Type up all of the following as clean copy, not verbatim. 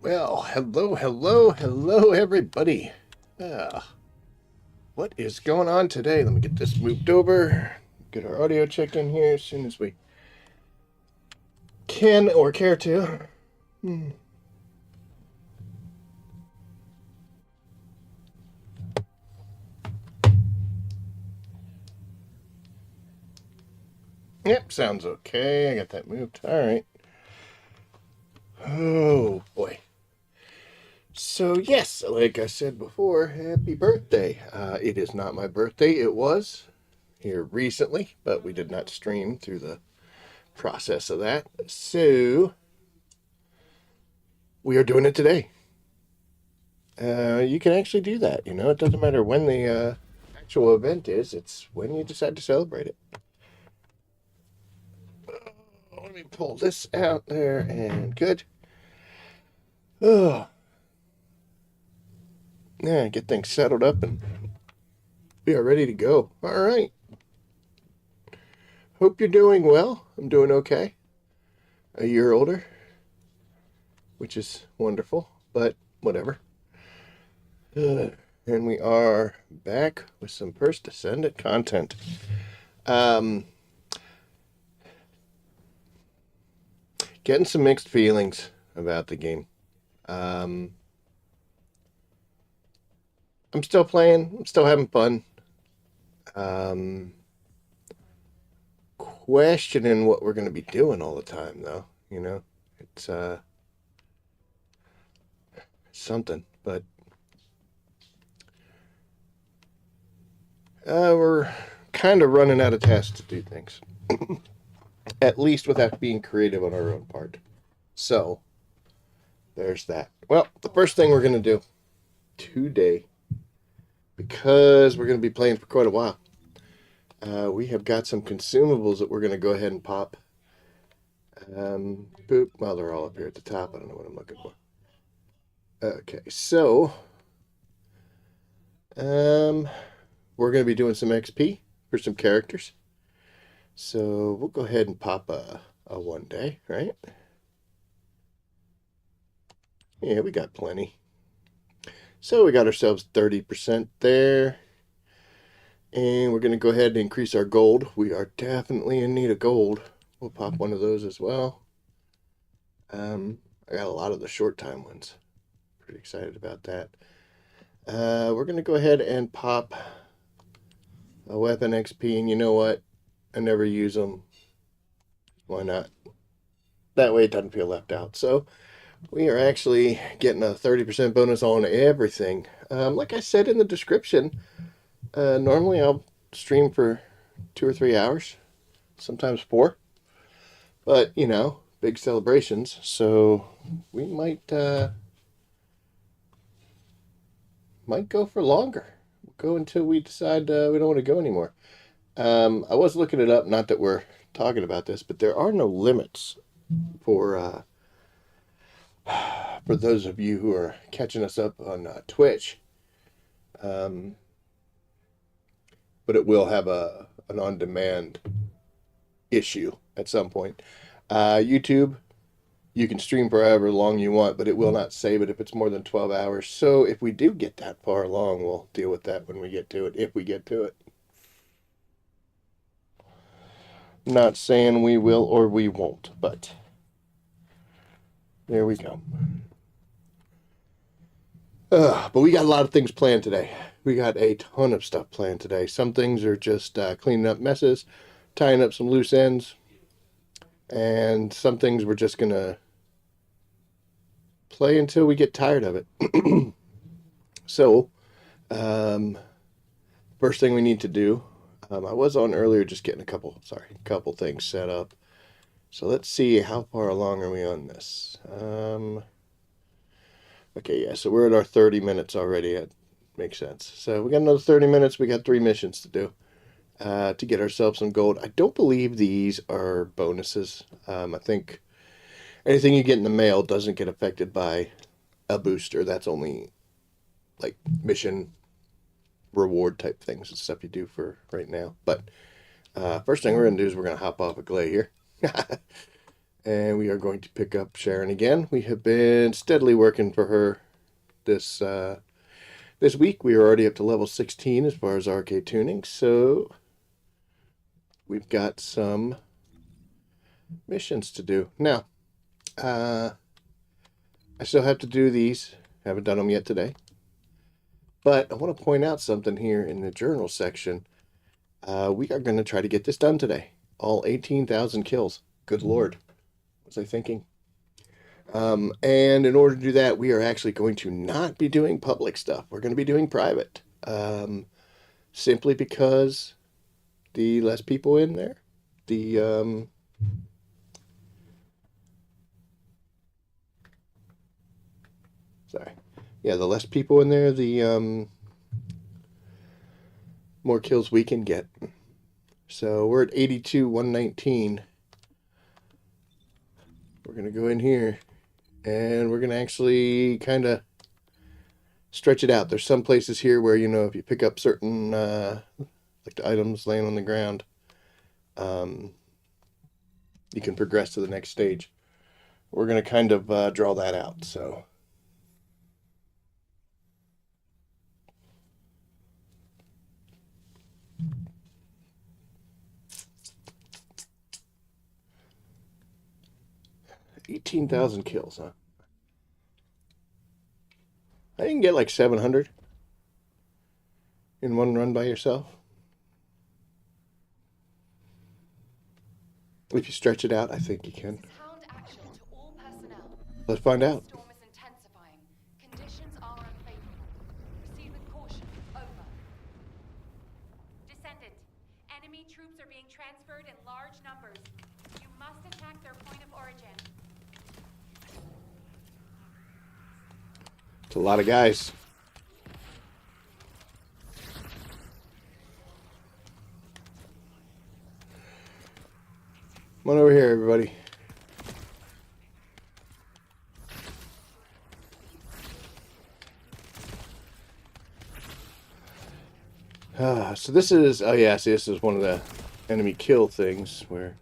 Well, hello, everybody. Uh, what is going on today? Let me get this moved over. Get our audio checked in here as soon as we can or care to. Yep, sounds okay. I got that moved. All right. Oh, boy. So, yes, like I said before, happy birthday. It is not my birthday. It was here recently, but we did not stream through the process of that. So, we are doing it today. You can actually do that. You know, it doesn't matter when the actual event is, it's when you decide to celebrate it. Let me pull this out there and good. Oh, yeah, get things settled up and we are ready to go. All right. Hope you're doing well. I'm doing okay. A year older, which is wonderful, but whatever. And we are back with some first Descendant content. Getting some mixed feelings about the game. I'm still playing. I'm still having fun. Questioning what we're going to be doing all the time, though. You know, it's something. But we're kind of running out of tasks to do things. At least without being creative on our own part. So, there's that. Well, the first thing we're going to do today, because we're going to be playing for quite a while, we have got some consumables that we're going to go ahead and pop. Boop. Well, they're all up here at the top. I don't know what I'm looking for. Okay, so we're going to be doing some XP for some characters. So we'll go ahead and pop a 1 day, right? Yeah, we got plenty. So we got ourselves 30% there. And we're going to go ahead and increase our gold. We are definitely in need of gold. We'll pop one of those as well. I got a lot of the short time ones. Pretty excited about that. We're going to go ahead and pop a weapon XP. And you know what? I never use them. Why not? That way it doesn't feel left out. So we are actually getting a 30% bonus on everything. Like I said in the description, normally I'll stream for 2 or 3 hours, sometimes 4. But, you know, big celebrations, so we might go for longer. We'll go until we decide we don't want to go anymore. I was looking it up, not that we're talking about this, but there are no limits for those of you who are catching us up on Twitch. But it will have an on-demand issue at some point. YouTube, you can stream for however long you want, but it will not save it if it's more than 12 hours. So if we do get that far along, we'll deal with that when we get to it, if we get to it. Not saying we will or we won't, but there we go. But we got a lot of things planned today. We got a ton of stuff planned today. Some things are just cleaning up messes, tying up some loose ends, and some things we're just going to play until we get tired of it. So, first thing we need to do, I was on earlier just getting a couple things set up. So let's see, how far along are we on this? Okay, yeah, so we're at our 30 minutes already. That makes sense. So we got another 30 minutes. We got 3 missions to do to get ourselves some gold. I don't believe these are bonuses. I think anything you get in the mail doesn't get affected by a booster. That's only like mission reward type things and stuff you do for right now. But first thing we're going to do is we're going to hop off a Glay here. And we are going to pick up Sharon again. We have been steadily working for her this this week. We are already up to level 16 as far as arcade tuning, so we've got some missions to do. Now, I still have to do these. Haven't done them yet today. But I want to point out something here in the journal section. We are going to try to get this done today. All 18,000 kills. Good Lord. What was I thinking? And in order to do that, we are actually going to not be doing public stuff. We're going to be doing private. Simply because the less people in there, the sorry. Yeah, the less people in there, the more kills we can get. So we're at 82, 119. We're going to go in here and we're going to actually kind of stretch it out. There's some places here where, you know, if you pick up certain like the items laying on the ground, you can progress to the next stage. We're going to kind of draw that out. So 18,000 kills, huh? I can get like 700 in one run by yourself. If you stretch it out, I think you can. Let's find out. Storm is intensifying. Conditions are unfavorable. Proceed with caution. Over. Descendant. Enemy troops are being transferred in large numbers. You must attack their point of origin. It's a lot of guys. Come on over here, everybody. So this is, oh yeah, see, this is one of the enemy kill things where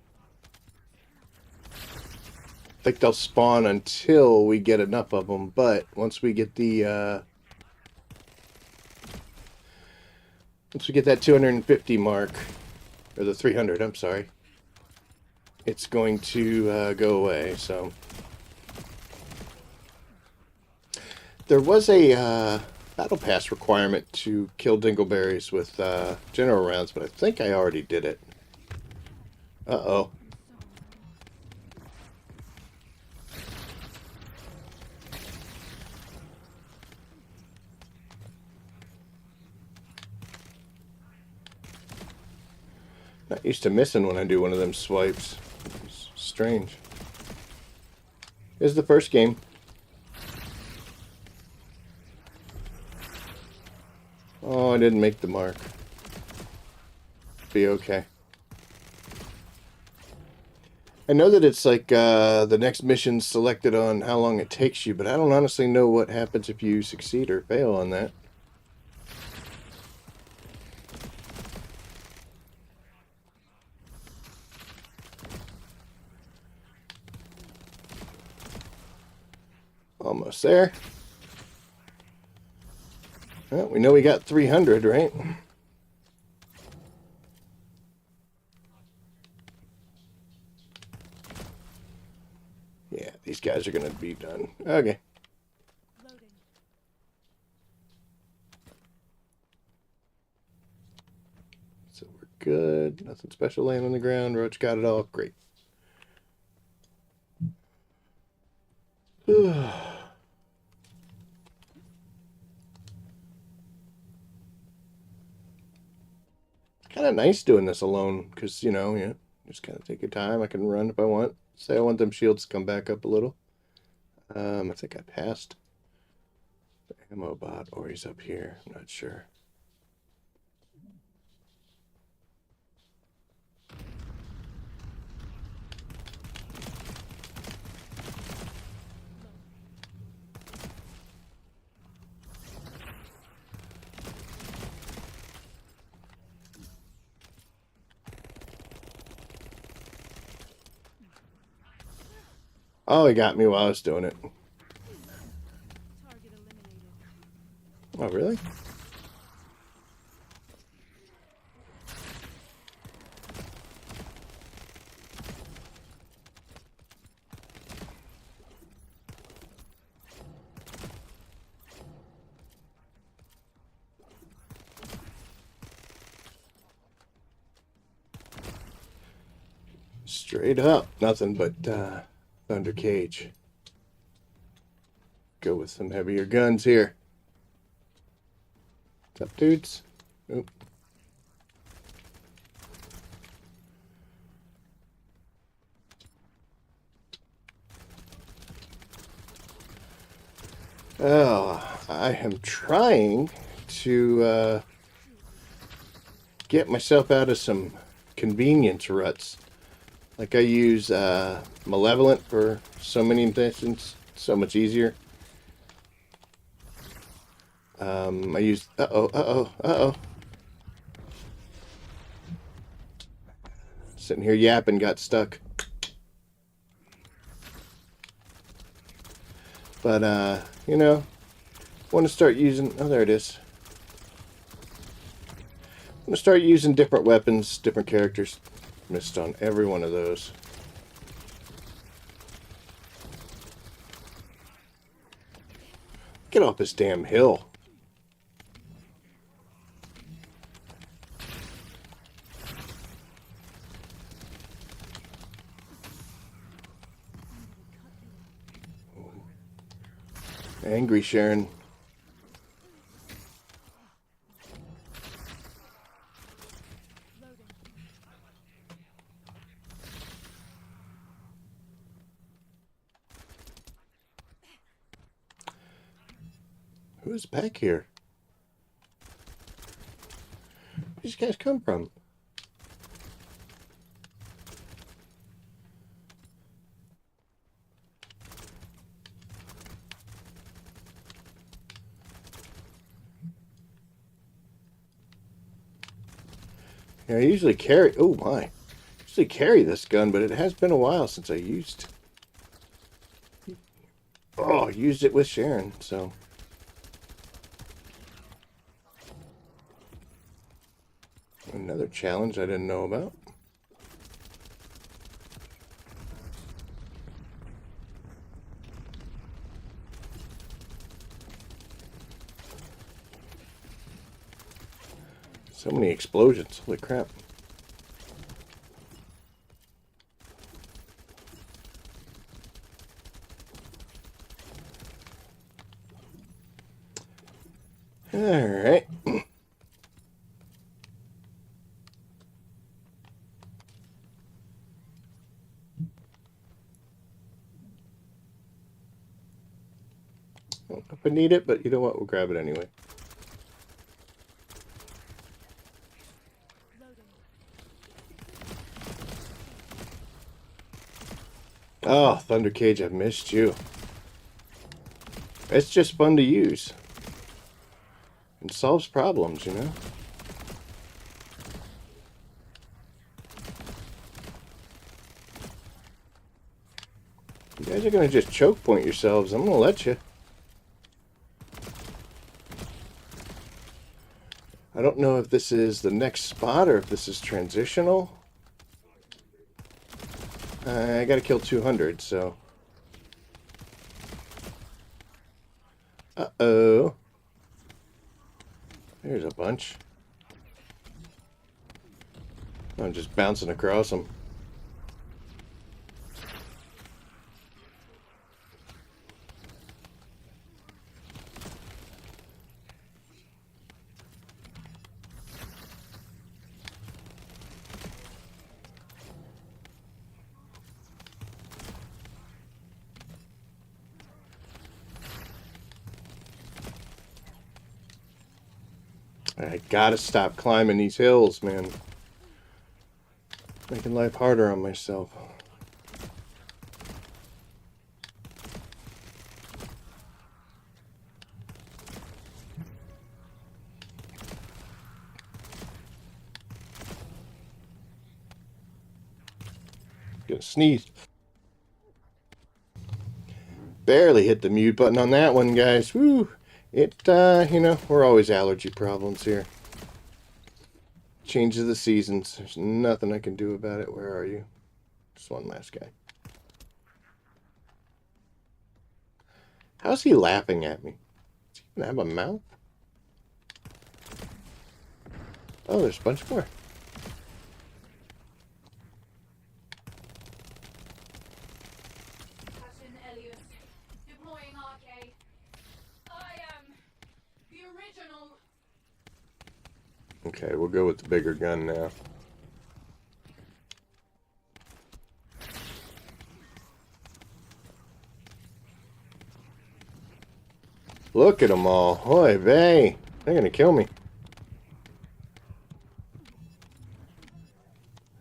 I think they'll spawn until we get enough of them, but once we get the once we get that 250 mark, or the 300, I'm sorry, it's going to go away. So there was a battle pass requirement to kill dingleberries with general rounds, but I think I already did it. Uh-oh. Not used to missing when I do one of them swipes. It's strange. This is the first game. Oh, I didn't make the mark. Be okay. I know that it's like the next mission's selected on how long it takes you, but I don't honestly know what happens if you succeed or fail on that. Almost there. Well, we know we got 300, right? Yeah, these guys are going to be done. Okay. So we're good. Nothing special laying on the ground. Roach got it all. Great. Kind of nice doing this alone because, you know, yeah, just kind of take your time. I can run if I want. Say I want them shields to come back up a little. I think I passed the ammo bot, or he's up here. I'm not sure. Oh, he got me while I was doing it. Target eliminated. Oh, really? Straight up, nothing but Thunder Cage. Go with some heavier guns here. What's up, dudes? Oop. Oh, I am trying to get myself out of some convenience ruts. Like I use Malevolent for so many things, so much easier. I use sitting here yapping, got stuck. But you know, want to start using. Oh, there it is. I'm gonna start using different weapons, different characters. Missed on every one of those. Get off this damn hill. Angry Sharon. Who's back here? Where these guys come from? Yeah, I usually carry. Oh my! Usually carry this gun, but it has been a while since I used. Oh, used it with Sharon. So. Another challenge I didn't know about. So many explosions. Holy crap. Alright. I don't know if I need it, but you know what? We'll grab it anyway. Oh, Thunder Cage, I've missed you. It's just fun to use. It solves problems, you know? You guys are gonna just choke point yourselves. I'm gonna let you. I don't know if this is the next spot or if this is transitional. I gotta kill 200, so... Uh-oh. There's a bunch. I'm just bouncing across them. I gotta stop climbing these hills, man. Making life harder on myself. Gonna sneeze. Barely hit the mute button on that one, guys. Woo! It, you know, we're always allergy problems here. Change of the seasons. There's nothing I can do about it. Where are you? Just one last guy. How's he laughing at me? Does he even have a mouth? Oh, there's a bunch more. Deploying arcade. I am the original. Okay, we'll go with the bigger gun now. Look at them all. Oy vey. They're gonna kill me.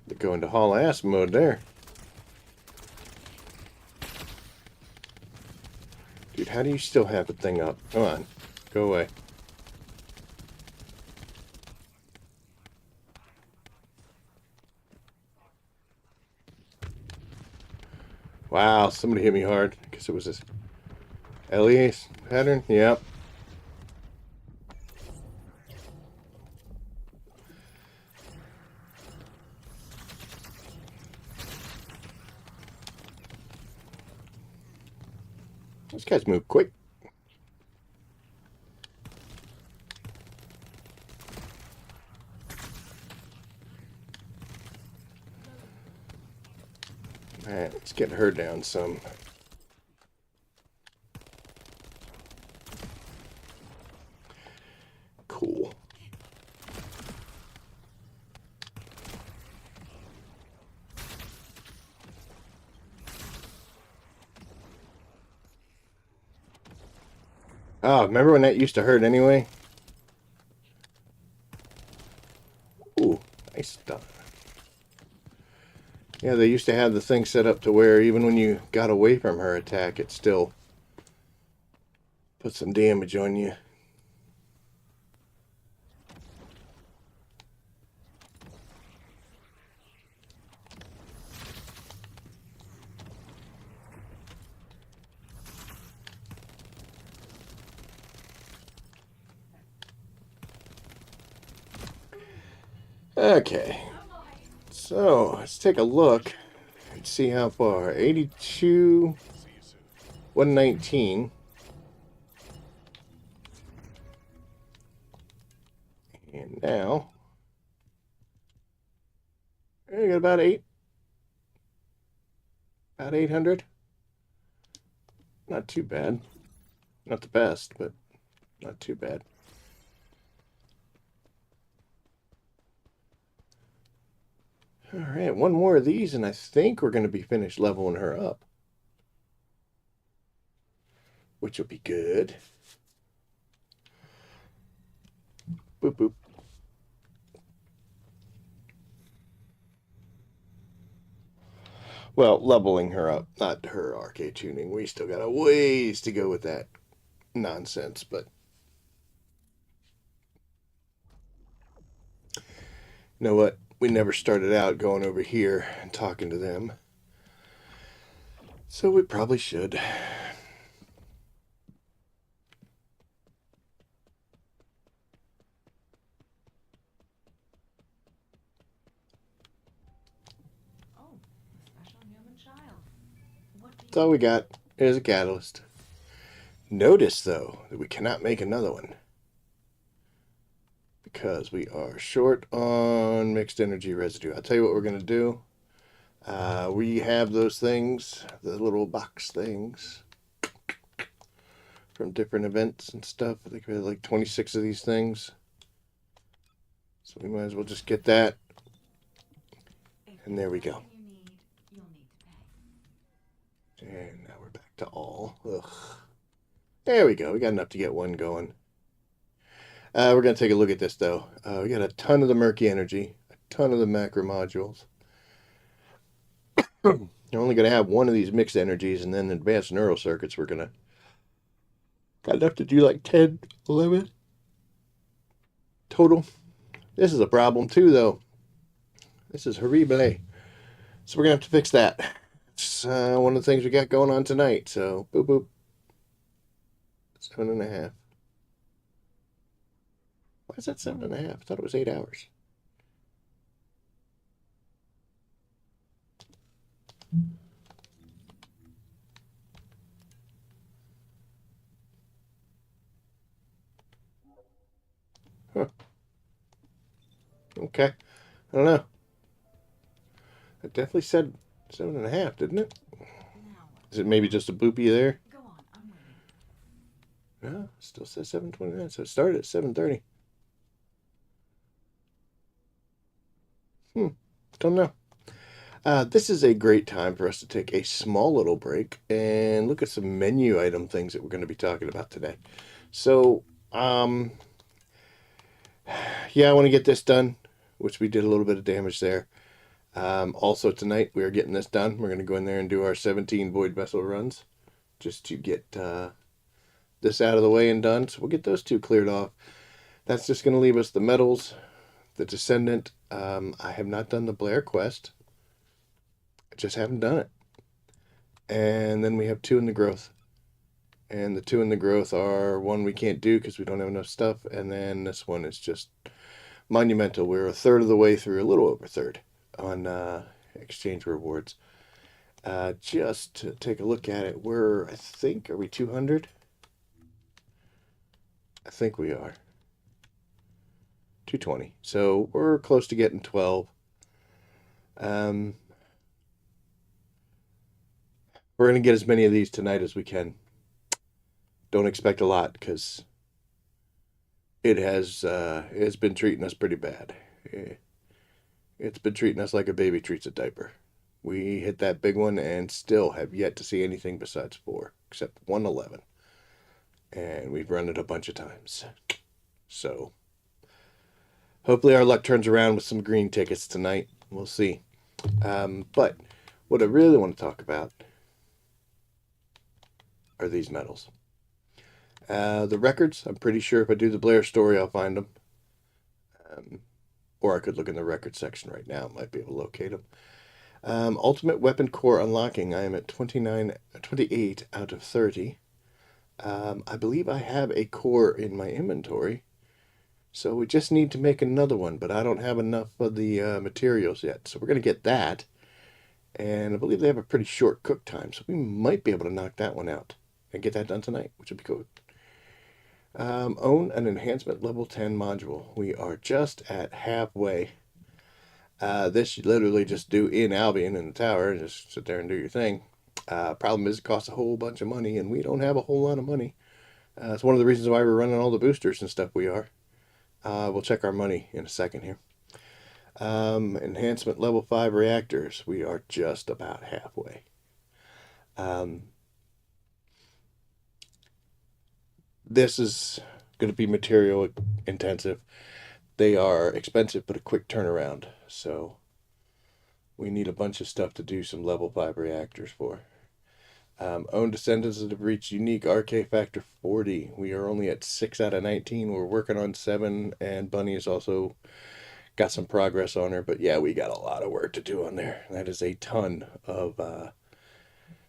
They go into haul ass mode there. Dude, how do you still have the thing up? Come on. Go away. Wow, somebody hit me hard. I guess it was this LES pattern. Yep. These guys move quick. Alright, let's get her down some. Cool. Oh, remember when that used to hurt anyway? Ooh, nice stuff. Yeah, they used to have the thing set up to where even when you got away from her attack, it still put some damage on you. Okay, so let's take a look and see how far. 82, 119. And now, we got about 800. Not too bad. Not the best, but not too bad. Alright, one more of these, and I think we're going to be finished leveling her up. Which will be good. Boop, boop. Well, leveling her up, not her arcade tuning. We still got a ways to go with that nonsense, but you know what? We never started out going over here and talking to them. So we probably should. Oh, a special human child. That's all we got. Here's a catalyst. Notice, though, that we cannot make another one. Because we are short on mixed energy residue. I'll tell you what we're going to do. We have those things, the little box things, from different events and stuff. I think we had like 26 of these things. So we might as well just get that. And there we go. And now we're back to all. Ugh. There we go. We got enough to get one going. We're going to take a look at this, though. We got a ton of the murky energy, a ton of the macro modules. You're only going to have one of these mixed energies, and then advanced neural circuits, we're going to... Got enough to do like 10, 11 total. This is a problem, too, though. This is horrible. So we're going to have to fix that. It's one of the things we got going on tonight, so boop, boop. 7.5. Why is that 7.5? I thought it was 8 hours. Huh. Okay. I don't know. It definitely said 7.5, didn't it? Is it maybe just a boopy there? Go on, I'm waiting. No, still says 7:29, so it started at 7:30. Don't know. This is a great time for us to take a small little break and look at some menu item things that we're going to be talking about today. So, yeah, I want to get this done, which we did a little bit of damage there. Also, tonight we are getting this done. We're going to go in there and do our 17 Void Vessel runs just to get this out of the way and done. So we'll get those two cleared off. That's just going to leave us the medals, the Descendant. I have not done the Blair quest. I just haven't done it. And then we have 2 in the growth. And the 2 in the growth are one we can't do because we don't have enough stuff. And then this one is just monumental. We're a third of the way through, a little over a third, on exchange rewards. Just to take a look at it, we're, I think, are we 200? I think we are. 220. So we're close to getting 12. We're going to get as many of these tonight as we can. Don't expect a lot because it's been treating us pretty bad. It's been treating us like a baby treats a diaper. We hit that big one and still have yet to see anything besides 4, except 111. And we've run it a bunch of times. So hopefully our luck turns around with some green tickets tonight. We'll see. But what I really want to talk about are these medals. The records, I'm pretty sure if I do the Blair story, I'll find them. Or I could look in the record section right now. Might be able to locate them. Ultimate Weapon Core unlocking. I am at 28 out of 30. I believe I have a core in my inventory. So we just need to make another one, but I don't have enough of the materials yet. So we're going to get that. And I believe they have a pretty short cook time, so we might be able to knock that one out and get that done tonight, which would be cool. Own an enhancement level 10 module. We are just at halfway. This you literally just do in Albion in the tower and just sit there and do your thing. Problem is it costs a whole bunch of money, and we don't have a whole lot of money. It's one of the reasons why we're running all the boosters and stuff we are. We'll check our money in a second here. Enhancement level 5 reactors. We are just about halfway. This is going to be material intensive. They are expensive, but a quick turnaround. So we need a bunch of stuff to do some level 5 reactors for. Own Descendants that have reached unique RK factor 40. We are only at 6 out of 19. We're working on 7, and Bunny has also got some progress on her. But yeah, we got a lot of work to do on there. That is a ton of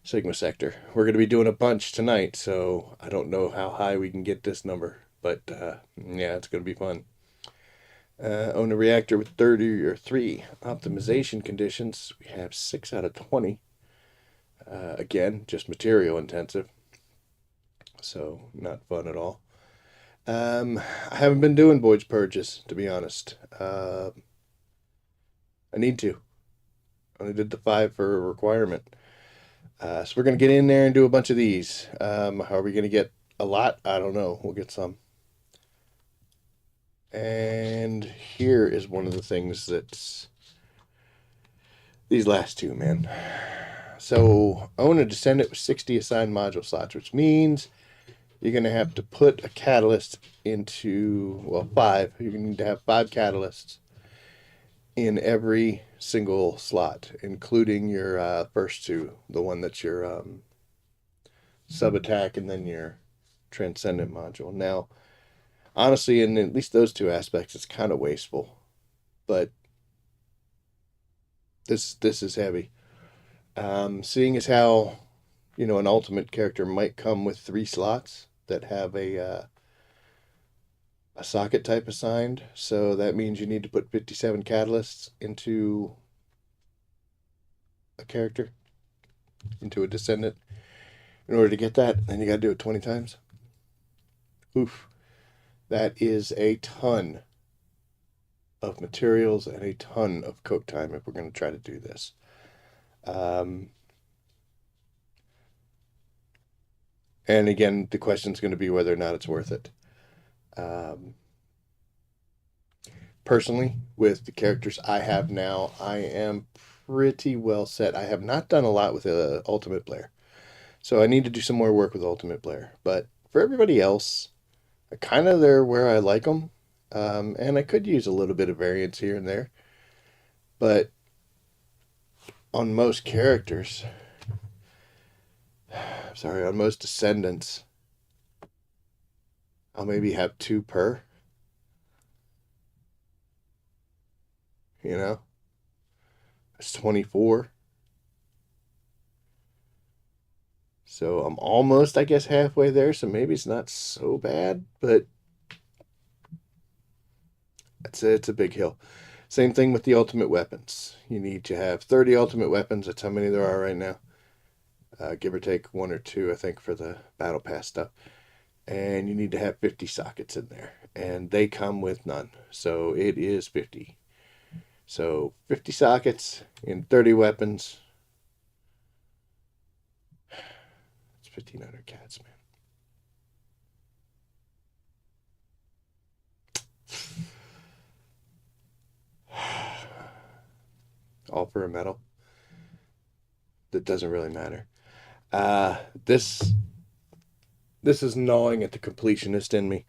Sigma Sector. We're going to be doing a bunch tonight, so I don't know how high we can get this number. But yeah, it's going to be fun. Own a reactor with 33 optimization conditions. We have 6 out of 20. Again, just material intensive. So, not fun at all. I haven't been doing voyage purges, to be honest. I need to. I only did the 5 for a requirement. So we're going to get in there and do a bunch of these. How are we going to get a lot? I don't know. We'll get some. And here is one of the things that's these last 2, man. So own a Descendant with 60 assigned module slots, which means you're going to have to put a catalyst into, well, 5. You're going to need to have 5 catalysts in every single slot, including your first 2, the one that's your sub-attack and then your Transcendent module. Now, honestly, in at least those 2 aspects, it's kind of wasteful, but this is heavy. Seeing as how, an ultimate character might come with 3 slots, that have a socket type assigned. So that means you need to put 57 catalysts into a character, into a Descendant, in order to get that. Then you got to do it 20 times. Oof. That is a ton of materials and a ton of cook time if we're going to try to do this. And again, the question is going to be whether or not it's worth it. Personally, with the characters I have now, I am pretty well set. I have not done a lot with Ultimate Player, so I need to do some more work with Ultimate Player. But for everybody else, I kind of they're where I like them, and I could use a little bit of variance here and there. But on most characters, on most Descendants, I'll maybe have 2 per. You know, it's 24. So I'm almost, I guess, halfway there. So maybe it's not so bad, but it's a big hill. Same thing with the ultimate weapons. You need to have 30 ultimate weapons. That's how many there are right now. Give or take 1 or 2, I think, for the battle pass stuff. And you need to have 50 sockets in there. And they come with none. So it is 50. So 50 sockets in 30 weapons. It's 1,500 cats, man. All for a medal. That doesn't really matter. This is gnawing at the completionist in me.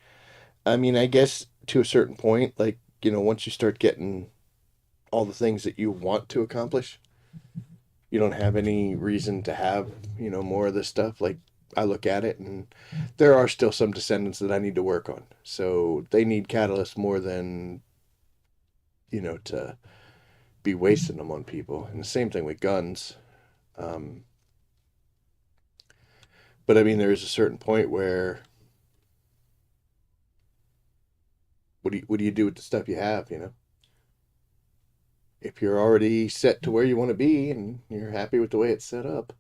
I mean, I guess to a certain point, like, once you start getting all the things that you want to accomplish, you don't have any reason to have, more of this stuff. Like, I look at it and there are still some Descendants that I need to work on. So they need catalysts more than, to be wasting them on people. And the same thing with guns. But I mean, there is a certain point where what do you do with the stuff you have, If you're already set to where you want to be and you're happy with the way it's set up.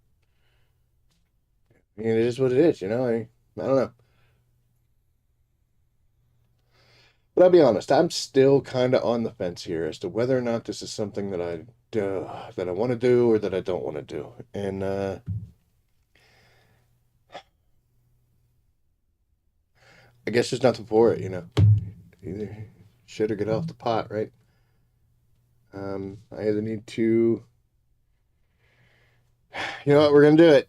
I mean, it is what it is, I don't know. But I'll be honest, I'm still kind of on the fence here as to whether or not this is something that I want to do or that I don't want to do. And I guess there's nothing for it, Either shit or get off the pot, right? I either need to. You know what? We're gonna do it.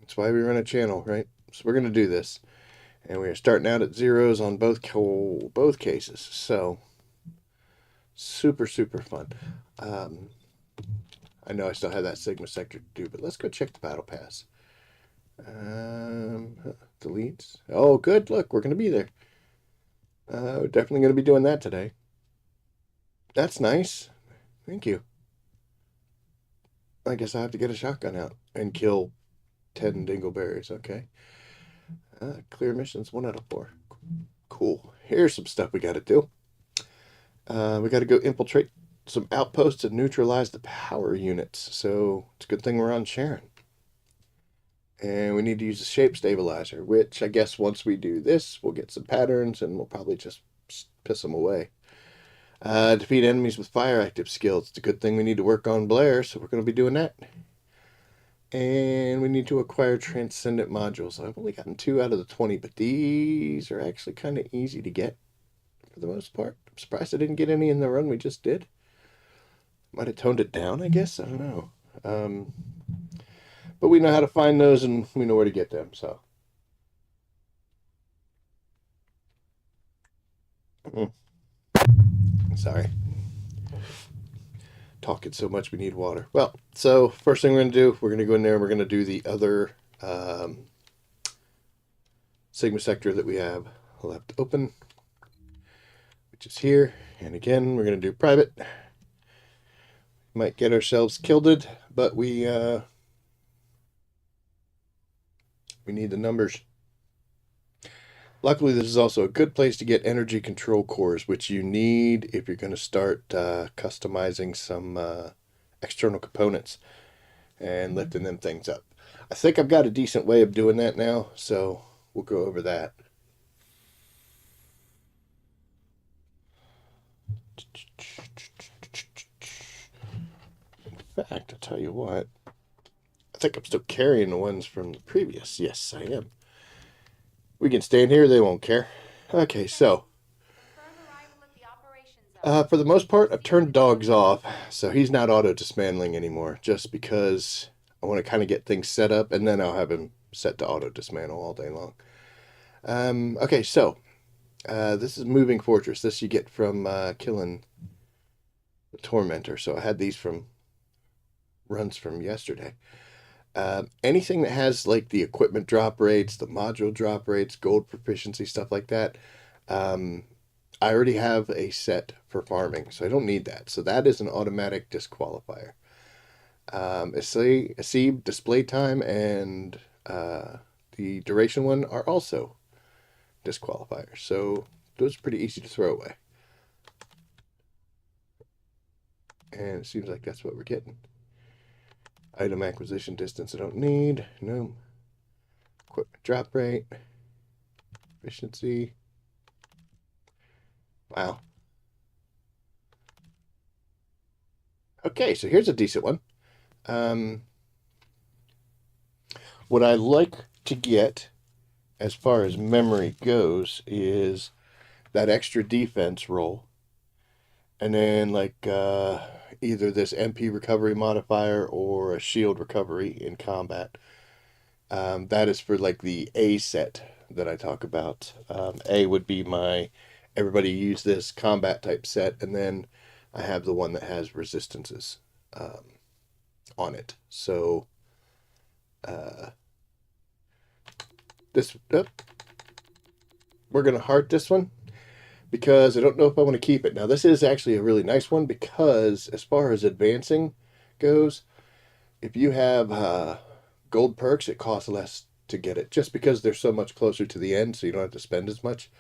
That's why we run a channel, right? So we're gonna do this, and we are starting out at zeros on both cases. So super fun. I know I still have that Sigma sector to do, but let's go check the battle pass. Deletes. Oh, good. Look, we're gonna be there. We're definitely gonna be doing that today. That's nice. Thank you. I guess I have to get a shotgun out and kill 10 dingleberries. Okay. Clear missions 1 out of 4. Cool. Here's some stuff we got to do. We got to go infiltrate some outposts and neutralize the power units. So it's a good thing we're on Sharon. And we need to use the shape stabilizer, which I guess once we do this, we'll get some patterns and we'll probably just piss them away. Defeat enemies with fire active skills. It's a good thing we need to work on Blair, so we're going to be doing that. And we need to acquire Transcendent modules. I've only gotten 2 out of the 20, but these are actually kind of easy to get for the most part. I'm surprised I didn't get any in the run we just did. Might have toned it down, I guess. I don't know. But we know how to find those and we know where to get them, so. Sorry. Talking so much we need water. Well, so first thing we're going to do, we're going to go in there and we're going to do the other Sigma sector that we have left open, which is here. And again, we're going to do private. Might get ourselves killed, but we need the numbers. Luckily, this is also a good place to get energy control cores, which you need if you're going to start customizing some external components and lifting them things up. I think I've got a decent way of doing that now, so we'll go over that. In fact, I'll tell you what. I think I'm still carrying the ones from the previous. Yes, I am. We can stand here, they won't care. Okay, so for the most part, I've turned dogs off, so he's not auto dismantling anymore, just because I want to kind of get things set up, and then I'll have him set to auto dismantle all day long. Okay, so this is Moving Fortress. This you get from killing the Tormentor. So I had these from runs from yesterday. Anything that has like the equipment drop rates, the module drop rates, gold proficiency, stuff like that, I already have a set for farming, so I don't need that. So that is an automatic disqualifier. See, display time and the duration one are also disqualifiers. So those are pretty easy to throw away. And it seems like that's what we're getting. Item acquisition distance I don't need. No. Equipment drop rate. Efficiency. Wow. Okay, so here's a decent one. What I like to get as far as memory goes is that extra defense roll. And then like either this MP recovery modifier or a shield recovery in combat. That is for like the A set that I talk about. A would be my everybody use this combat type set, and then I have the one that has resistances on it. So we're gonna heart this one because I don't know if I want to keep it. Now this is actually a really nice one because as far as advancing goes, if you have gold perks, it costs less to get it just because they're so much closer to the end, so you don't have to spend as much.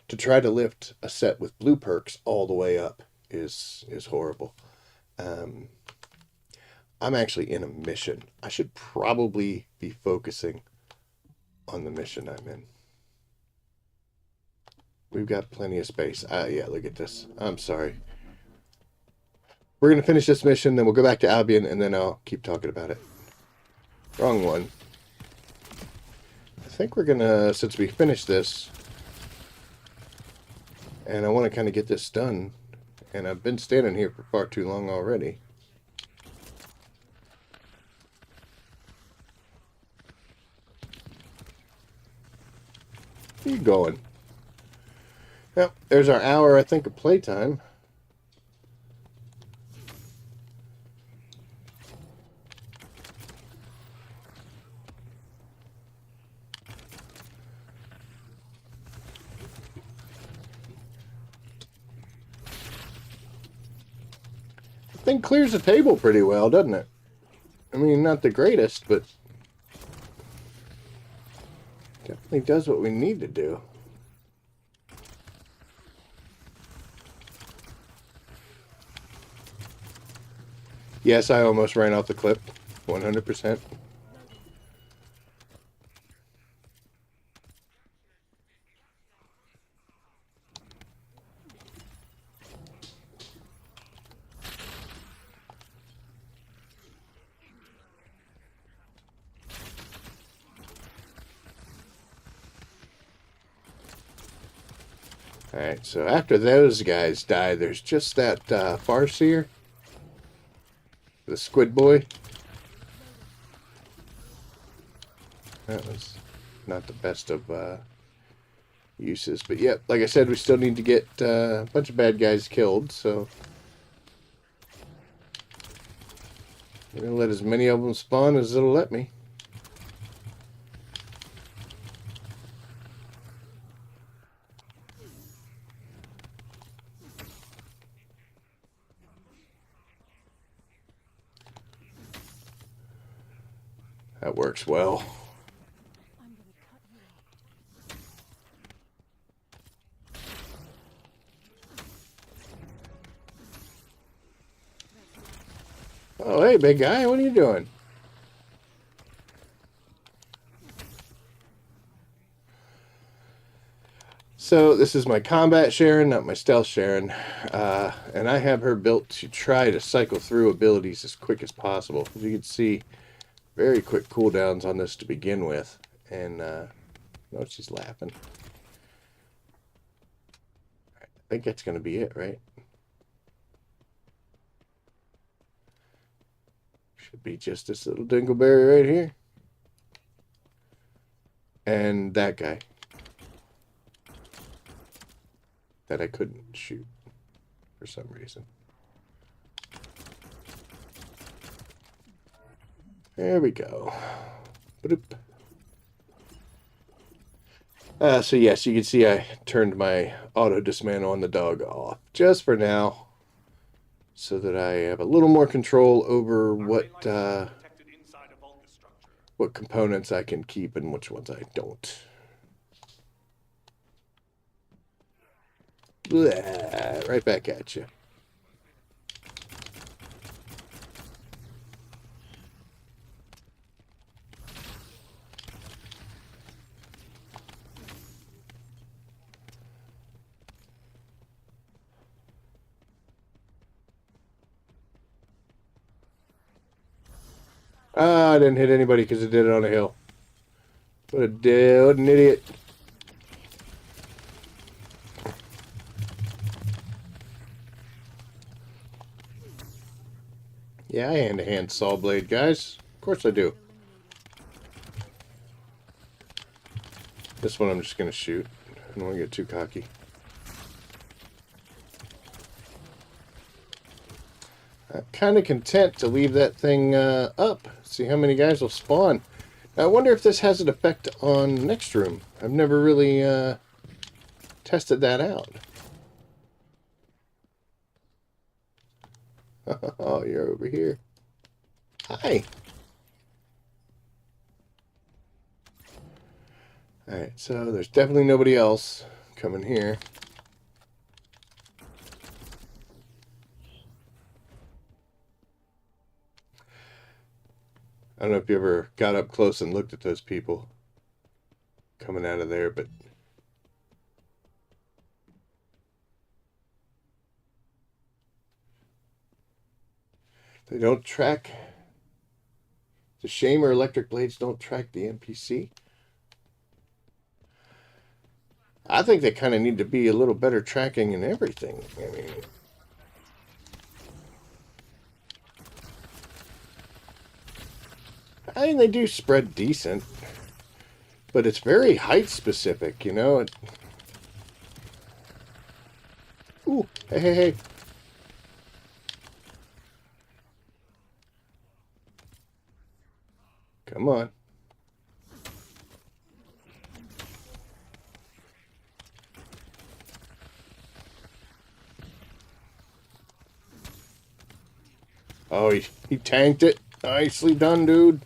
To try to lift a set with blue perks all the way up is horrible. I'm actually in a mission. I should probably be focusing on the mission I'm in. We've got plenty of space. Yeah, look at this. I'm sorry. We're going to finish this mission, then we'll go back to Albion, and then I'll keep talking about it. Wrong one. I think we're going to, since we finished this, and I want to kind of get this done, and I've been standing here for far too long already. Where you going? Yep, there's our hour, I think, of playtime. The thing clears the table pretty well, doesn't it? I mean, not the greatest, but definitely does what we need to do. Yes, I almost ran off the cliff. 100%. Alright, so after those guys die, there's just that Farseer. The squid boy. That was not the best of uses. But yeah, like I said, we still need to get a bunch of bad guys killed, so I'm going to let as many of them spawn as it'll let me. That works well. Oh, hey, big guy, what are you doing? So this is my combat Sharon, not my stealth Sharon, and I have her built to try to cycle through abilities as quick as possible. As you can see, very quick cooldowns on this to begin with, and no, she's laughing. I think that's going to be it, right? Should be just this little dingleberry right here. And that guy. That I couldn't shoot for some reason. There we go. So yes, you can see I turned my auto dismantle on the dog off just for now, so that I have a little more control over what components I can keep and which ones I don't. Blah, right back at you. Ah, I didn't hit anybody because it did it on a hill. What an idiot. Yeah, I hand-to-hand saw blade, guys. Of course I do. This one I'm just going to shoot. I don't want to get too cocky. I'm kind of content to leave that thing up. See how many guys will spawn. I wonder if this has an effect on next room. I've never really tested that out. Oh, you're over here. Hi. Alright, so there's definitely nobody else coming here. I don't know if you ever got up close and looked at those people coming out of there, but they don't track. It's a shame our electric blades don't track the NPC. I think they kind of need to be a little better tracking in everything. I mean, I mean, they do spread decent, but it's very height specific, you know. Ooh, hey, hey, hey. Come on. Oh, he tanked it. Nicely done, dude.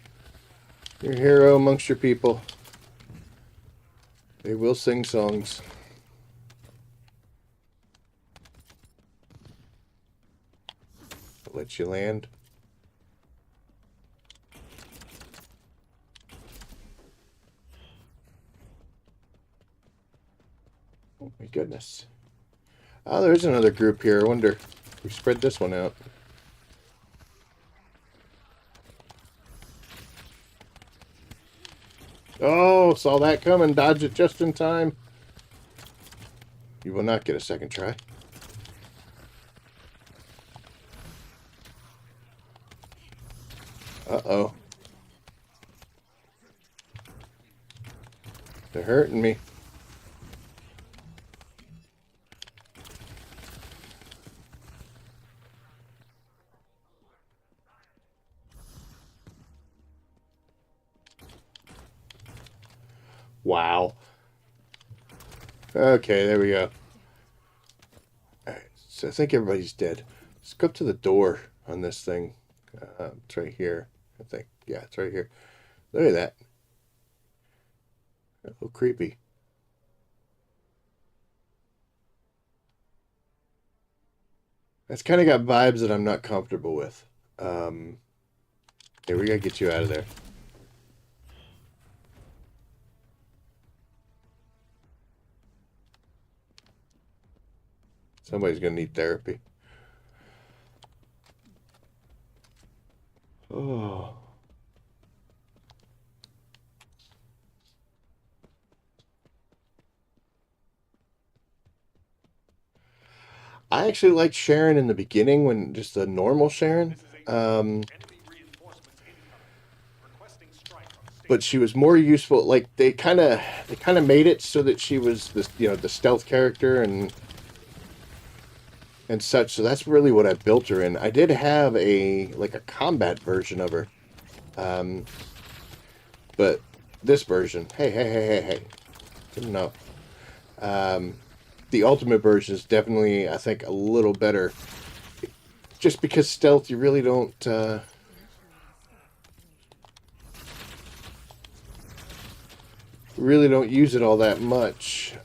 You're a hero amongst your people. They will sing songs. I'll let you land. Oh my goodness. Oh, there's another group here. I wonder if we spread this one out. Oh, saw that coming. Dodged it just in time. You will not get a second try. Uh-oh. They're hurting me. Wow. Okay, there we go. Alright, so I think everybody's dead. Let's go up to the door on this thing. It's right here, I think. Yeah, it's right here. Look at that. A little creepy. That's kind of got vibes that I'm not comfortable with. Here, we gotta get you out of there. Somebody's gonna need therapy. Oh. I actually liked Sharon in the beginning when just the normal Sharon. But she was more useful. Like they kind of made it so that she was this, the stealth character and such. So that's really what I built her in. I did have a combat version of her, but this version, hey, good enough. The ultimate version is definitely, I think, a little better. Just because stealth, you really don't. Really don't use it all that much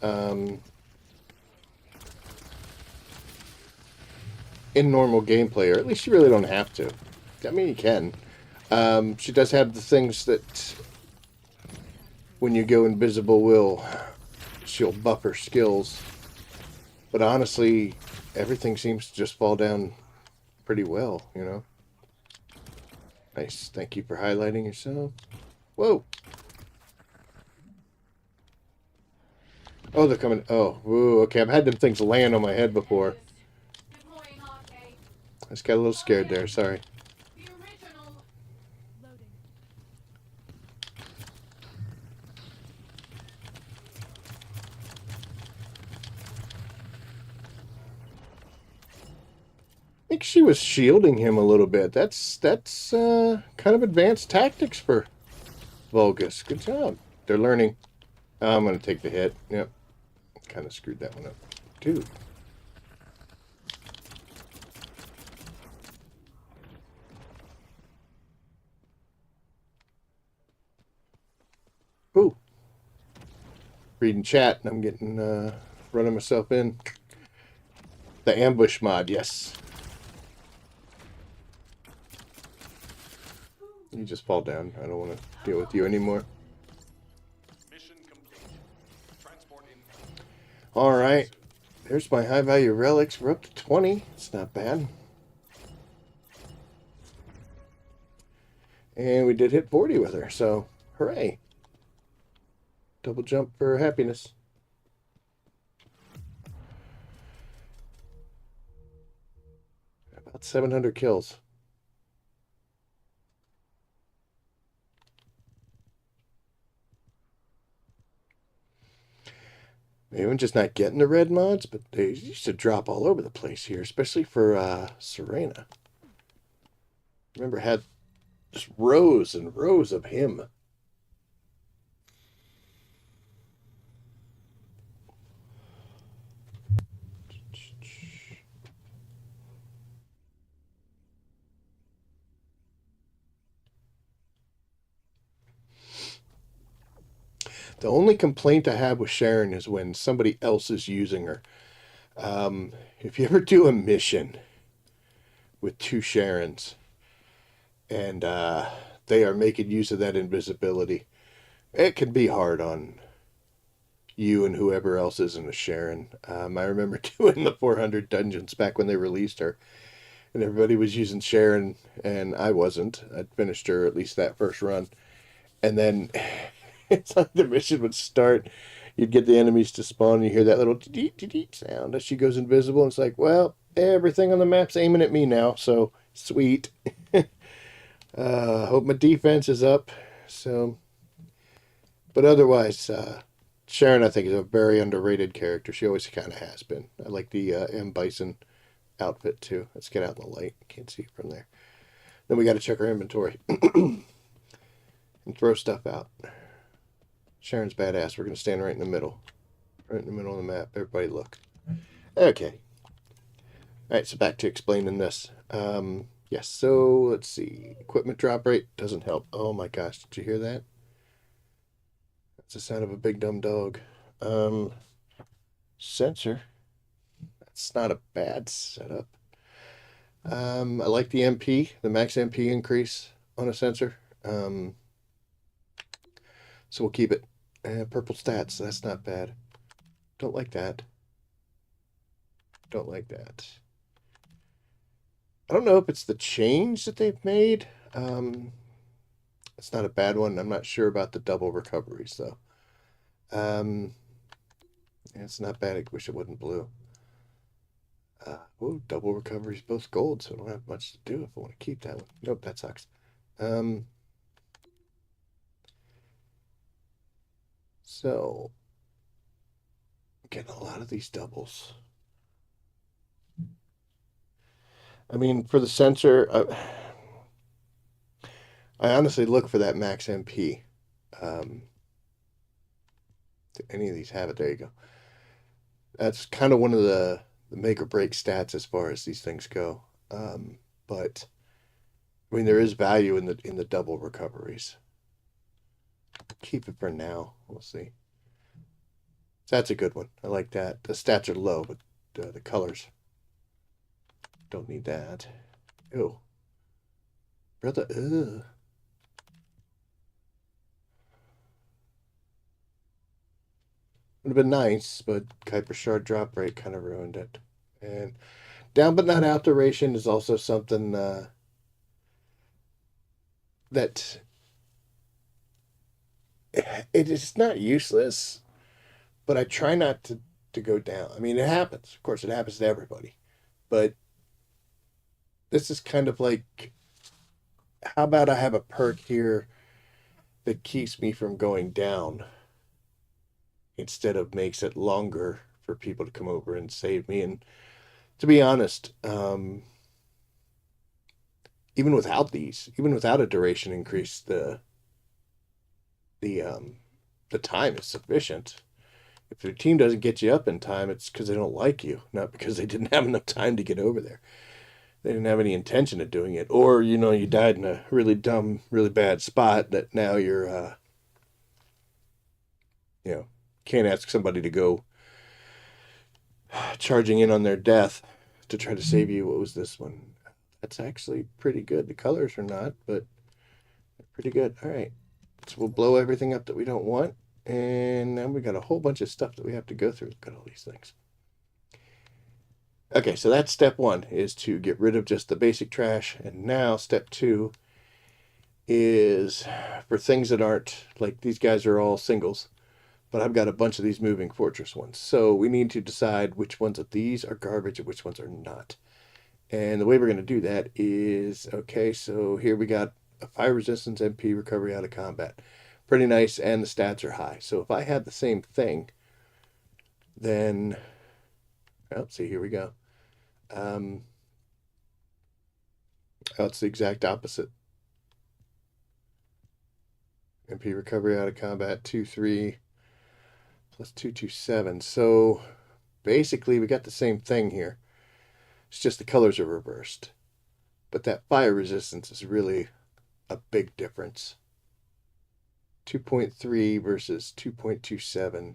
in normal gameplay, or at least you really don't have to. I mean, you can. She does have the things that when you go invisible she'll buff her skills. But honestly, everything seems to just fall down pretty well, Nice. Thank you for highlighting yourself. Whoa. Oh, they're coming. Oh, whoa, okay. I've had them things land on my head before. I just got a little scared there. Sorry. I think she was shielding him a little bit. That's kind of advanced tactics for Vulgus. Good job. They're learning. I'm going to take the hit. Yep. Kind of screwed that one up. Dude. Ooh. Reading chat, and I'm getting, running myself in. The ambush mod, yes. You just fall down. I don't want to deal with you anymore. Mission complete. Transport in. All right. There's my high value relics. We're up to 20. It's not bad. And we did hit 40 with her, so hooray. Double jump for happiness. About 700 kills. Maybe I'm just not getting the red mods, but they used to drop all over the place here, especially for Serena. Remember, had just rows and rows of him. The only complaint I have with Sharon is when somebody else is using her. If you ever do a mission with two Sharons and they are making use of that invisibility, it can be hard on you and whoever else isn't a Sharon. I remember doing the 400 dungeons back when they released her, and everybody was using Sharon, and I wasn't. I'd finished her at least that first run, and then it's like the mission would start. You'd get the enemies to spawn, and you hear that little deet sound as she goes invisible. And it's like, well, everything on the map's aiming at me now, so sweet. Hope my defense is up. So, but otherwise, Sharon, I think, is a very underrated character. She always kind of has been. I like the M. Bison outfit, too. Let's get out in the light. Can't see it from there. Then we got to check our inventory and throw stuff out. Sharon's badass. We're going to stand right in the middle. Right in the middle of the map. Everybody look. Okay. Alright, so back to explaining this. Yes, so let's see. Equipment drop rate doesn't help. Oh my gosh, did you hear that? That's the sound of a big dumb dog. Sensor. That's not a bad setup. I like the MP, the max MP increase on a sensor. So we'll keep it. Purple stats, that's not bad. Don't like that. Don't like that. I don't know if it's the change that they've made. It's not a bad one. I'm not sure about the double recoveries, though. It's not bad. I wish it wasn't blue. Oh, double recoveries, both gold, so I don't have much to do if I want to keep that one. Nope, that sucks. So, getting a lot of these doubles. I mean, for the sensor, I honestly look for that max MP. Do any of these have it? There you go. That's kind of one of the make or break stats as far as these things go. But I mean, there is value in the double recoveries. Keep it for now. We'll see. So that's a good one. I like that. The stats are low, but the colors don't need that. Ew, brother. Ugh. Would have been nice, but Kuiper Shard drop rate kind of ruined it. And down but not out duration is also something that it is not useless, but I try not to go down. I mean, it happens. Of course, it happens to everybody. But this is kind of like, how about I have a perk here that keeps me from going down instead of makes it longer for people to come over and save me. And to be honest, even without these, even without a duration increase, the um, the time is sufficient. If your team doesn't get you up in time, it's because they don't like you, not because they didn't have enough time to get over there. They didn't have any intention of doing it, or you died in a really dumb, really bad spot that now you're you know can't ask somebody to go charging in on their death to try to save you. What was this one? That's actually pretty good. The colors are not, but pretty good. All right, so we'll blow everything up that we don't want, and then we got a whole bunch of stuff that we have to go through. Look at all these things. Okay, so that's step one, is to get rid of just the basic trash. And now step two is for things that aren't, like these guys are all singles, but I've got a bunch of these moving fortress ones. So we need to decide which ones of these are garbage and which ones are not. And the way we're going to do that is, okay, so here we got a fire resistance, MP, recovery out of combat. Pretty nice, and the stats are high. So if I had the same thing, then, oh, see, here we go. Oh, it's the exact opposite. MP recovery out of combat 2-3 plus 2-7. So basically, we got the same thing here. It's just the colors are reversed. But that fire resistance is really a big difference. 2.3 versus 2.27.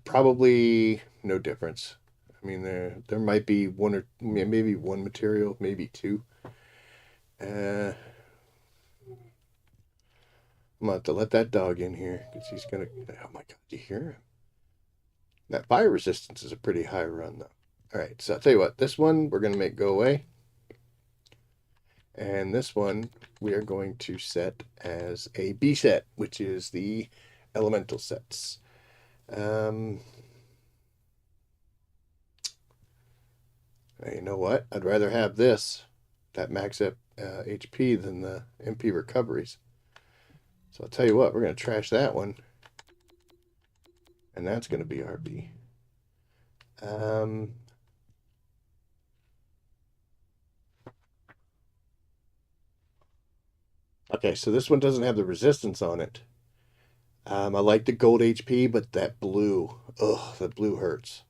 Probably no difference. I mean, there might be one or maybe one material, maybe two. I'm gonna have to let that dog in here because he's gonna. Oh my god, do you hear him? That fire resistance is a pretty high run though. All right, so I'll tell you what. This one we're gonna make go away, and this one we are going to set as a B set, which is the elemental sets. You know what? I'd rather have this, that max up HP, than the MP recoveries. So I'll tell you what, we're going to trash that one. And that's going to be RB. Okay, so this one doesn't have the resistance on it. I like the gold HP, but that blue, ugh, that blue hurts.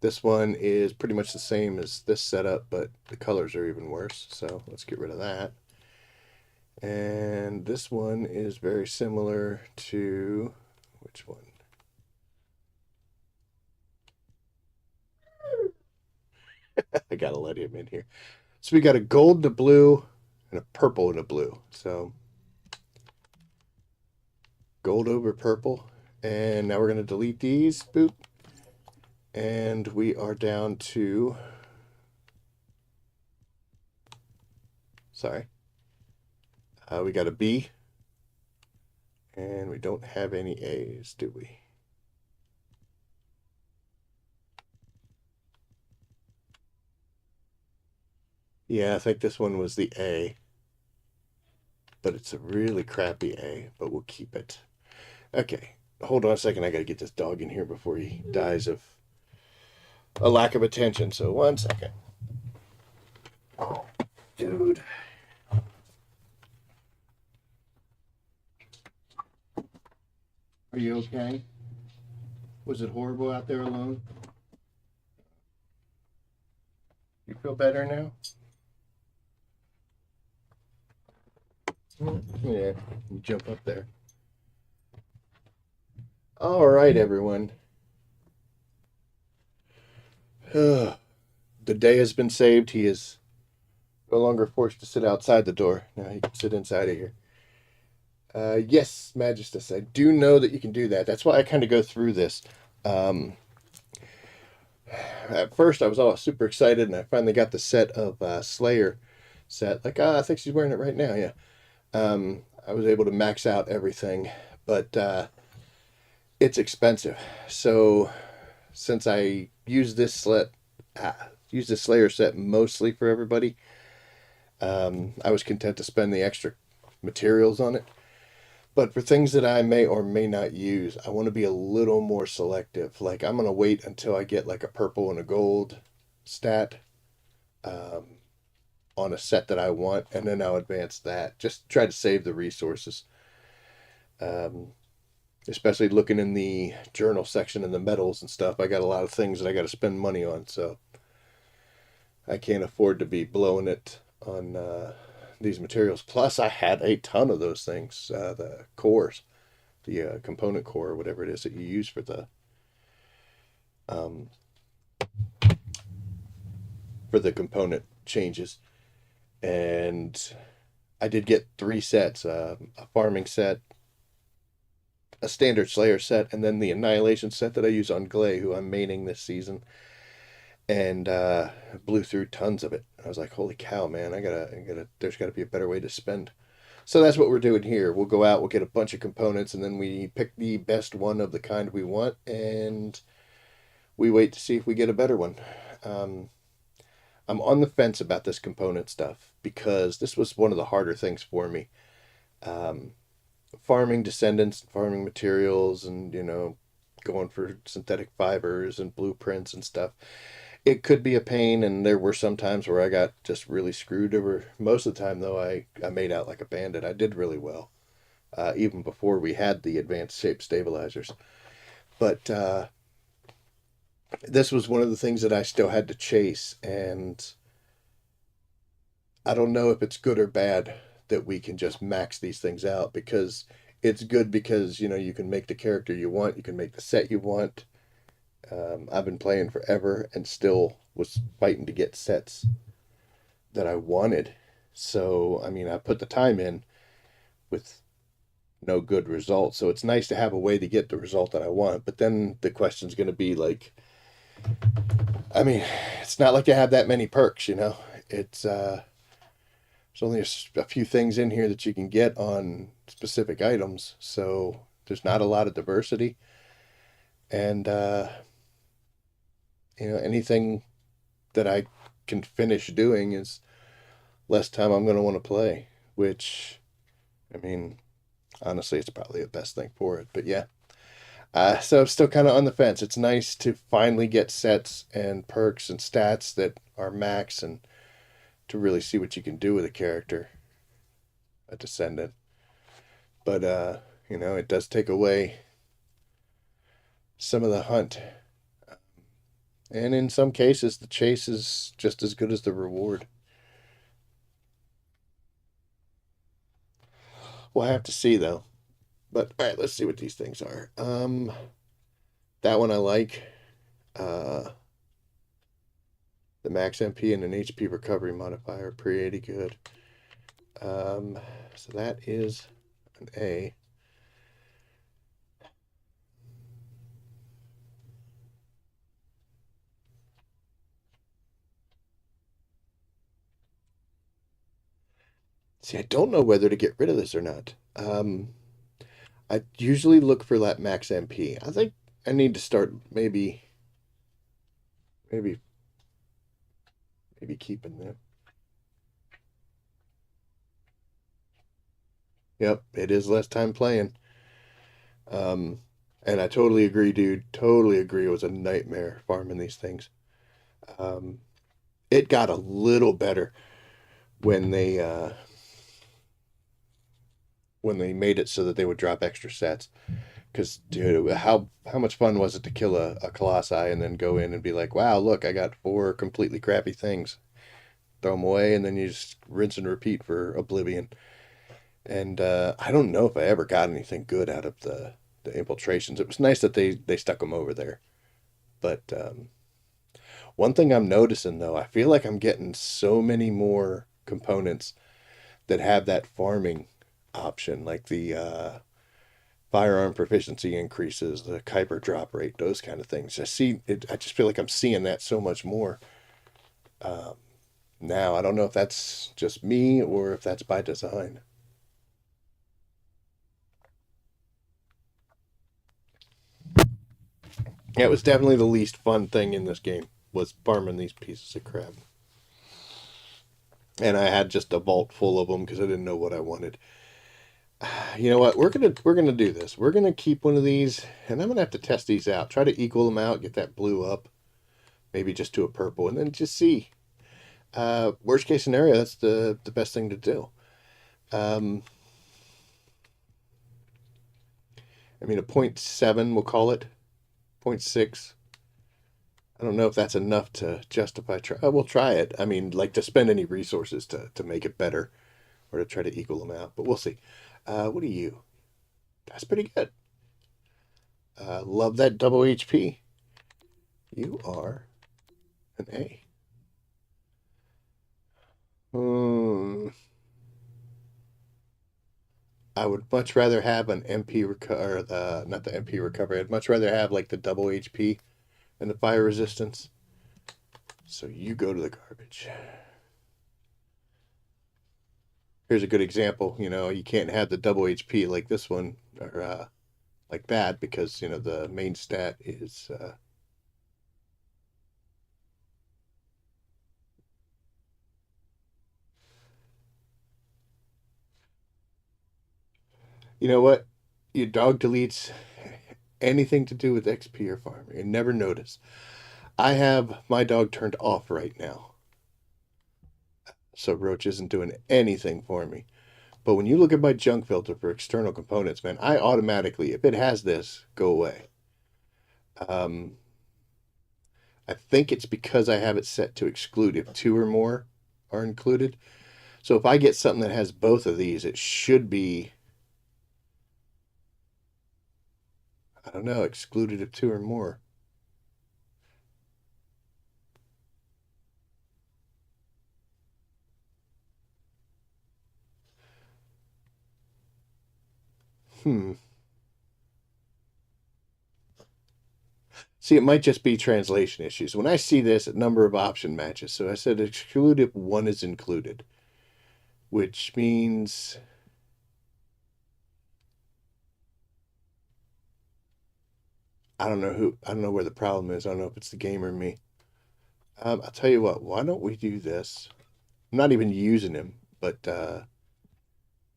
This one is pretty much the same as this setup, but the colors are even worse. So let's get rid of that. And this one is very similar to, which one? I gotta let him in here. So we got a gold and a blue and a purple and a blue. So gold over purple. And now we're going to delete these. Boop. And we are down to... Sorry. We got a B. And we don't have any A's, do we? Yeah, I think this one was the A. But it's a really crappy A, but we'll keep it. Okay, hold on a second. I got to get this dog in here before he dies of a lack of attention. So 1 second. Oh, dude. Are you okay? Was it horrible out there alone? You feel better now? Yeah, you jump up there. All right, everyone. The day has been saved. He is no longer forced to sit outside the door. Now he can sit inside of here. Yes, Magistus, I do know that you can do that. That's why I kind of go through this. At first, I was all super excited, and I finally got the set of Slayer set. Like, I think she's wearing it right now, yeah. I was able to max out everything, but it's expensive. So since I use this Slayer set mostly for everybody, I was content to spend the extra materials on it. But for things that I may or may not use, I want to be a little more selective. Like, I'm going to wait until I get like a purple and a gold stat on a set that I want, and then I'll advance that. Just try to save the resources. Especially looking in the journal section and the medals and stuff. I got a lot of things that I got to spend money on, so I can't afford to be blowing it on these materials. Plus, I had a ton of those things, the cores, the component core, or whatever it is that you use for the component changes. And I did get 3 sets: a farming set, a standard Slayer set, and then the Annihilation set that I use on Glay, who I'm maining this season. And blew through tons of it. I was like, holy cow, man, there's gotta be a better way to spend. So that's what we're doing here. We'll go out, we'll get a bunch of components, and then we pick the best one of the kind we want, and we wait to see if we get a better one. I'm on the fence about this component stuff because this was one of the harder things for me. Farming Descendants, farming materials, and, going for synthetic fibers and blueprints and stuff. It could be a pain, and there were some times where I got just really screwed over. Most of the time, though, I made out like a bandit. I did really well, even before we had the advanced shape stabilizers. But this was one of the things that I still had to chase, and I don't know if it's good or bad that we can just max these things out, because it's good because, you can make the character you want, you can make the set you want. I've been playing forever and still was fighting to get sets that I wanted. So, I put the time in with no good results. So it's nice to have a way to get the result that I want. But then the question's going to be like, it's not like I have that many perks, It's there's only a few things in here that you can get on specific items. So there's not a lot of diversity. And anything that I can finish doing is less time I'm going to want to play, which, honestly, it's probably the best thing for it. But yeah, so I'm still kind of on the fence. It's nice to finally get sets and perks and stats that are max, and to really see what you can do with a character, a Descendant. But, it does take away some of the hunt. And in some cases, the chase is just as good as the reward. We'll have to see, though. But, all right, let's see what these things are. That one I like. The max MP and an HP recovery modifier are pretty good. So that is an A. See, I don't know whether to get rid of this or not. I usually look for that max MP. I think I need to start maybe keeping that. Yep, it is less time playing. And I totally agree, dude. Totally agree. It was a nightmare farming these things. It got a little better when they made it so that they would drop extra sets. Because, dude, how much fun was it to kill a Colossi and then go in and be like, wow, look, I got 4 completely crappy things. Throw them away, and then you just rinse and repeat for Oblivion. And I don't know if I ever got anything good out of the infiltrations. It was nice that they stuck them over there. But one thing I'm noticing, though, I feel like I'm getting so many more components that have that farming option, like the firearm proficiency increases, the Kuiper drop rate, those kind of things. I just feel like I'm seeing that so much more now. I don't know if that's just me or if that's by design. Yeah, it was definitely the least fun thing in this game was farming these pieces of crap. And I had just a vault full of them because I didn't know what I wanted. You know what? We're gonna do this. We're gonna keep one of these, and I'm gonna have to test these out. Try to equal them out, get that blue up, maybe just to a purple, and then just see. Worst case scenario, that's the best thing to do. I mean, a 0.7, we'll call it 0.6. I don't know if that's enough to justify. We'll try it. I mean, like to spend any resources to make it better or to try to equal them out, but we'll see. What are you? That's pretty good. Love that double HP. You are an A. I would much rather have an MP or not the MP recovery. I'd much rather have like the double HP and the fire resistance. So you go to the garbage. Here's a good example. You know, you can't have the double HP like this one or like that because you know the main stat is. You know what? Your dog deletes anything to do with XP or farming. You never notice. I have my dog turned off right now. So Roach isn't doing anything for me. But when you look at my junk filter for external components, man, I automatically, if it has this, go away. I think it's because I have it set to exclude if 2 or more are included. So if I get something that has both of these, it should be, I don't know, excluded if 2 or more. See, it might just be translation issues. When I see this, a number of option matches. So I said exclude if 1 is included, which means I don't know where the problem is. I don't know if it's the game or me. I'll tell you what, why don't we do this? I'm not even using him, but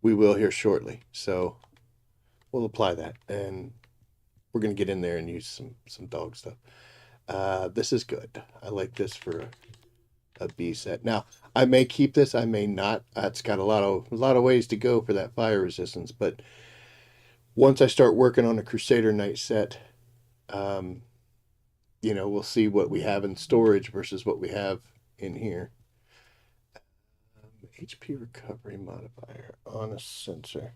we will here shortly. So we'll apply that and we're going to get in there and use some dog stuff. This is good. I like this for a B set. Now, I may keep this, I may not. It's got a lot of ways to go for that fire resistance, but once I start working on a Crusader Knight set, you know, we'll see what we have in storage versus what we have in here. HP recovery modifier on a sensor.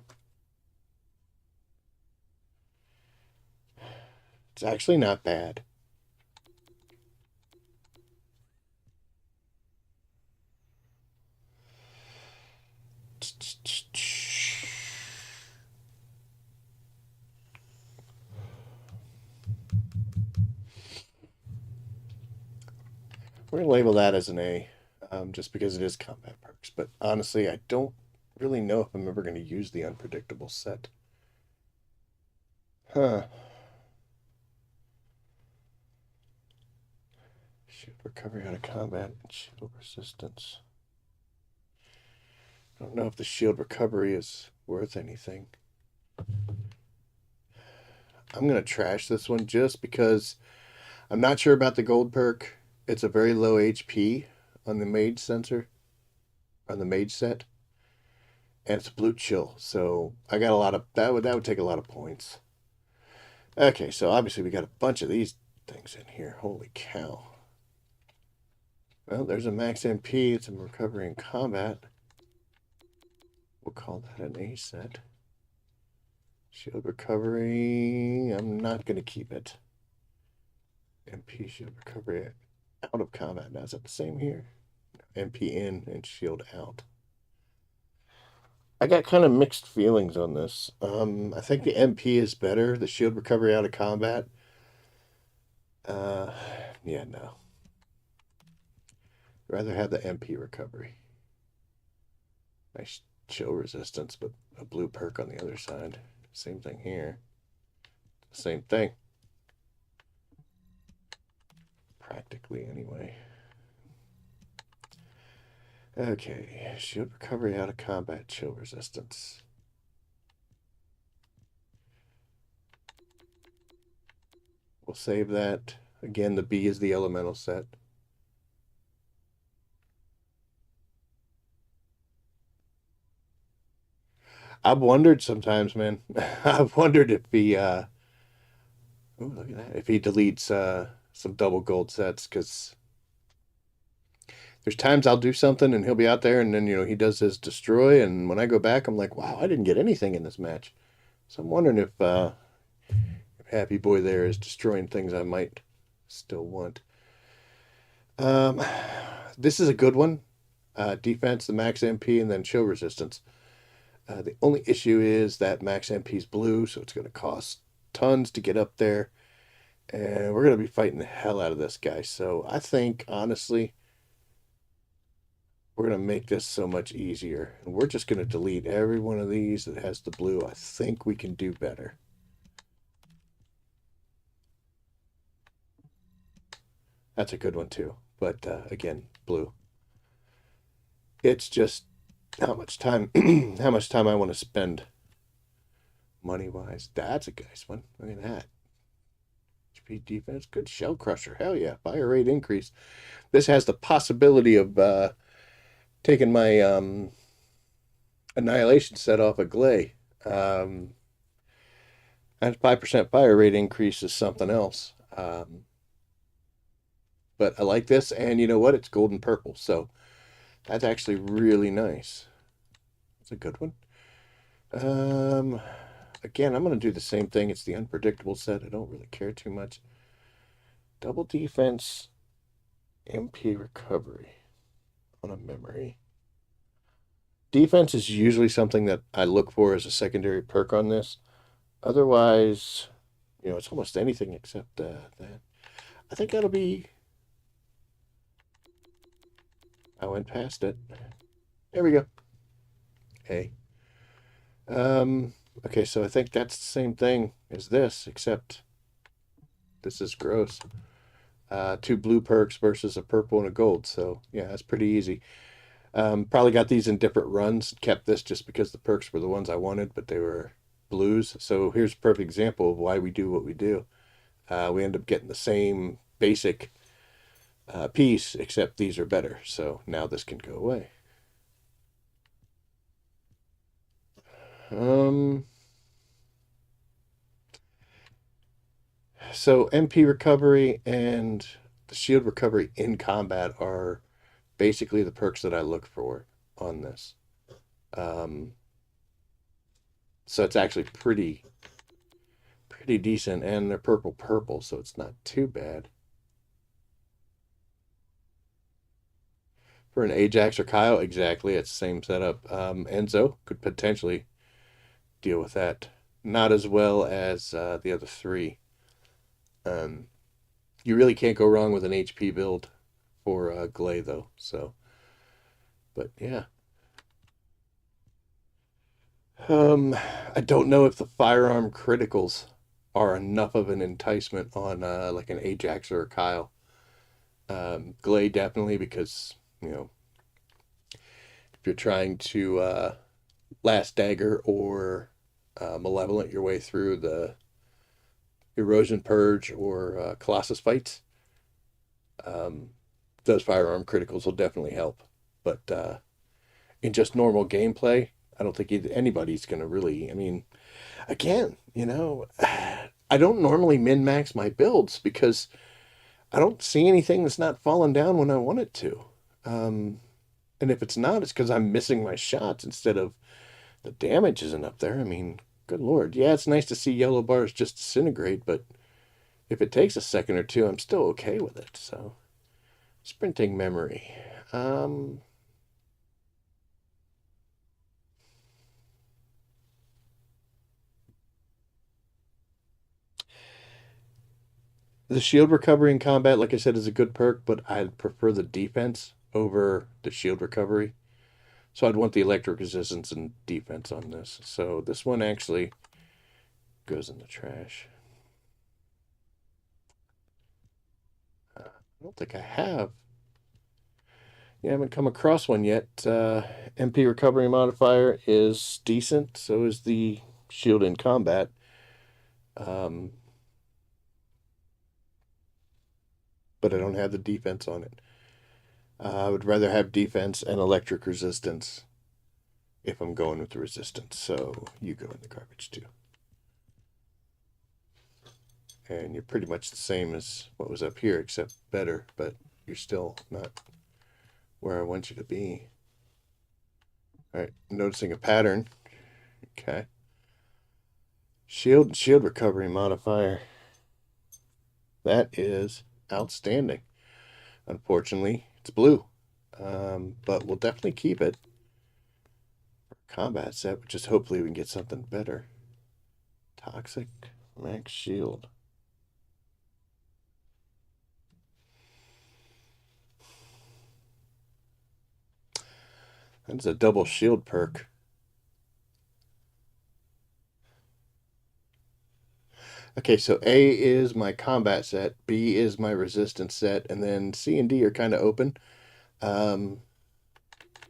It's actually not bad. We're going to label that as an A, just because it is combat perks. But honestly, I don't really know if I'm ever going to use the unpredictable set. Huh. Shield recovery out of combat and shield resistance. I don't know if the shield recovery is worth anything. I'm going to trash this one just because I'm not sure about the gold perk. It's a very low HP on the mage sensor, on the mage set. And it's a blue chill, so I got a lot of that would take a lot of points. Okay, so obviously we got a bunch of these things in here. Holy cow. Well, there's a max MP. It's a recovery in combat. We'll call that an A set. Shield recovery. I'm not going to keep it. MP shield recovery out of combat. Now, is that the same here? MP in and shield out. I got kind of mixed feelings on this. I think the MP is better. The shield recovery out of combat. Yeah, no. I'd rather have the MP recovery. Nice chill resistance, but a blue perk on the other side. Same thing here. Same thing. Practically, anyway. Okay, shield recovery out of combat, chill resistance. We'll save that. Again, the B is the elemental set. I've wondered sometimes, man. I've wondered if he, oh, look at that. If he deletes some double gold sets, because there's times I'll do something and he'll be out there and then, he does his destroy. And when I go back, I'm like, wow, I didn't get anything in this match. So I'm wondering if Happy Boy there is destroying things I might still want. This is a good one. Defense, the max MP, and then chill resistance. The only issue is that max MP is blue, so it's going to cost tons to get up there. And we're going to be fighting the hell out of this guy. So I think, honestly, we're going to make this so much easier. And we're just going to delete every one of these that has the blue. I think we can do better. That's a good one, too. But, again, blue. It's just how much time I want to spend money-wise. That's a nice one. Look at that. HP defense, good shell crusher. Hell yeah. Fire rate increase. This has the possibility of taking my annihilation set off a Glay. And 5% fire rate increase is something else. But I like this, and you know what? It's golden purple, so that's actually really nice. It's a good one. Again, I'm going to do the same thing. It's the unpredictable set. I don't really care too much. Double defense, MP recovery on a memory. Defense is usually something that I look for as a secondary perk on this. Otherwise, it's almost anything except that. I think that'll be... I went past it. There we go. Hey. Okay, so I think that's the same thing as this, except this is gross. 2 blue perks versus a purple and a gold. So, yeah, that's pretty easy. Probably got these in different runs. Kept this just because the perks were the ones I wanted, but they were blues. So here's a perfect example of why we do what we do. We end up getting the same basic piece, except these are better. So now this can go away. So MP recovery and the shield recovery in combat are basically the perks that I look for on this. So it's actually pretty decent, and they're purple, so it's not too bad. For an Ajax or Kyle, exactly, it's the same setup. Enzo could potentially deal with that. Not as well as the other 3. You really can't go wrong with an HP build for Glay though. So, but yeah. I don't know if the firearm criticals are enough of an enticement on like an Ajax or a Kyle. Glay definitely, because if you're trying to last dagger or malevolent your way through the erosion purge or Colossus fights, those firearm criticals will definitely help. But in just normal gameplay, I don't think anybody's going to really. I mean, again, I don't normally min max my builds because I don't see anything that's not falling down when I want it to. And if it's not, it's because I'm missing my shots instead of the damage isn't up there. I mean, good lord. Yeah, it's nice to see yellow bars just disintegrate, but if it takes a second or two, I'm still okay with it. So, sprinting memory. The shield recovery in combat, like I said, is a good perk, but I'd prefer the defense over the shield recovery. So I'd want the electric resistance and defense on this. So this one actually goes in the trash. I don't think I have. Yeah, I haven't come across one yet. MP recovery modifier is decent. So is the shield in combat. But I don't have the defense on it. I would rather have defense and electric resistance if I'm going with the resistance. So you go in the garbage too. And you're pretty much the same as what was up here, except better, but you're still not where I want you to be. All right, noticing a pattern. Okay. Shield recovery modifier. That is outstanding. Unfortunately, it's blue. But we'll definitely keep it for combat set, which is hopefully we can get something better. Toxic max shield. That's a double shield perk. Okay, so A is my combat set, B is my resistance set, and then C and D are kind of open. I'm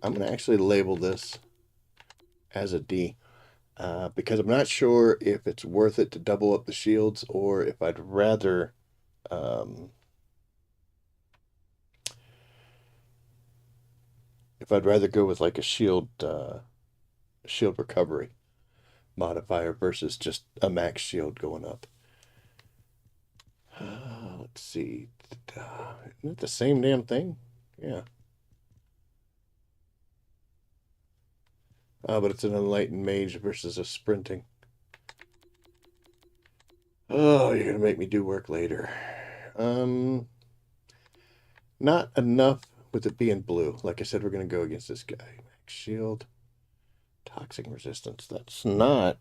going to actually label this as a D because I'm not sure if it's worth it to double up the shields or if I'd rather go with like a shield recovery modifier versus just a max shield going up. Let's see. Isn't it the same damn thing? Yeah. But it's an enlightened mage versus a sprinting. Oh, you're gonna make me do work later. Not enough with it being blue. Like I said, we're gonna go against this guy. Max shield. Toxic resistance. That's not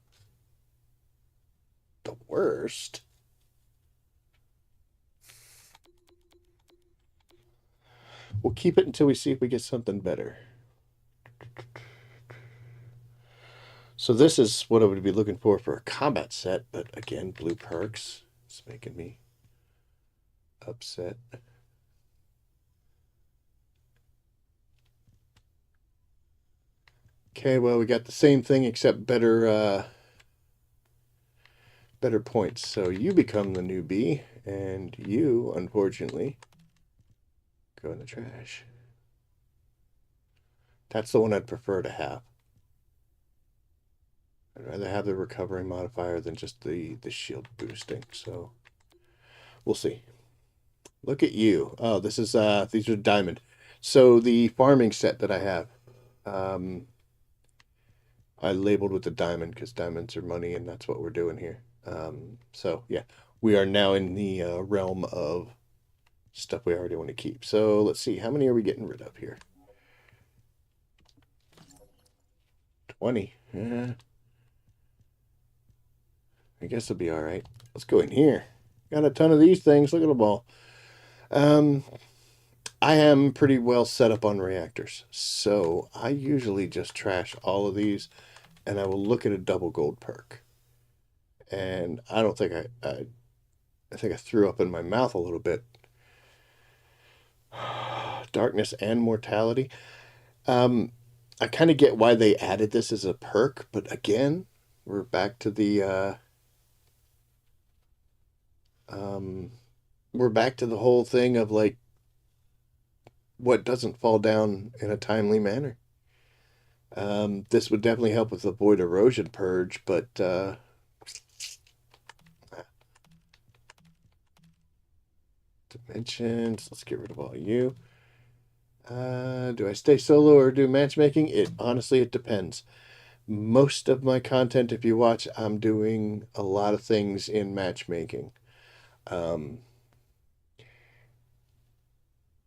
the worst. We'll keep it until we see if we get something better. So this is what I would be looking for a combat set, but again, blue perks. It's making me upset. Okay, well, we got the same thing except better points. So you become the newbie, and you, unfortunately, go in the trash. That's the one I'd prefer to have. I'd rather have the recovery modifier than just the shield boosting. So we'll see. Look at you. Oh, this is these are diamond. So the farming set that I have, I labeled with the diamond because diamonds are money, and that's what we're doing here. So yeah, we are now in the realm of stuff we already want to keep. So let's see, how many are we getting rid of here? 20. Yeah. I guess it'll be all right. Let's go in here. Got a ton of these things. Look at them all. I am pretty well set up on reactors, so I usually just trash all of these, and I will look at a double gold perk. And I don't think I think I threw up in my mouth a little bit. Darkness and mortality. I kind of get why they added this as a perk, but again, we're back to the we're back to the whole thing of like what doesn't fall down in a timely manner. This would definitely help with the void erosion purge, but dimensions. Let's get rid of all you. Do I stay solo or do matchmaking? It honestly it depends. Most of my content, if you watch, I'm doing a lot of things in matchmaking. Um,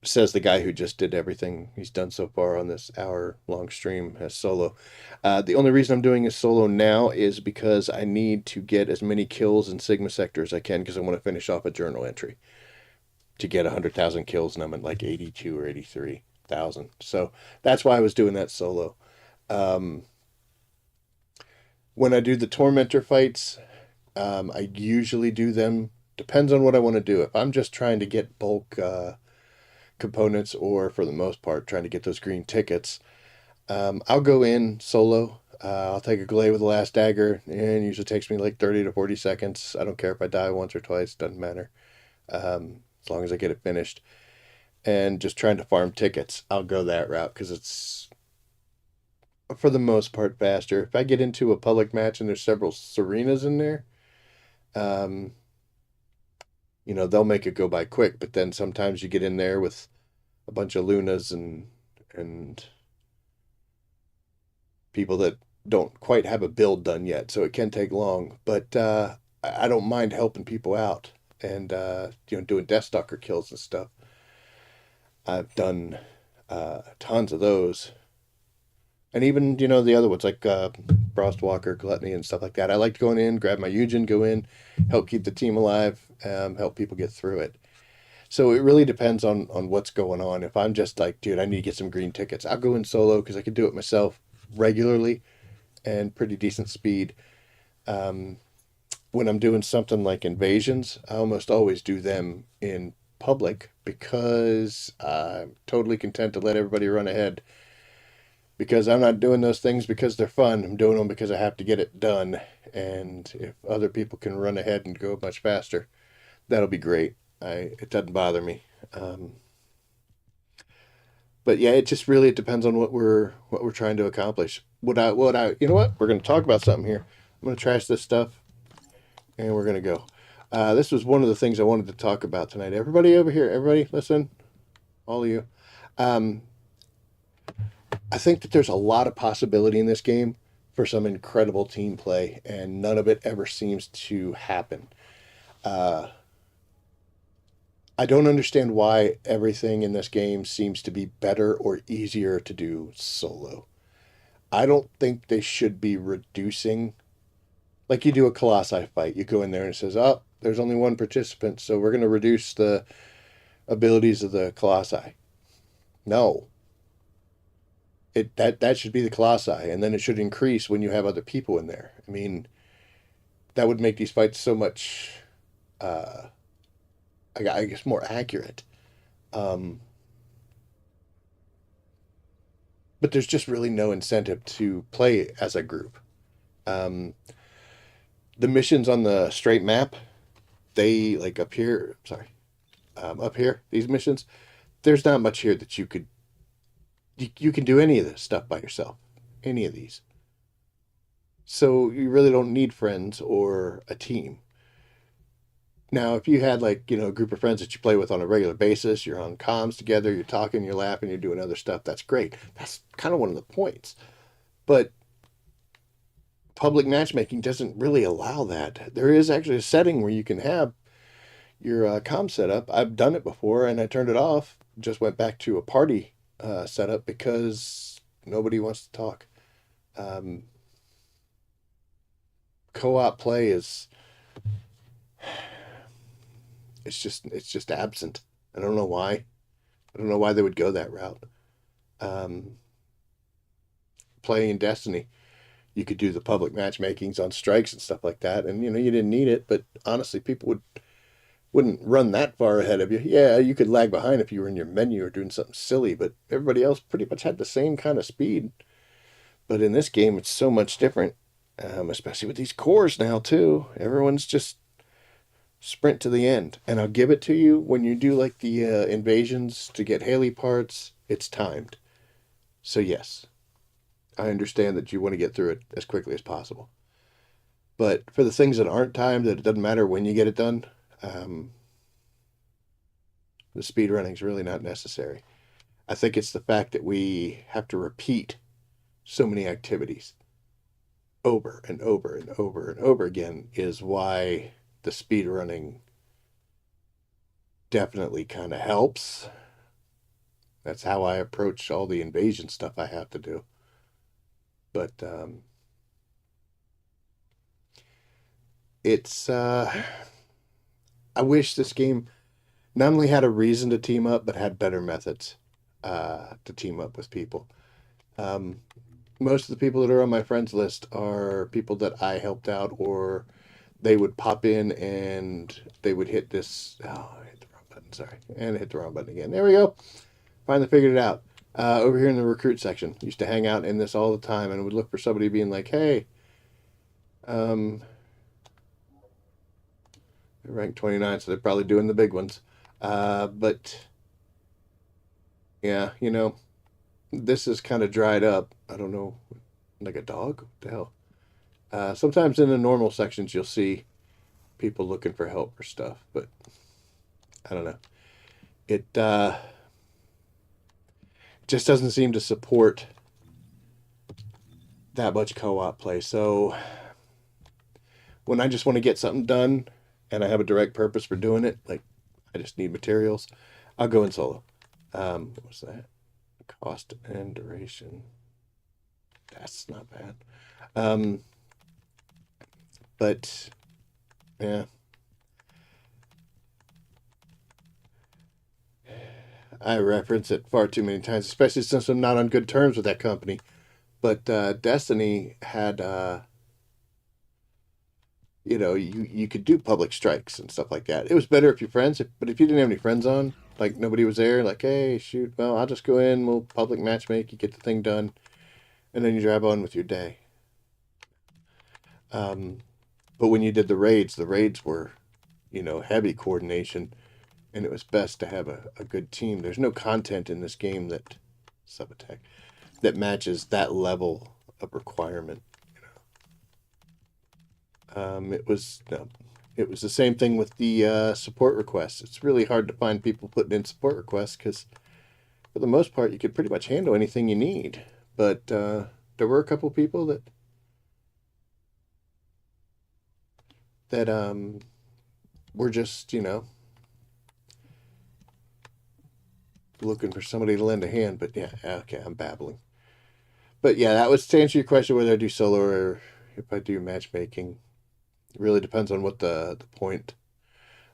Says the guy who just did everything he's done so far on this hour-long stream as solo. The only reason I'm doing a solo now is because I need to get as many kills in Sigma Sector as I can because I want to finish off a journal entry to get 100,000 kills, and I'm at like 82 or 83,000. So that's why I was doing that solo. When I do the Tormentor fights, I usually do them. Depends on what I want to do. If I'm just trying to get bulk components, or for the most part, trying to get those green tickets, I'll go in solo. I'll take a glaive with the last dagger, and usually takes me like 30 to 40 seconds. I don't care if I die once or twice, doesn't matter. As long as I get it finished. And just trying to farm tickets, I'll go that route because it's, for the most part, faster. If I get into a public match and there's several Serenas in there, they'll make it go by quick, but then sometimes you get in there with a bunch of Lunas and people that don't quite have a build done yet, so it can take long. But I don't mind helping people out and doing Death Stalker kills and stuff. I've done tons of those, and even the other ones like Frostwalker, Gluttony, and stuff like that. I like going in, grab my Yujin, go in, help keep the team alive, help people get through it. So it really depends on what's going on. If I'm just like, dude, I need to get some green tickets, I'll go in solo because I can do it myself regularly and pretty decent speed. When I'm doing something like invasions, I almost always do them in public because I'm totally content to let everybody run ahead. Because I'm not doing those things because they're fun. I'm doing them because I have to get it done. And if other people can run ahead and go much faster, that'll be great. It doesn't bother me. But yeah, it just really depends on what we're trying to accomplish. You know what? We're going to talk about something here. I'm going to trash this stuff, and we're going to go. This was one of the things I wanted to talk about tonight. Everybody over here, everybody, listen, all of you. I think that there's a lot of possibility in this game for some incredible team play, and none of it ever seems to happen. I don't understand why everything in this game seems to be better or easier to do solo. I don't think they should be reducing, like you do a Colossi fight. You go in there and it says, oh, there's only one participant, so we're going to reduce the abilities of the Colossi. No. That should be the Colossi, and then it should increase when you have other people in there. I mean, that would make these fights so much, I guess, more accurate. But there's just really no incentive to play as a group. The missions on the straight map, they like up here. Sorry, up here. These missions, there's not much here that you can do any of this stuff by yourself. Any of these. So you really don't need friends or a team. Now, if you had like, a group of friends that you play with on a regular basis, you're on comms together, you're talking, you're laughing, you're doing other stuff, that's great. That's kind of one of the points. But public matchmaking doesn't really allow that. There is actually a setting where you can have your comm set up. I've done it before and I turned it off, just went back to a party setup because nobody wants to talk. Co-op play is it's just absent. I don't know why. I don't know why they would go that route. Playing Destiny, you could do the public matchmakings on strikes and stuff like that, and you didn't need it. But honestly, people wouldn't run that far ahead of you. Yeah, you could lag behind if you were in your menu or doing something silly, but everybody else pretty much had the same kind of speed. But in this game, it's so much different, especially with these cores now too. Everyone's just sprint to the end. And I'll give it to you, when you do like the invasions to get Haley parts, it's timed. So yes, I understand that you want to get through it as quickly as possible. But for the things that aren't timed, that it doesn't matter when you get it done, the speed running is really not necessary. I think it's the fact that we have to repeat so many activities over and over and over and over again is why the speed running definitely kind of helps. That's how I approach all the invasion stuff I have to do. But it's I wish this game not only had a reason to team up, but had better methods to team up with people. Most of the people that are on my friends list are people that I helped out, or they would pop in and they would hit this. Oh, I hit the wrong button. Sorry, and I hit the wrong button again. There we go. Finally figured it out. Over here in the recruit section, used to hang out in this all the time, and would look for somebody being like, "Hey, they're ranked 29, so they're probably doing the big ones." But yeah, this is kind of dried up. I don't know, like a dog? What the hell? Sometimes in the normal sections, you'll see people looking for help or stuff, but I don't know. It just doesn't seem to support that much co-op play. So when I just want to get something done and I have a direct purpose for doing it, like I just need materials, I'll go in solo. What was that? Cost and duration. That's not bad. But yeah, I reference it far too many times, especially since I'm not on good terms with that company. But Destiny had, you could do public strikes and stuff like that. It was better if you're friends, but if you didn't have any friends on, like nobody was there, like, hey, shoot, well, I'll just go in, we'll public matchmake, you get the thing done, and then you drive on with your day. But when you did the raids were, heavy coordination, and it was best to have a good team. There's no content in this game that sub-attack that matches that level of requirement. It was no, it was the same thing with the support requests. It's really hard to find people putting in support requests because, for the most part, you could pretty much handle anything you need. But there were a couple people that were just looking for somebody to lend a hand. But yeah, okay, I'm babbling. But yeah, that was to answer your question whether I do solo or if I do matchmaking. It really depends on what the point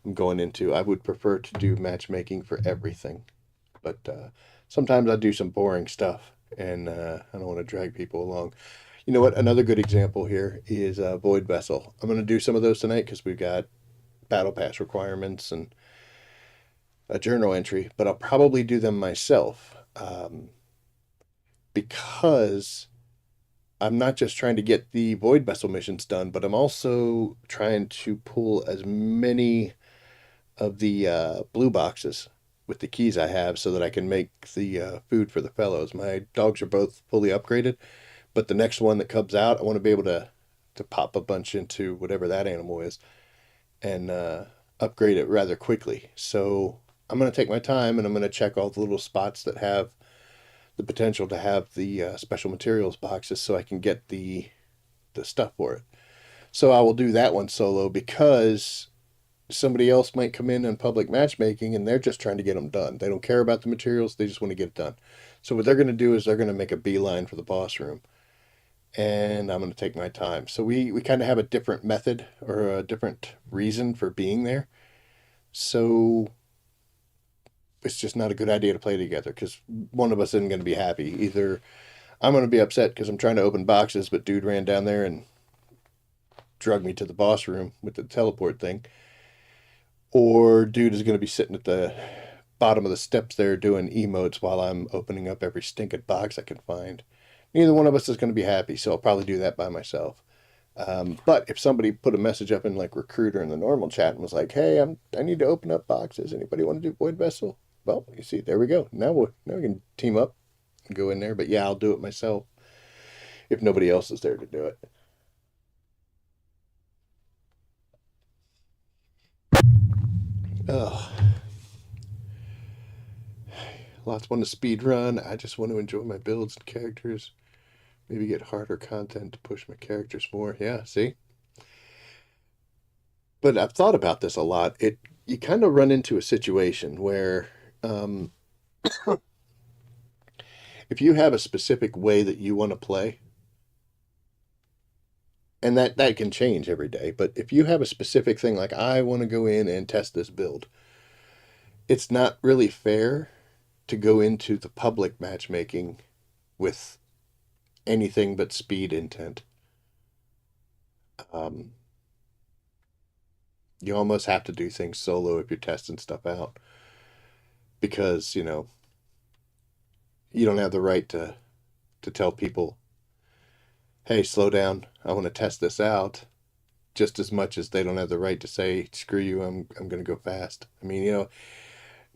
I'm going into. I would prefer to do matchmaking for everything, but sometimes I do some boring stuff, and I don't want to drag people along. You know what? Another good example here is Void Vessel. I'm going to do some of those tonight because we've got battle pass requirements and a journal entry, but I'll probably do them myself because I'm not just trying to get the Void Vessel missions done, but I'm also trying to pull as many of the blue boxes with the keys I have so that I can make the food for the fellows. My dogs are both fully upgraded, but the next one that comes out, I want to be able to pop a bunch into whatever that animal is and upgrade it rather quickly. So I'm going to take my time and I'm going to check all the little spots that have the potential to have the special materials boxes so I can get the stuff for it. So I will do that one solo because somebody else might come in public matchmaking and they're just trying to get them done. They don't care about the materials, they just want to get it done. So what they're going to do is they're going to make a beeline for the boss room. And I'm going to take my time. So we kind of have a different method or a different reason for being there. So it's just not a good idea to play together because one of us isn't going to be happy. Either I'm going to be upset because I'm trying to open boxes, but dude ran down there and drug me to the boss room with the teleport thing, or dude is going to be sitting at the bottom of the steps there doing emotes while I'm opening up every stinking box I can find. Neither one of us is going to be happy, so I'll probably do that by myself. But if somebody put a message up in like Recruiter in the normal chat and was like, "Hey, I need to open up boxes. Anybody want to do Void Vessel?" Well, you see, there we go. Now we can team up and go in there. But yeah, I'll do it myself if nobody else is there to do it. Oh, lots want to speed run. I just want to enjoy my builds and characters. Maybe get harder content to push my characters more. Yeah, see. But I've thought about this a lot. You kind of run into a situation where um, if you have a specific way that you want to play, and that can change every day, but if you have a specific thing like I want to go in and test this build, it's not really fair to go into the public matchmaking with anything but speed intent. Um, you almost have to do things solo if you're testing stuff out because, you don't have the right to tell people, "Hey, slow down. I want to test this out." Just as much as they don't have the right to say, "Screw you, I'm going to go fast." I mean,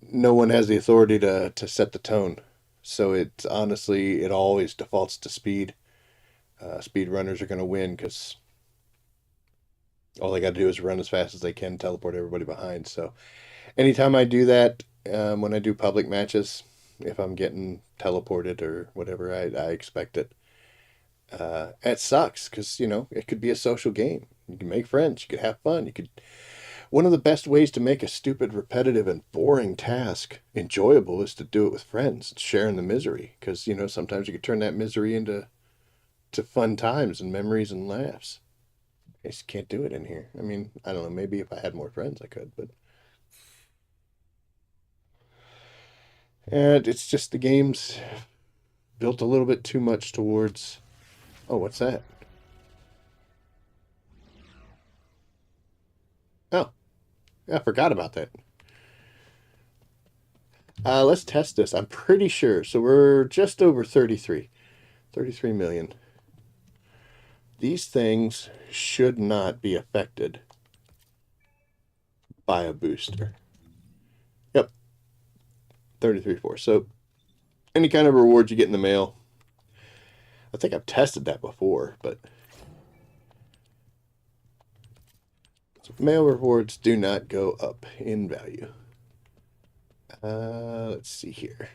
no one has the authority to set the tone. So it honestly, it always defaults to speed. Speed runners are going to win because all they got to do is run as fast as they can, teleport everybody behind. So anytime I do that, when I do public matches, if I'm getting teleported or whatever, I expect it. It sucks because, it could be a social game. You can make friends, you could have fun, you could. One of the best ways to make a stupid, repetitive, and boring task enjoyable is to do it with friends, sharing the misery. Because, sometimes you could turn that misery into fun times and memories and laughs. I just can't do it in here. I mean, I don't know. Maybe if I had more friends, I could, but. And it's just the game's built a little bit too much towards. Oh, what's that? Oh, yeah, I forgot about that. Let's test this. I'm pretty sure. So we're just over 33 million. These things should not be affected by a booster. Yep, 33.4. So any kind of reward you get in the mail, I think I've tested that before, but mail rewards do not go up in value. Let's see here.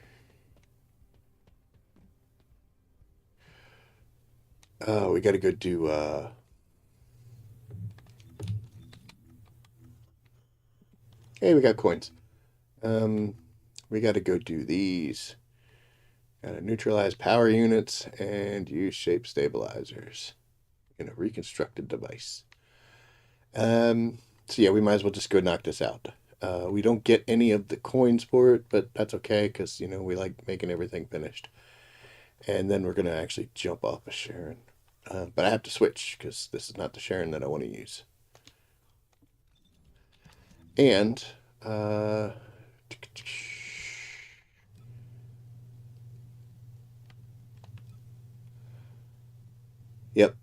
Oh, we got to go do hey, we got coins. We got to go do these. Got to neutralize power units and use shape stabilizers in a reconstructed device. So yeah, we might as well just go knock this out. We don't get any of the coins for it, but that's okay because, we like making everything finished. And then we're going to actually jump off of Sharon. But I have to switch because this is not the Sharon that I want to use. And, yep.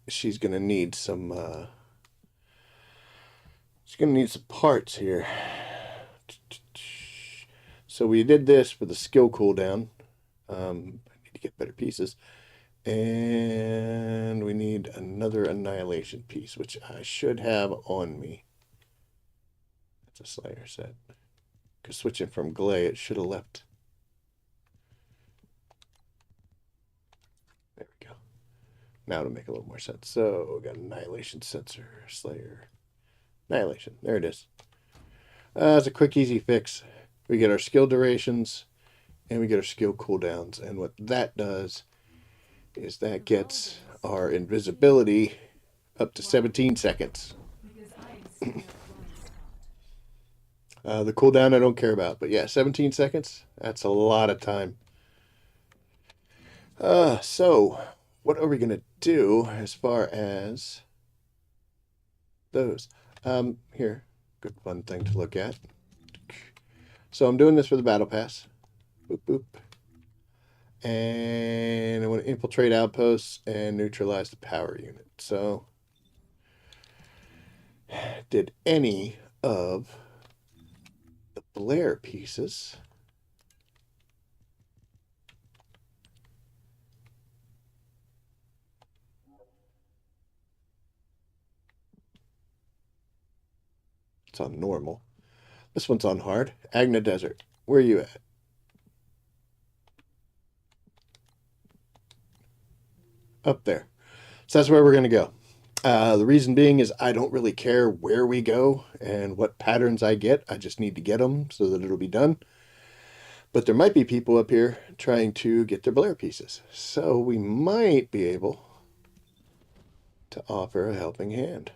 She's going to need some, she's going to need some parts here. So we did this for the skill cooldown. I need to get better pieces. And we need another annihilation piece, which I should have on me. That's a Slayer set. Because switching from Glay, it should have left. There we go. Now to make a little more sense. So we got annihilation sensor, Slayer, annihilation. There it is. It's a quick, easy fix. We get our skill durations and we get our skill cooldowns. And what that does is that gets our invisibility up to 17 seconds. The cooldown I don't care about. But yeah, 17 seconds. That's a lot of time. So, what are we going to do as far as those? Here. Good fun thing to look at. So I'm doing this for the battle pass. Boop, boop. And I want to infiltrate outposts and neutralize the power unit. So, did any of the Blair pieces it's on normal. This one's on hard. Agna Desert. Where are you at? Up there. So that's where we're going to go. The reason being is I don't really care where we go and what patterns I get. I just need to get them so that it'll be done. But there might be people up here trying to get their Blair pieces. So we might be able to offer a helping hand.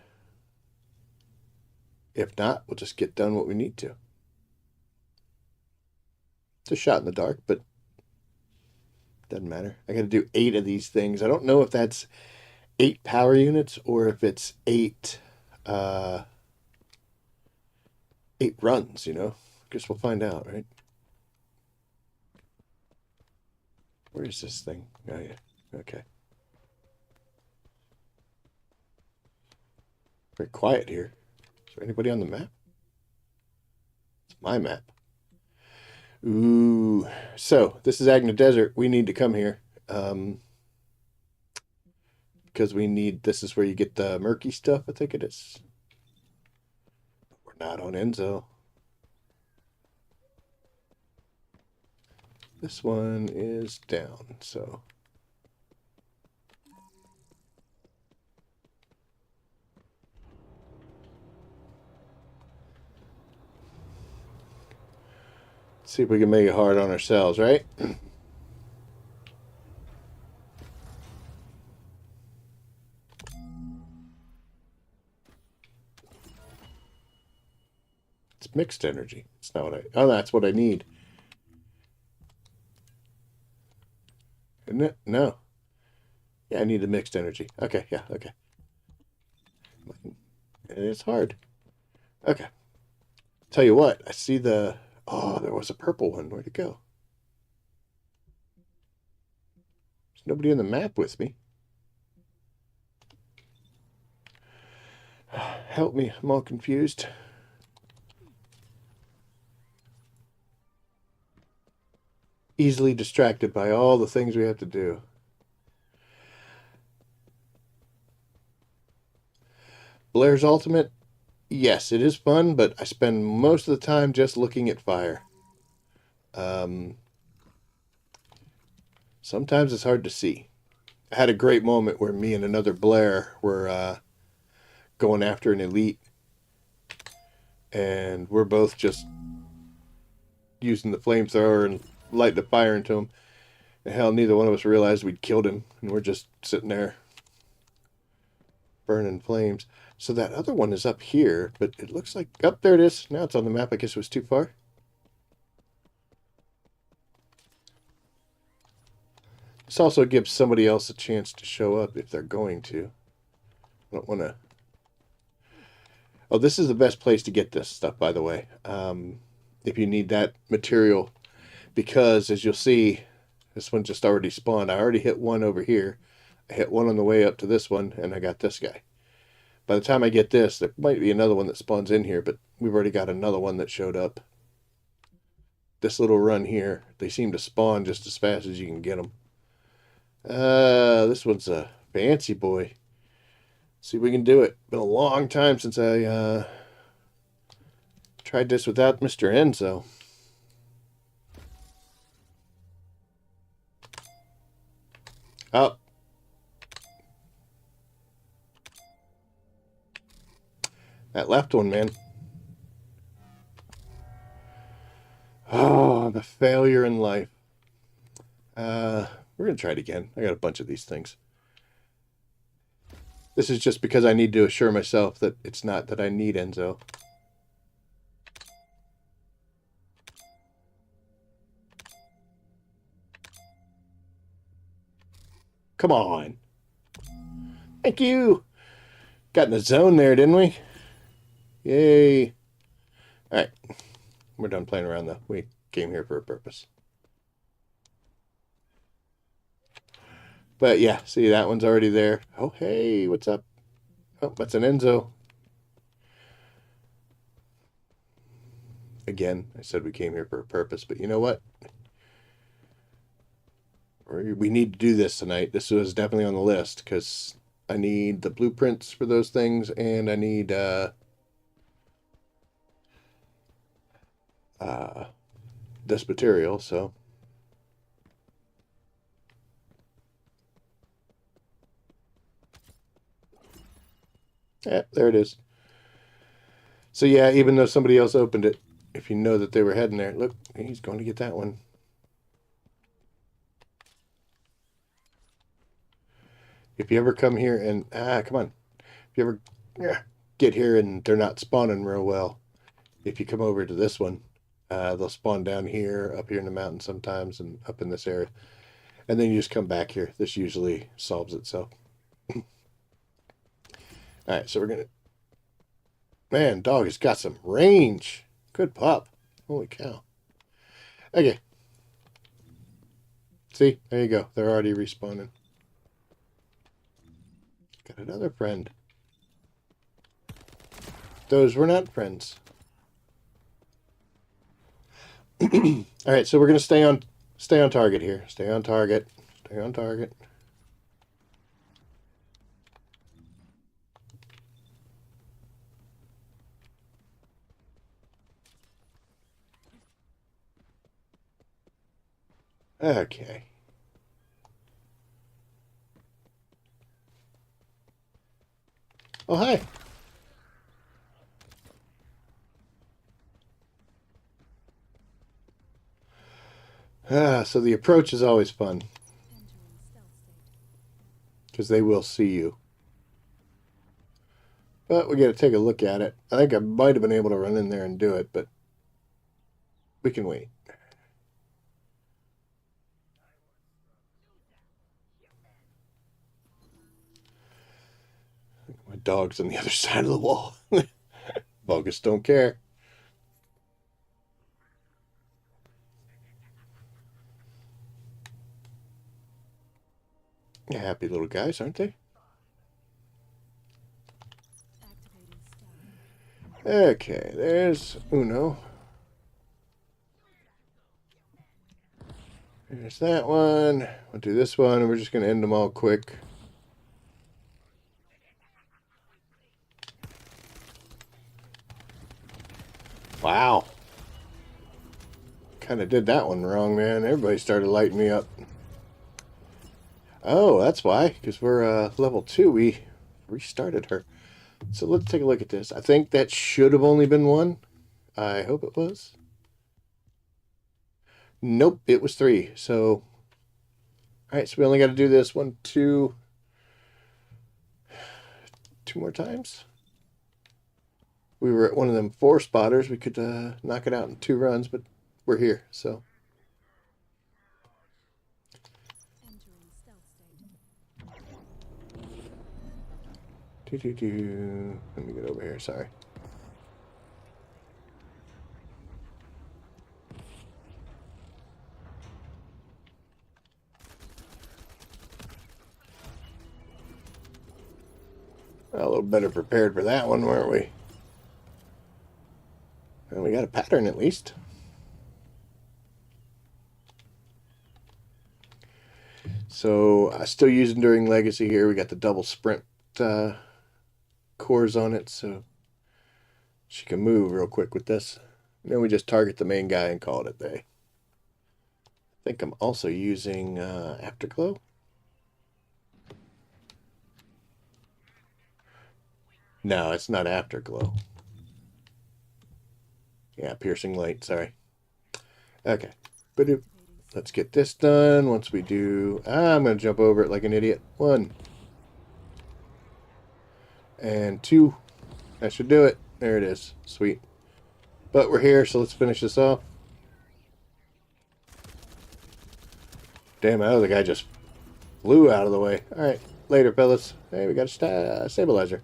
If not, we'll just get done what we need to. It's a shot in the dark, but doesn't matter. I got to do 8 of these things. I don't know if that's 8 power units or if it's 8 runs, you know. Guess we'll find out, right? Where is this thing? Oh, yeah. Okay. Very quiet here. Is there anybody on the map? It's my map. Ooh. So, this is Agna Desert. We need to come here. Because we need... This is where you get the murky stuff, I think it is. We're not on Enzo. This one is down, so... See if we can make it hard on ourselves, right? It's mixed energy. It's not what I... Oh, that's what I need. Isn't it? No. Yeah, I need the mixed energy. Okay, yeah, okay. And it's hard. Okay. Tell you what, I see the... Oh, there was a purple one. Where'd it go? There's nobody on the map with me. Help me, I'm all confused. Easily distracted by all the things we have to do. Blair's Ultimate? Yes, it is fun, but I spend most of the time just looking at fire. Sometimes it's hard to see. I had a great moment where me and another Blair were going after an elite, and we're both just using the flamethrower and lighting the fire into him. And hell, neither one of us realized we'd killed him, and we're just sitting there burning flames. So that other one is up here, but it looks like... Oh, there it is. Now it's on the map. I guess it was too far. This also gives somebody else a chance to show up if they're going to. I don't want to... Oh, this is the best place to get this stuff, by the way. If you need that material. Because, as you'll see, this one just already spawned. I already hit one over here. I hit one on the way up to this one, and I got this guy. By the time I get this, there might be another one that spawns in here, but we've already got another one that showed up. This little run here, they seem to spawn just as fast as you can get them. This one's a fancy boy. See if we can do it. Been a long time since I tried this without Mr. Enzo. Oh. That left one, man. Oh, the failure in life. We're going to try it again. I got a bunch of these things. This is just because I need to assure myself that it's not that I need Enzo. Come on. Thank you. Got in the zone there, didn't we? Yay. Alright. We're done playing around, though. We came here for a purpose. But yeah, see, that one's already there. Oh, hey, what's up? Oh, that's an Enzo. Again, I said we came here for a purpose, but you know what? We need to do this tonight. This was definitely on the list, because I need the blueprints for those things, and I need this material, so... Yeah, there it is. So yeah, even though somebody else opened it, if you know that they were heading there, look, he's going to get that one. If you ever come here and, come on. If you ever get here and they're not spawning real well, if you come over to this one, they'll spawn down here, up here in the mountain sometimes, and up in this area. And then you just come back here. This usually solves itself. Alright, so we're going to... Man, dog has got some range. Good pup. Holy cow. Okay. See? There you go. They're already respawning. Got another friend. Those were not friends. Alright, so we're going to stay on target here. Stay on target. Stay on target. Okay. Oh, hi. So the approach is always fun. Because they will see you. But we got to take a look at it. I think I might have been able to run in there and do it, but we can wait. My dog's on the other side of the wall. Bogus don't care. Happy little guys, aren't they? Okay, there's Uno. There's that one. We'll do this one, and we're just going to end them all quick. Wow. Kind of did that one wrong, man. Everybody started lighting me up. Oh, that's why. Because we're level 2. We restarted her. So let's take a look at this. I think that should have only been 1. I hope it was. Nope, it was 3. So, alright, so we only got to do this 1, 2 more times. We were at one of them 4 spotters. We could knock it out in 2 runs, but we're here, so. Let me get over here, sorry. A little better prepared for that one, weren't we? Well, we got a pattern at least. So, still using during Legacy here. We got the double sprint cores on it, so she can move real quick with this. And then we just target the main guy and call it a day. I think I'm also using Afterglow. No, it's not Afterglow. Yeah, Piercing Light, sorry. Okay. Ba-doop. Let's get this done. Once we do... I'm going to jump over it like an idiot. 1. And 2. That should do it. There it is. Sweet. But we're here, so let's finish this off. Damn, that other guy just Blue out of the way. Alright, later, fellas. Hey, we got a stabilizer.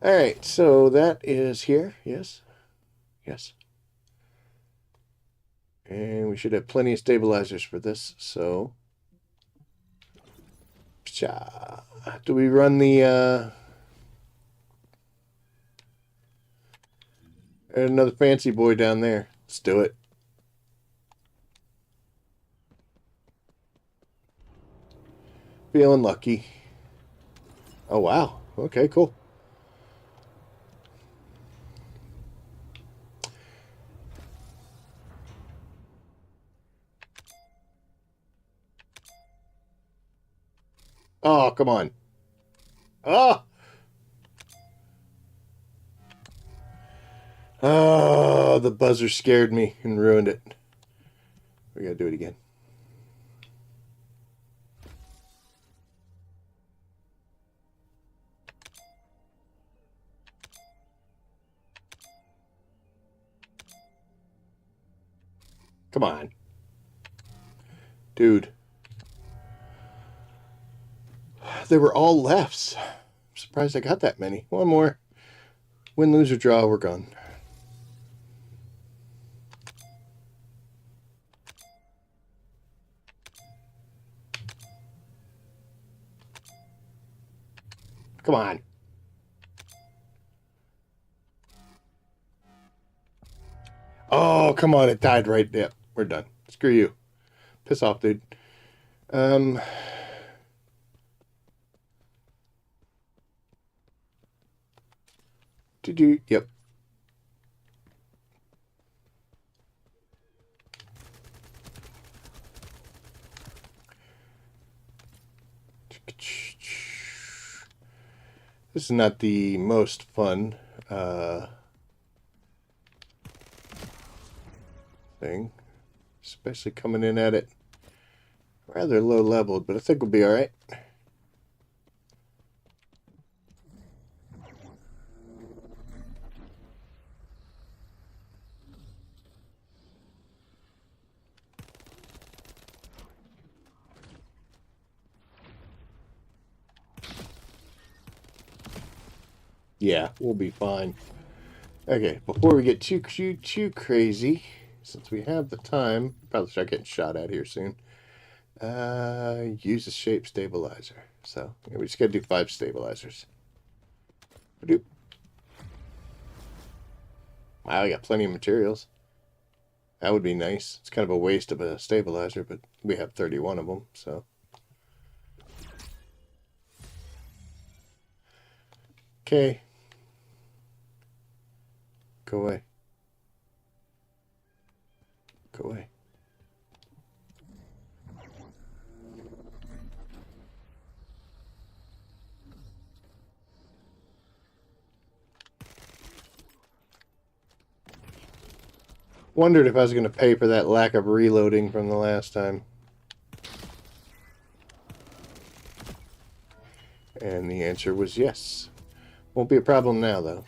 Alright, so that is here. Yes. Yes. And we should have plenty of stabilizers for this, so... Do we run the, There's another fancy boy down there. Let's do it. Feeling lucky. Oh, wow. Okay, cool. Oh, come on. Oh! Oh, the buzzer scared me and ruined it. We gotta do it again. Come on. Dude. They were all lefts. I'm surprised I got that many. One more. Win, lose, or draw, we're gone. Come on. Oh, come on. It died right there. We're done. Screw you. Piss off, dude. Yep. This is not the most fun thing, especially coming in at it rather low leveled, but I think we'll be all right. Yeah, we'll be fine. Okay, before we get too crazy, since we have the time, probably start getting shot at here soon. Use a shape stabilizer. So yeah, we just gotta do 5 stabilizers. Doop. Wow, I got plenty of materials. That would be nice. It's kind of a waste of a stabilizer, but we have 31 of them, so. Okay. Go away. Go away. Wondered if I was going to pay for that lack of reloading from the last time. And the answer was yes. Won't be a problem now, though.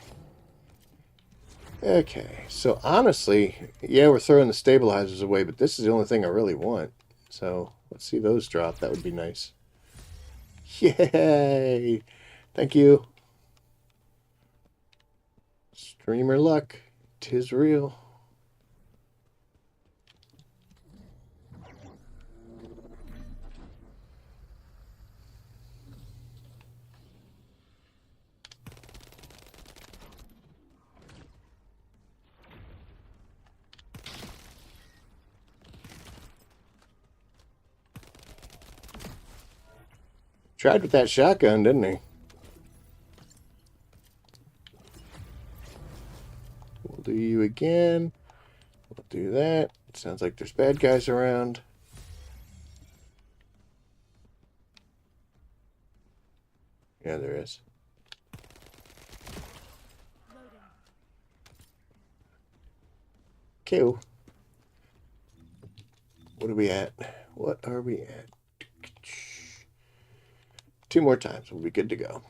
Okay, so honestly, yeah, we're throwing the stabilizers away, but this is the only thing I really want. So, let's see those drop. That would be nice. Yay! Thank you. Streamer luck. 'Tis real. Tried with that shotgun, didn't he? We'll do you again. We'll do that. Sounds like there's bad guys around. Yeah, there is. Okay. What are we at? What are we at? 2 more times. We'll be good to go.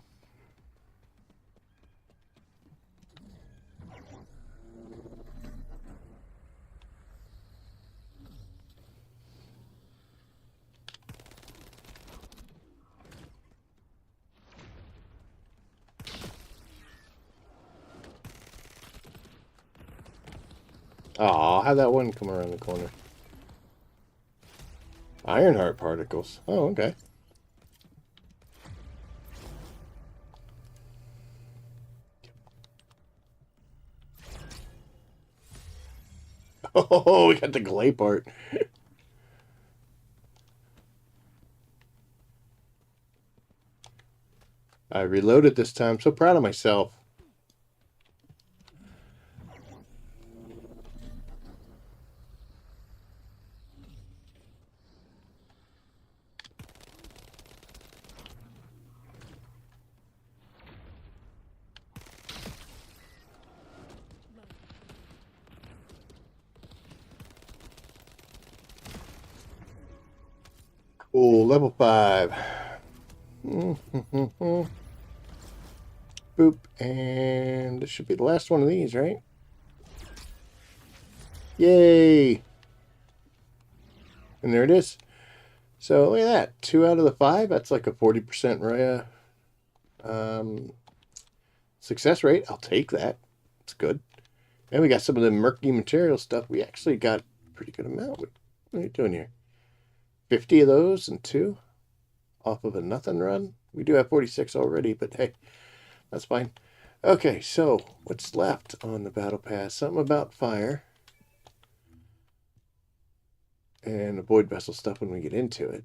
Oh, how'd that one come around the corner? Ironheart particles. Oh, okay. Oh, we got the clay part. I reloaded this time. So proud of myself. Cool, level 5. Boop, and this should be the last one of these, right? Yay! And there it is. So look at that, 2 out of the 5. That's like a 40% success rate. I'll take that. It's good. And we got some of the murky material stuff. We actually got a pretty good amount. What are you doing here? 50 of those and 2 off of a nothing run. We do have 46 already, but hey, that's fine. Okay, so what's left on the battle pass? Something about fire. And avoid vessel stuff when we get into it.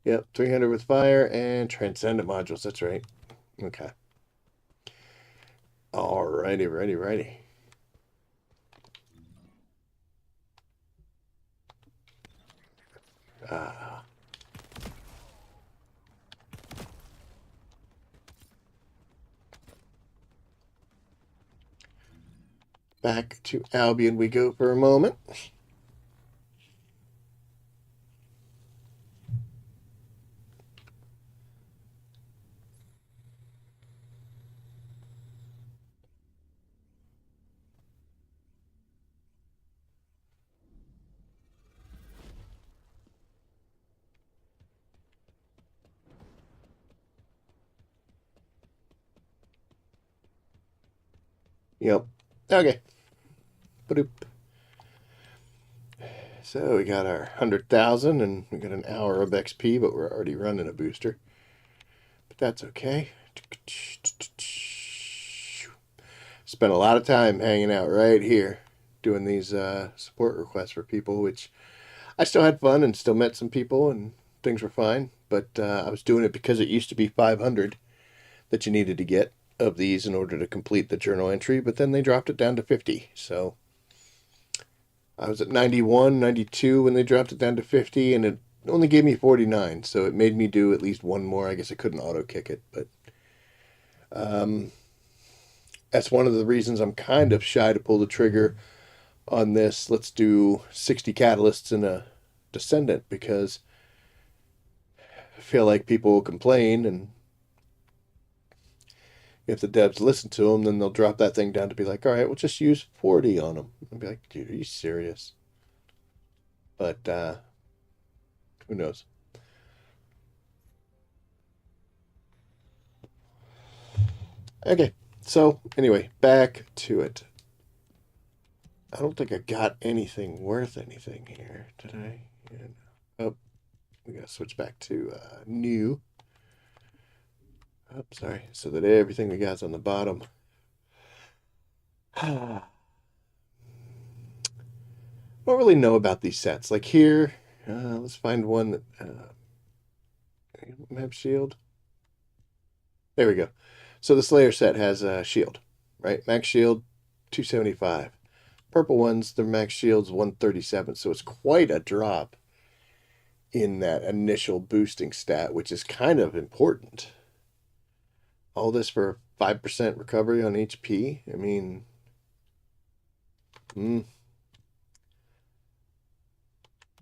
Yep, 300 with fire and transcendent modules. That's right. Okay. Alrighty, righty. Back to Albion we go for a moment. Yep. Okay. Ba-doop. So we got our 100,000 and we got an hour of XP, but we're already running a booster. But that's okay. Spent a lot of time hanging out right here doing these support requests for people, which I still had fun and still met some people and things were fine. But I was doing it because it used to be 500 that you needed to get of these in order to complete the journal entry, but then they dropped it down to 50. So I was at 91, 92 when they dropped it down to 50, and it only gave me 49, so it made me do at least one more. I guess I couldn't auto kick it, but that's one of the reasons I'm kind of shy to pull the trigger on this. Let's do 60 catalysts in a Descendant, because I feel like people will complain, and if the devs listen to them, then they'll drop that thing down to be like, all right, we'll just use 40 on them. I'll be like, dude, are you serious? But who knows? Okay, so anyway, back to it. I don't think I got anything worth anything here today. And, oh, we gotta switch back to new. Oh, sorry. So that everything we got's on the bottom. I don't really know about these sets. Like here, let's find one that map shield. There we go. So the Slayer set has a shield, right? Max shield 275. Purple ones, their max shield's 137. So it's quite a drop in that initial boosting stat, which is kind of important. All this for 5% recovery on HP. I mean,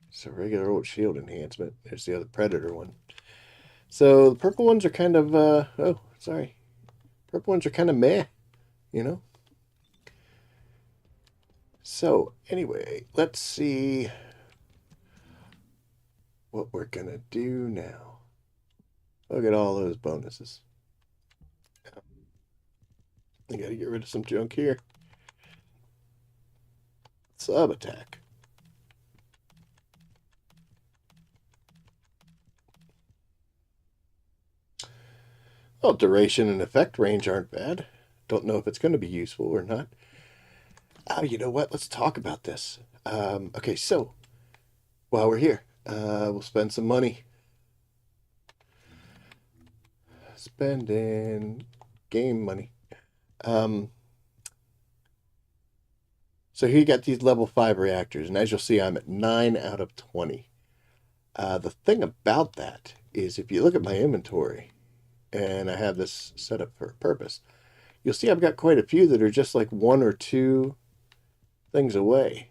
it's a regular old shield enhancement. There's the other Predator one. So the purple ones are kind of, oh, sorry. Purple ones are kind of meh, you know? So anyway, let's see what we're going to do now. Look at all those bonuses. I got to get rid of some junk here. Sub attack. Well, duration and effect range aren't bad. Don't know if it's going to be useful or not. Oh, you know what? Let's talk about this. Okay, so while we're here, we'll spend some money. Spending game money. So here you got these level 5 reactors, and as you'll see, I'm at 9 out of 20. The thing about that is if you look at my inventory, and I have this set up for a purpose, you'll see I've got quite a few that are just like 1 or 2 things away.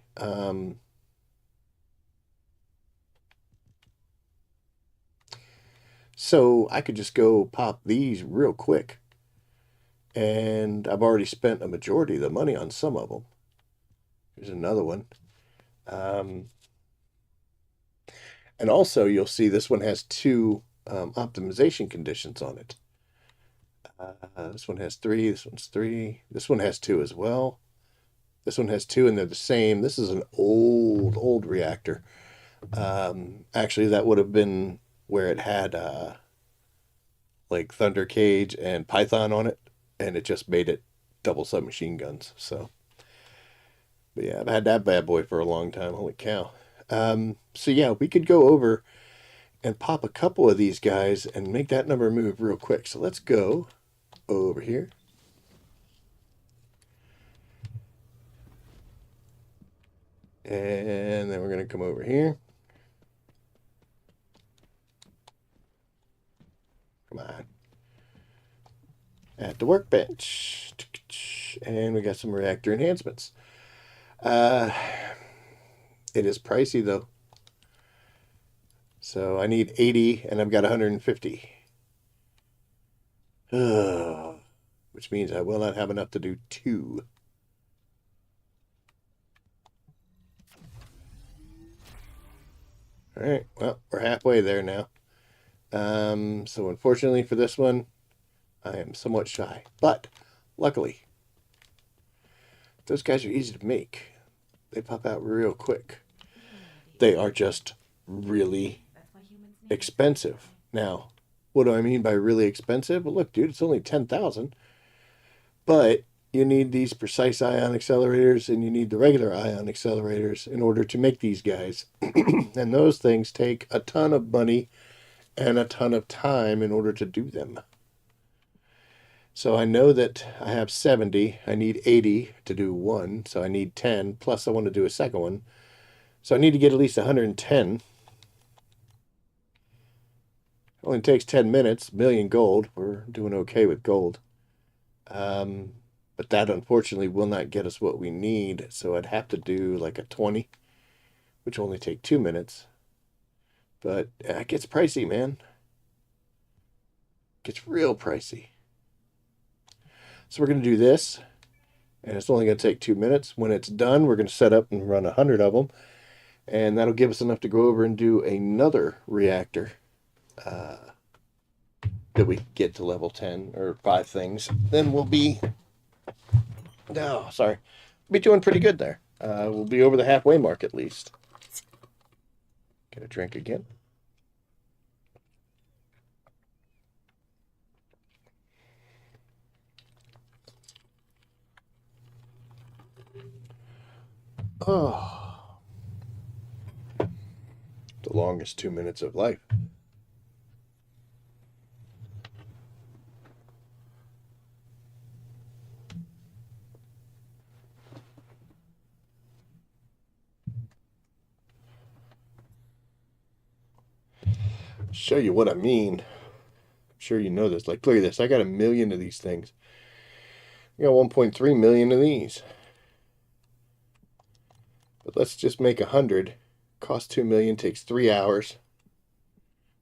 So I could just go pop these real quick, and I've already spent a majority of the money on some of them. Here's another one. And also, you'll see this one has 2 optimization conditions on it. This one has 3, this one's 3, this one has 2 as well. This one has 2, and they're the same. This is an old reactor. Actually, that would have been where it had like Thunder Cage and Python on it, and it just made it double submachine guns. So, but yeah, I've had that bad boy for a long time. Holy cow. So yeah, we could go over and pop a couple of these guys and make that number move real quick. So let's go over here. And then we're going to come over here. Come on. At the workbench. And we got some reactor enhancements. It is pricey though. So I need 80 and I've got 150. Which means I will not have enough to do 2. All right, well, we're halfway there now. So unfortunately for this one, I am somewhat shy. But luckily, those guys are easy to make. They pop out real quick. They are just really expensive. Now, what do I mean by really expensive? Well, look, dude, it's only 10,000. But you need these precise ion accelerators and you need the regular ion accelerators in order to make these guys. And those things take a ton of money and a ton of time in order to do them. So I know that I have 70. I need 80 to do 1. So I need 10. Plus I want to do a second one. So I need to get at least 110. It only takes 10 minutes. $1 million gold. We're doing okay with gold. But that unfortunately will not get us what we need. So I'd have to do like a 20, which will only take 2 minutes. But it gets pricey, man. It gets real pricey. So we're going to do this, and it's only going to take 2 minutes. When it's done, we're going to set up and run 100 of them, and that'll give us enough to go over and do another reactor that we get to level 10 or 5 things. Then we'll be, be doing pretty good there. We'll be over the halfway mark at least. Get a drink again. Oh, the longest 2 minutes of life. Show you what I mean. I'm sure you know this. Like, look at this. I got 1 million of these things. I got 1.3 million of these. But let's just make 100. Cost 2 million, takes 3 hours.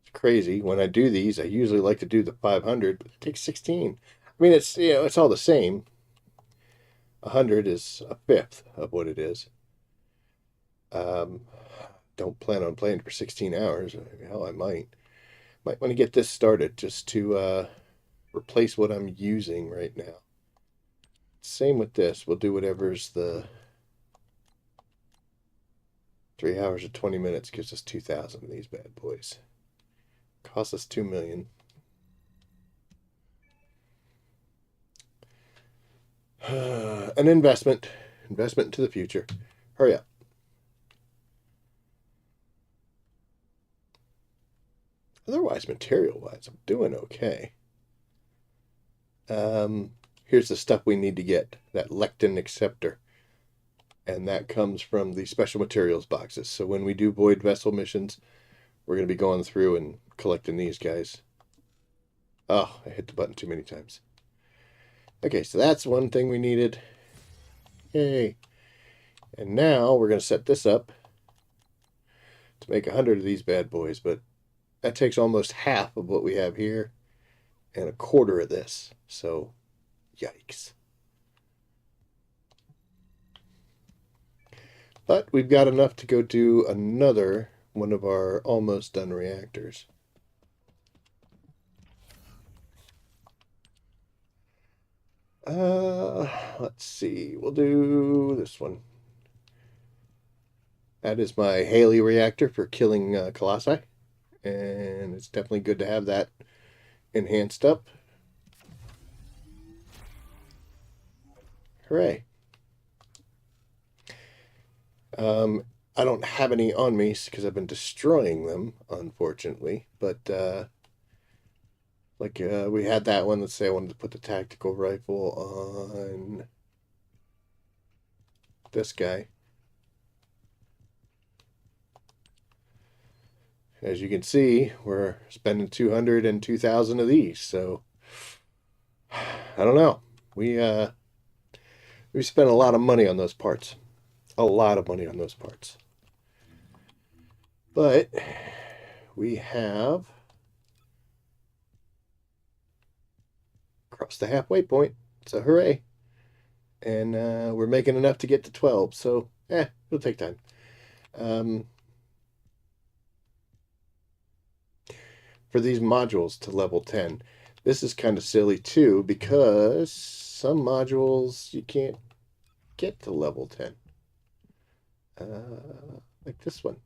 It's crazy. When I do these, I usually like to do the 500, but it takes 16. I mean, it's, you know, it's all the same. 100 is a fifth of what it is. Don't plan on playing for 16 hours. Hell, I might. Might want to get this started just to replace what I'm using right now. Same with this. We'll do whatever's the 3 hours and 20 minutes gives us 2,000 of these bad boys. Costs us 2 million. An investment into the future. Hurry up. Otherwise, material-wise, I'm doing okay. Here's the stuff we need to get. That lectin acceptor. And that comes from the special materials boxes. So when we do void vessel missions, we're going to be going through and collecting these guys. Oh, I hit the button too many times. Okay, so that's one thing we needed. Yay. And now we're going to set this up to make 100 of these bad boys. But that takes almost half of what we have here and a quarter of this. So, yikes. But we've got enough to go do another one of our almost done reactors. Let's see. We'll do this one. That is my Haley reactor for killing Colossi. And it's definitely good to have that enhanced up. Hooray. I don't have any on me because I've been destroying them, unfortunately. But, we had that one. Let's say I wanted to put the tactical rifle on this guy. As you can see, we're spending 200 and 2,000 of these. So, I don't know. We spent a lot of money on those parts. A lot of money on those parts. But we have crossed the halfway point. So hooray. And we're making enough to get to 12. So, it'll take time. For these modules to level 10, this is kind of silly too, because some modules you can't get to level 10. Like this one.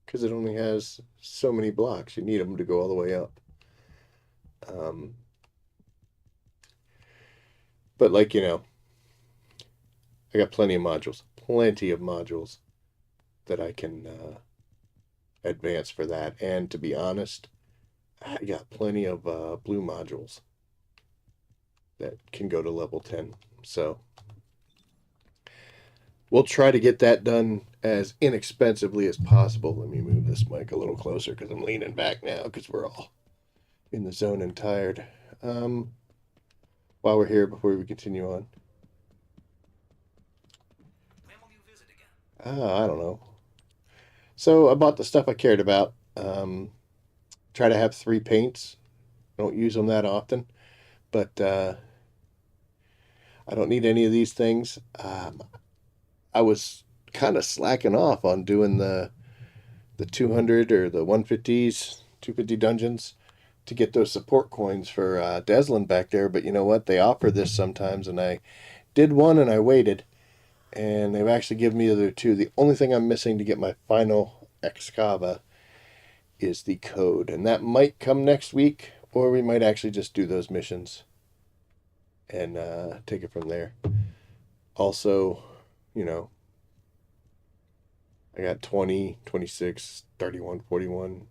Because it only has so many blocks. You need them to go all the way up. But like, I got plenty of modules. Plenty of modules that I can advance for that. And to be honest, I got plenty of blue modules that can go to level 10. So we'll try to get that done as inexpensively as possible. Let me move this mic a little closer because I'm leaning back now because we're all in the zone and tired. While we're here, before we continue on. When will you visit again? I don't know. So I bought the stuff I cared about. Try to have 3 paints. Don't use them that often. But I don't need any of these things. I was kind of slacking off on doing the 200 or the 150s, 250 dungeons to get those support coins for Descendant back there. But you know what? They offer this sometimes, and I did one and I waited. And they've actually given me the other 2. The only thing I'm missing to get my final Excava is the code. And that might come next week, or we might actually just do those missions and take it from there. Also, I got 20, 26, 31, 41.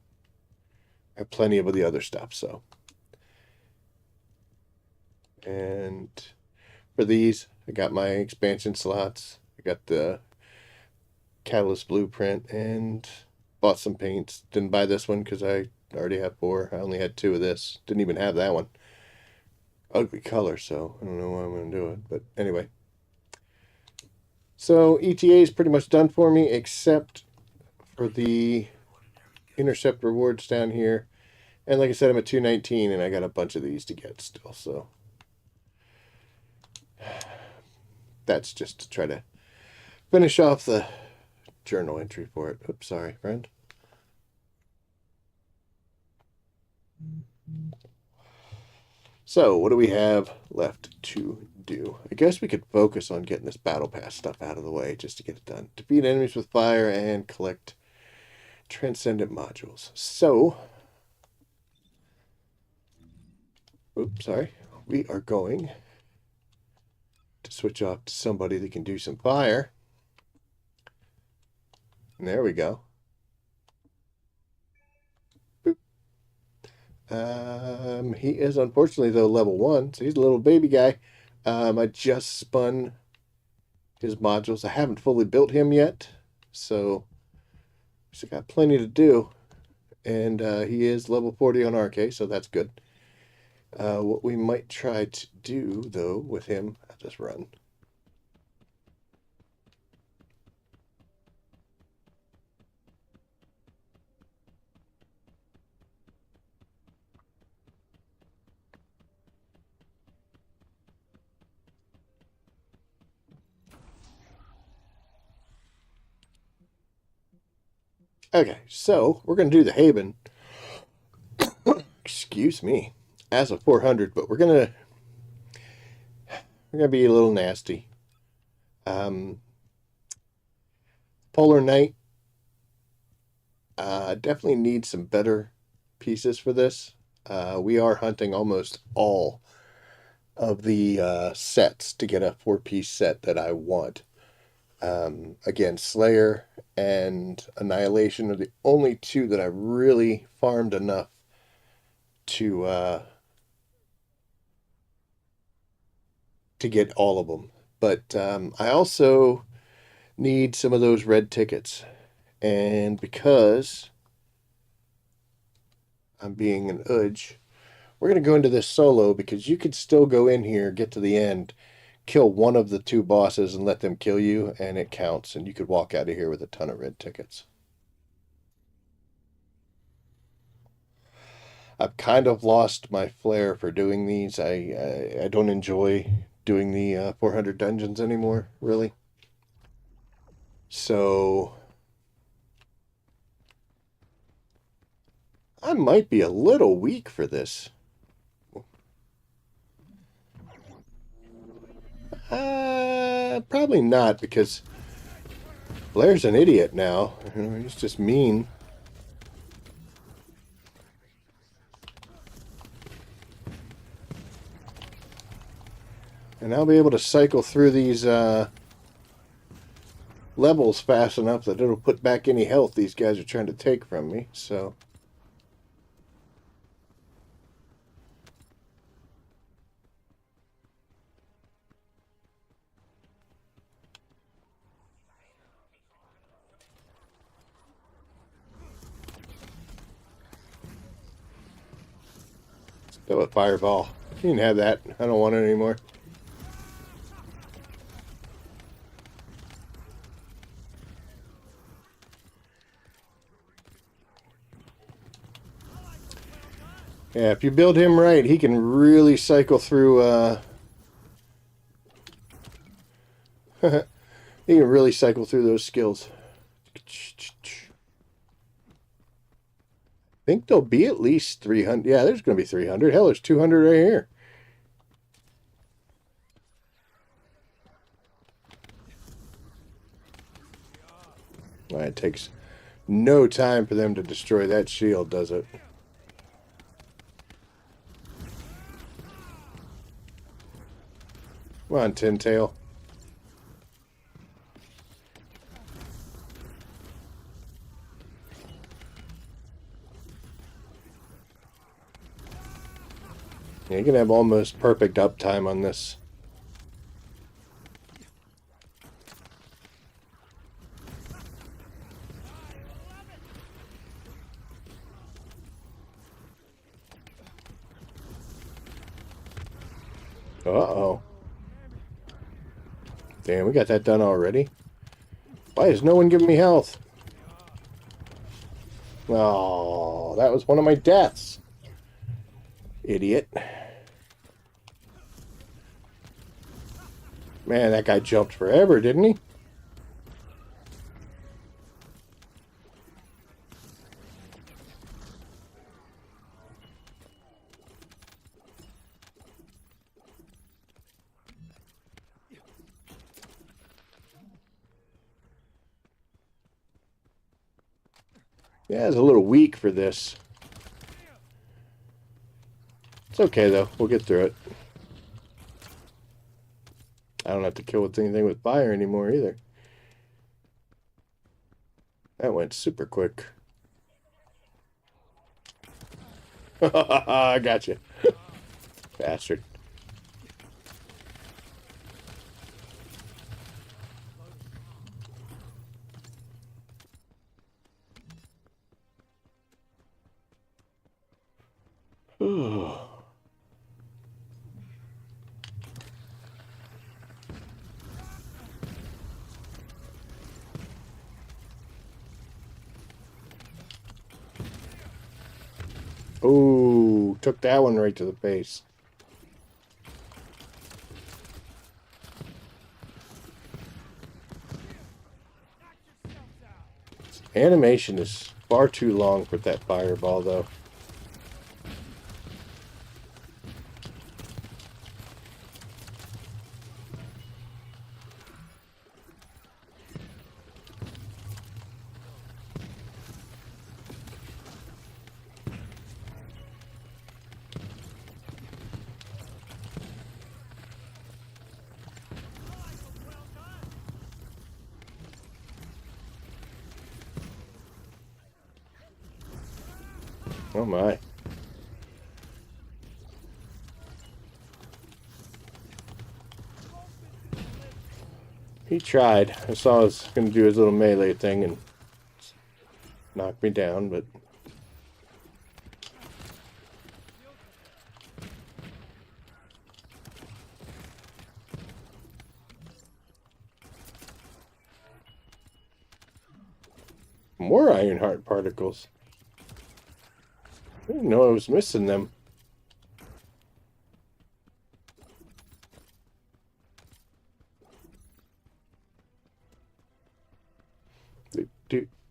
I have plenty of the other stuff, so. And for these, I got my expansion slots. I got the Catalyst blueprint and bought some paints. Didn't buy this one because I already have 4. I only had 2 of this. Didn't even have that one. Ugly color, so I don't know why I'm going to do it. But anyway. So ETA is pretty much done for me, except for the intercept rewards down here. And like I said, I'm at 219, and I got a bunch of these to get still. So that's just to try to finish off the journal entry for it. Oops, sorry, friend. So, what do we have left to do? I guess we could focus on getting this battle pass stuff out of the way just to get it done. Defeat enemies with fire and collect Transcendent modules. So, oops, sorry. We are going to switch off to somebody that can do some fire. And there we go. Boop. He is unfortunately though level 1, so he's a little baby guy. I just spun his modules. I haven't fully built him yet, so still got plenty to do. And he is level 40 on RK, so that's good. What we might try to do though with him, I'll just run. Okay, so we're going to do the Haven. Excuse me. As a 400, but we're gonna be a little nasty. Polar Knight. Definitely need some better pieces for this. We are hunting almost all of the sets to get a 4-piece set that I want. Again, Slayer and Annihilation are the only two that I really farmed enough to get all of them. But I also need some of those red tickets. And because I'm being an udge, we're going to go into this solo because you could still go in here, get to the end, kill one of the 2 bosses and let them kill you, and it counts, and you could walk out of here with a ton of red tickets. I've kind of lost my flair for doing these. I don't enjoy doing the 400 dungeons anymore, really. So I might be a little weak for this. Probably not, because Blair's an idiot now. He's just mean. And I'll be able to cycle through these levels fast enough that it'll put back any health these guys are trying to take from me, so. Let's go with Fireball. You can have that. I don't want it anymore. Yeah, if you build him right, he can really cycle through, he can really cycle through those skills. I think there'll be at least 300. Yeah, there's going to be 300. Hell, there's 200 right here. Well, it takes no time for them to destroy that shield, does it? Come on, Tintail. Yeah, you can have almost perfect uptime on this. Uh-oh. Damn, we got that done already. Why is no one giving me health? Oh, that was one of my deaths. Idiot. Man, that guy jumped forever, didn't he? Yeah, it's a little weak for this. It's okay, though. We'll get through it. I don't have to kill with anything with fire anymore, either. That went super quick. I got you. Bastard. Ooh, took that one right to the face. Animation is far too long for that fireball, though. Oh my. He tried. I saw he was going to do his little melee thing and knock me down, but... More iron heart particles. I didn't know I was missing them.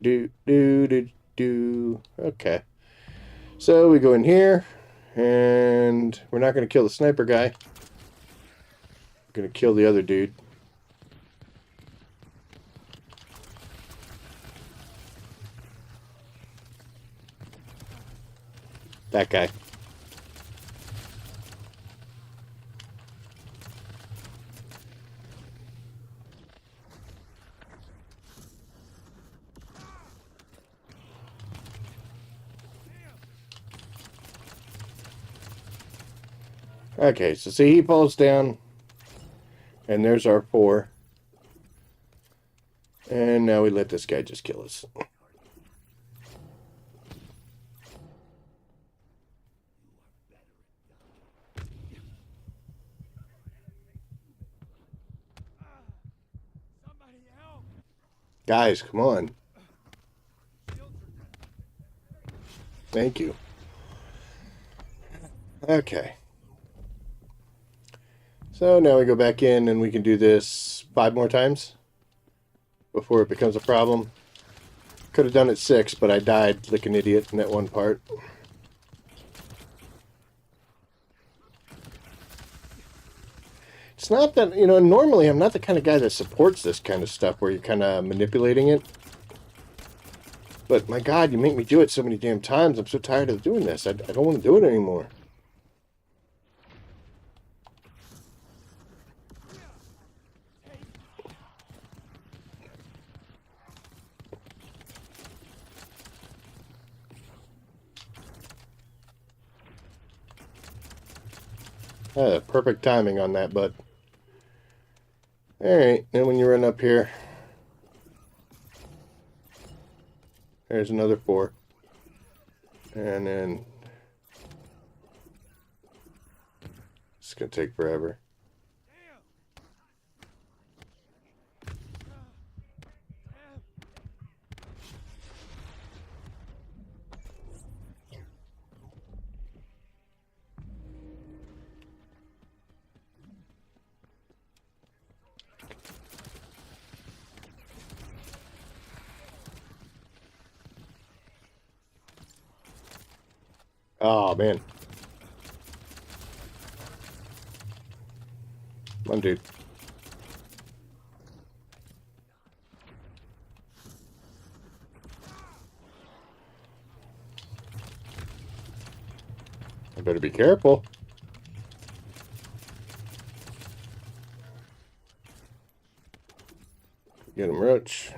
Do. Okay. So we go in here, and we're not going to kill the sniper guy. We're going to kill the other dude. That guy. Okay, so see, he falls down, and there's our 4. And now we let this guy just kill us. Guys, come on. Thank you. Okay. So now we go back in and we can do this 5 more times before it becomes a problem. Could have done it 6, but I died like an idiot in that one part. It's not that, you know, normally I'm not the kind of guy that supports this kind of stuff where you're kind of manipulating it. But my God, you make me do it so many damn times. I'm so tired of doing this. I don't want to do it anymore. Perfect timing on that, bud. Alright, then when you run up here, there's another 4. And then it's going to take forever. Oh, man. Come on, dude. Better be careful. Get him, Roach.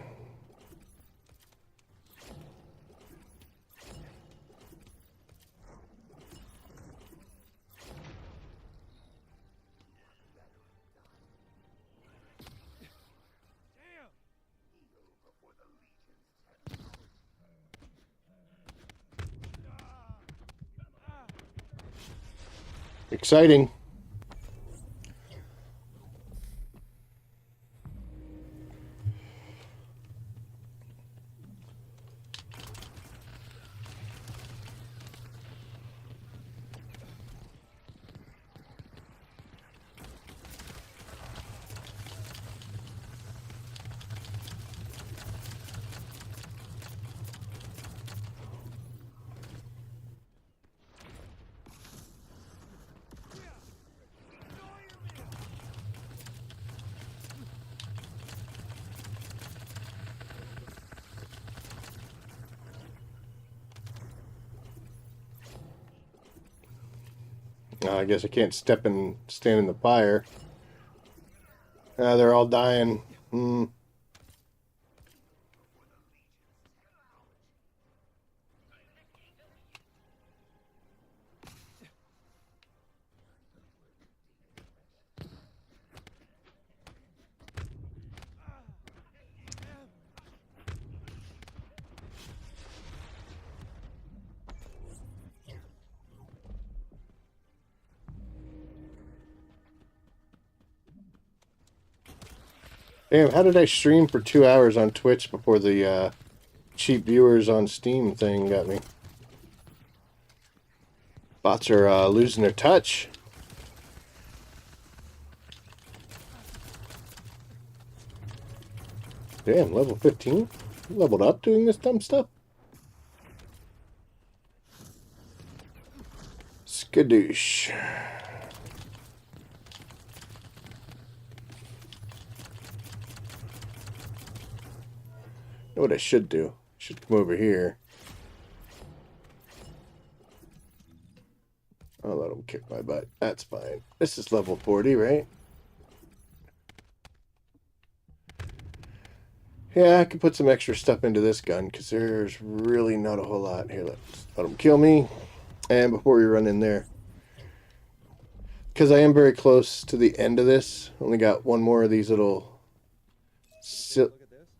Exciting. I guess I can't stand in the fire. They're all dying. Damn, how did I stream for 2 hours on Twitch before the cheap viewers on Steam thing got me? Bots are losing their touch. Damn, level 15? Leveled up doing this dumb stuff? Skadoosh. Know what I should do? I should come over here. I'll let him kick my butt. That's fine. This is level 40, right? Yeah, I could put some extra stuff into this gun because there's really not a whole lot. Here, let's let him kill me. And before we run in there, because I am very close to the end of this, only got one more of these little...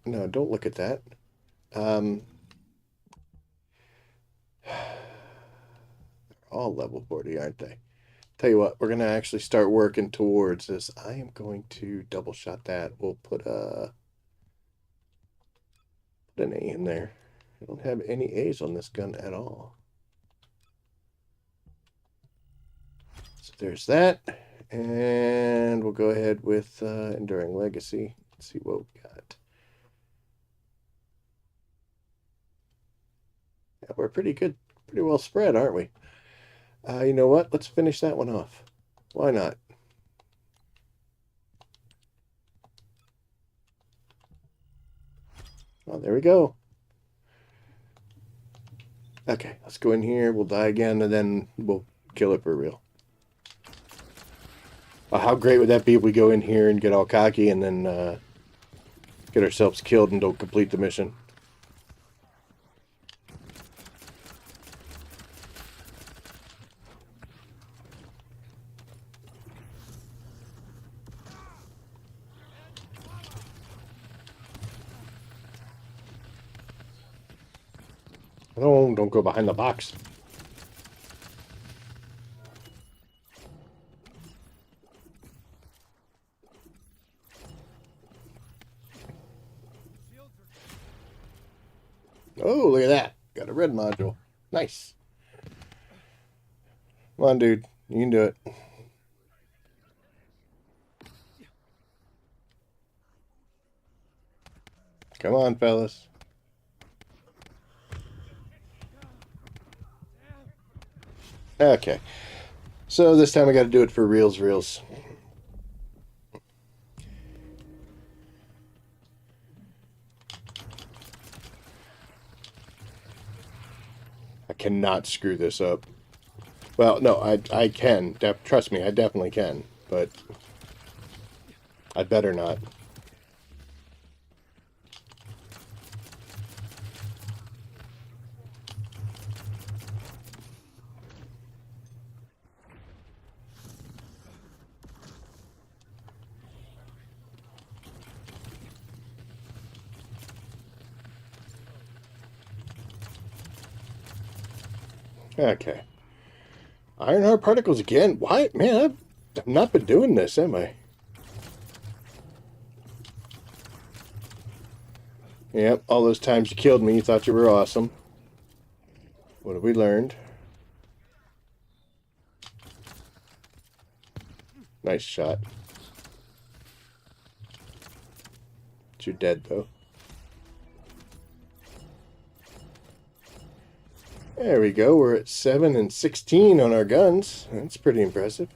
No, don't look at that. They're all level 40, aren't they? Tell you what, we're going to actually start working towards this. I am going to double shot that. We'll put an A in there. I don't have any A's on this gun at all. So there's that. And we'll go ahead with Enduring Legacy. Let's see what we got. Yeah, we're pretty good, pretty well spread, aren't we? You know what? Let's finish that one off. Why not? Oh, there we go. Okay, let's go in here. We'll die again, and then we'll kill it for real. How great would that be if we go in here and get all cocky and then get ourselves killed and don't complete the mission? No, don't go behind the box. Oh, look at that. Got a red module. Nice. Come on, dude. You can do it. Come on, fellas. Okay. So this time I got to do it for reals. I cannot screw this up. Well, no, I can. Trust me, I definitely can. But I better not. Okay. Ironheart particles again? Why? Man, I've not been doing this, am I? Yep, all those times you killed me, you thought you were awesome. What have we learned? Nice shot. But you're dead, though. There we go. We're at 7 and 16 on our guns. That's pretty impressive.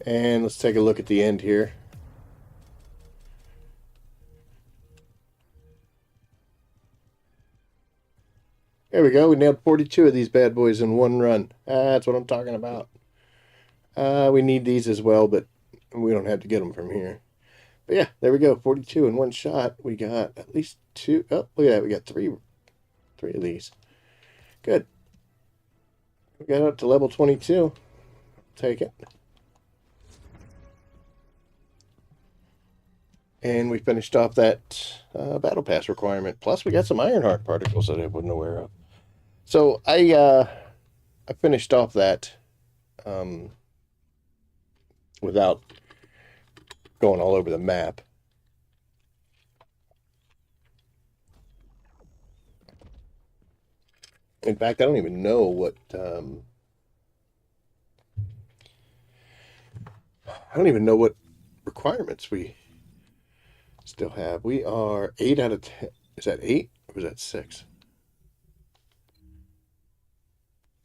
And let's take a look at the end here. There we go. We nailed 42 of these bad boys in one run. That's what I'm talking about. We need these as well, but we don't have to get them from here. But yeah, there we go. 42 in one shot. We got at least 2. Oh, look at that. We got three of these. Good. We got up to level 22. Take it. And we finished off that battle pass requirement. Plus, we got some Ironheart particles that I wasn't aware of. So I finished off that without going all over the map. In fact, I don't even know what requirements we still have. We are 8 out of 10. Is that 8 or is that 6?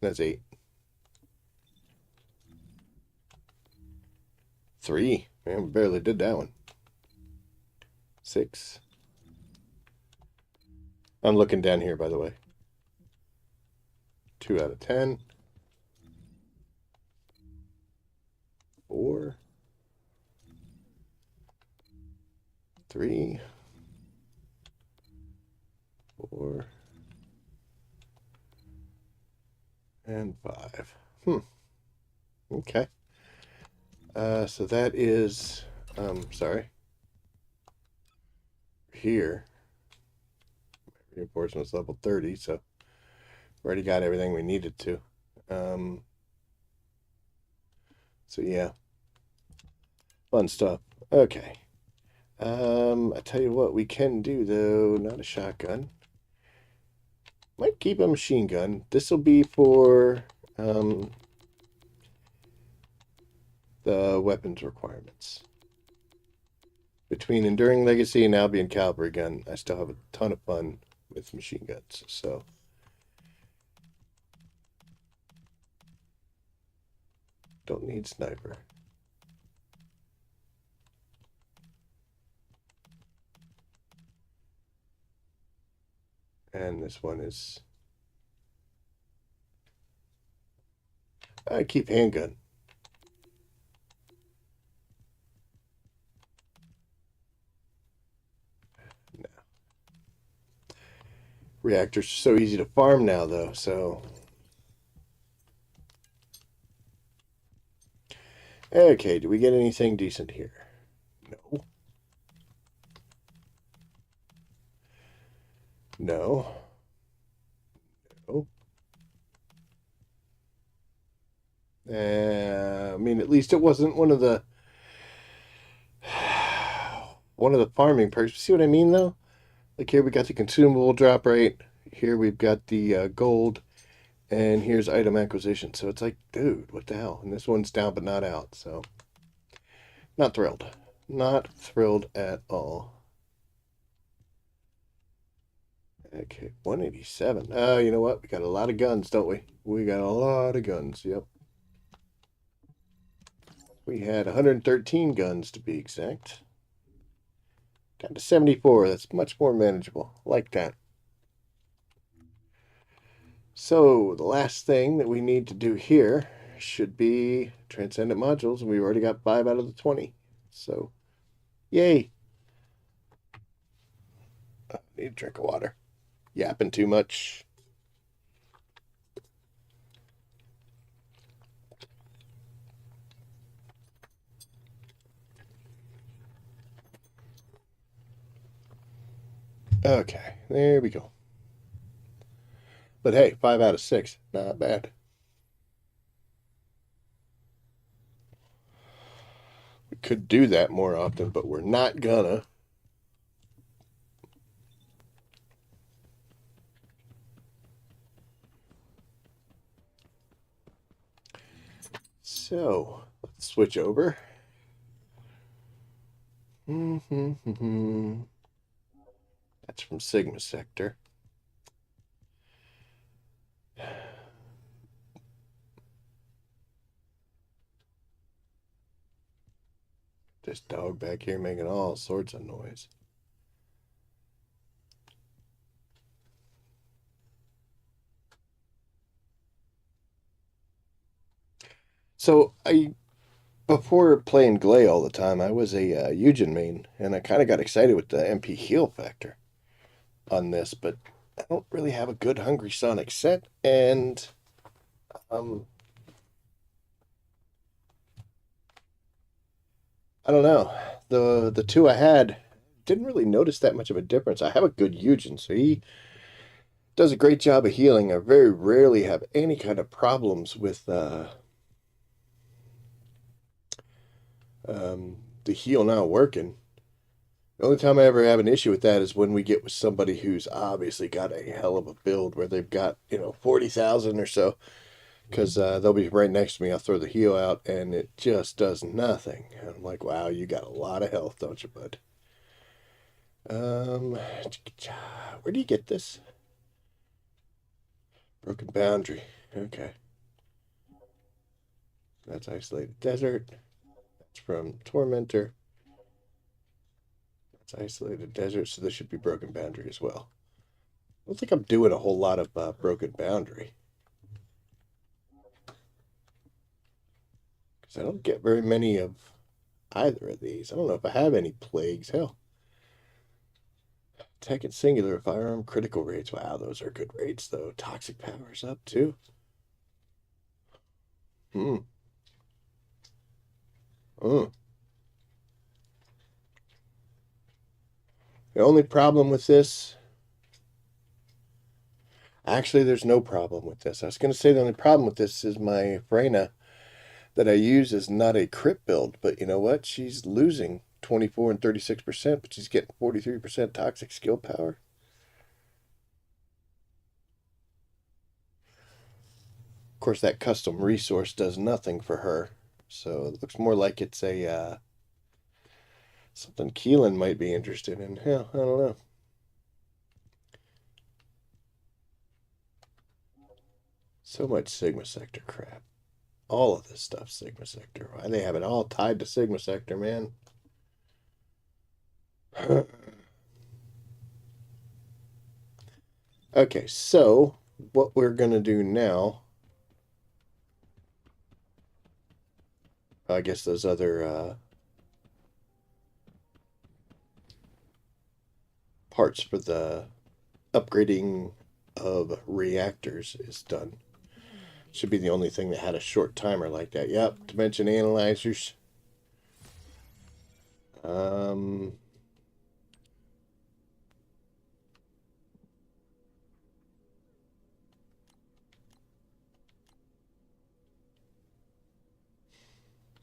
That's 8. 3. Man, we barely did that one. 6. I'm looking down here, by the way. 2 out of 10. 4. 3. 4. And 5. Okay. So that is, sorry. Here. Reinforcement's level 30, so we already got everything we needed to. So yeah. Fun stuff. Okay. I tell you what we can do though, not a shotgun. Might keep a machine gun. This will be for the weapons requirements. Between Enduring Legacy and Albion Cavalry Gun, I still have a ton of fun with machine guns, so. Don't need sniper. And this one is... I keep handgun. No. Reactors are so easy to farm now, though, so... Okay, do we get anything decent here? No. No. No. I mean, at least it wasn't one of the farming perks. See what I mean, though? Like here we got the consumable drop rate. Here we've got the gold. And here's item acquisition. So it's like, dude, what the hell? And this one's down but not out. So not thrilled. Not thrilled at all. Okay, 187. Oh, you know what? We got a lot of guns, don't we? We got a lot of guns, yep. We had 113 guns to be exact. Got to 74. That's much more manageable. Like that. So, the last thing that we need to do here should be Transcendent modules, and we've already got 5 out of the 20. So, yay! I need a drink of water. Yapping too much. Okay, there we go. But hey, 5 out of 6. Not bad. We could do that more often, but we're not gonna. So, let's switch over. That's from Sigma Sector. This dog back here making all sorts of noise. So before playing Glay all the time, I was a Yujin main, and I kind of got excited with the MP heal factor on this, but I don't really have a good Hungry Sonic set, and I don't know. The two I had didn't really notice that much of a difference. I have a good Yujin, so he does a great job of healing. I very rarely have any kind of problems with the heal not working. The only time I ever have an issue with that is when we get with somebody who's obviously got a hell of a build where they've got, 40,000 or so. Because they'll be right next to me. I'll throw the heal out and it just does nothing. And I'm like, wow, you got a lot of health, don't you, bud? Where do you get this? Broken Boundary. Okay. That's Isolated Desert. That's from Tormentor. That's Isolated Desert, so this should be Broken Boundary as well. I don't think I'm doing a whole lot of Broken Boundary. Because I don't get very many of either of these. I don't know if I have any plagues. Hell. Attack and singular firearm critical rates. Wow, those are good rates, though. Toxic power's up, too. Hmm. The only problem with this... Actually, there's no problem with this. I was going to say the only problem with this is my Freyna that I use is not a crit build. But you know what? She's losing 24 and 36%, but she's getting 43% toxic skill power. Of course, that custom resource does nothing for her. So it looks more like it's a something Keelan might be interested in. Hell, I don't know. So much Sigma Sector crap. All of this stuff Sigma Sector. Why they have it all tied to Sigma Sector, man? Okay, so what we're going to do now... I guess those other parts for the upgrading of reactors is done. Should be the only thing that had a short timer like that. Yep, dimension analyzers.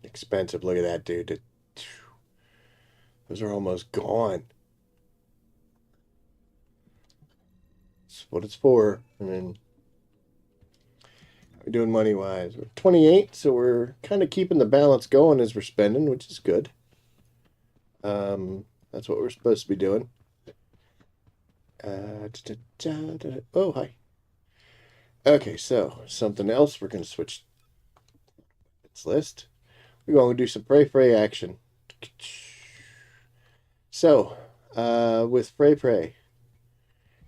Expensive. Look at that, dude. Those are almost gone. That's what it's for. I mean, we're doing money-wise. We're 28, so we're kind of keeping the balance going as we're spending, which is good. That's what we're supposed to be doing. Oh, hi. Okay, so something else. We're going to switch its list. We're going to do some Frey Frey action. So, with Frey Frey.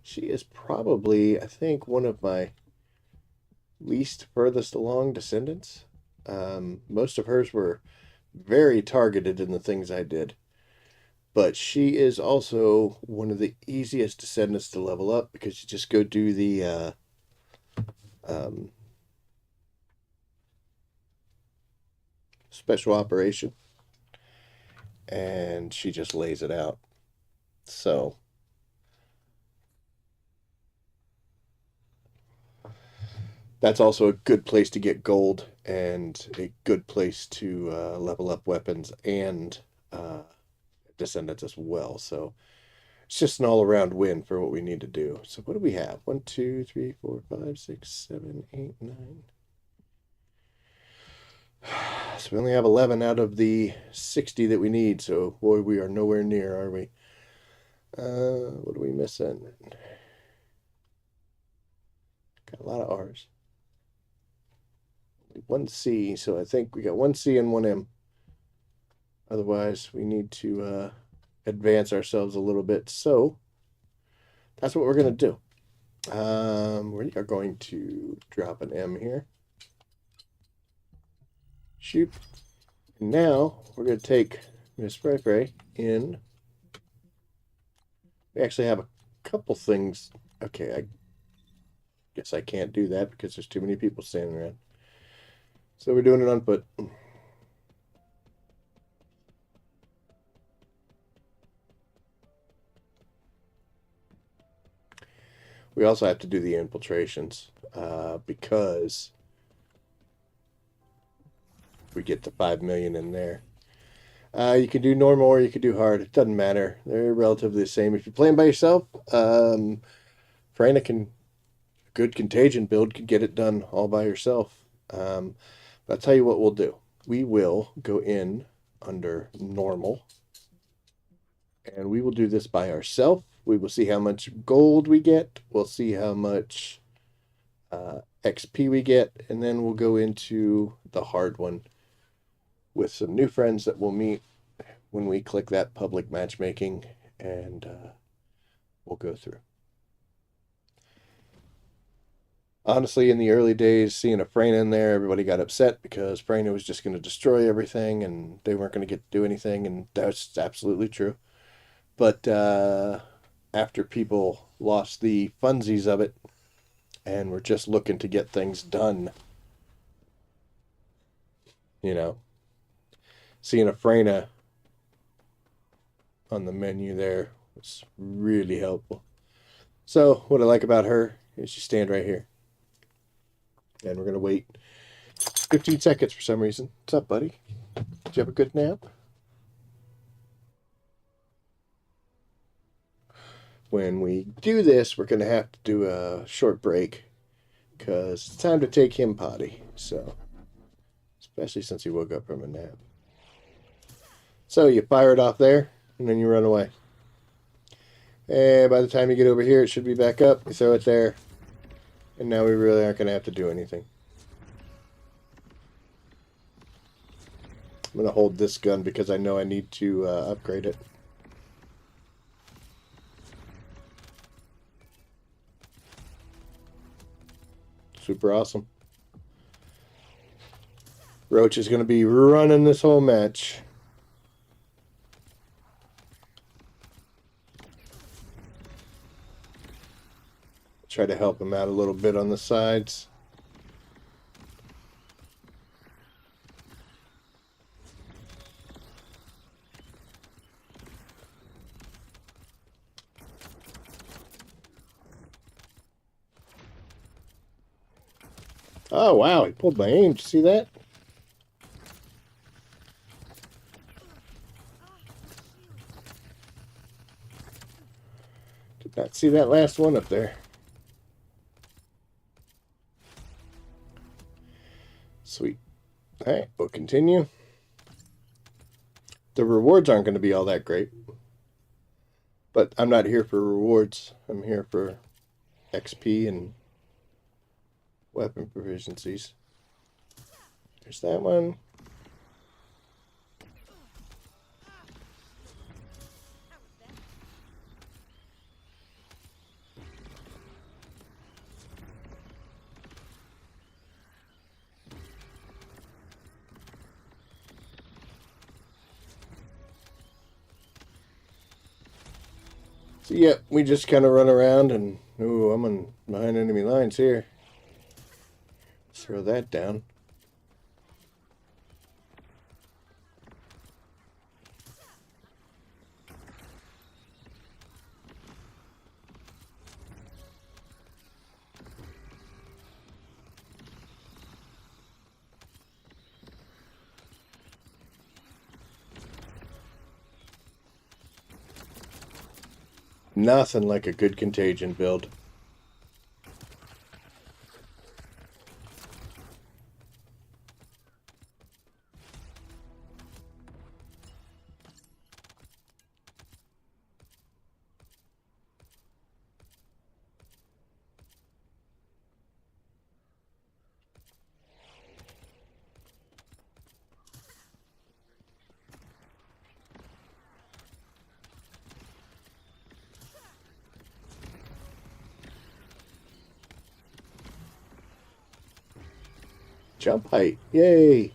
She is probably, I think, one of my least furthest along descendants. Most of hers were very targeted in the things I did. But she is also one of the easiest descendants to level up because you just go do the special operation and she just lays it out. So that's also a good place to get gold and a good place to level up weapons and descendants as well. So it's just an all-around win for what we need to do. So what do we have? 1, 2, 3, 4, 5, 6, 7, 8, 9. So we only have 11 out of the 60 that we need. So boy, we are nowhere near, are we? What are we missing? Got a lot of R's. One C, so I think we got one C and one M. Otherwise, we need to advance ourselves a little bit. So that's what we're going to do. We are going to drop an M here. Shoot. And now we're going to take Miss Frey Frey in. We actually have a couple things. Okay, I guess I can't do that because there's too many people standing around. So we're doing it on foot. We also have to do the infiltrations because we get the 5 million in there. You can do normal or you can do hard. It doesn't matter. They're relatively the same. If you're playing by yourself, Freyna can, good contagion build could get it done all by yourself. But I'll tell you what we'll do. We will go in under normal. And we will do this by ourselves. We will see how much gold we get. We'll see how much XP we get. And then we'll go into the hard one with some new friends that we'll meet when we click that public matchmaking. And we'll go through. Honestly, in the early days, seeing a Freyna in there, everybody got upset because Freyna was just going to destroy everything and they weren't going to get to do anything. And that's absolutely true. But after people lost the funsies of it and were just looking to get things done, you know, seeing a Freyna on the menu there was really helpful. So what I like about her is you stand right here. And we're going to wait 15 seconds for some reason. What's up, buddy? Did you have a good nap? When we do this, we're going to have to do a short break because it's time to take him potty. So, especially since he woke up from a nap. So you fire it off there and then you run away. And by the time you get over here, it should be back up. You throw it there. And now we really aren't going to have to do anything. I'm going to hold this gun because I know I need to upgrade it. Super awesome. Roach is going to be running this whole match. Try to help him out a little bit on the sides. Oh, wow, he pulled my aim. Did you see that? Did not see that last one up there. Sweet. All right, we'll continue. The rewards aren't going to be all that great. But I'm not here for rewards. I'm here for XP and weapon proficiencies. There's that one. So, yeah, we just kind of run around and... Ooh, behind enemy lines here. Let's throw that down. Nothing like a good contagion build. Jump height. Yay!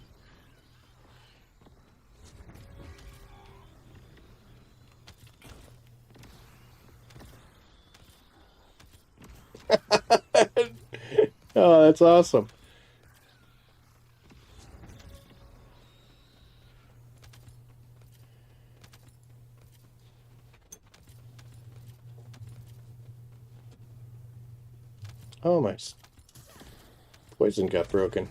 Oh, that's awesome. Oh, my poison got broken.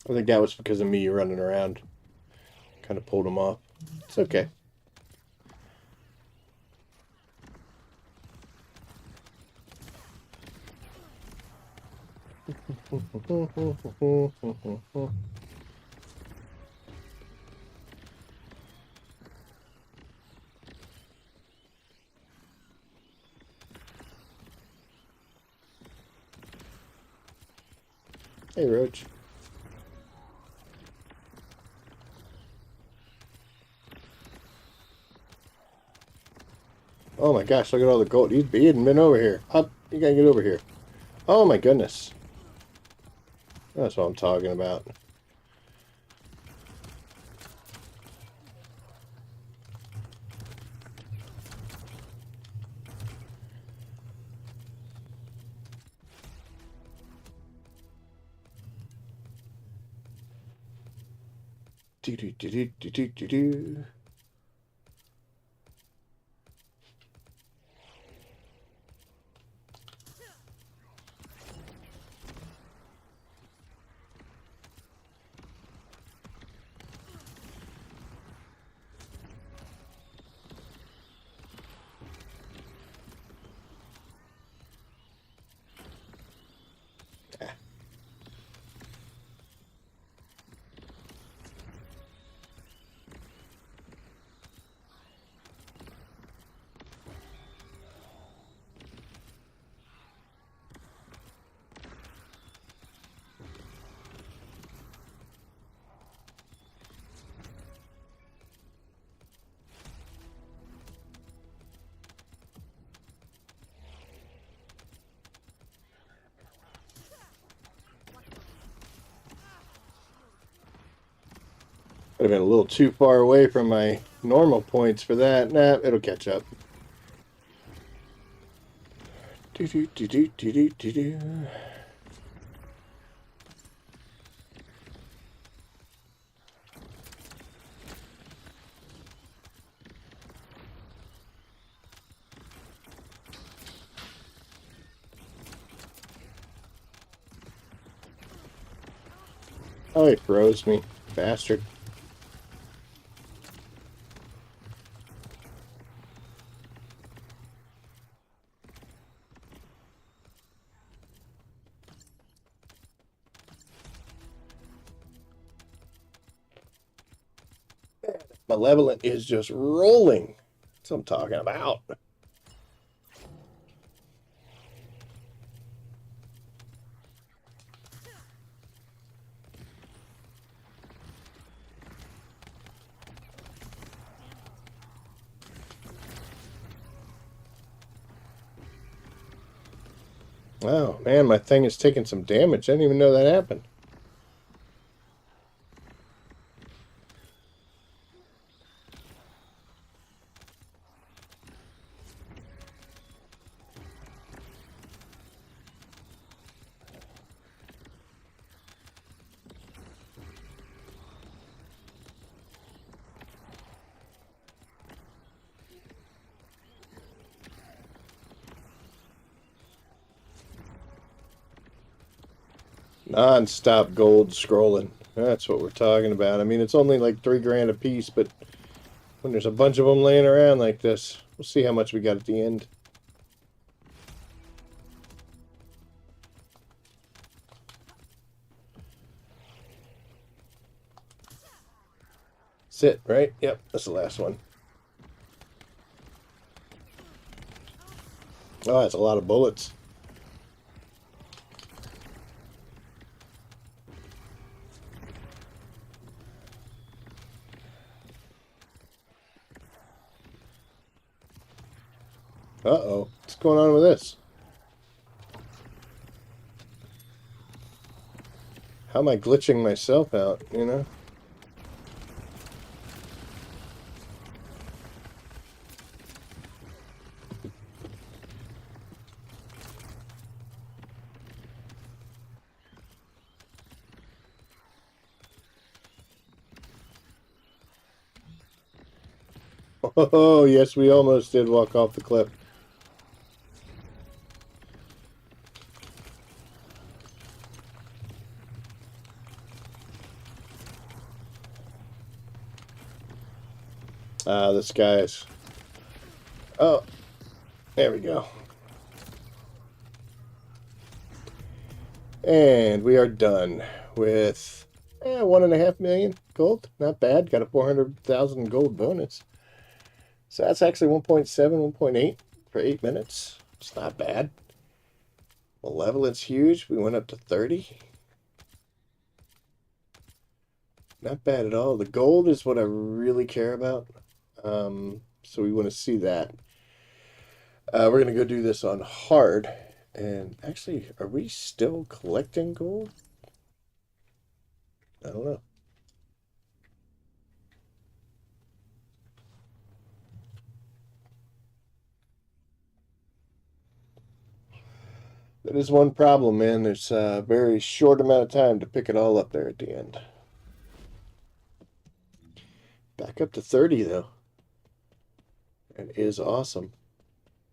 I think that was because of me running around. Kind of pulled him off. It's okay. Hey, Roach. Oh my gosh, look at all the gold. He hadn't been over here. Up, you gotta get over here. Oh my goodness. That's what I'm talking about. Do do do do do do do do. Would have been a little too far away from my normal points for that. Nah, it'll catch up. Do do do do do do do do. Oh, he froze me. Bastard. Malevolent is just rolling. That's what I'm talking about. Oh, man, my thing is taking some damage. I didn't even know that happened. Non-stop gold scrolling. That's what we're talking about. I mean, it's only like $3 grand a piece, but when there's a bunch of them laying around like this, we'll see how much we got at the end. Sit, right? Yep, that's the last one. Oh, that's a lot of bullets. Uh-oh. What's going on with this? How am I glitching myself out, you know? Oh, yes, we almost did walk off the cliff. Ah, this guy's... Oh, there we go. And we are done with 1.5 million gold. Not bad. Got a 400,000 gold bonus. So that's actually 1.7, 1.8 for 8 minutes. It's not bad. Malevolence huge. We went up to 30. Not bad at all. The gold is what I really care about. So we want to see that. We're going to go do this on hard. And actually, are we still collecting gold? I don't know. That is one problem, man. There's a very short amount of time to pick it all up there at the end. Back up to 30, though. That is awesome.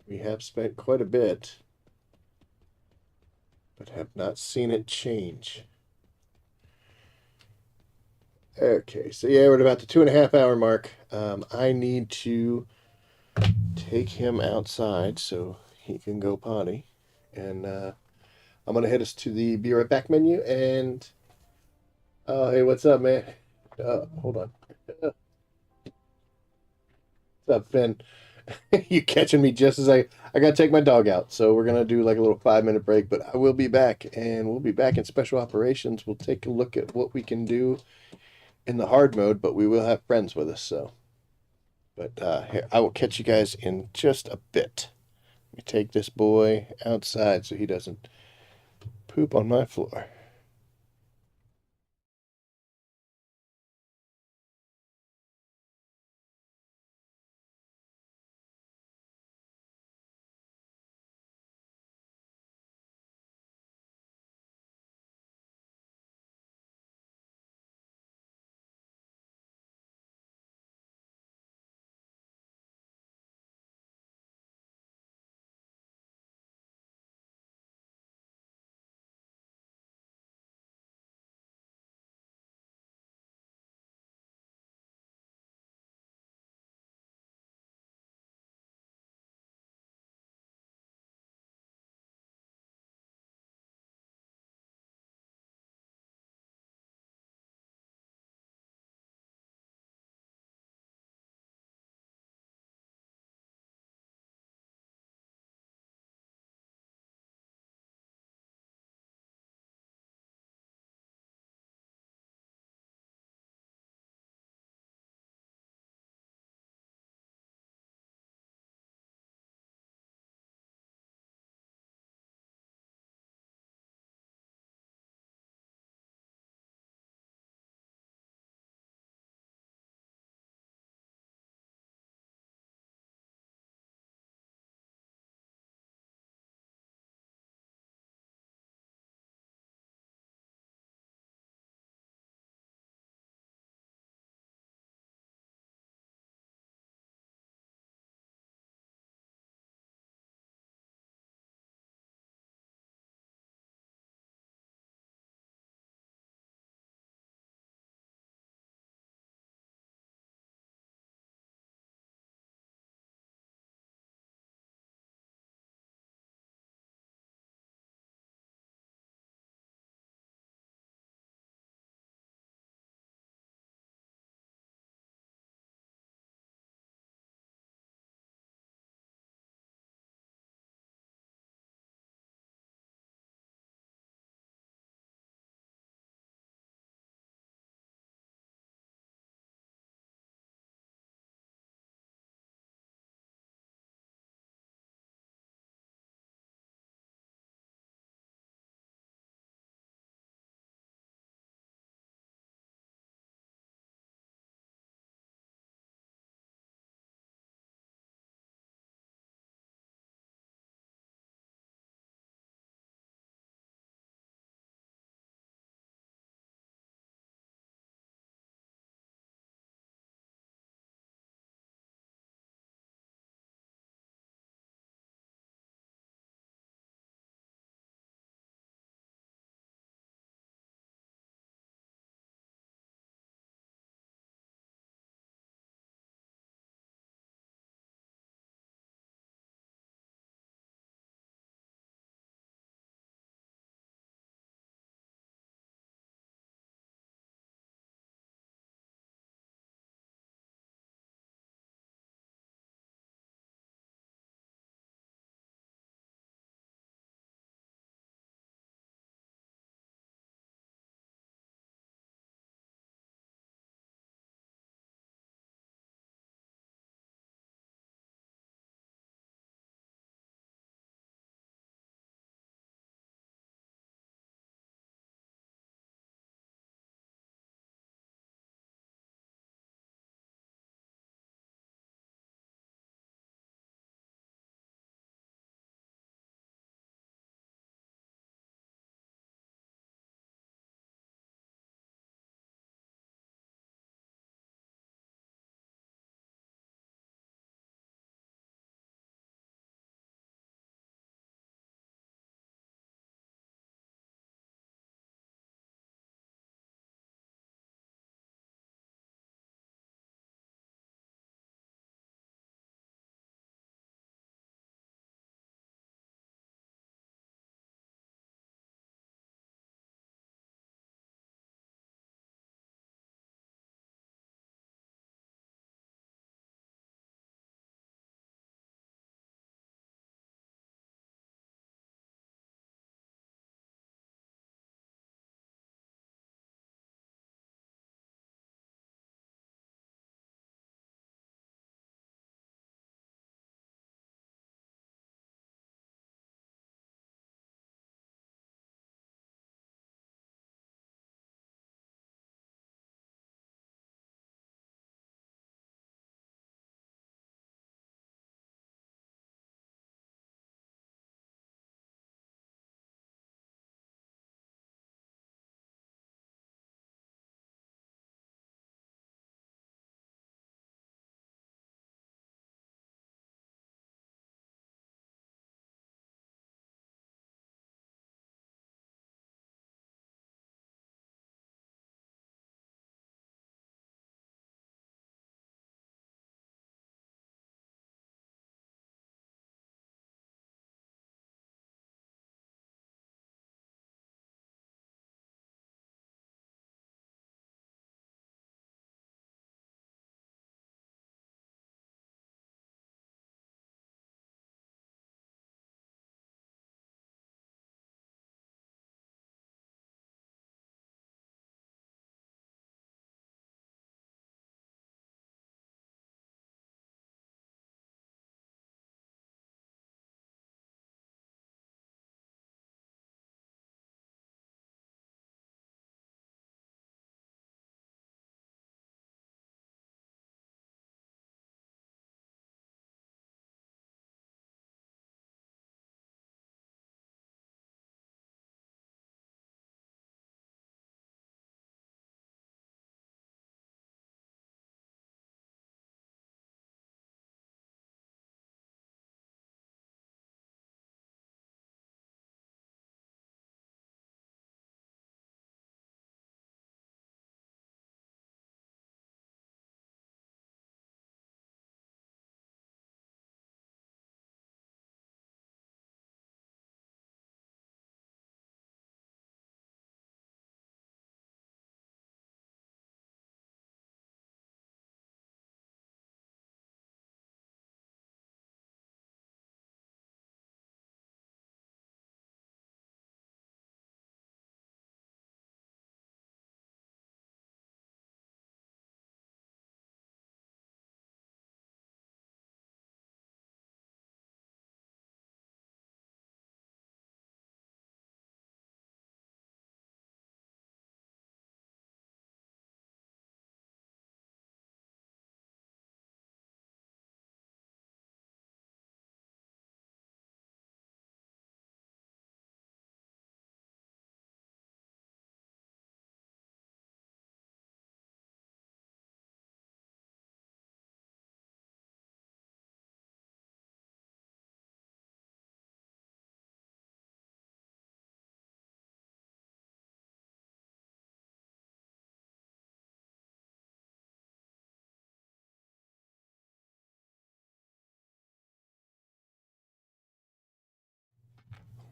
We have spent quite a bit, but have not seen it change. Okay, so yeah, we're at about the 2.5 hour mark. I need to take him outside so he can go potty. And I'm going to head us to the Be Right Back menu. And, oh, hey, what's up, man? Hold on. What's up, Finn? You catching me just as I gotta take my dog out. So we're gonna do like a little 5 minute break, but I will be back, and we'll be back in special operations. We'll take a look at what we can do in the hard mode, but we will have friends with us. So, but here, I will catch you guys in just a bit. Let me take this boy outside so he doesn't poop on my floor.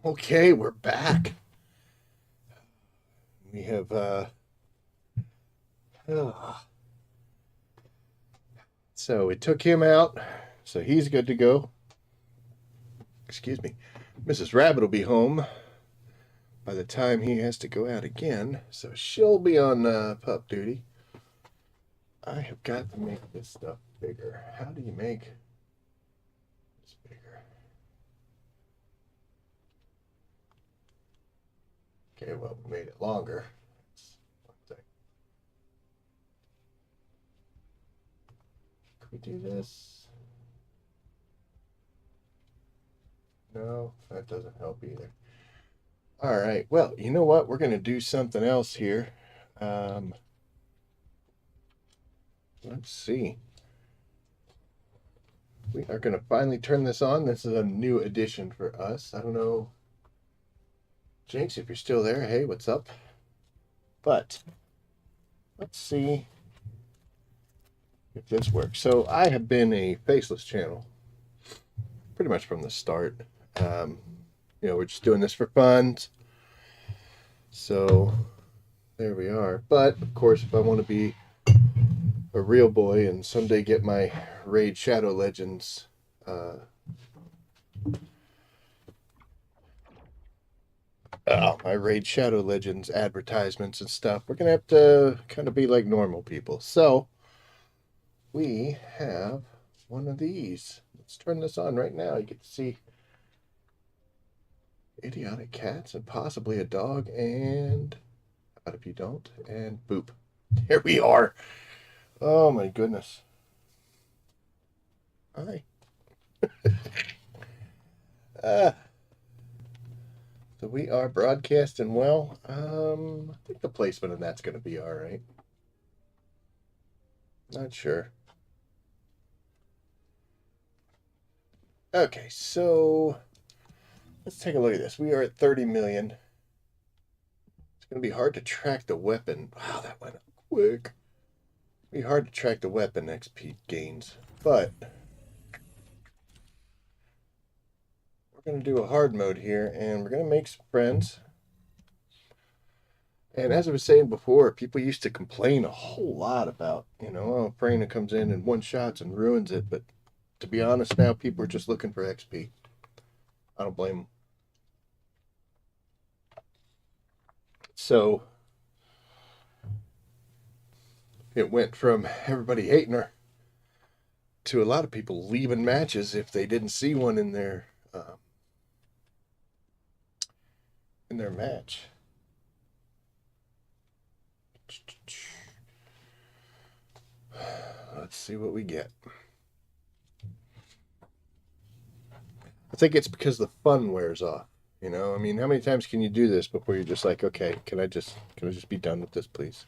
Okay, we're back. We have so we took him out, so he's good to go. Excuse me. Mrs. Rabbit will be home by the time he has to go out again, so she'll be on pup duty. I have got to make this stuff bigger. How do you make this bigger? Okay, well, we made it longer. One thing. Can we do this? No, that doesn't help either. All right, well, you know what? We're going to do something else here. Let's see. We are going to finally turn this on. This is a new addition for us. I don't know, Jinx, if you're still there. Hey, what's up? But let's see if this works. So I have been a faceless channel pretty much from the start. We're just doing this for fun. So there we are. But of course, if I want to be a real boy and someday get my Raid Shadow Legends my Raid Shadow Legends advertisements and stuff, we're gonna have to kind of be like normal people. So we have one of these. Let's turn this on right now. You get to see idiotic cats and possibly a dog, and how about if you don't? And boop. Here we are. Oh my goodness. Hi. So we are broadcasting well. I think the placement of that's going to be all right. Not sure. Okay, so let's take a look at this. We are at 30 million. It's going to be hard to track the weapon. Wow, that went up quick. It'll be hard to track the weapon XP gains, but we're going to do a hard mode here, and we're going to make some friends. And as I was saying before, people used to complain a whole lot about, oh, Freyna comes in and one-shots and ruins it. But to be honest, now people are just looking for XP. I don't blame them. So it went from everybody hating her to a lot of people leaving matches if they didn't see one in their match. Let's see what we get. I think it's because the fun wears off. I mean, how many times can you do this before you're just like, okay, can I just be done with this, please?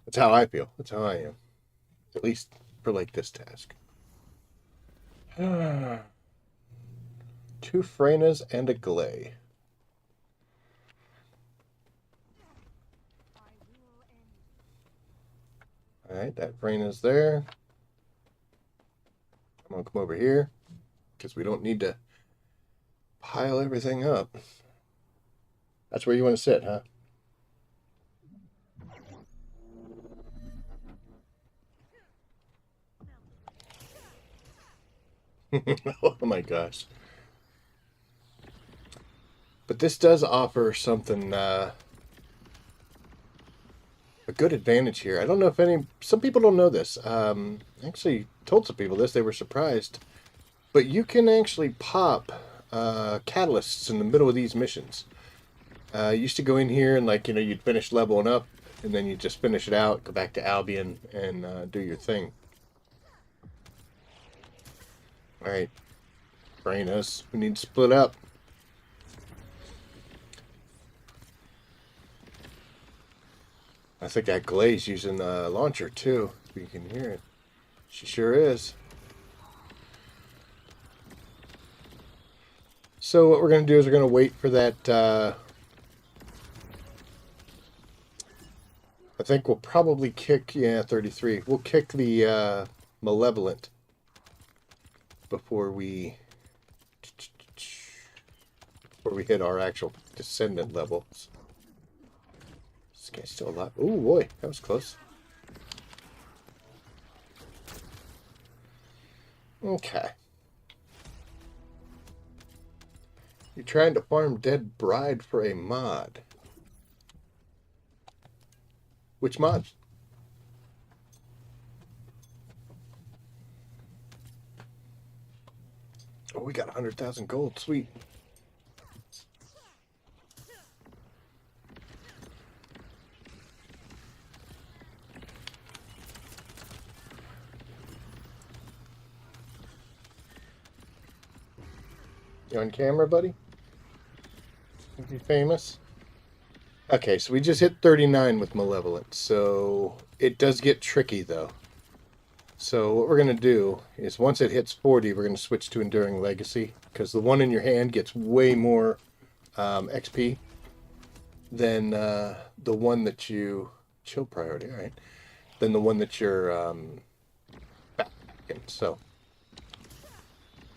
That's how I feel. That's how I am. At least for like this task. 2 Freynas and a Glay. Alright, that Freyna's there. I'm gonna come over here because we don't need to pile everything up. That's where you want to sit, huh? Oh my gosh. But this does offer something, a good advantage here. I don't know if some people don't know this. I actually told some people this, they were surprised. But you can actually pop catalysts in the middle of these missions. You used to go in here and you'd finish leveling up and then you just finish it out, go back to Albion and do your thing. Alright. Freynas, we need to split up. I think that Glay's using the launcher too. You can hear it. She sure is. So what we're going to do is we're going to wait for that. I think we'll probably kick, 33. We'll kick the Malevolent before we before we hit our actual Descendant levels. This guy's still alive. Oh boy, that was close. Okay. You're trying to farm Dead Bride for a mod. Which mod? Oh, we got 100,000 gold. Sweet. You on camera, buddy? Think you famous? Okay, so we just hit 39 with Malevolent, so it does get tricky, though. So what we're going to do is once it hits 40, we're going to switch to Enduring Legacy, because the one in your hand gets way more XP than the one that you... Chill priority, alright. Than the one that you're backpacking. So,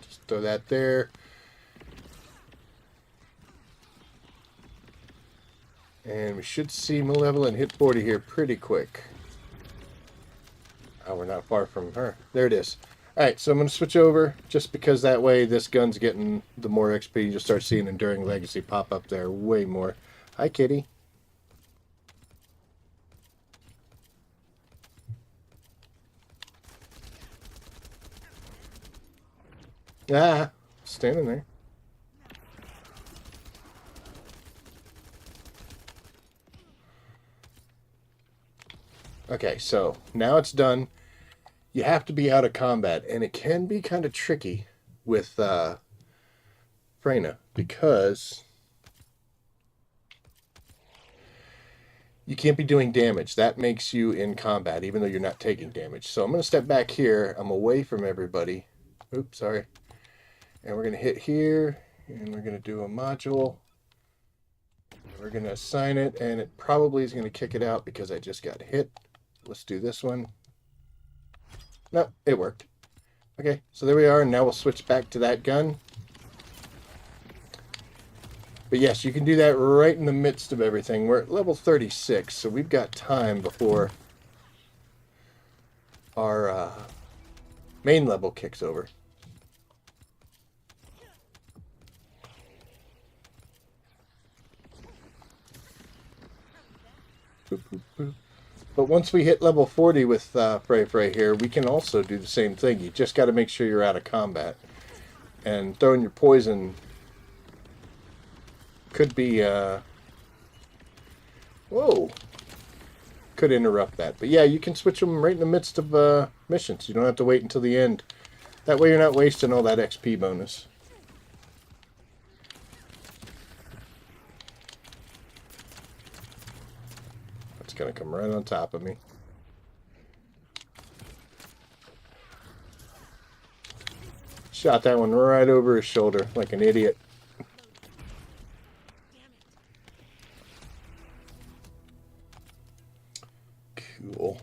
just throw that there. And we should see Malevolent hit 40 here pretty quick. Oh, we're not far from her. There it is. Alright, so I'm going to switch over, just because that way this gun's getting the more XP. You'll start seeing Enduring Legacy pop up there way more. Hi, kitty. Ah, standing there. Okay, so now it's done. You have to be out of combat, and it can be kind of tricky with Freyna, because you can't be doing damage. That makes you in combat, even though you're not taking damage. So I'm going to step back here. I'm away from everybody. Oops, sorry. And we're going to hit here, and we're going to do a module. We're going to assign it, and it probably is going to kick it out because I just got hit. Let's do this one. No, it worked. Okay, so there we are, and now we'll switch back to that gun. But yes, you can do that right in the midst of everything. We're at level 36, so we've got time before our main level kicks over. Boop, boop, boop. But once we hit level 40 with Frey Frey here, we can also do the same thing. You just got to make sure you're out of combat. And throwing your poison could be... whoa! Could interrupt that. But yeah, you can switch them right in the midst of missions. You don't have to wait until the end. That way you're not wasting all that XP bonus. It's going to come right on top of me. Shot that one right over his shoulder like an idiot. Cool.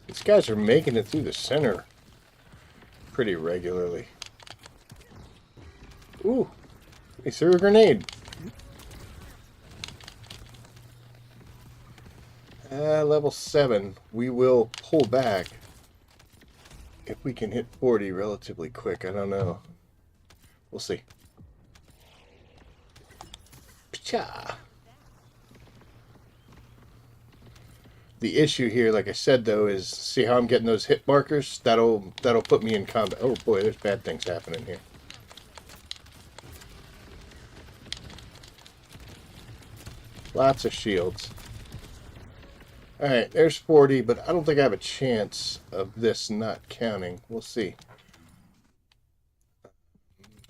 These guys are making it through the center pretty regularly. Ooh, he threw a grenade. Level 7. We will pull back if we can hit 40 relatively quick. I don't know. We'll see. Pcha! The issue here, like I said, though, is see how I'm getting those hit markers? That'll put me in combat. Oh boy, there's bad things happening here. Lots of shields. Alright, there's 40, but I don't think I have a chance of this not counting. We'll see.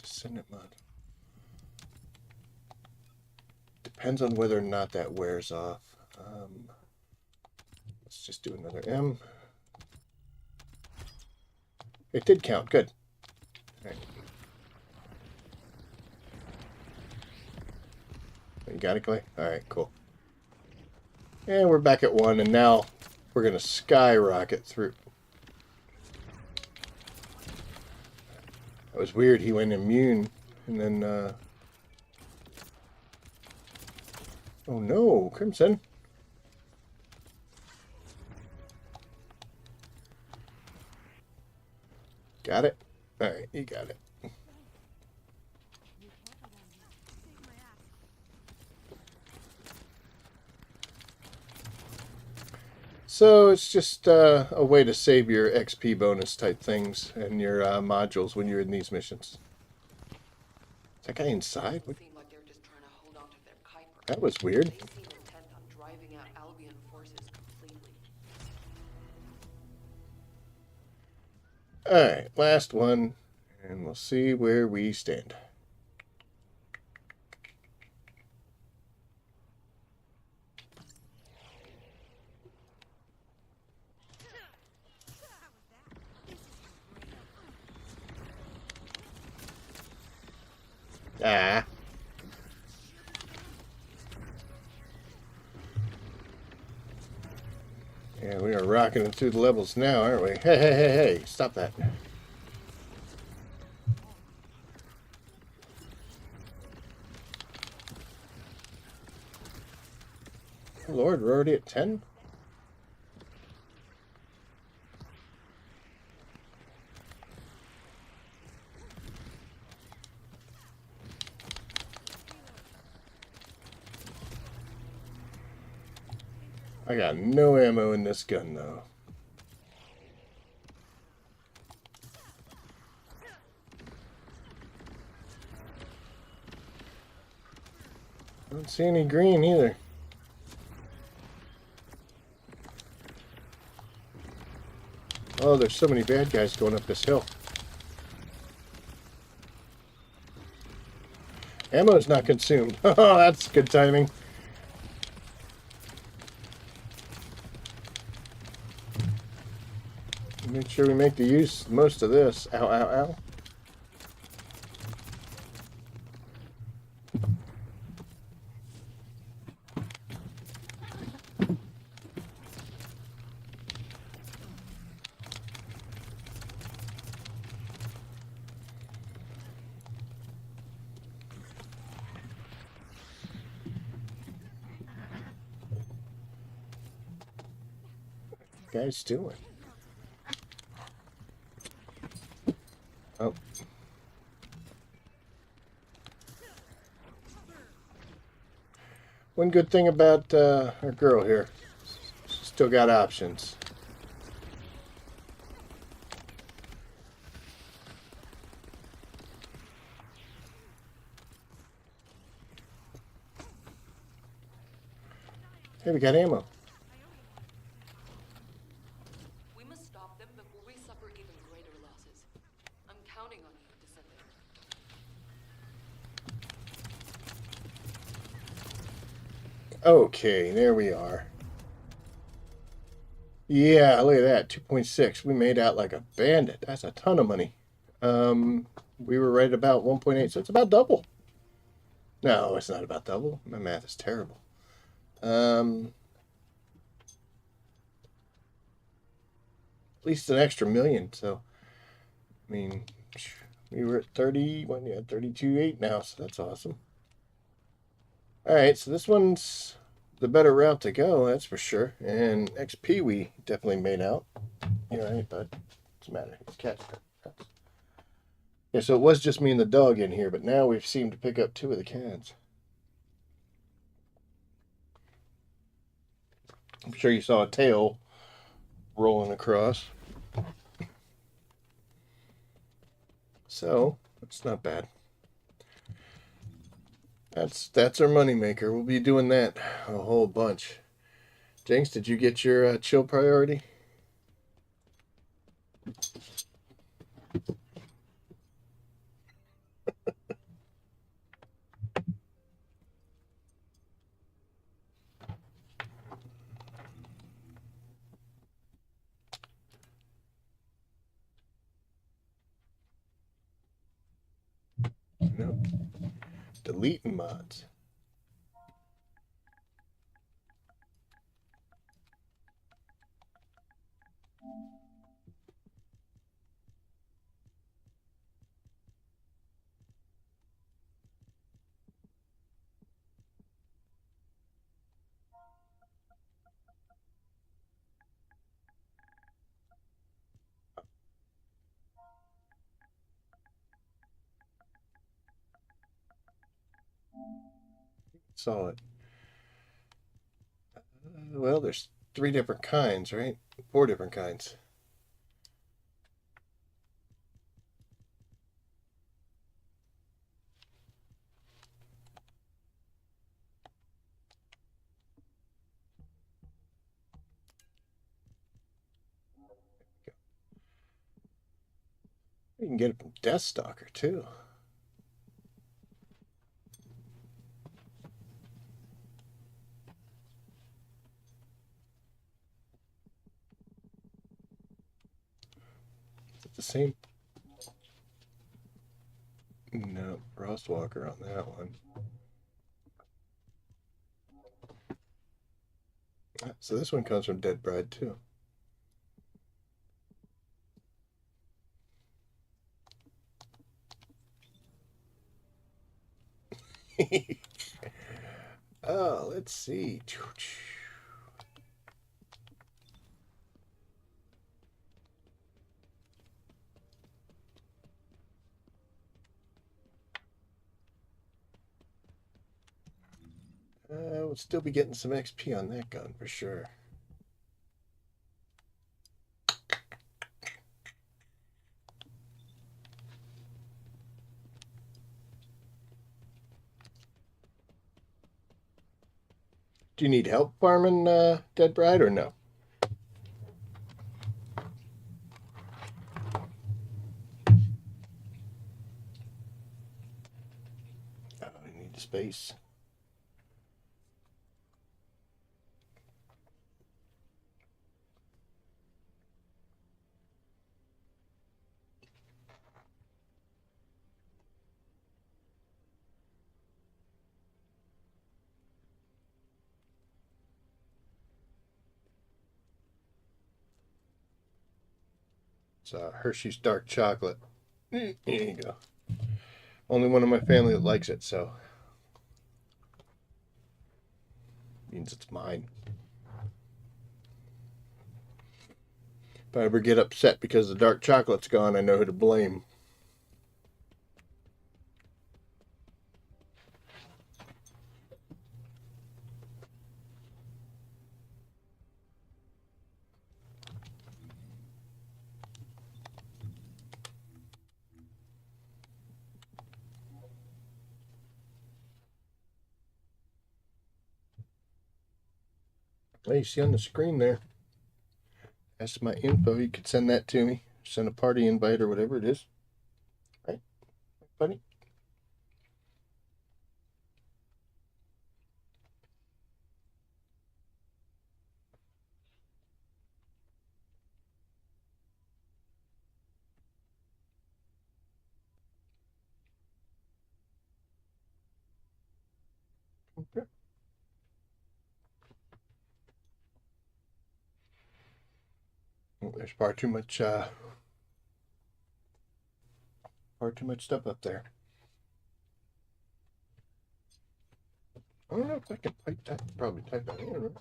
Descendant mod. Depends on whether or not that wears off. Let's just do another M. It did count. Good. All right. You got it, Clay? All right, cool. And we're back at 1, and now we're going to skyrocket through. That was weird. He went immune, and then... Oh no, Crimson. Got it? Alright, you got it. So it's just a way to save your XP bonus type things and your modules when you're in these missions. Is that guy inside? What? Seem like they're just trying to hold on to their Kuiper. That was weird. They seem intent on driving out Albion forces completely. Alright, last one. And we'll see where we stand. Ah. Yeah, we are rocking it through the levels now, aren't we? Hey, hey, hey, hey, stop that. Oh, Lord, we're already at 10? I got no ammo in this gun, though. Don't see any green either. Oh, there's so many bad guys going up this hill. Ammo's not consumed. Oh, that's good timing. Make sure we make the most of this. Ow, ow, ow. What are you guys doing? Oh. One good thing about our girl here, she's still got options. Hey, we got ammo. We must stop them before we suffer even greater losses. I'm counting on you, Descendant. Okay, there we are. Yeah, look at that, 2.6. We made out like a bandit. That's a ton of money. We were right about 1.8, so it's about double. No, it's not about double. My math is terrible. At least an extra million, so I mean, we were at 32.8 now, so that's awesome. Alright, so this one's the better route to go, that's for sure. And XP we definitely made out. You alright, bud? What's the matter? It's cat. Yeah, so it was just me and the dog in here, but now we've seemed to pick up 2 of the cats. I'm sure you saw a tail rolling across. So, it's not bad. That's our moneymaker. We'll be doing that a whole bunch. Jinx, did you get your chill priority? Deleting mods. Saw it. Well, there's 3 different kinds, right? 4 different kinds. You can get it from Deathstalker too. Is it the same? No, Frostwalker on that one. So this one comes from Dead Bride too. Oh, let's see. We'll still be getting some XP on that gun for sure. Do you need help farming Dead Bride or no? Oh, I need the space. It's Hershey's dark chocolate. There you go. Only one in my family that likes it, so means it's mine. If I ever get upset because the dark chocolate's gone, I know who to blame. Hey, you see on the screen there? That's my info. You could send that to me. Send a party invite or whatever it is. Right, buddy? Okay. Well, there's far too much stuff up there. I don't know if I can probably type that in, right?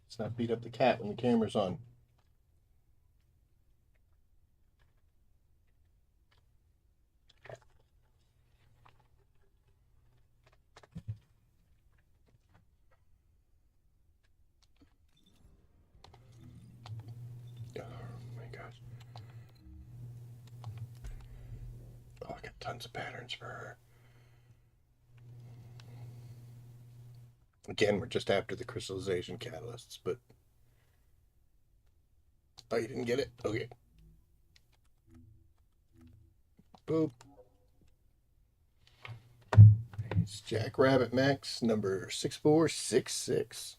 Let's not beat up the cat when the camera's on. Oh my gosh. Oh, I got tons of patterns for her. Again, we're just after the crystallization catalysts, but... Oh, you didn't get it? Okay. Boop. It's Jackrabbit Max number 6466.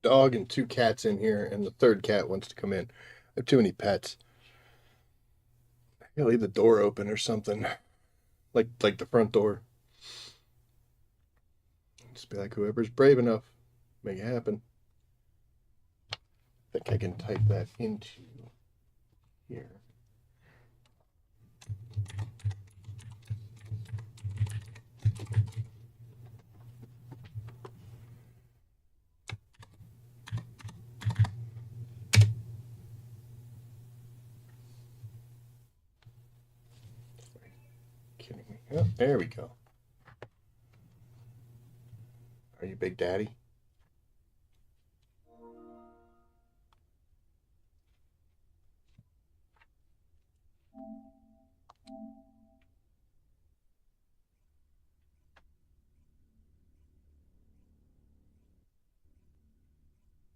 Dog and 2 cats in here, and the third cat wants to come in. I have too many pets. I gotta leave the door open or something, like the front door. Just be like, whoever's brave enough, make it happen. I think I can type that into here. Kidding me? Oh, there we go. Are you Big Daddy?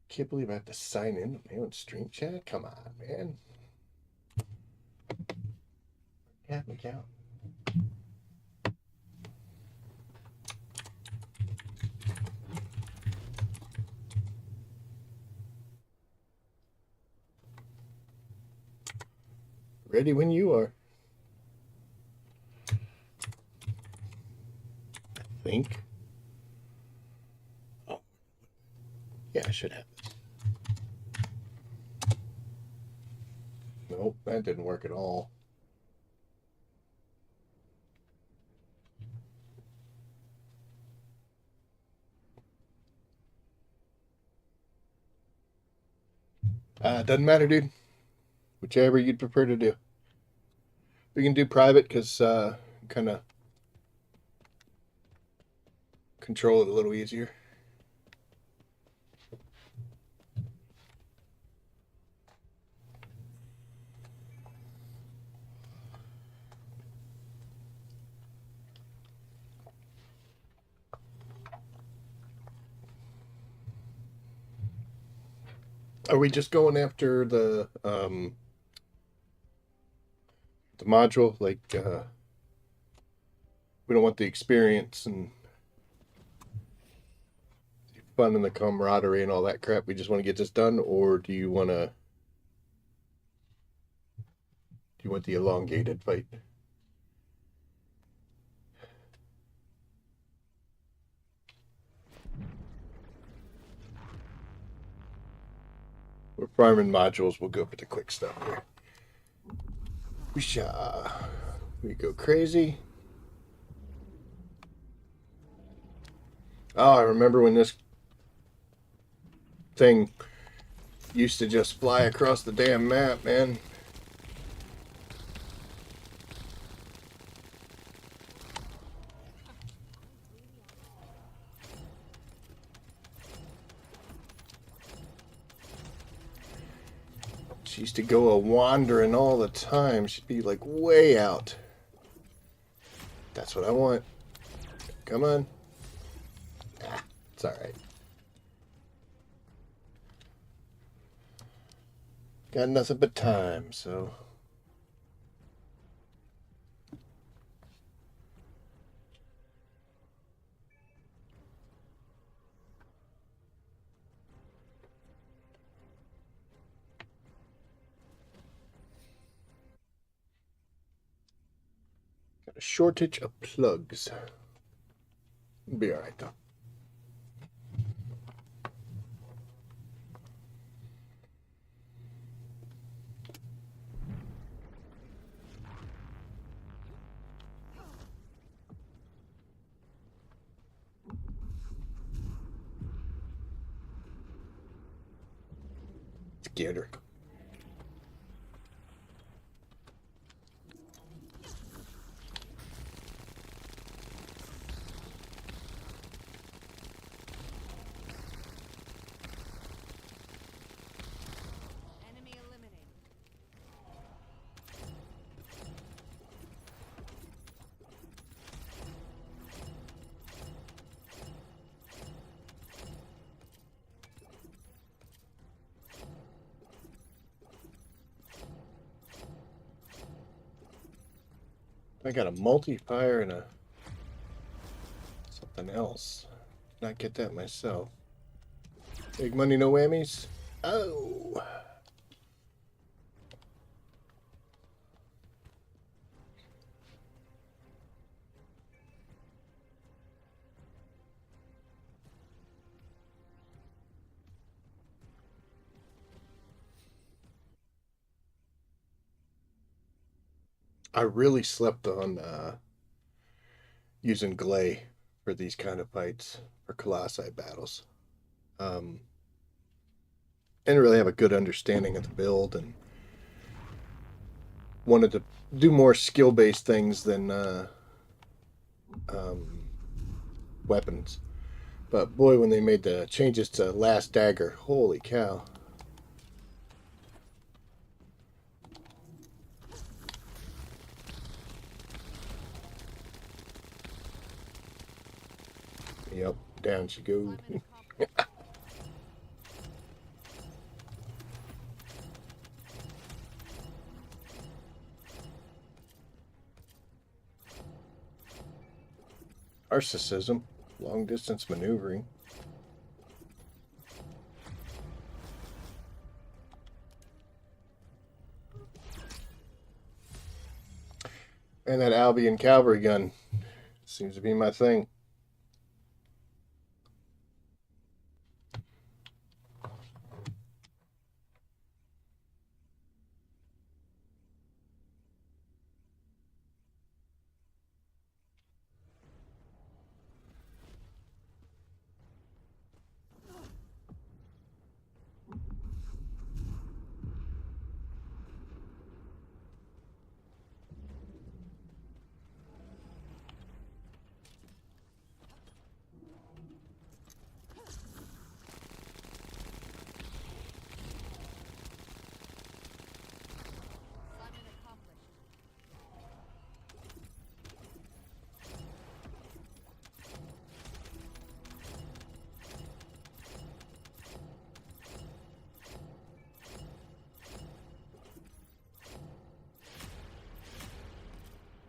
Can't believe I have to sign into my own stream chat. Come on, man. Have an account. Ready when you are. I think. Oh. Yeah, I should have this. Nope, that didn't work at all. Doesn't matter, dude. Whichever you'd prefer to do. We can do private because kind of control it a little easier. Are we just going after the module? Like, we don't want the experience and fun and the camaraderie and all that crap. We just want to get this done, or do you want to? Do you want the elongated fight? We're farming modules. We'll go for the quick stuff here. We go crazy. Oh, I remember when this thing used to just fly across the damn map, man. She used to go a-wandering all the time. She'd be like way out. That's what I want. Come on. Ah, it's alright. Got nothing but time, so. Got a shortage of plugs. It'll be alright though. Get her. I got a multi-fire and a something else. Did not get that myself. Big money, no whammies. Oh. I really slept on using Glay for these kind of fights, for Colossi battles. I didn't really have a good understanding of the build and wanted to do more skill-based things than weapons. But boy, when they made the changes to Last Dagger, holy cow. Yep, down she goes. Narcissism, long distance maneuvering. And that Albion cavalry gun seems to be my thing.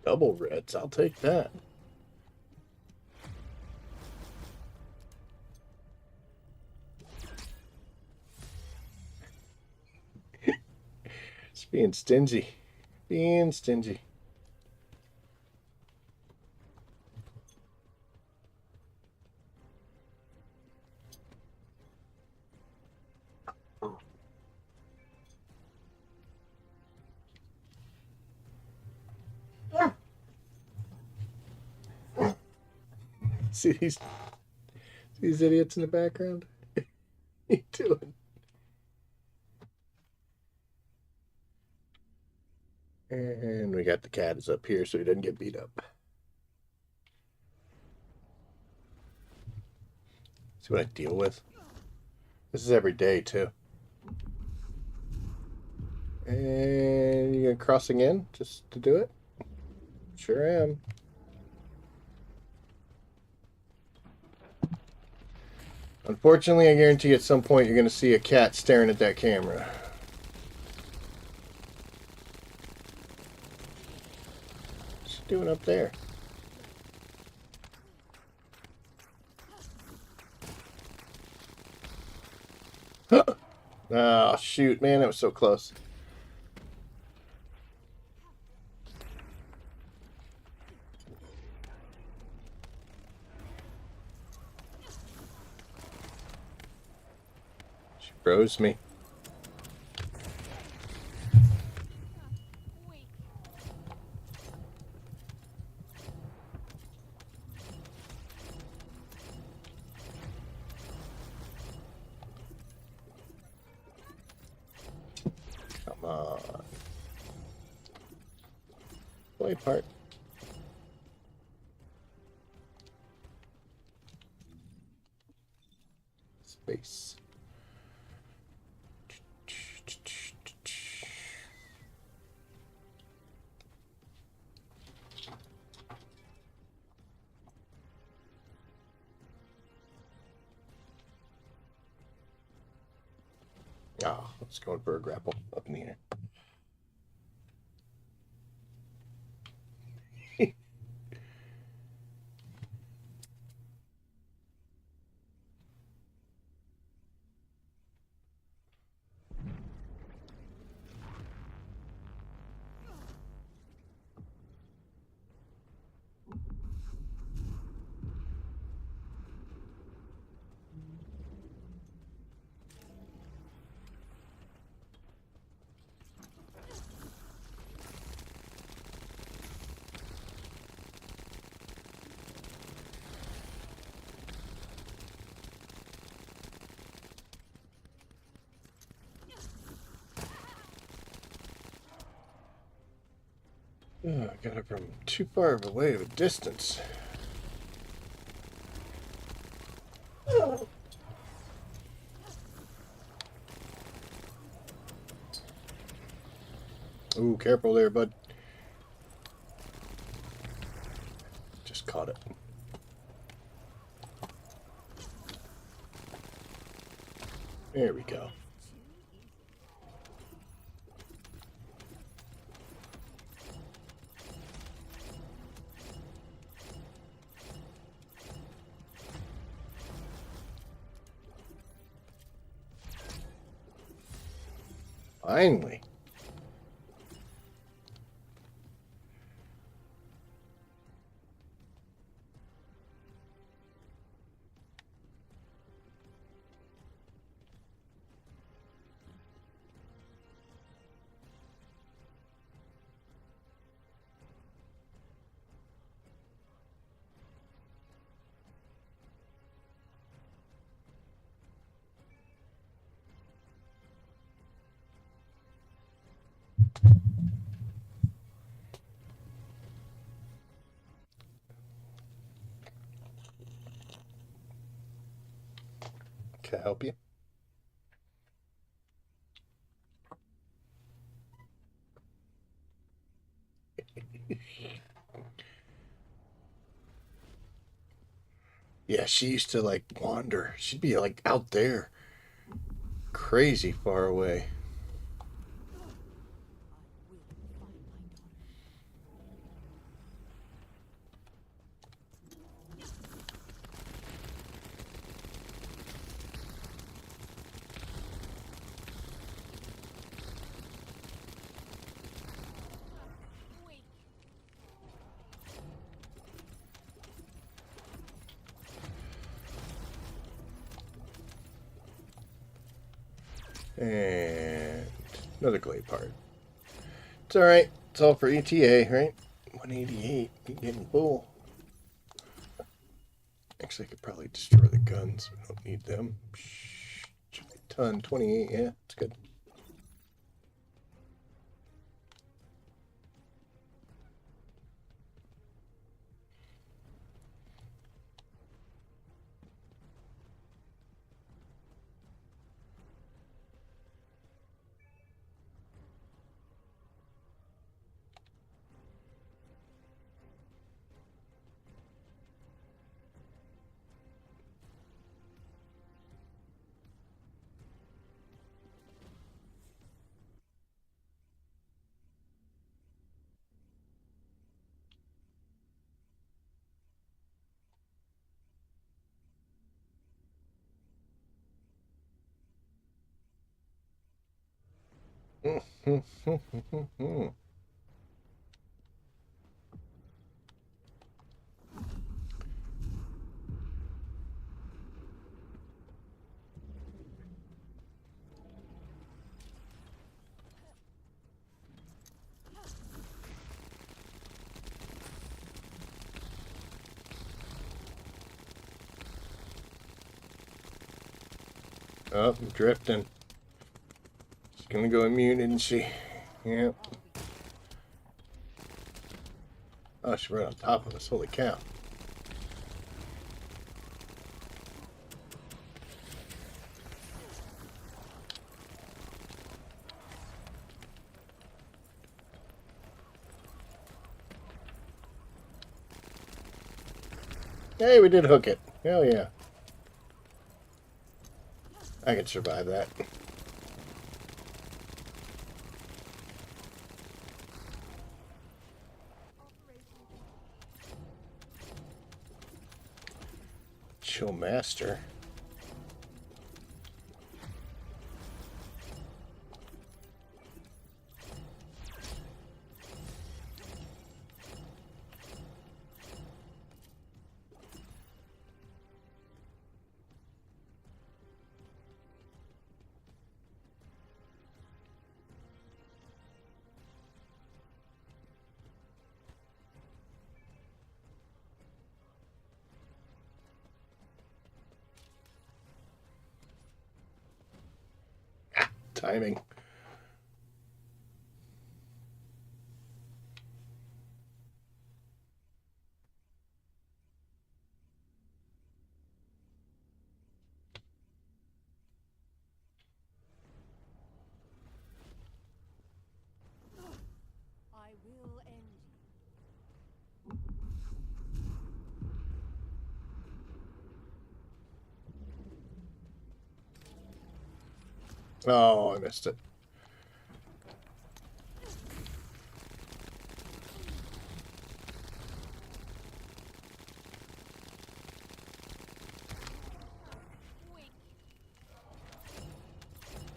Double reds, I'll take that. It's being stingy. Being stingy. See these idiots in the background? What are you doing? And we got the cat is up here so he doesn't get beat up. See what I deal with? This is every day too. And you gonna crossing in just to do it? Sure am. Unfortunately, I guarantee at some point you're gonna see a cat staring at that camera. What's she doing up there? Oh, shoot, man, that was so close. She froze me. Come on. Play part. Space. Oh, let's go for a grapple up in the air. Oh, I got it from too far of a distance. Ooh, careful there, bud. Just caught it. There we go. Finally. Can I help you? Yeah, she used to like wander. She'd be like out there, crazy far away. And another glade part. It's alright. It's all for ETA, right? 188. You're getting full. Actually, I could probably destroy the guns. We don't need them. Ton 28. Yeah, it's good. Oh, I'm drifting. She's gonna go immune, isn't she? Yep. Oh, she's right on top of us. Holy cow. Hey, we did hook it. Hell yeah. I could survive that. Chill master. Timing. Oh, I missed it.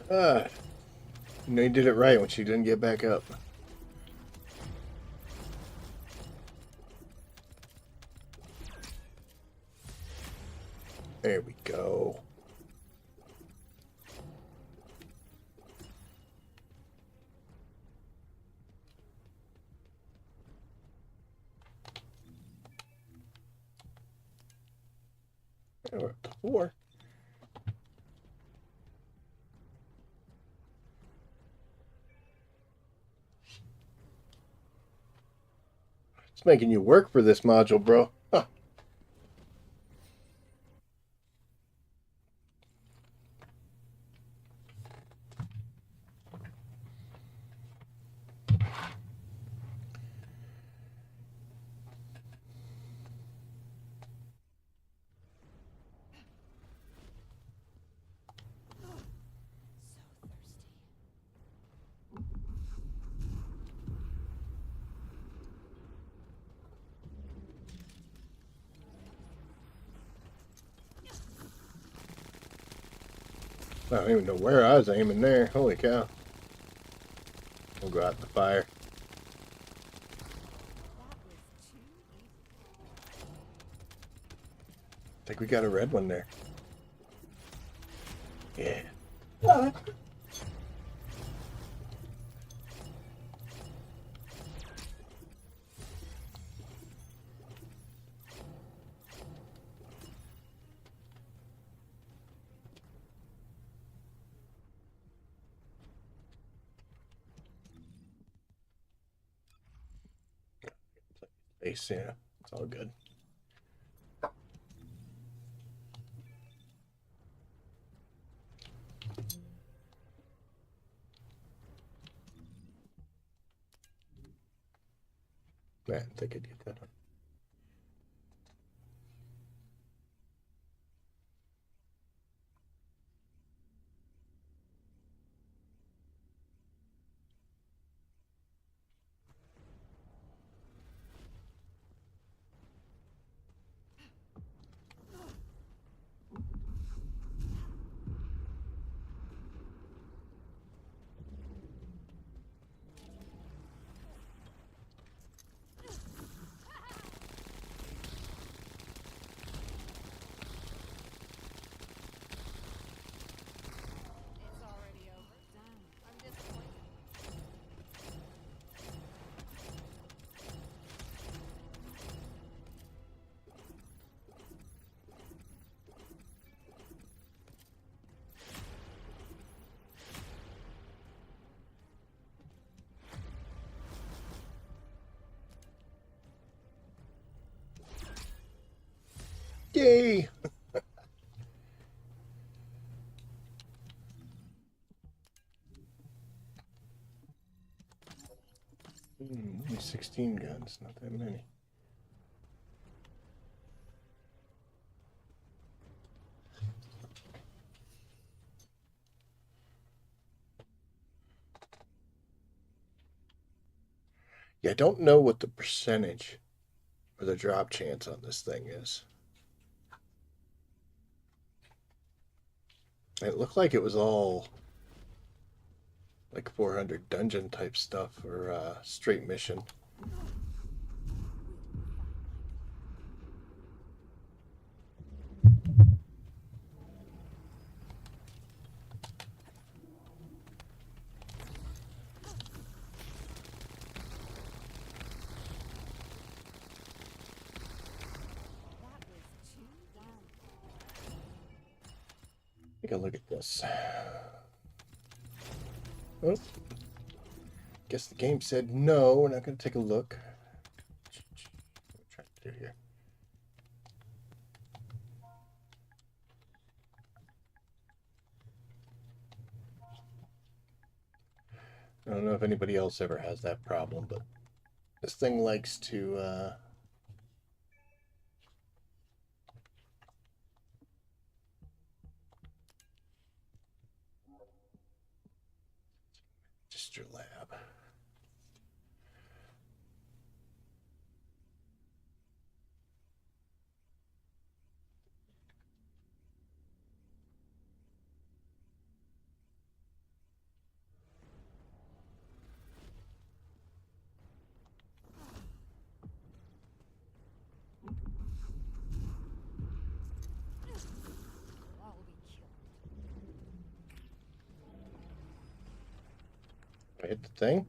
Ah, you know, you did it right when she didn't get back up. There we go. Now we're up to 4. It's making you work for this module, bro. Huh. I don't even know where I was aiming there. Holy cow. We'll go out the fire. I think we got a red one there. Yeah. Base, yeah. It's all good. Man, I think I'd get that one. Yay! Only 16 guns, not that many. Yeah, I don't know what the percentage or the drop chance on this thing is. It looked like it was all like 400 dungeon type stuff or straight mission. Take a look at this. Oh, guess the game said no. We're not going to take a look. What am I trying to do here? I don't know if anybody else ever has that problem, but this thing likes to Master Lab. I hit the thing?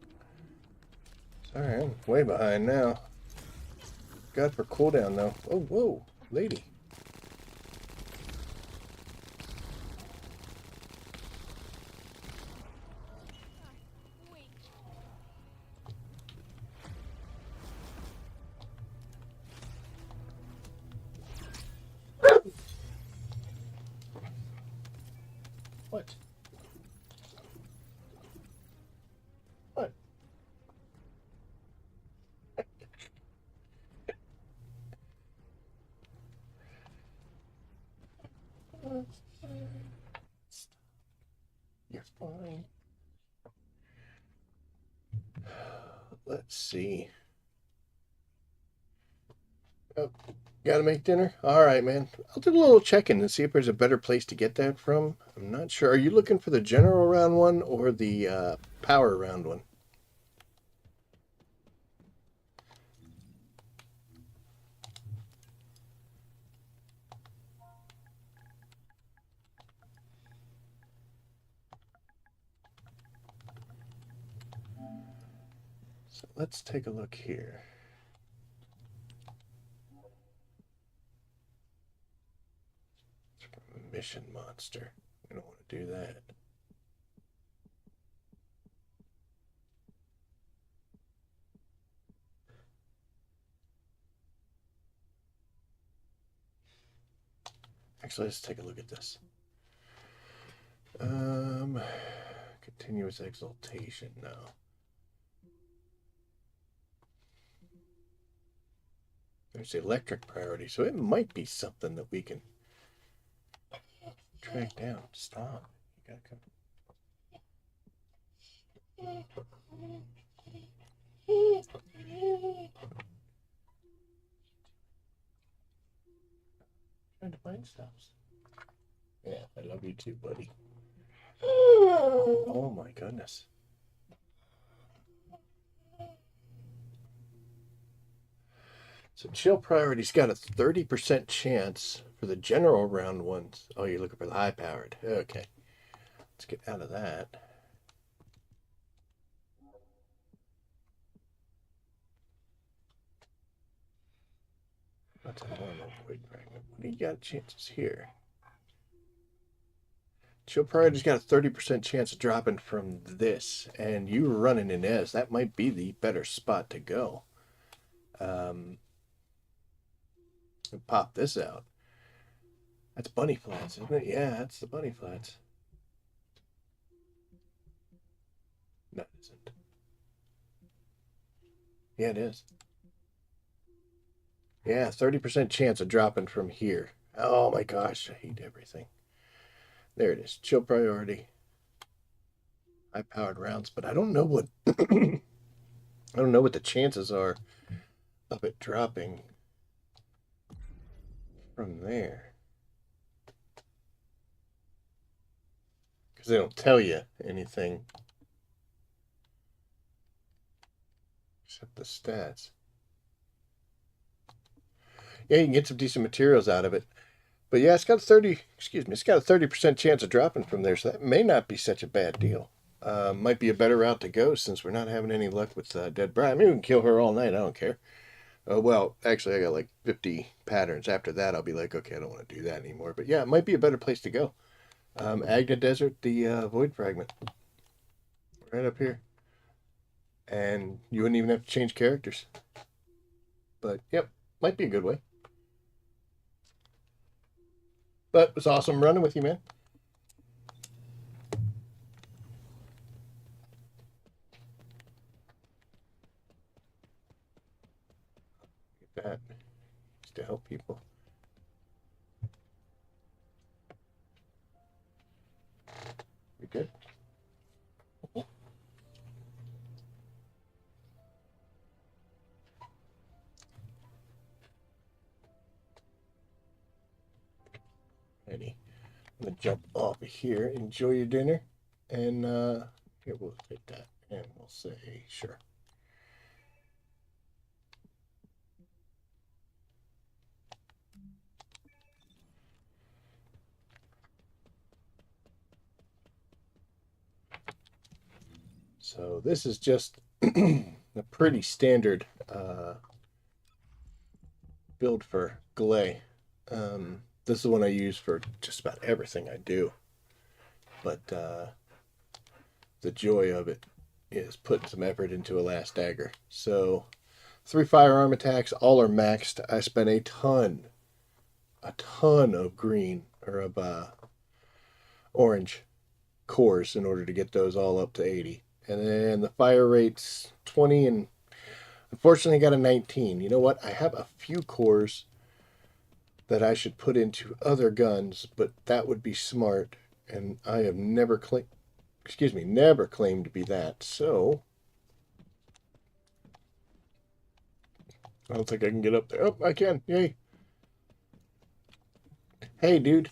Sorry, I'm way behind now. God for cooldown though. Oh, whoa, lady. What? What? You're fine. Let's see. Oh, gotta make dinner? Alright, man. I'll do a little check-in and see if there's a better place to get that from. I'm not sure. Are you looking for the general round one or the power round one? So let's take a look here. It's from a mission monster. We don't want to do that. Actually, let's take a look at this. Continuous exaltation now. There's the electric priority, so it might be something that we can track down. Stop. You gotta come. Trying to find stuff. Yeah, I love you too, buddy. Oh my goodness. So chill priority's got a 30% chance for the general round ones. Oh, you're looking for the high powered. Okay. Let's get out of that. That's a normal void fragment. What do you got chances here? Chill priority's got a 30% chance of dropping from this, and you were running in Ez. That might be the better spot to go. Pop this out. That's Bunny Flats, isn't it? Yeah, that's the Bunny Flats. No, it isn't. Yeah, it is. Yeah, 30% chance of dropping from here. Oh my gosh, I hate everything. There it is. Chill priority. High powered rounds, but I don't know what I don't know what the chances are of it dropping from there. Because they don't tell you anything except the stats. Yeah, you can get some decent materials out of it. But yeah, it's got a 30% chance of dropping from there, so that may not be such a bad deal. Might be a better route to go since we're not having any luck with Dead Bride. I mean, we can kill her all night. I don't care. Well, actually, I got like 50 patterns. After that, I'll be like, okay, I don't want to do that anymore. But yeah, it might be a better place to go. Agna Desert, the Void Fragment. Right up here. And you wouldn't even have to change characters. But, yep, might be a good way. But it was awesome running with you, man. Get that. Just to help people. You good? jump off of here. Enjoy your dinner. And here, we'll take that and we'll say sure. So this is just a pretty standard build for Glay. This is the one I use for just about everything I do. But the joy of it is putting some effort into a last dagger. So 3 firearm attacks, all are maxed. I spent a ton of green or of orange cores in order to get those all up to 80. And then the fire rate's 20, and unfortunately I got a 19. You know what? I have a few cores that I should put into other guns, but that would be smart, and I have never claimed to be that. So I don't think I can get up there. Oh, I can. Yay. Hey, dude.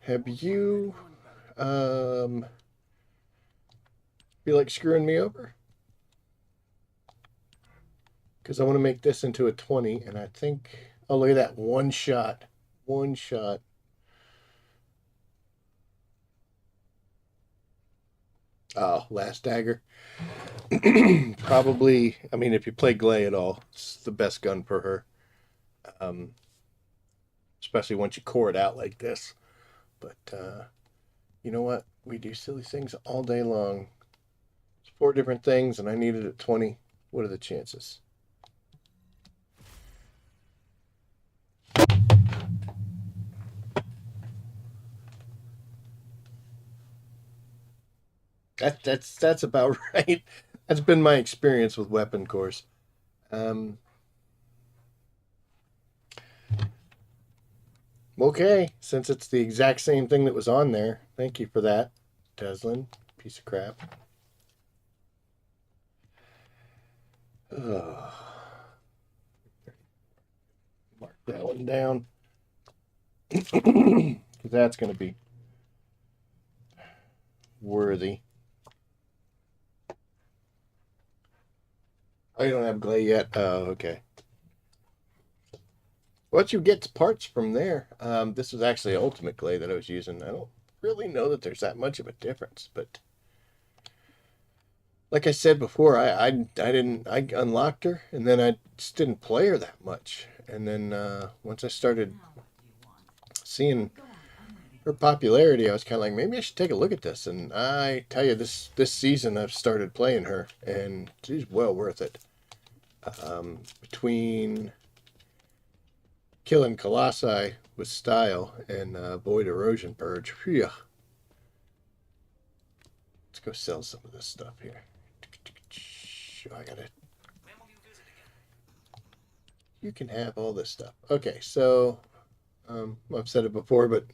Have you feel like screwing me over? Because I want to make this into a 20, and I think, oh, look at that. One shot. One shot. Oh, last dagger. Probably, I mean, if you play Glay at all, it's the best gun for her. Especially once you core it out like this. But, you know what? We do silly things all day long. It's 4 different things, and I need it at 20. What are the chances? That's about right. That's been my experience with weapon cores. Okay, since it's the exact same thing that was on there, thank you for that, Deslin. Piece of crap. Ugh. Mark that one down. Because that's going to be worthy. Oh, you don't have Glay yet? Oh, okay. What you get parts from there. This was actually Ultimate Glay that I was using. I don't really know that there's that much of a difference, but like I said before, I unlocked her, and then I just didn't play her that much. And then once I started seeing her popularity, I was kind of like, maybe I should take a look at this. And I tell you, this season I've started playing her, and she's well worth it. Between killing Colossi with style and Void Erosion Purge, phew. Let's go sell some of this stuff here. I got it. You can have all this stuff. Okay, so I've said it before, but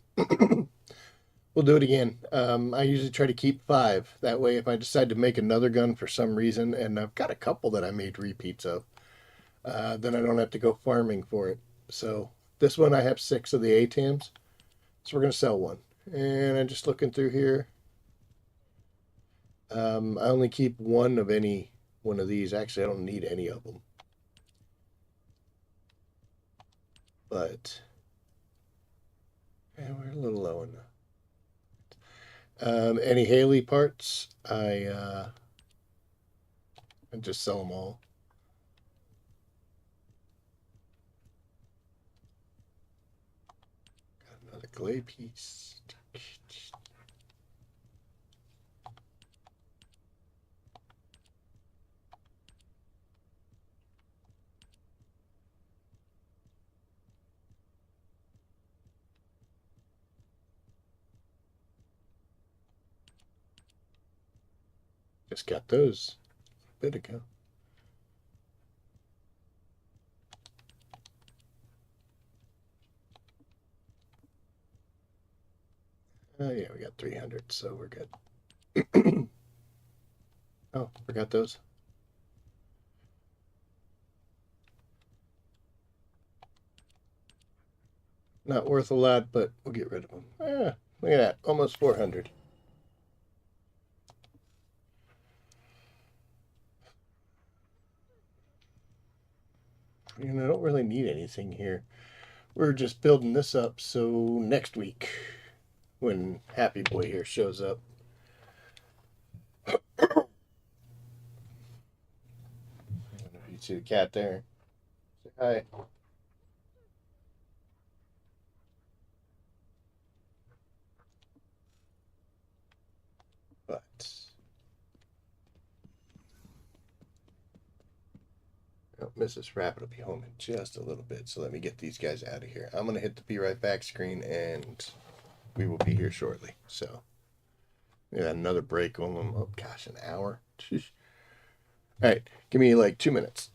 we'll do it again. I usually try to keep 5. That way, if I decide to make another gun for some reason, and I've got a couple that I made repeats of, then I don't have to go farming for it. So this one I have 6 of the ATAMs, so we're going to sell one. And I'm just looking through here. I only keep one of any one of these. Actually, I don't need any of them. But yeah, we're a little low enough. Any Haley parts, I just sell them all. Got another Glay piece. Just got those a bit ago. Oh yeah, we got 300, so we're good. Oh, forgot those. Not worth a lot, but we'll get rid of them. Look at that. Almost 400. And I don't really need anything here. We're just building this up so next week, when Happy Boy here shows up. I don't know if you see the cat there. Say hi. But oh, Mrs. Rabbit will be home in just a little bit, so let me get these guys out of here. I'm going to hit the be right back screen, and we will be here shortly. So, yeah, another break on them. Oh, gosh, an hour. Sheesh. All right, give me like 2 minutes.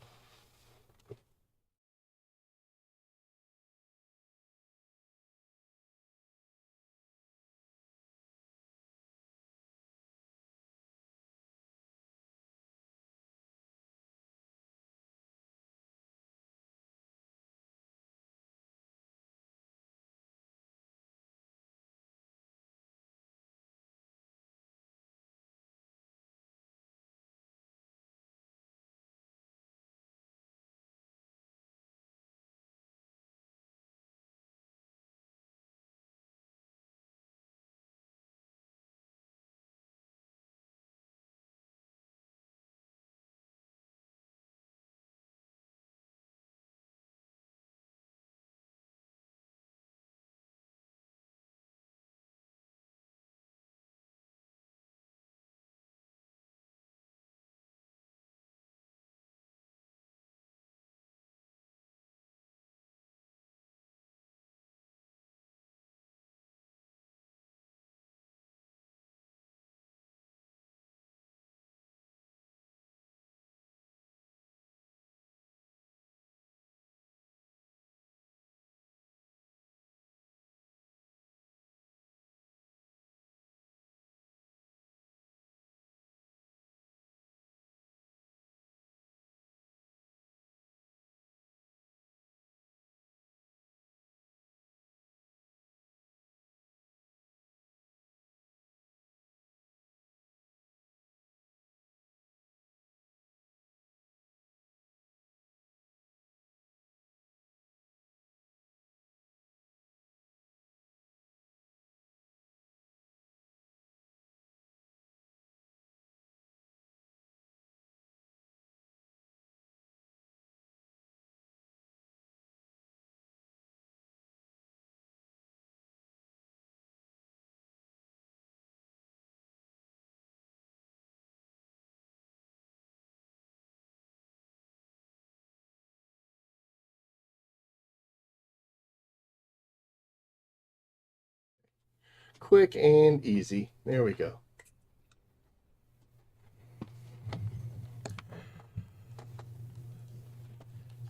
Quick and easy. There we go.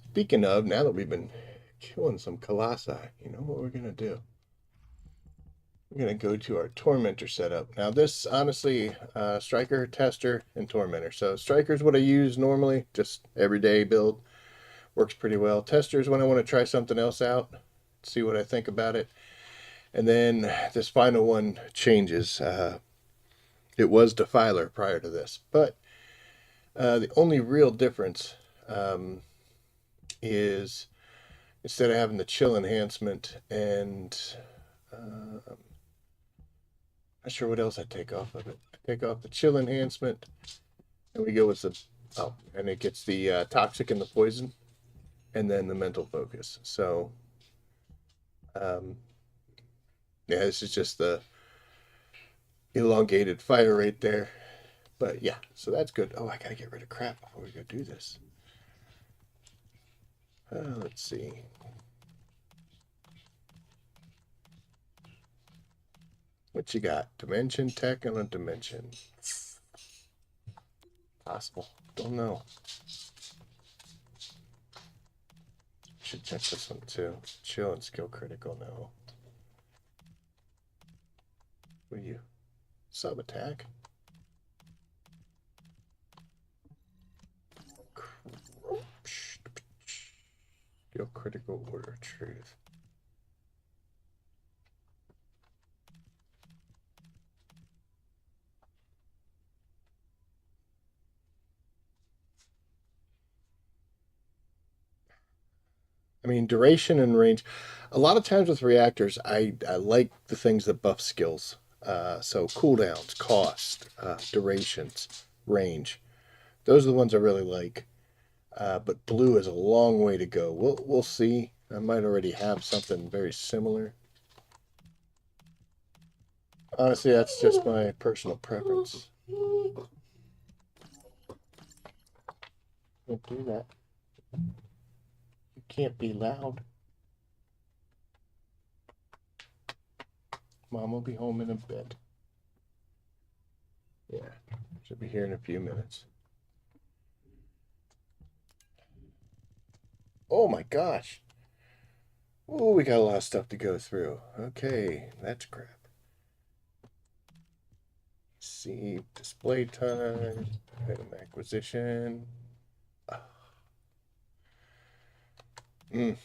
Speaking of, now that we've been killing some Colossi, you know what we're going to do? We're going to go to our Tormentor setup. Now this, honestly, Striker, Tester, and Tormentor. So Striker is what I use normally, just everyday build. Works pretty well. Tester is when I want to try something else out, see what I think about it. And then this final one changes. It was Defiler prior to this, but the only real difference is instead of having the chill enhancement and I'm not sure what else I take off of it. I take off the chill enhancement and we go with the and it gets the toxic and the poison and then the mental focus. So yeah, this is just the elongated fire rate there. But yeah, so that's good. Oh, I gotta get rid of crap before we go do this. Let's see. What you got? Dimension, tech, and a dimension. Possible. Don't know. Should check this one too. Chill and skill critical. No. What are you? Sub attack? Skill critical order truth. mean, duration and range. A lot of times with reactors, I like the things that buff skills. So cooldowns, cost, durations, range. Those are the ones I really like. But blue is a long way to go. We'll see. I might already have something very similar. Honestly, that's just my personal preference. Can't do that. You can't be loud. Mom will be home in a bit. Yeah, should be here in a few minutes. Oh my gosh. Oh, we got a lot of stuff to go through. Okay, that's crap. See, display time, item acquisition. Mm.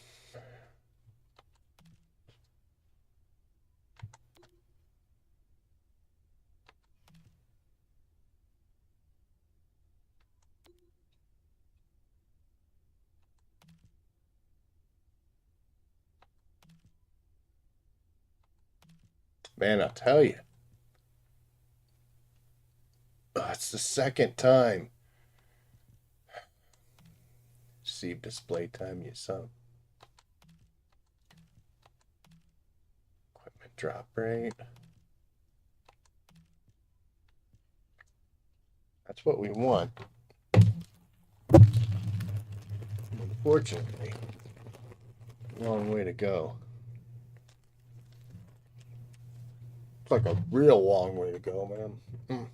Man, I'll tell you. Oh, it's the second time. See display time, you son. Equipment drop rate. That's what we want. Unfortunately, long way to go. It's like a real long way to go, man. Mm.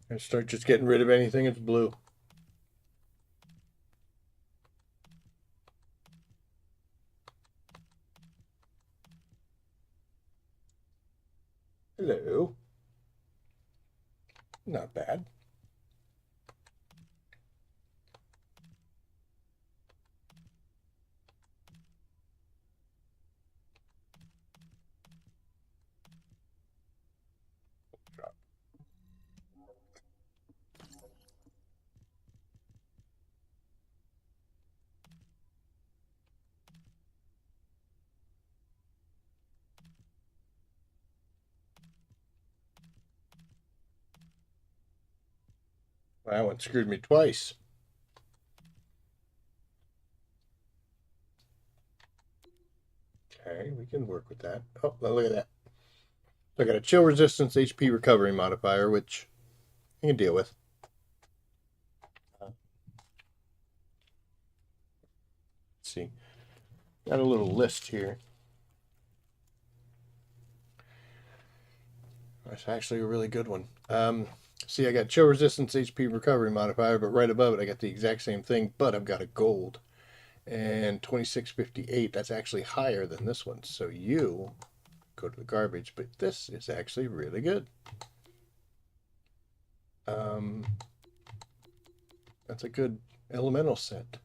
And start just getting rid of anything that's blue. Hello. Not bad. That one screwed me twice. Okay, we can work with that. Oh, look at that. So I got a chill resistance HP recovery modifier, which you can deal with. Let's see. Got a little list here. That's actually a really good one. See, I got chill resistance HP recovery modifier, but right above it, I got the exact same thing, but I've got a gold. And 2658, that's actually higher than this one. So you go to the garbage, but this is actually really good. That's a good elemental set.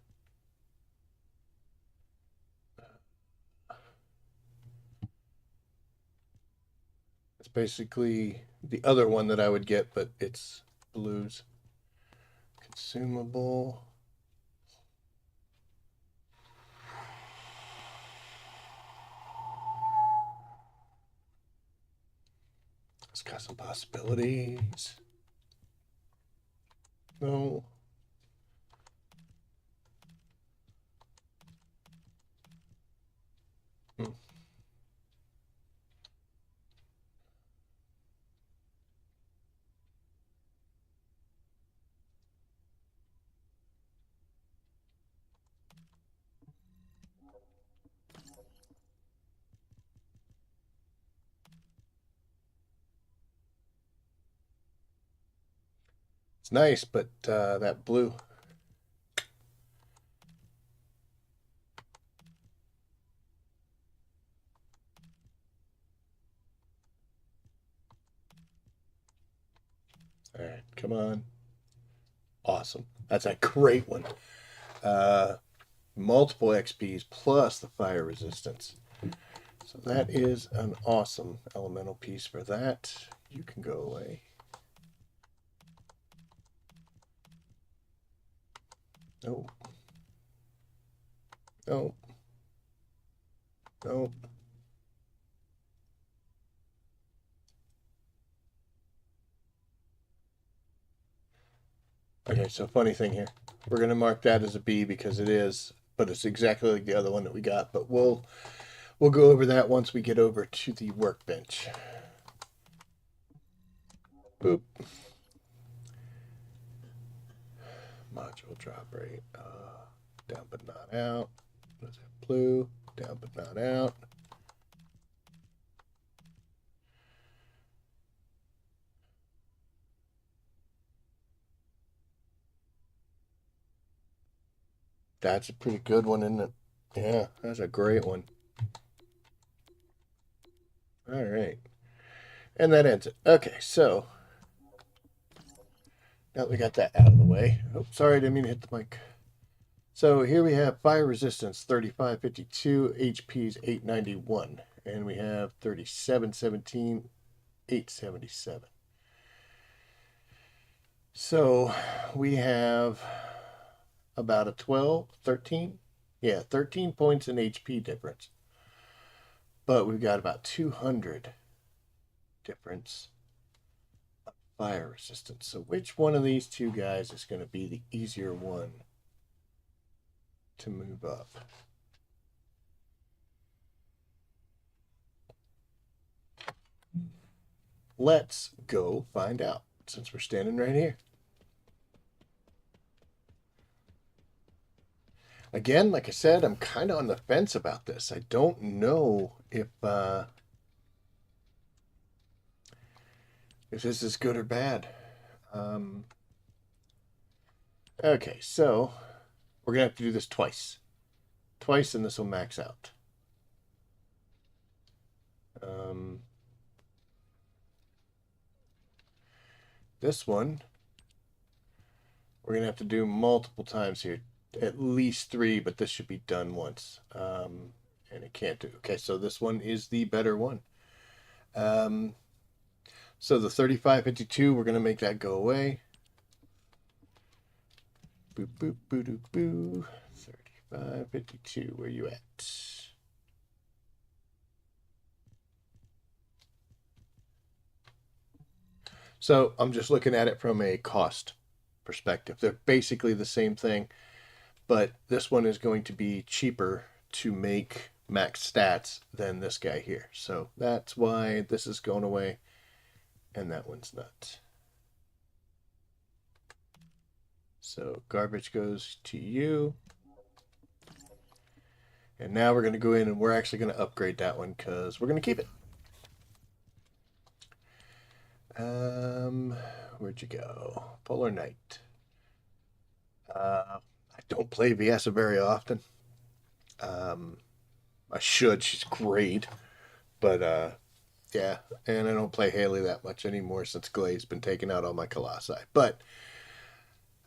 It's basically the other one that I would get, but it's blues. Consumable. It's got some possibilities. No. Hmm. It's nice, but that blue. All right, come on. Awesome. That's a great one. multiple XPs plus the fire resistance. So that is an awesome elemental piece for that. You can go away. Nope. Nope. Nope. Okay, so funny thing here. We're going to mark that as a B because it is, but it's exactly like the other one that we got. But we'll go over that once we get over to the workbench. Boop. Module drop rate. Down but not out. What is that? Blue. Down but not out. That's a pretty good one, isn't it? Yeah, that's a great one. All right. And that ends it. Okay, so now that we got that out of the way. Oh, sorry, I didn't mean to hit the mic. So here we have fire resistance 3552, HP's 891, and we have 3717, 877. So we have about a 12, 13, yeah, 13 points in HP difference. But we've got about 200 difference of fire resistance. So which one of these two guys is going to be the easier one to move up? Let's go find out since we're standing right here. Again, like I said, I'm kind of on the fence about this. I don't know if this is good or bad. Okay, so we're gonna have to do this twice, and this will max out. This one we're gonna have to do multiple times here, at least 3, but this should be done once. And it can't do. Okay, so this one is the better one. So the 3552, we're gonna make that go away. Boop boop boo doo boo. 3552, where you at? So I'm just looking at it from a cost perspective. They're basically the same thing, but this one is going to be cheaper to make max stats than this guy here. So that's why this is going away and that one's not. So garbage goes to you. And now we're going to go in and we're actually going to upgrade that one because we're going to keep it. Where'd you go? Polar Knight. I don't play Viessa very often. I should. She's great. But yeah, and I don't play Haley that much anymore since Glay's been taking out all my Colossi. But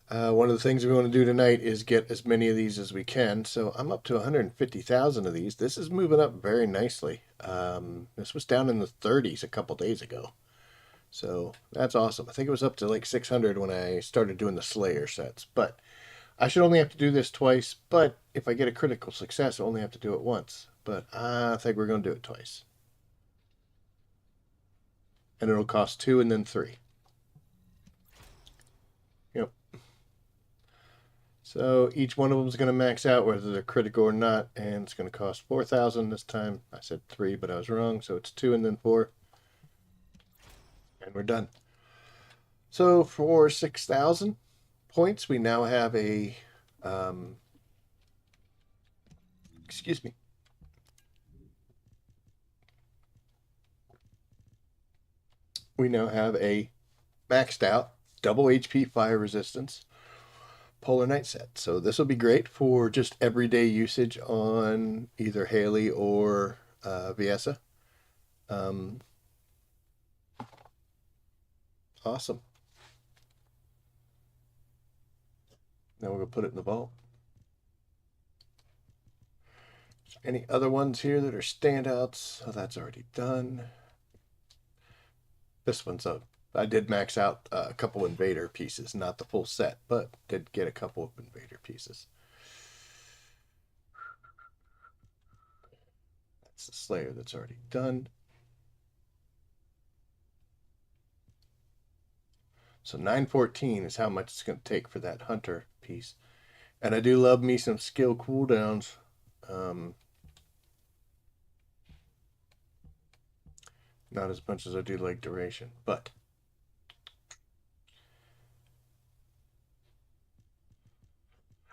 one of the things we want to do tonight is get as many of these as we can. So I'm up to 150,000 of these. This is moving up very nicely. This was down in the 30s a couple days ago. So that's awesome. I think it was up to like 600 when I started doing the Slayer sets. But I should only have to do this twice. But if I get a critical success, I only have to do it once. But I think we're going to do it twice. And it'll cost 2 and then 3. Yep. So each one of them is going to max out whether they're critical or not. And it's going to cost 4,000 this time. I said 3, but I was wrong. So it's 2 and then 4. And we're done. So for 6,000 points, we now have a, excuse me. We now have a maxed out double HP fire resistance Polar Knight set. So this will be great for just everyday usage on either Haley or Viessa. Awesome. Now we're going to put it in the vault. Any other ones here that are standouts? Oh, that's already done. This one's up. I did max out a couple invader pieces, not the full set, but did get a couple of invader pieces. That's the Slayer that's already done. So 914 is how much it's going to take for that Hunter piece. And I do love me some skill cooldowns. Not as much as I do like duration, but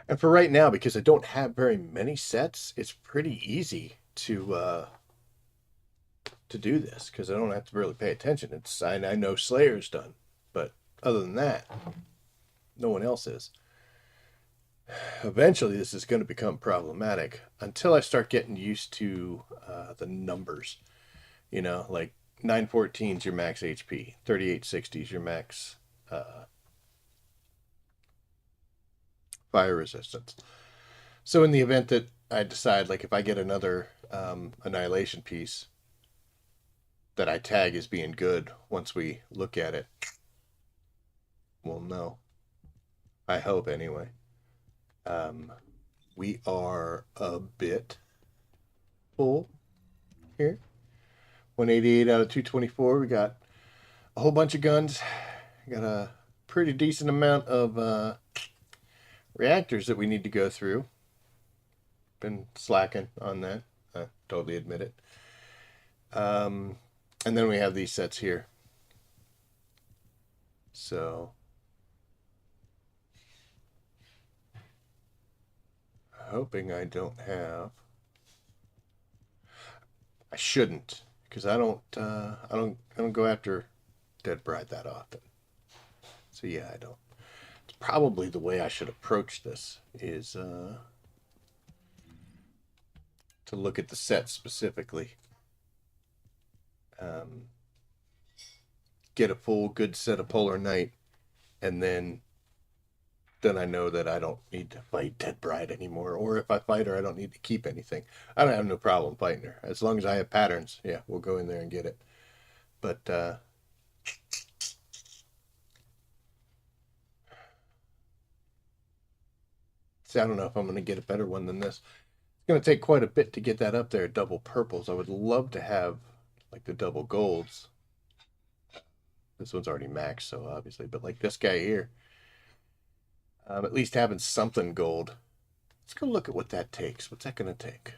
and for right now, because I don't have very many sets, it's pretty easy to do this because I don't have to really pay attention. It's I know Slayer's done, but other than that, no one else is. Eventually, this is going to become problematic until I start getting used to the numbers. You know, like 914 is your max HP, 3860 is your max fire resistance. So in the event that I decide, like if I get another annihilation piece that I tag as being good, once we look at it, we'll know. I hope anyway. We are a bit full here. 188 out of 224. We got a whole bunch of guns. We got a pretty decent amount of reactors that we need to go through. Been slacking on that. I totally admit it. And then we have these sets here. So hoping I don't have. I shouldn't, because I don't go after Dead Bride that often. So yeah, I don't. It's probably the way I should approach this is to look at the set specifically. Get a full good set of Polar Knight, and then I know that I don't need to fight Dead Bride anymore. Or if I fight her, I don't need to keep anything. I don't have no problem fighting her. As long as I have patterns, yeah, we'll go in there and get it. But see, I don't know if I'm going to get a better one than this. It's going to take quite a bit to get that up there, double purples. I would love to have like the double golds. This one's already maxed, so obviously, but like this guy here, at least having something gold. Let's go look at what that takes. What's that going to take?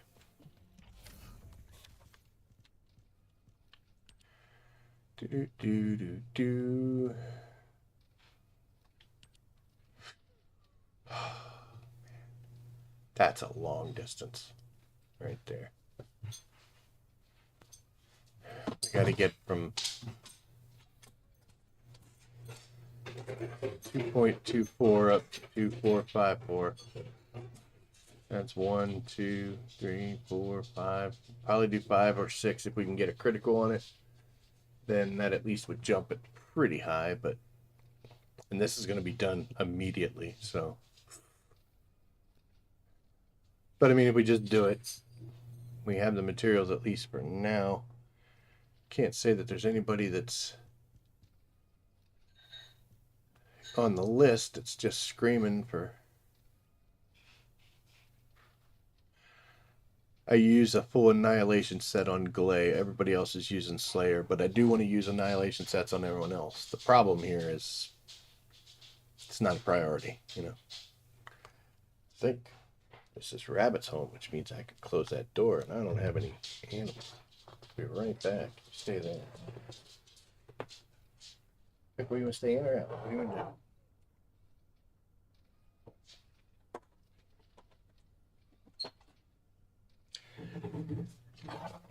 Do. That's a long distance right there. We got to get from 2.24 up to 2454. That's 1, 2, 3, 4, 5. Probably do 5 or 6 if we can get a critical on it. Then that at least would jump it pretty high, and this is going to be done immediately, so. But I mean, if we just do it, we have the materials at least for now. Can't say that there's anybody that's on the list that's just screaming for. I use a full Annihilation set on Glay. Everybody else is using Slayer, but I do want to use Annihilation sets on everyone else. The problem here is it's not a priority, you know. I think this is Rabbit's home, which means I can close that door, and I don't have any animals. Be right back. Stay there. What do you want to stay in or out? What do you want to do?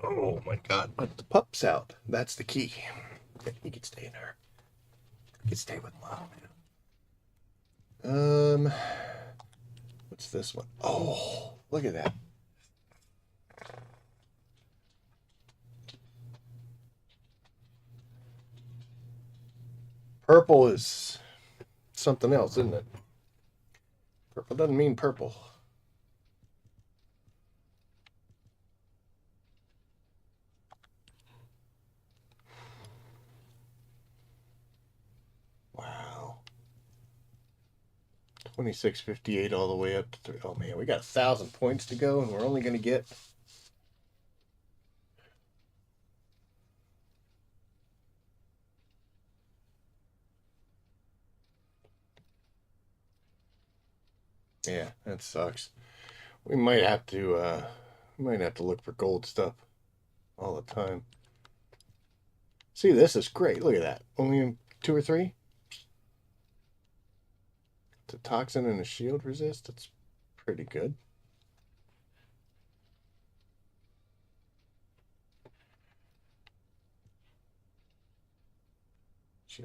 Oh my god, but the pup's out. That's the key. He can stay in there. He can stay with mom. What's this one? Oh, look at that. Purple is something else, isn't it? Purple doesn't mean purple. 2658 all the way up to 3. Oh man, we got 1,000 points to go, and we're only going to get. Yeah, that sucks. We might have to look for gold stuff all the time. See, this is great. Look at that. Only 2 or 3. The toxin and a shield resist. That's pretty good.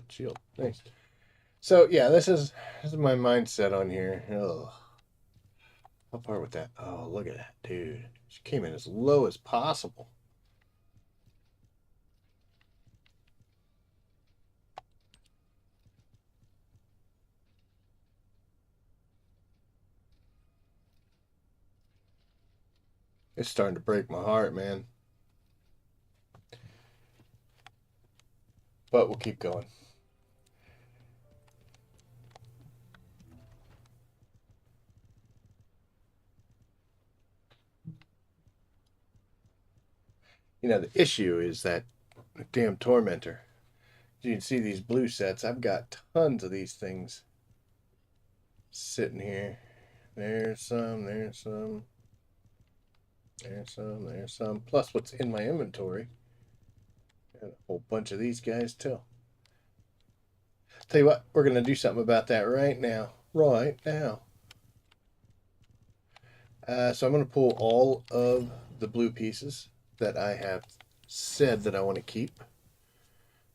Shield. Nice. So yeah, this is my mindset on here. Oh, how far with that? Oh, look at that, dude. She came in as low as possible. It's starting to break my heart, man. But we'll keep going. You know, the issue is that damn tormentor. You can see these blue sets. I've got tons of these things sitting here. There's some, there's some, there's some, there's some. Plus what's in my inventory. Got a whole bunch of these guys too. Tell you what, we're going to do something about that right now. Right now. So I'm going to pull all of the blue pieces that I have said that I want to keep.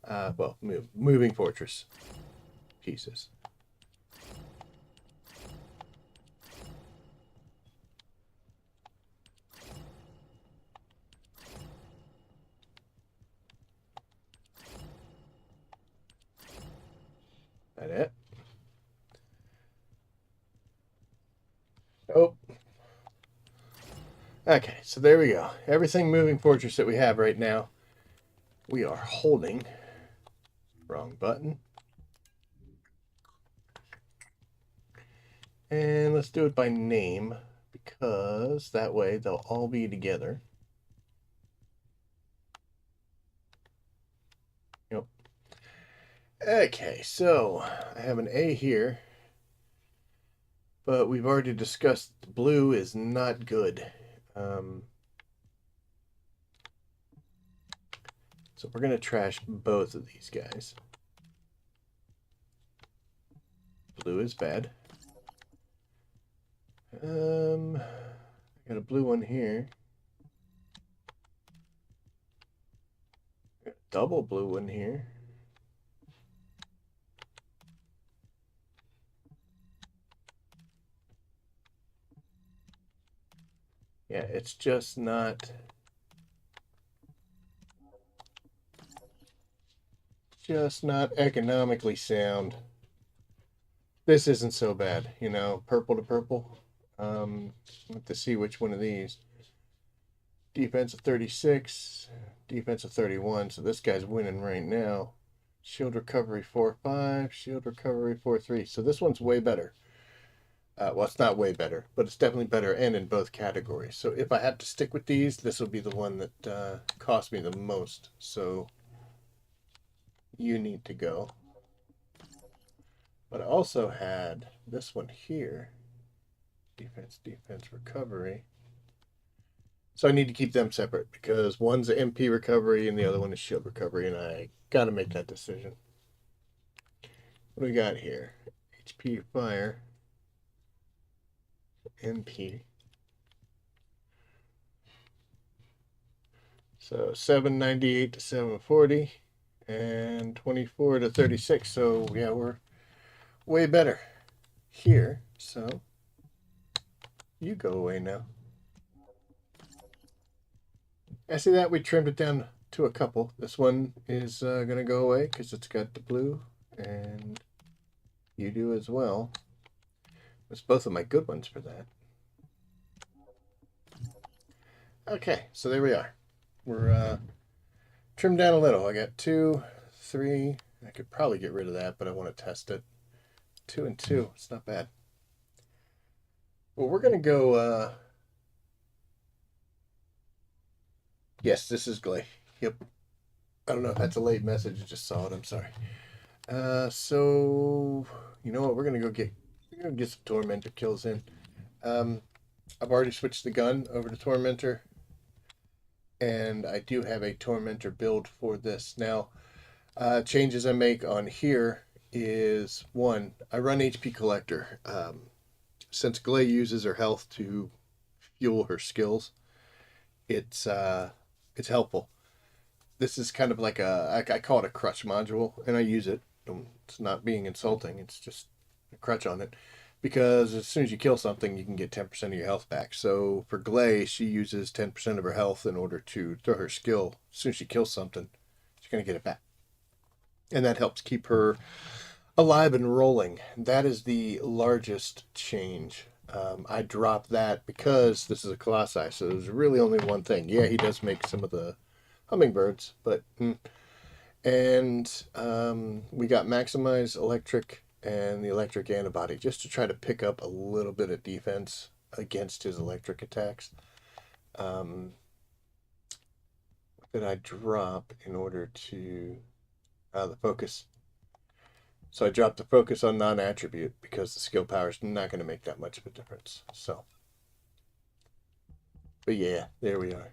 Well, moving fortress pieces. That it? Oh. Okay, so there we go. Everything moving fortress that we have right now, we are holding. Wrong button. And let's do it by name, because that way they'll all be together. Yep. Okay, so I have an A here, but we've already discussed blue is not good. So we're going to trash both of these guys. Blue is bad. I got a blue one here. Got a double blue one here. Yeah, it's just not economically sound. This isn't so bad, you know, purple to purple. Have to see which one of these. Defense of 36, defense of 31. So this guy's winning right now. Shield recovery 4-5, shield recovery 4-3. So this one's way better. Well, it's not way better, but it's definitely better and in both categories. So if I had to stick with these, this will be the one that cost me the most. So you need to go. But I also had this one here. Defense, recovery. So I need to keep them separate because one's an MP recovery and the other one is shield recovery, and I got to make that decision. What do we got here? HP fire. MP. So 798 to 740 and 24 to 36. So yeah, we're way better here. So you go away now. I see that we trimmed it down to a couple. This one is going to go away because it's got the blue, and you do as well. It's both of my good ones for that. Okay, so there we are. We're trimmed down a little. I got 2, 3. I could probably get rid of that, but I want to test it. 2 and 2. It's not bad. Well, we're gonna go. Yes, this is Glay. Yep. I don't know if that's a late message. I just saw it. I'm sorry. So you know what? We're gonna get some Tormentor kills in. Um, I've already switched the gun over to Tormentor, and I do have a Tormentor build for this now. Changes I make on here is one, I run HP Collector. Since Glay uses her health to fuel her skills, it's helpful. This is kind of like I call it a crutch module, and I use it. It's not being insulting. It's just a crutch on it, because as soon as you kill something, you can get 10% of your health back. So for Glay, she uses 10% of her health in order to throw her skill. As soon as she kills something, she's gonna get it back, and that helps keep her alive and rolling. That is the largest change. I dropped that because this is a Colossi, so there's really only one thing. Yeah, he does make some of the hummingbirds, but and we got maximize electric and the electric antibody just to try to pick up a little bit of defense against his electric attacks. What did I drop in order to the focus? So I dropped the focus on non-attribute because the skill power is not going to make that much of a difference. So, but yeah, there we are.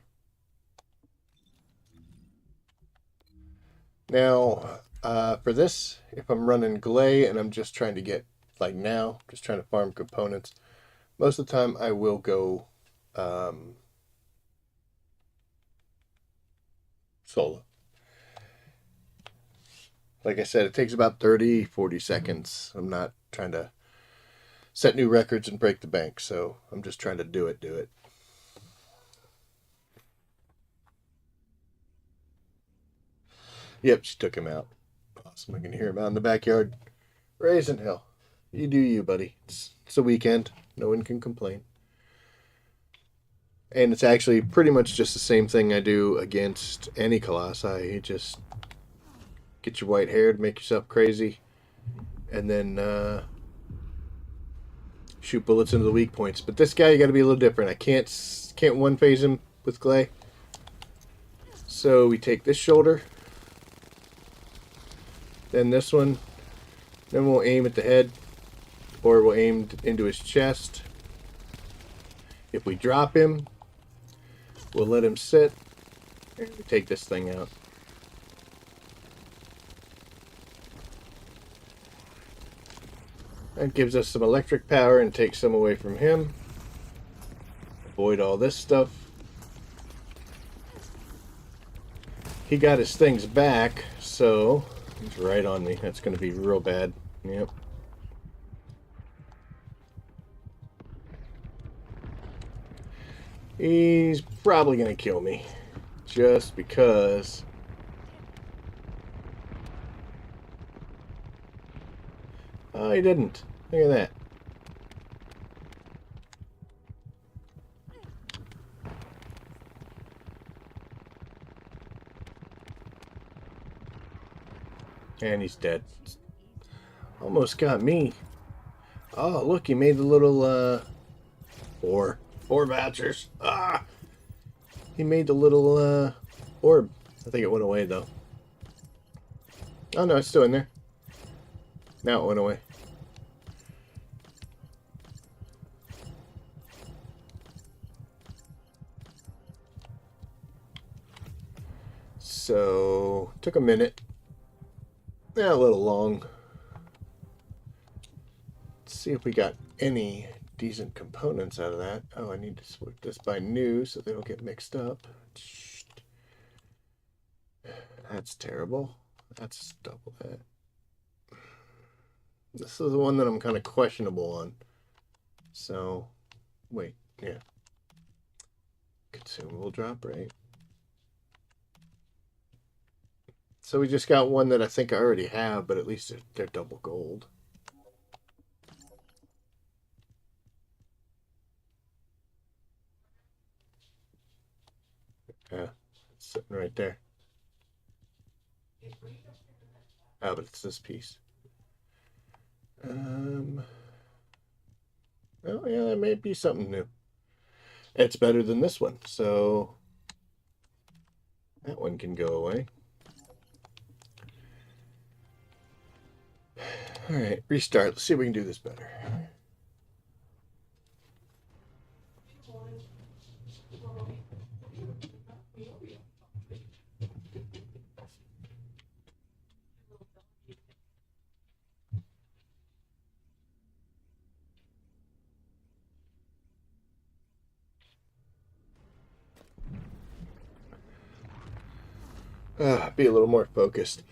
Now, for this, if I'm running Glay and I'm just trying to get, like now, just trying to farm components, most of the time I will go solo. Like I said, it takes about 30, 40 seconds. I'm not trying to set new records and break the bank, so I'm just trying to do it. Yep, she took him out. Awesome. I can hear him out in the backyard. Raising hell. You do you, buddy. It's a weekend. No one can complain. And it's actually pretty much just the same thing I do against any Colossi. You just get your white haired, make yourself crazy, and then shoot bullets into the weak points. But this guy, you got to be a little different. I can't one phase him with Glay. So we take this shoulder, then this one, then we'll aim at the head, or we'll aim into his chest. If we drop him, we'll let him sit, and we take this thing out. That gives us some electric power and takes some away from him. Avoid all this stuff. He got his things back, so he's right on me. That's going to be real bad. Yep. He's probably going to kill me just because oh, he didn't. Look at that. And he's dead. Almost got me. Oh, look, he made the little, four vouchers. Ah! He made the little, orb. I think it went away, though. Oh, no, it's still in there. Now it went away. So, took a minute. Yeah, a little long. Let's see if we got any decent components out of that. Oh, I need to split this by new so they don't get mixed up. That's terrible. That's double that. This is the one that I'm kind of questionable on. So, wait, yeah. Consumable drop, right? So we just got one that I think I already have, but at least they're double gold. Yeah, it's sitting right there. Oh, but it's this piece. Oh, yeah, that may be something new. It's better than this one, so that one can go away. All right, restart. Let's see if we can do this better. Be a little more focused.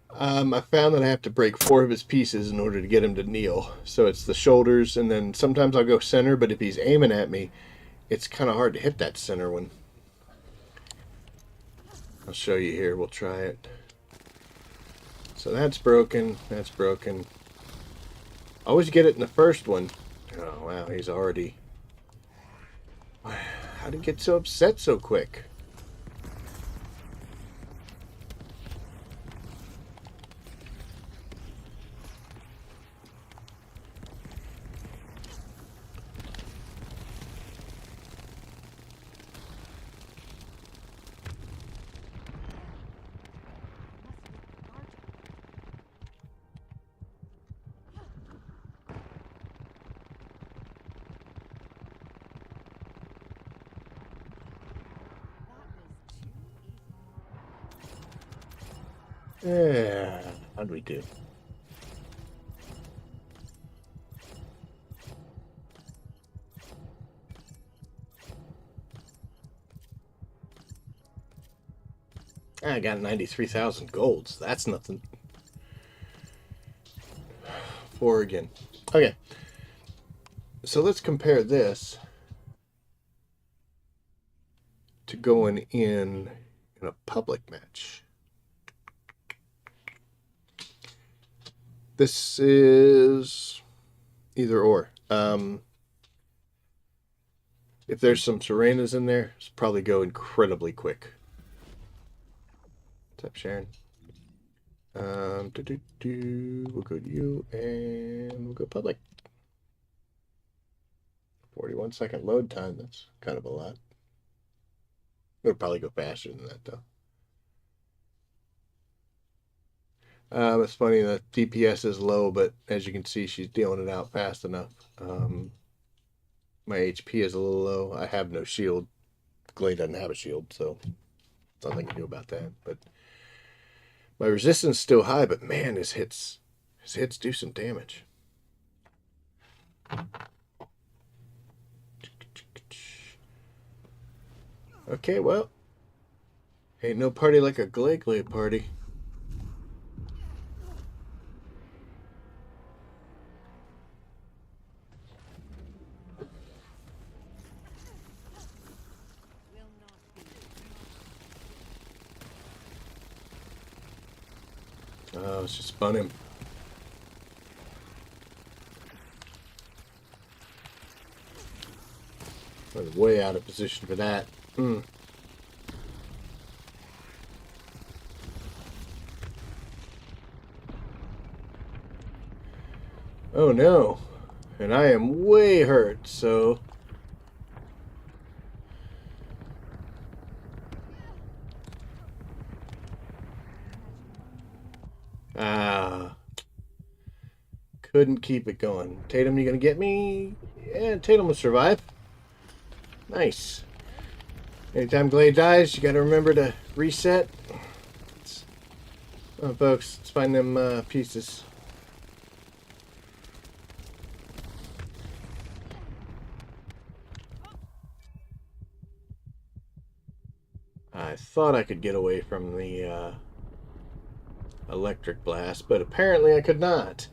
I found that I have to break 4 of his pieces in order to get him to kneel. So it's the shoulders, and then sometimes I'll go center, but if he's aiming at me, it's kind of hard to hit that center one. I'll show you here. We'll try it. So that's broken. That's broken. Always get it in the first one. Oh, wow. He's already... How did he get so upset so quick? Yeah. How'd we do? I got 93,000 golds. That's nothing. Oregon. Okay. So let's compare this to going in a public match. This is either or. If there's some Serenas in there, it's probably go incredibly quick. What's up, Sharon? We'll go to you and we'll go public. 41-second load time. That's kind of a lot. It'll probably go faster than that, though. It's funny, the DPS is low, but as you can see, she's dealing it out fast enough. My HP is a little low. I have no shield. Glade doesn't have a shield, so nothing I can do about that. But my resistance is still high, but man, his hits do some damage. Okay, well, ain't no party like a Glade party. Oh, let's just spun him. I was way out of position for that. Oh no. And I am way hurt, so... couldn't keep it going. Tatum, you gonna get me? Yeah, Tatum will survive. Nice. Anytime Glade dies, you gotta remember to reset. Oh, folks, let's find them pieces. I thought I could get away from the electric blast, but apparently I could not.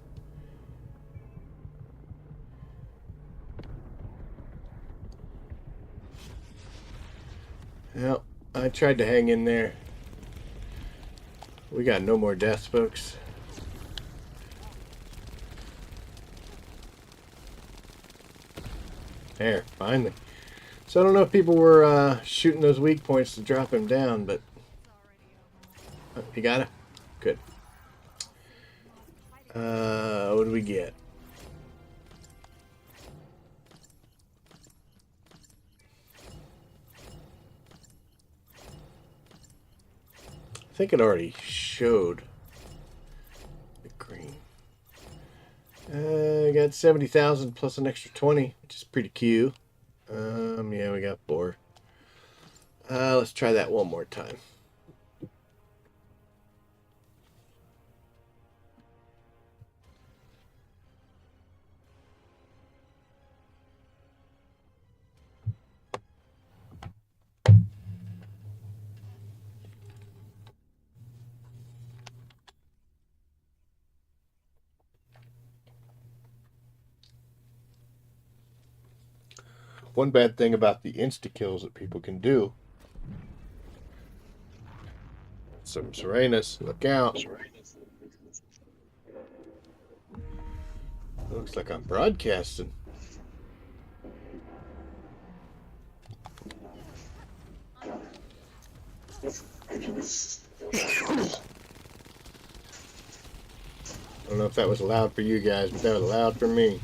Well, I tried to hang in there. We got no more deaths, folks. There, finally. So I don't know if people were shooting those weak points to drop him down, but... Oh, you got it? Good. What do we get? think it already showed the green. I got 70,000 plus an extra 20, which is pretty cute. Yeah, we got 4. Let's try that one more time. One bad thing about the insta kills that people can do. Some Serenus, look out. Looks like I'm broadcasting. I don't know if that was loud for you guys, but that was loud for me.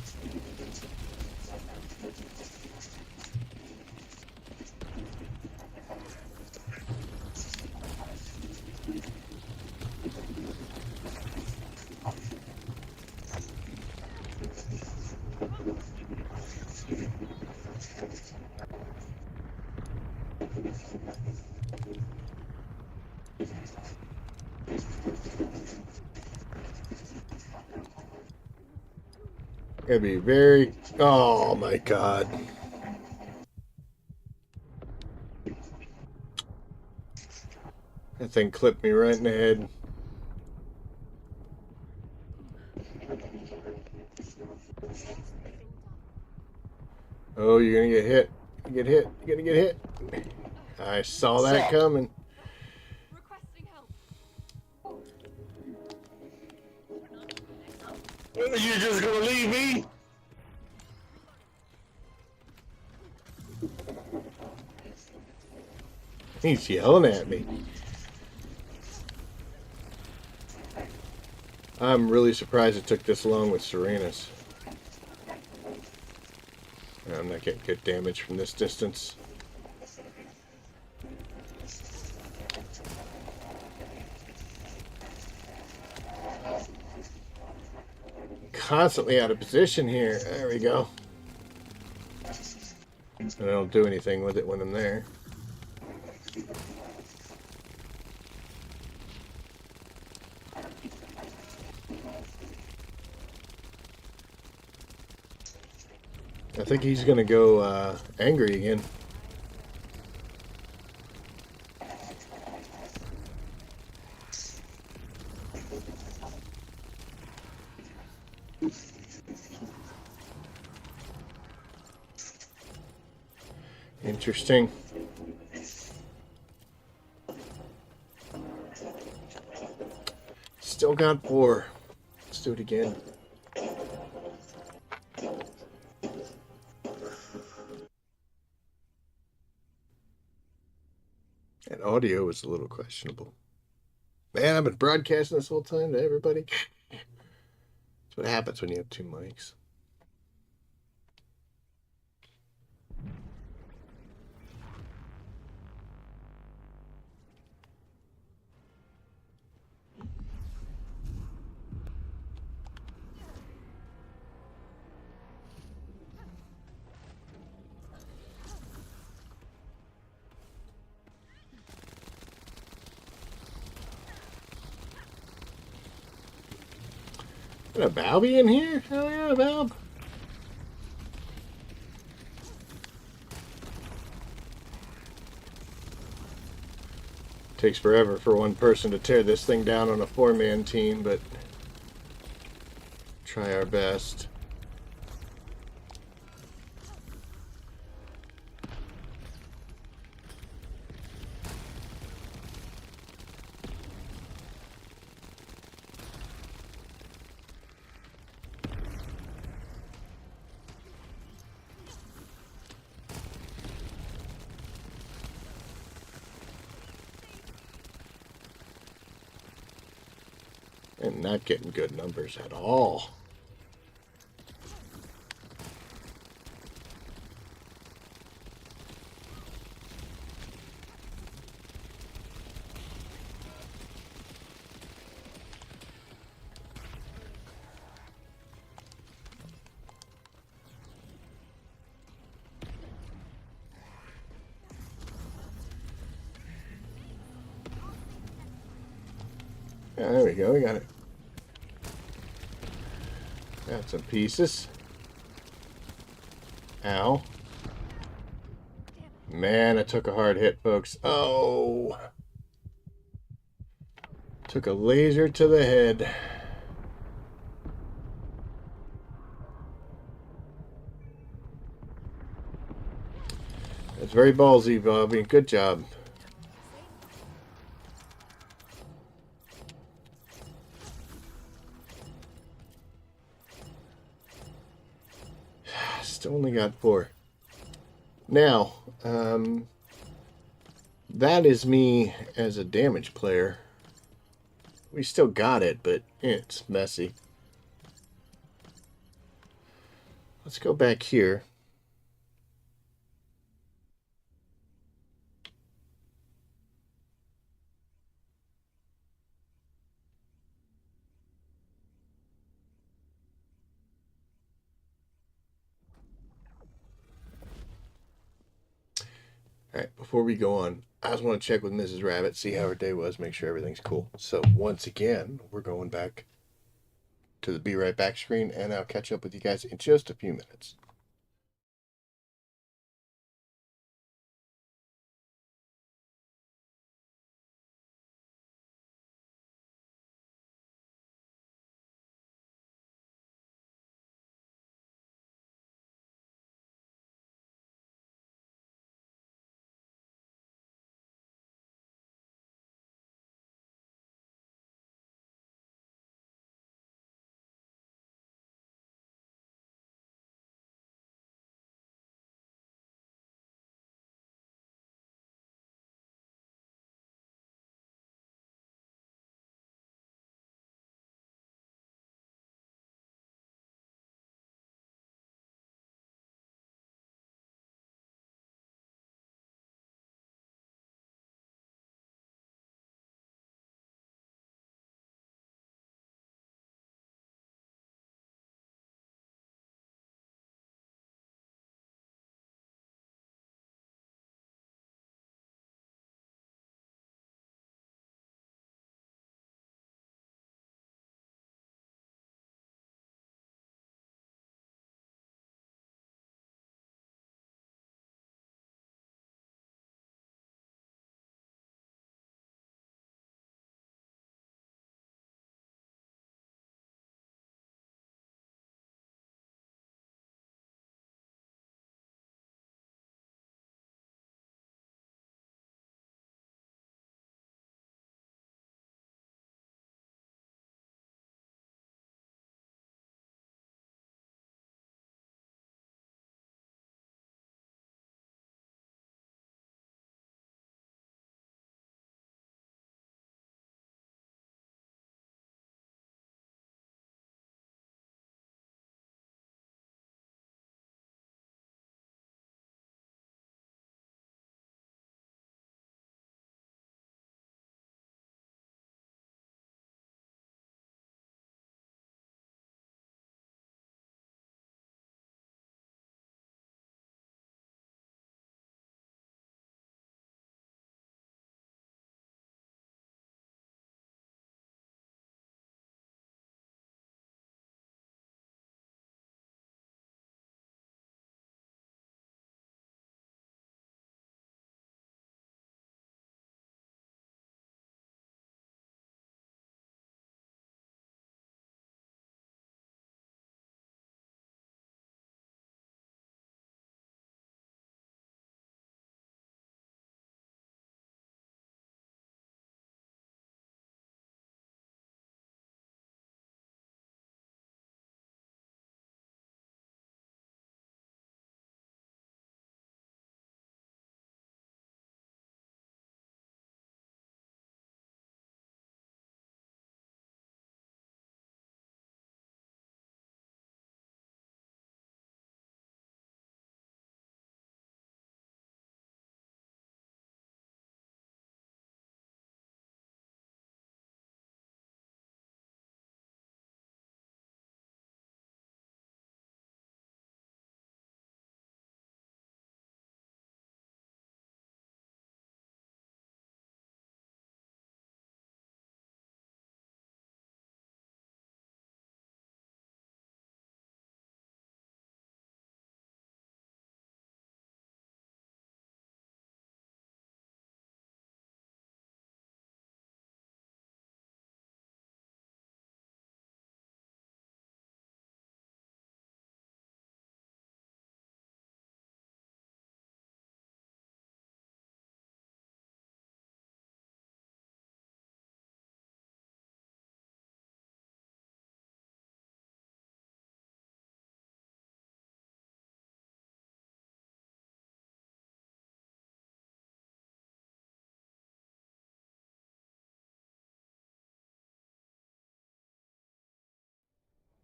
Gotta be very... Oh my god. That thing clipped me right in the head. Oh, you're gonna get hit. You get hit. You're gonna get hit. I saw that coming. Requesting help. Are you just gonna leave me? He's yelling at me. I'm really surprised it took this long with Serenus. I'm not getting good damage from this distance. Constantly out of position here. There we go. And I don't do anything with it when I'm there. I think he's gonna go angry again. Interesting. Still got 4. Let's do it again. And audio was a little questionable. Man, I've been broadcasting this whole time to everybody. That's what happens when you have 2 mics. Got a Balby in here? Hell yeah, Balb. Takes forever for one person to tear this thing down on a 4-man team, but try our best. And not getting good numbers at all. Yeah, there we go. We got it. Got some pieces. Ow. Man, I took a hard hit, folks. Oh. Took a laser to the head. That's very ballsy, Bobby. Good job. Still only got 4. Now, that is me as a damage player. We still got it, but it's messy. Let's go back here. All right, before we go on, I just want to check with Mrs. Rabbit, see how her day was, make sure everything's cool. So once again, we're going back to the Be Right Back screen, and I'll catch up with you guys in just a few minutes.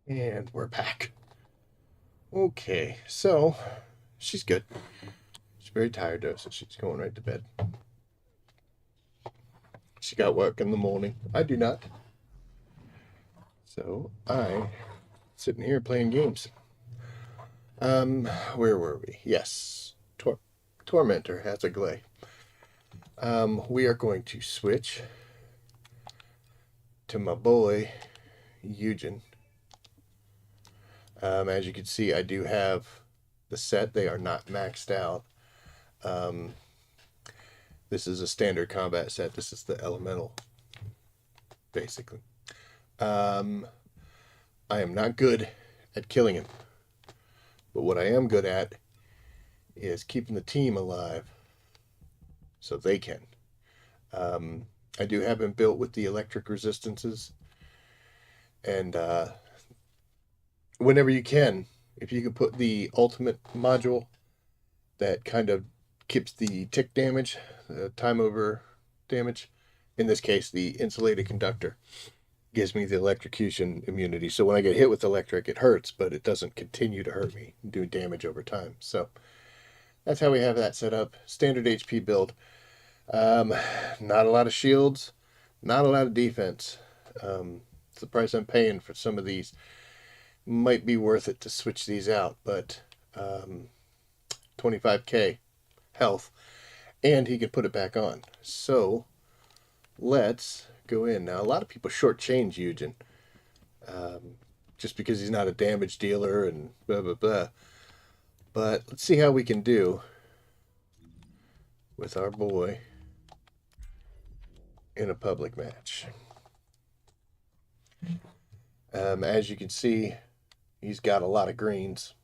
And we're back. Okay, so she's good. She's very tired though, so she's going right to bed. She got work in the morning. I do not. So I sitting here playing games. Where were we? Yes. Tormentor has a glay. We are going to switch to my boy Yujin. As you can see, I do have the set. They are not maxed out. This is a standard combat set. This is the elemental, basically. I am not good at killing him. But what I am good at is keeping the team alive so they can. I do have him built with the electric resistances. And whenever you can, if you can put the ultimate module that kind of keeps the tick damage, time over damage, in this case the insulated conductor, gives me the electrocution immunity. So when I get hit with electric, it hurts, but it doesn't continue to hurt me, do damage over time. So that's how we have that set up. Standard HP build. Not a lot of shields, not a lot of defense. It's the price I'm paying for some of these. Might be worth it to switch these out, but 25k health, and he can put it back on. So let's go in. Now, a lot of people shortchange Yujin just because he's not a damage dealer and blah, blah, blah. But let's see how we can do with our boy in a public match. As you can see, he's got a lot of greens,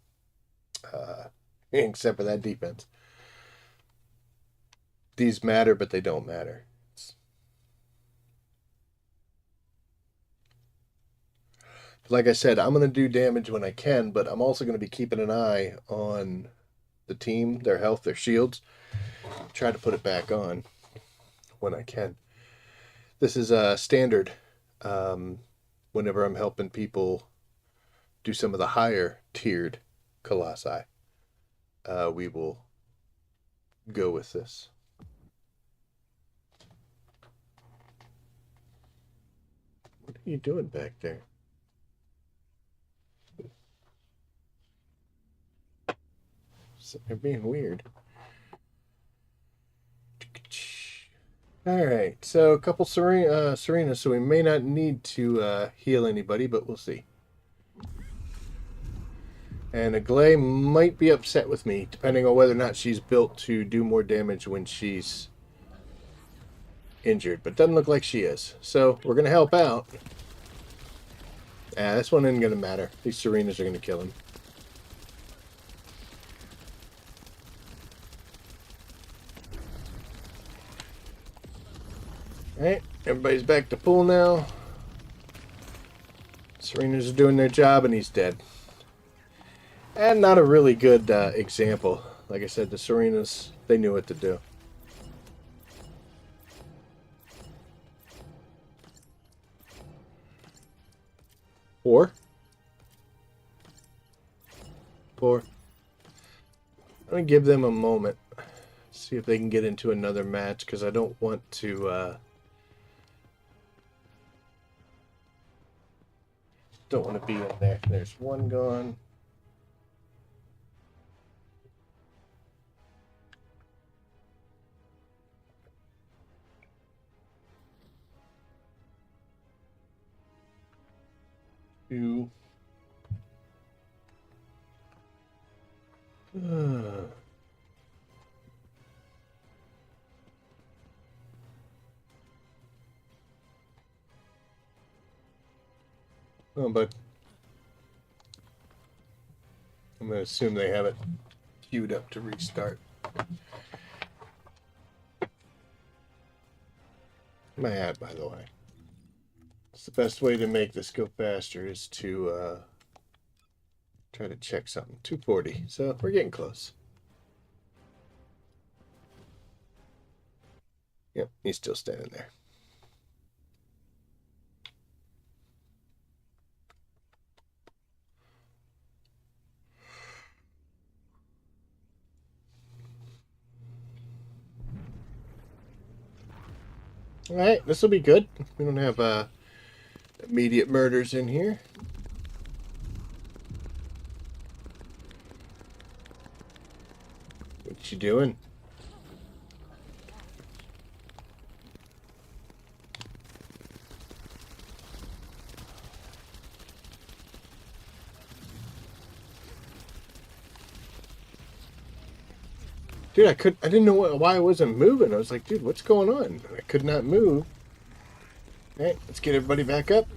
except for that defense. These matter, but they don't matter. Like I said, I'm going to do damage when I can, but I'm also going to be keeping an eye on the team, their health, their shields. Try to put it back on when I can. This is a standard whenever I'm helping people do some of the higher tiered Colossi. We will go with this. What are you doing back there? They're being weird. Alright, so a couple Serenas, so we may not need to heal anybody, but we'll see. And Aglay might be upset with me, depending on whether or not she's built to do more damage when she's injured. But doesn't look like she is. So we're going to help out. This one isn't going to matter. These Serenas are going to kill him. Alright, everybody's back to pool now. Serenas are doing their job and he's dead. And not a really good example. Like I said, the Serenas, they knew what to do. Four. I'm going to give them a moment. See if they can get into another match, because I don't want to... don't want to be in there. There's one gone. Two. Oh, but I'm going to assume they have it queued up to restart. My hat, by the way. It's the best way to make this go faster is to try to check something. 240, so we're getting close. Yep, he's still standing there. . Alright, this will be good. We don't have immediate murders in here. What you doing? Dude, I didn't know why I wasn't moving. I was like, dude, what's going on? I could not move. Alright, let's get everybody back up.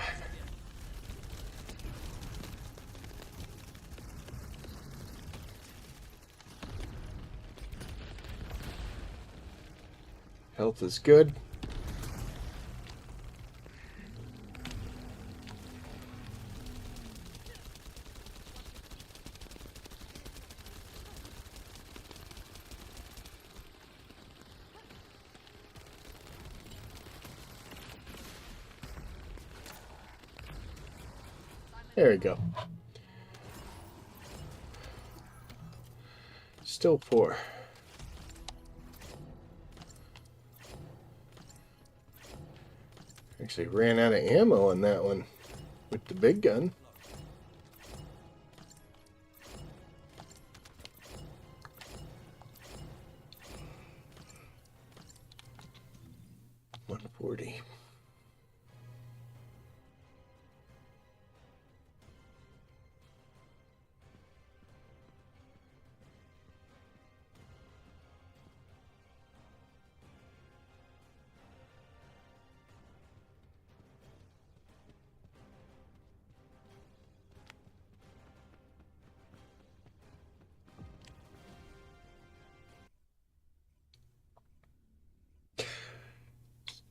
Health is good. There we go. Still 4. Actually ran out of ammo on that one with the big gun. $140.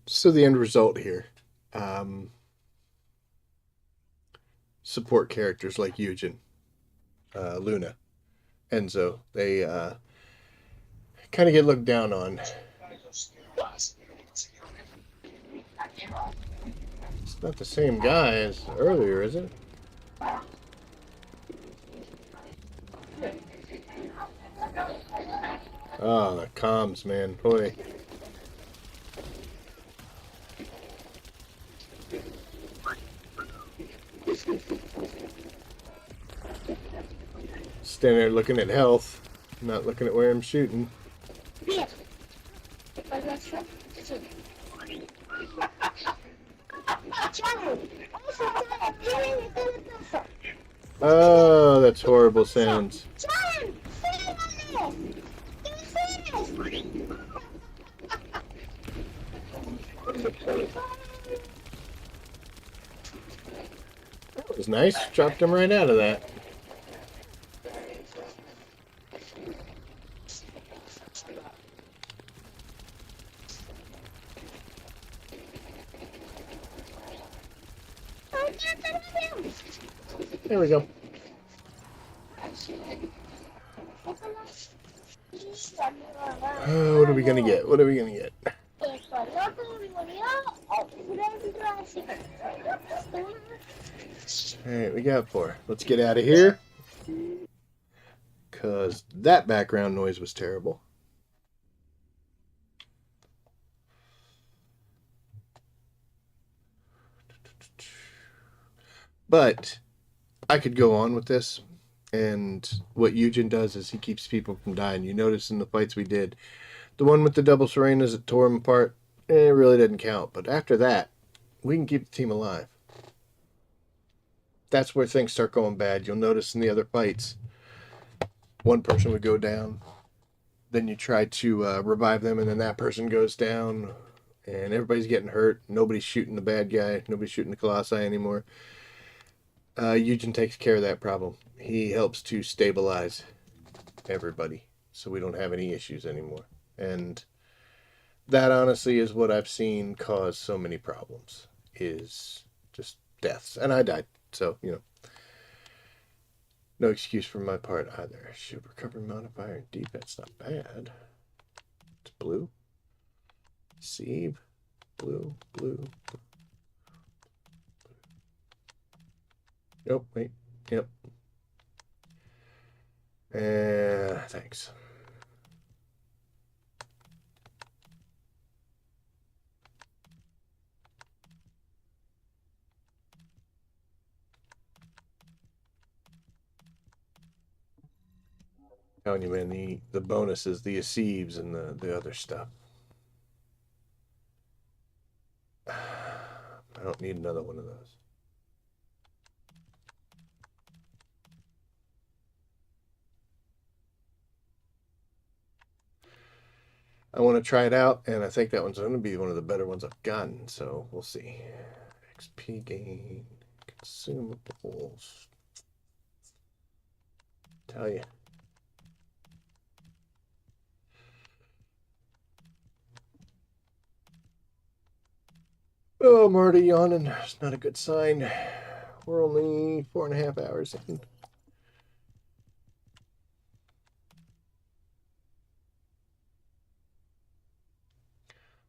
So the end result here, support characters like Yujin, Luna, Enzo, they kind of get looked down on. It's not the same guy as earlier, is it? Oh, the comms, man. Boy. Standing there looking at health, not looking at where I'm shooting. Oh, that's horrible sounds. That was nice. Dropped him right out of that. There we go. What are we gonna get? What are we gonna get? Alright, we got 4. Let's get out of here. Because that background noise was terrible. But I could go on with this. And what Yujin does is he keeps people from dying. You notice in the fights we did, the one with the double Serenas that tore him apart, it really didn't count. But after that, we can keep the team alive. That's where things start going bad. You'll notice in the other fights, one person would go down. Then you try to revive them, and then that person goes down. And everybody's getting hurt. Nobody's shooting the bad guy. Nobody's shooting the Colossi anymore. Yujin takes care of that problem. He helps to stabilize everybody so we don't have any issues anymore. And that honestly is what I've seen cause so many problems, is just deaths. And I died, so, you know. No excuse for my part either. Should recover modifier and defense, not bad. It's blue. Sieve. Blue, blue, blue. Nope, wait. Yep. Thanks. Telling you, man, the bonuses, the Aceves and the other stuff. I don't need another one of those. I want to try it out, and I think that one's going to be one of the better ones I've gotten, so we'll see. XP gain, consumables. Tell you. Oh, I'm already yawning. It's not a good sign. We're only 4.5 hours in.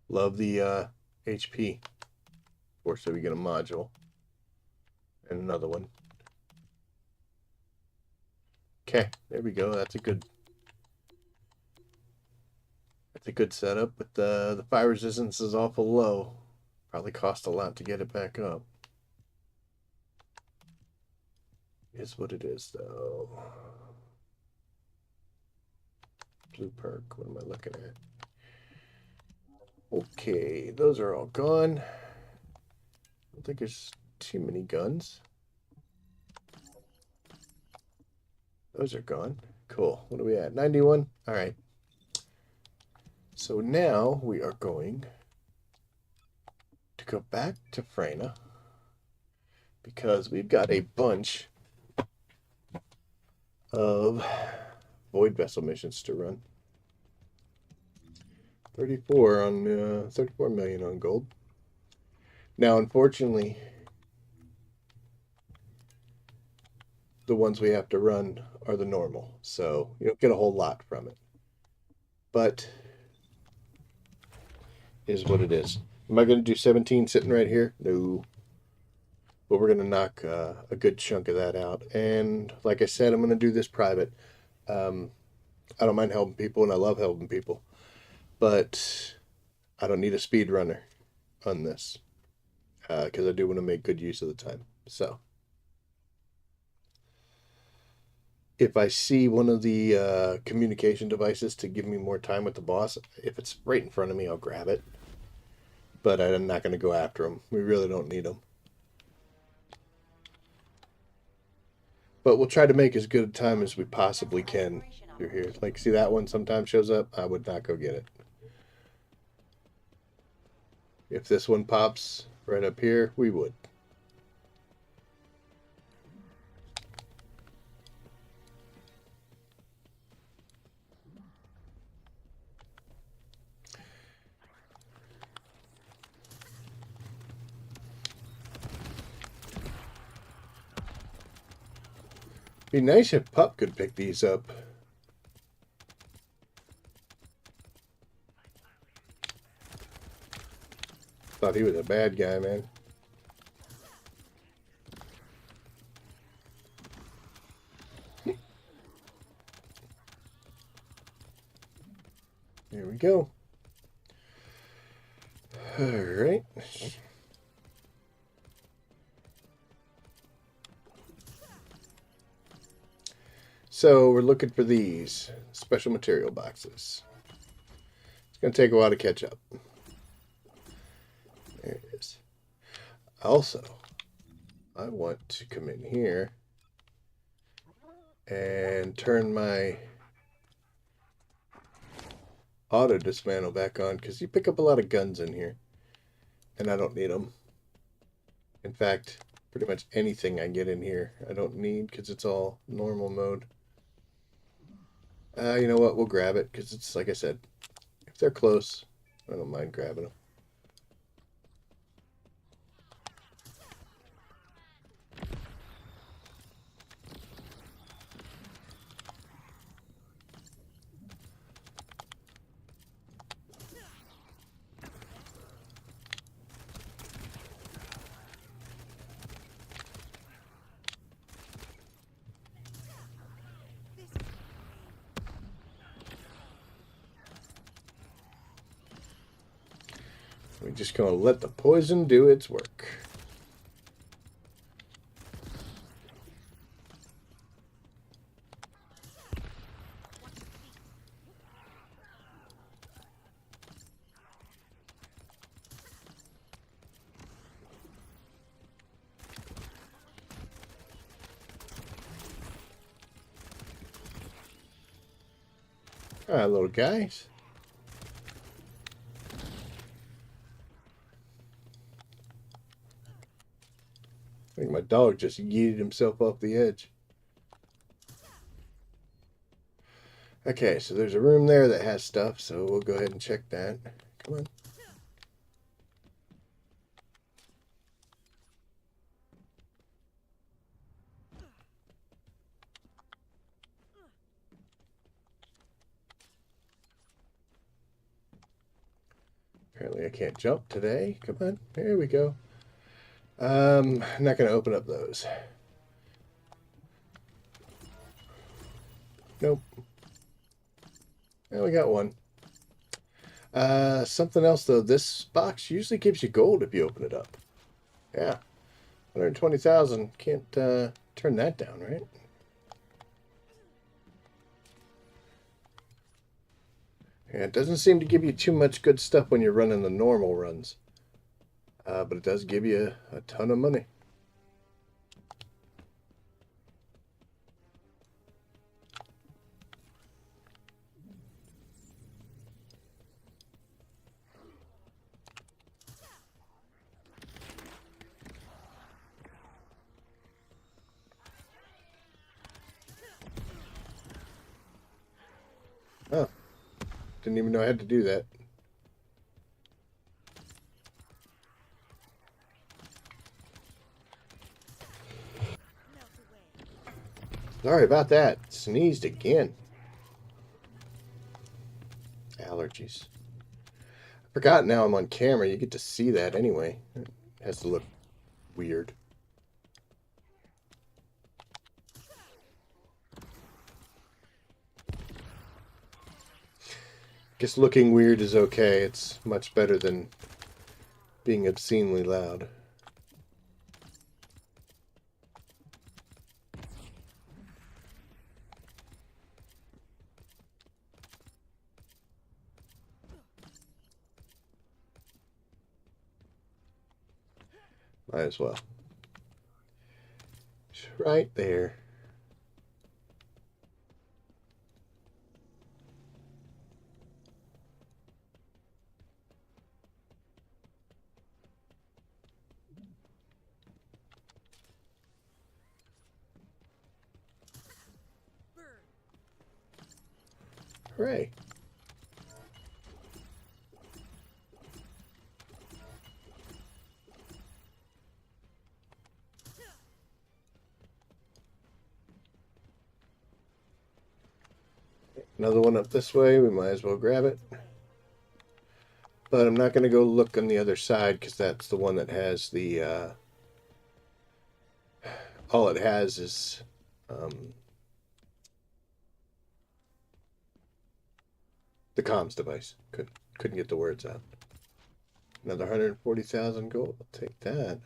Love the HP. Fortunately, we get a module. And another one. Okay, there we go. That's a good setup, but the fire resistance is awful low. Probably cost a lot to get it back up. Is what it is, though. Blue perk. What am I looking at? Okay, those are all gone. I don't think there's too many guns. Those are gone. Cool. What are we at? 91? All right. So now we are going to go back to Freyna because we've got a bunch of void vessel missions to run. 34 on 34 million on gold. Now, unfortunately, the ones we have to run are the normal, so you don't get a whole lot from it. But is what it is. Am I going to do 17 sitting right here? No. But we're going to knock a good chunk of that out. And like I said, I'm going to do this private. I don't mind helping people, and I love helping people. But I don't need a speedrunner on this. Because I do want to make good use of the time. So if I see one of the communication devices to give me more time with the boss, if it's right in front of me, I'll grab it. But I'm not going to go after him. We really don't need him. But we'll try to make as good a time as we possibly can through here. Like, see that one sometimes shows up? I would not go get it. If this one pops right up here, we would. Be nice if Pup could pick these up. Thought he was a bad guy, man. Here we go. All right. So we're looking for these special material boxes. It's going to take a while to catch up. There it is. Also, I want to come in here and turn my auto dismantle back on because you pick up a lot of guns in here and I don't need them. In fact, pretty much anything I get in here I don't need because it's all normal mode. You know what? We'll grab it because it's like I said, if they're close, I don't mind grabbing them. We're just going to let the poison do its work. Alright, little guys. I think my dog just yeeted himself off the edge. Okay, so there's a room there that has stuff, so we'll go ahead and check that. Come on. Apparently I can't jump today. Come on. There we go. I'm not going to open up those. Nope. Well, we got one. Something else, though. This box usually gives you gold if you open it up. Yeah. 120,000. Can't turn that down, right? Yeah, it doesn't seem to give you too much good stuff when you're running the normal runs. But it does give you a ton of money. Oh. Didn't even know I had to do that. Sorry about that. Sneezed again. Allergies. I forgot now I'm on camera. You get to see that anyway. It has to look weird. Guess looking weird is okay. It's much better than being obscenely loud. Might as well. It's right there. Hooray. Another one up this way. We might as well grab it. But I'm not going to go look on the other side because that's the one that has the... all it has is... the comms device. Couldn't get the words out. Another 140,000 gold. I'll take that.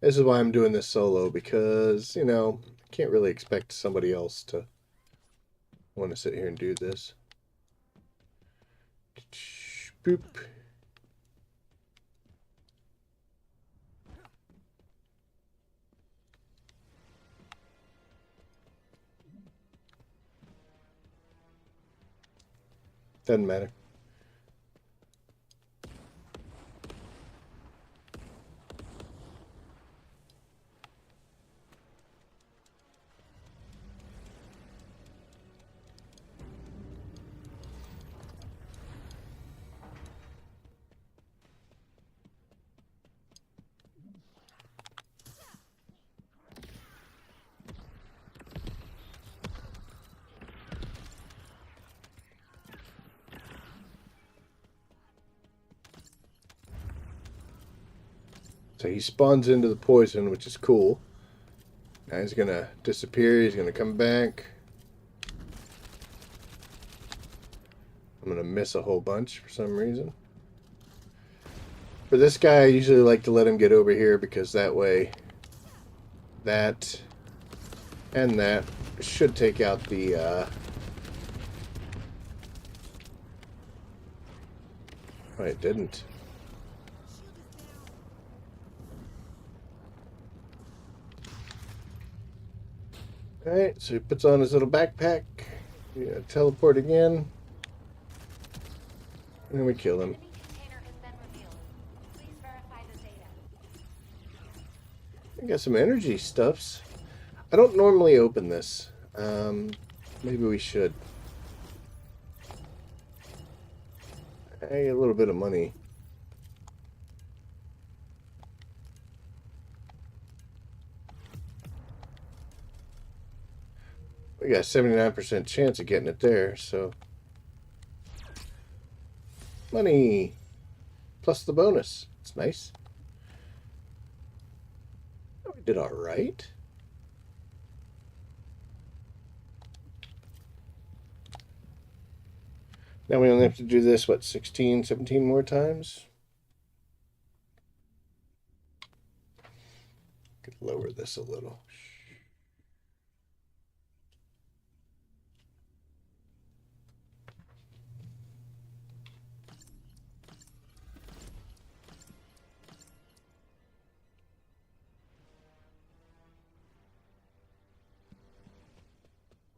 This is why I'm doing this solo, because, you know, I can't really expect somebody else to want to sit here and do this. Boop. Doesn't matter. So he spawns into the poison, which is cool. Now he's gonna disappear, he's gonna come back. I'm gonna miss a whole bunch for some reason. For this guy, I usually like to let him get over here because that way that and that should take out the oh, it didn't. Alright, so he puts on his little backpack. Yeah, teleport again. And then we kill him. Enemy container has been revealed. Please verify the data. I got some energy stuffs. I don't normally open this. Maybe we should. I get a little bit of money. We got a 79% chance of getting it there, so. Money! Plus the bonus. It's nice. Oh, we did alright. Now we only have to do this, what, 16, 17 more times? Could lower this a little.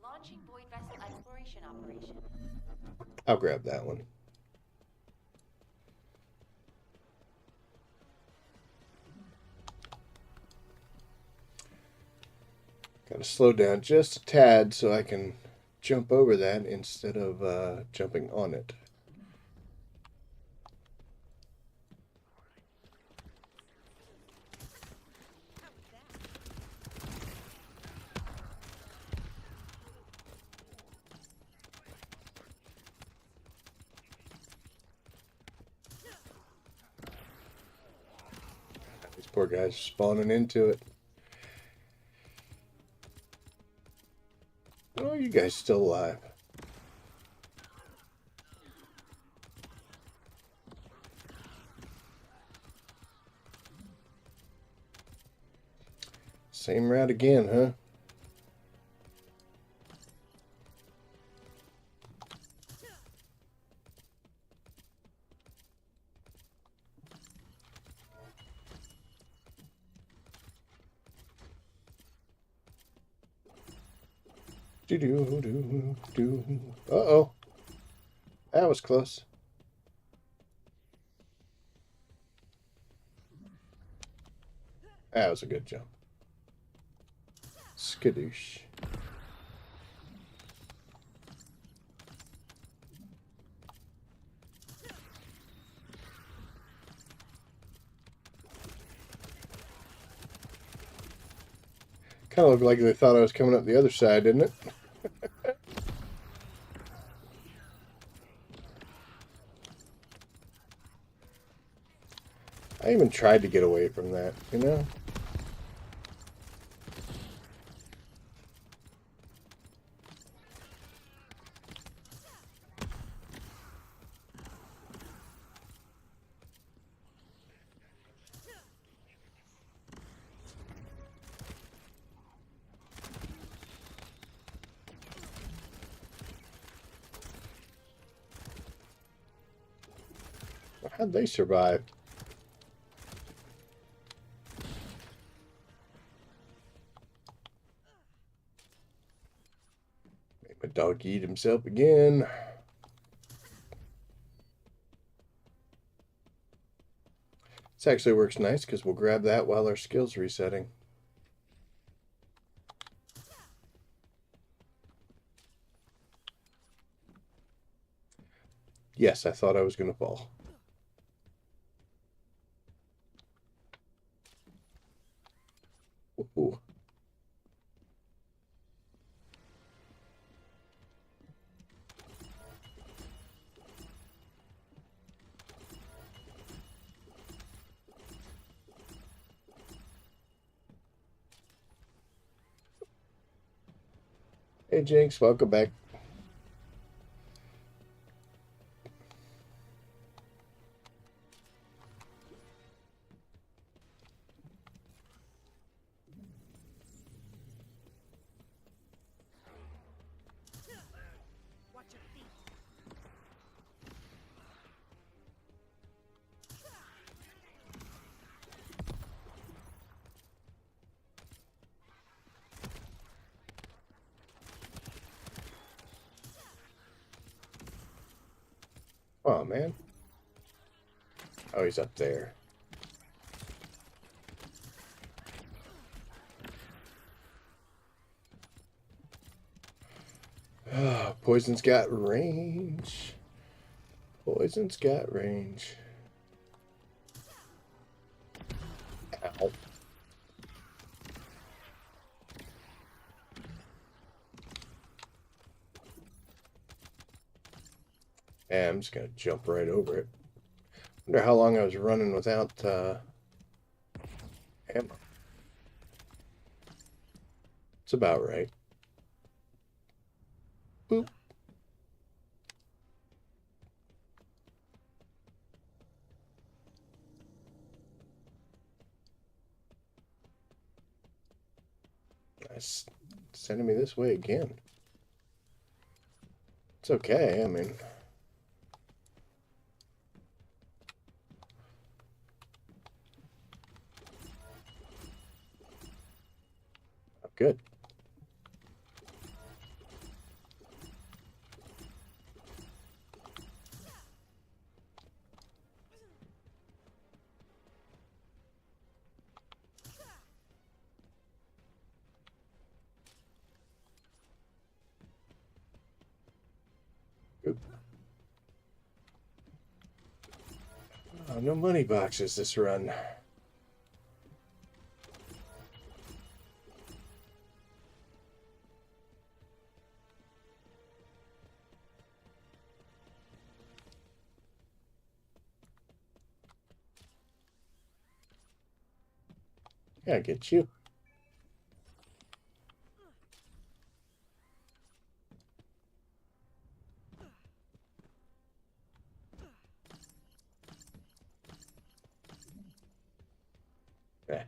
Launching void vessel exploration operation. I'll grab that one. Gotta slow down just a tad so I can jump over that instead of jumping on it. These poor guys are spawning into it. Oh, you guys still alive. Same route again, huh? Uh-oh. That was close. That was a good jump. Skadoosh. Kind of looked like they thought I was coming up the other side, didn't it? I even tried to get away from that, you know? How'd they survive? Make my dog eat himself again. This actually works nice because we'll grab that while our skill's resetting. Yes, I thought I was going to fall. Ooh. Hey Jinx, welcome back. Oh, man. Oh, he's up there. Oh, poison's got range. Poison's got range. Ow. Yeah, I'm just gonna jump right over it. Wonder how long I was running without ammo. It's about right. Boop. It's sending me this way again. It's okay, I mean. Good. Good. Oh, no money boxes this run. Yeah, I get you. Yeah.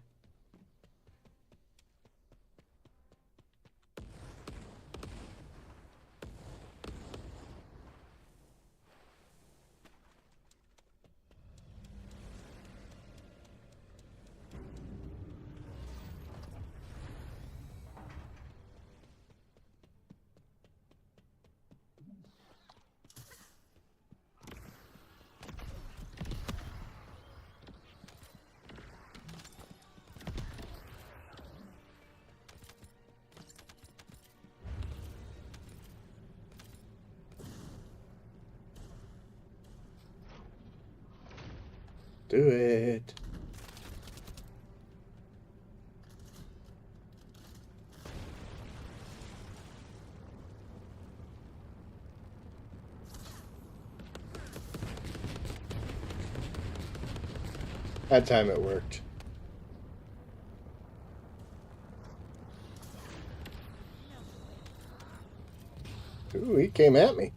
Do it. That time it worked. Ooh, he came at me.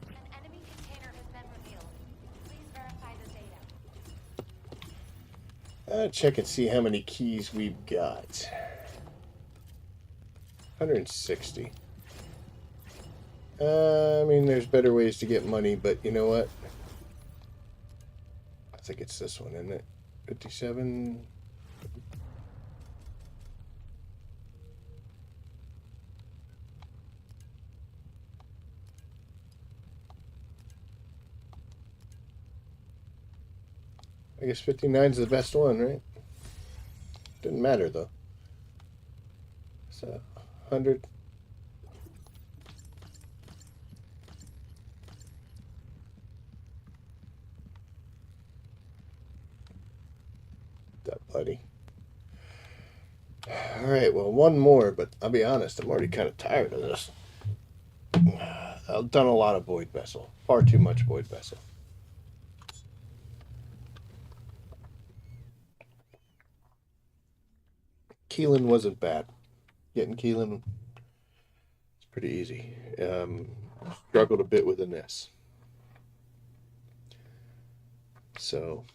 An enemy container has been revealed. Please verify the data. Check and see how many keys we've got. 160. I mean, there's better ways to get money, but you know what? I think it's this one, isn't it? 57. I guess 59 is the best one, right? Didn't matter though. So 100. That buddy. All right, well, one more, but I'll be honest, I'm already kind of tired of this. I've done a lot of Void Vessel. Far too much Void Vessel. Keelan wasn't bad. Getting Keelan is pretty easy. Struggled a bit with the Ness. So,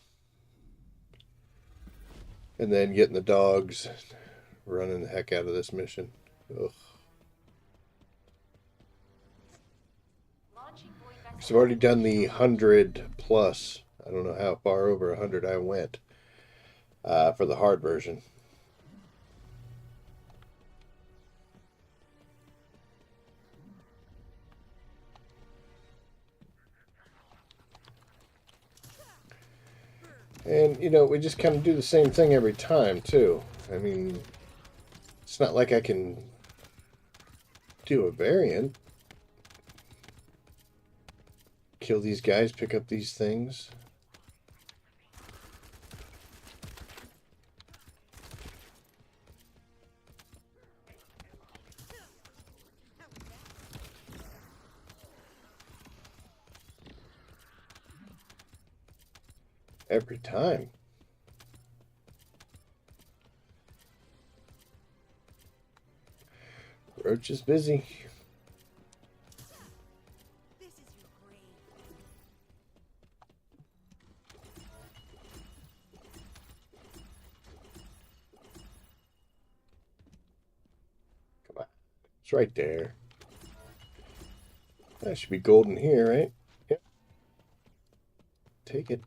and then getting the dogs, running the heck out of this mission. Ugh. Launching void vessel. So I've already done the 100 plus. I don't know how far over 100 I went for the hard version. And, you know, we just kind of do the same thing every time, too. I mean, it's not like I can do a variant. Kill these guys, pick up these things. Every time. Roach is busy. This is your grave. Come on. It's right there. That should be golden here, right? Yep. Take it.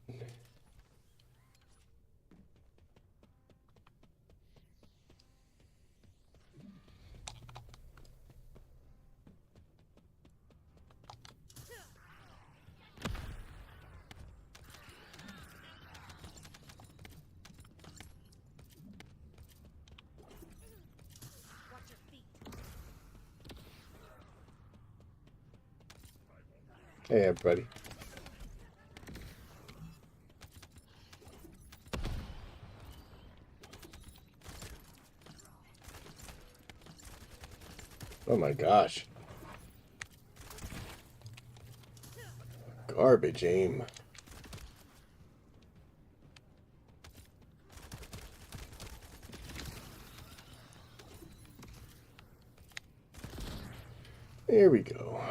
Watch your feet. Hey, everybody. Oh my gosh. Garbage aim. There we go.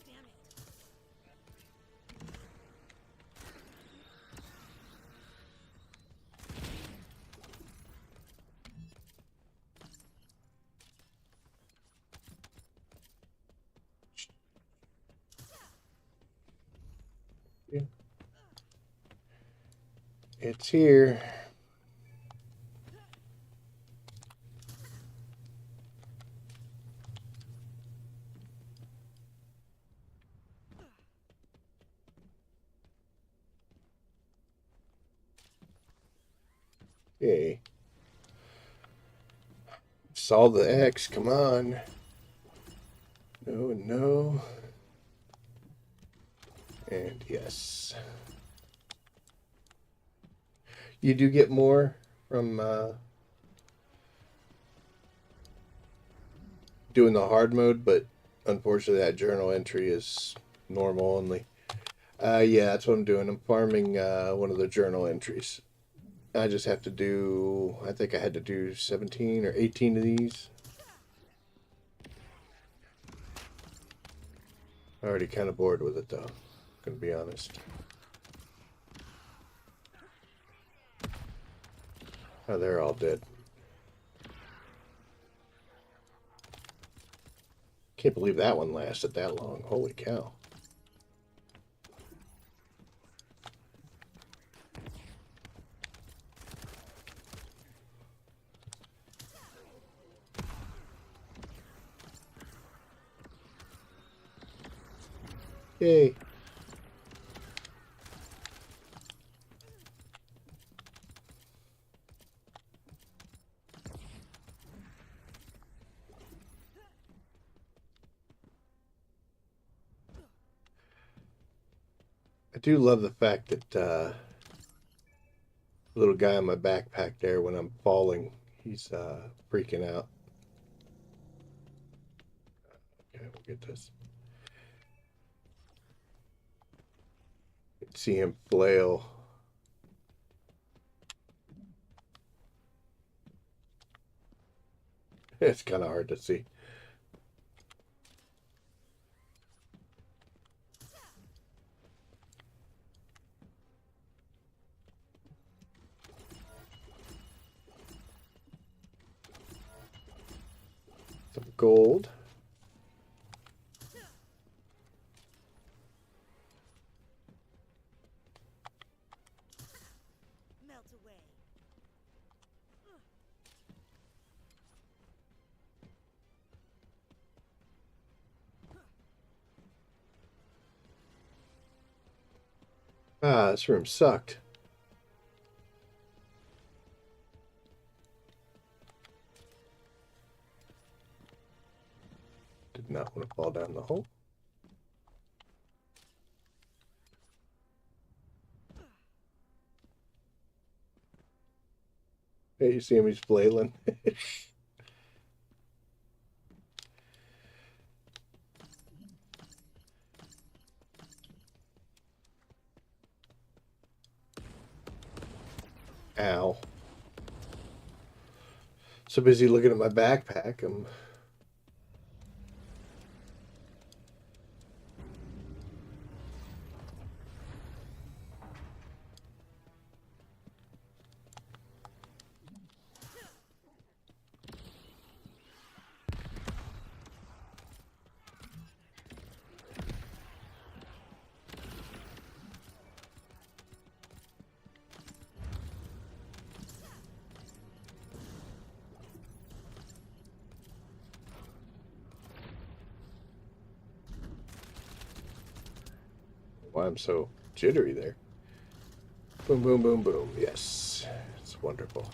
Damn it. It's here. Yay. Saw the X, come on. No and no. And yes. You do get more from doing the hard mode, but unfortunately that journal entry is normal only. Yeah, that's what I'm doing. I'm farming one of the journal entries. I just have to do, I think I had to do 17 or 18 of these. Already kind of bored with it though, gonna be honest. Oh, they're all dead. Can't believe that one lasted that long. Holy cow. Yay. I do love the fact that little guy on my backpack there, when I'm falling, he's freaking out. Okay, we'll get this. See him flail. It's kind of hard to see. Some gold. Melt away. Ah, this room sucked. Did not want to fall down the hole. Hey, you see him? He's flailing. Ow. So busy looking at my backpack, I'm... Why I'm so jittery there. Boom, boom, boom, boom. Yes. It's wonderful.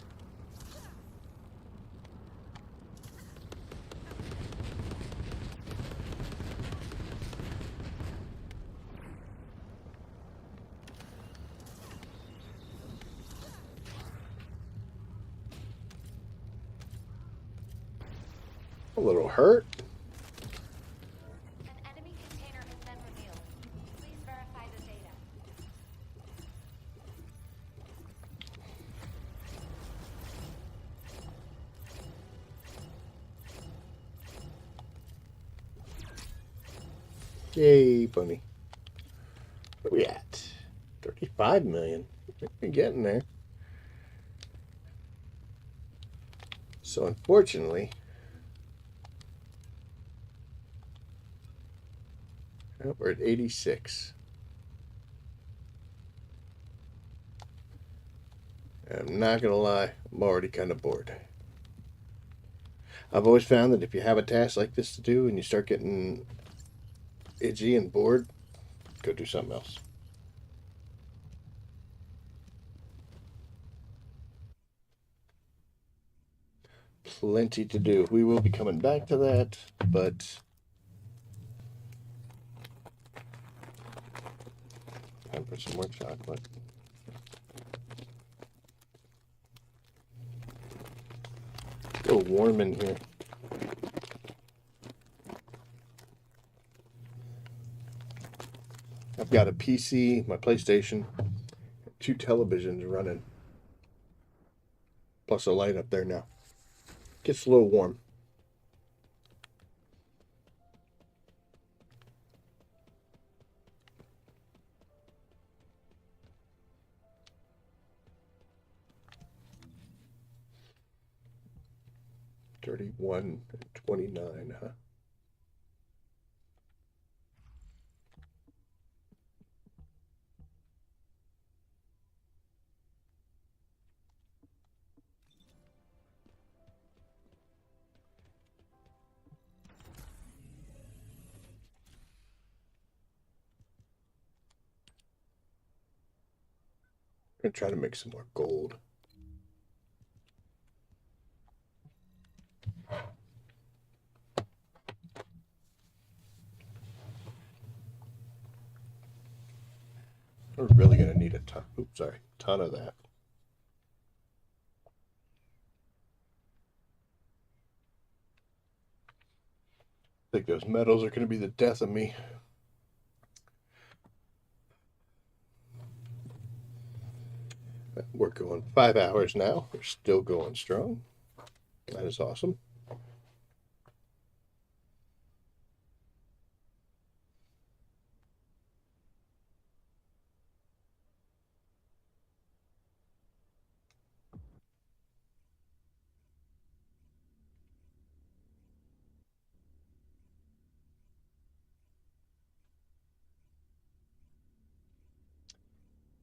A little hurt. An enemy container has been revealed. Please verify the data. Yay, bunny. Where we at? 35 million. We're getting there. So unfortunately, we're at 86. I'm not gonna lie, I'm already kind of bored. I've always found that if you have a task like this to do and you start getting itchy and bored, go do something else. Plenty to do. We will be coming back to that, but time for some more chocolate. A little warm in here. I've got a PC, my PlayStation, 2 televisions running, plus a light up there now. Gets a little warm. $31.29, huh? I'm gonna try to make some more gold. We're really gonna need a ton. Oops, sorry, ton of that. I think those metals are gonna be the death of me. We're going 5 hours now. We're still going strong. That is awesome.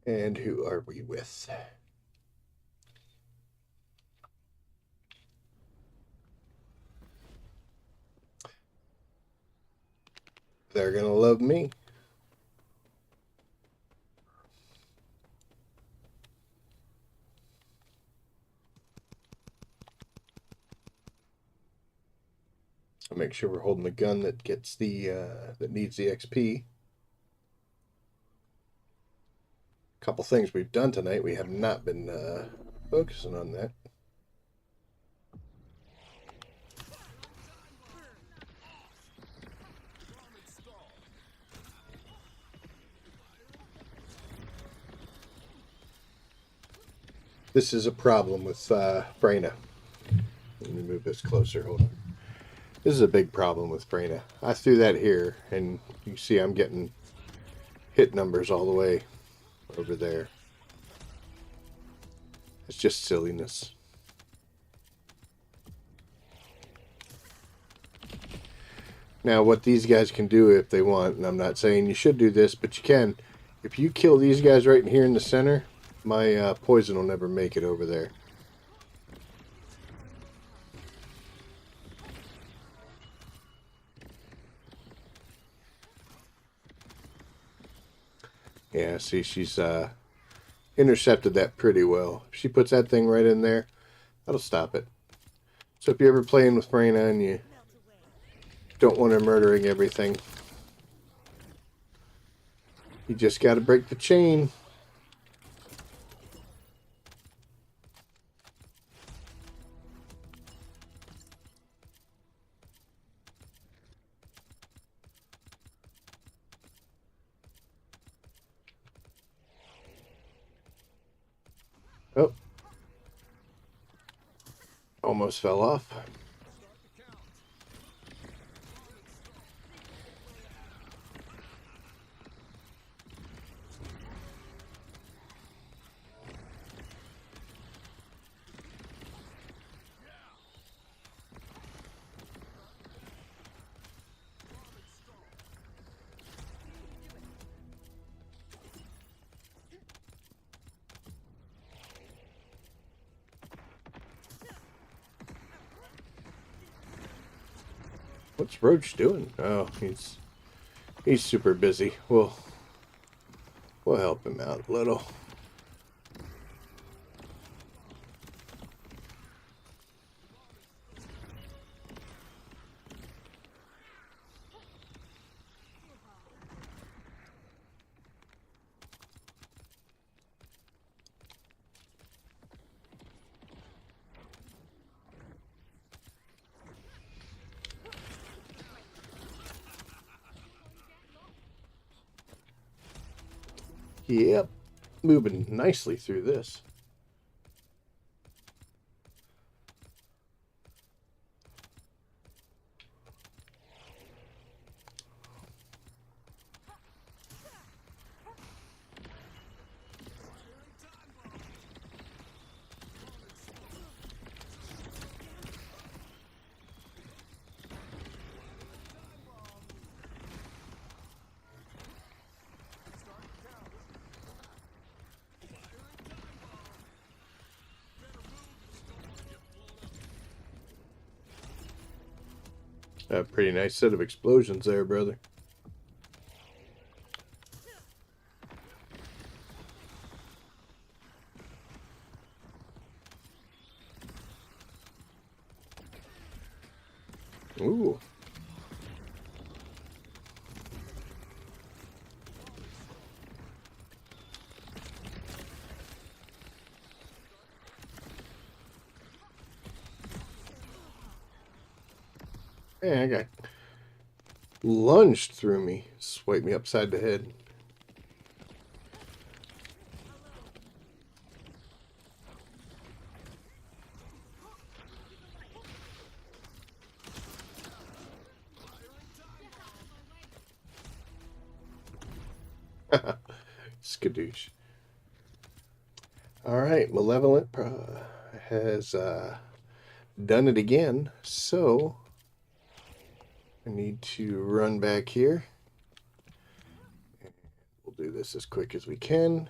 And who are we with? They're gonna love me. I'll make sure we're holding the gun that gets the that needs the XP. Couple things we've done tonight, we have not been focusing on that. This is a problem with Freyna. Let me move this closer. Hold on. This is a big problem with Freyna. I threw that here, and you see I'm getting hit numbers all the way over there. It's just silliness. Now, what these guys can do if they want, and I'm not saying you should do this, but you can. If you kill these guys right in here in the center, my poison will never make it over there. Yeah, see, she's intercepted that pretty well. If she puts that thing right in there, that'll stop it. So if you're ever playing with Freyna and you don't want her murdering everything, you just got to break the chain. Oh. Almost fell off. What's Roach doing? Oh, he's super busy. We'll help him out a little. Yep, moving nicely through this. A pretty nice set of explosions there, brother. Ooh. Man, I got lunged through me, swiped me upside the head. Skadoosh. All right, Malevolent has done it again, so I need to run back here. We'll do this as quick as we can.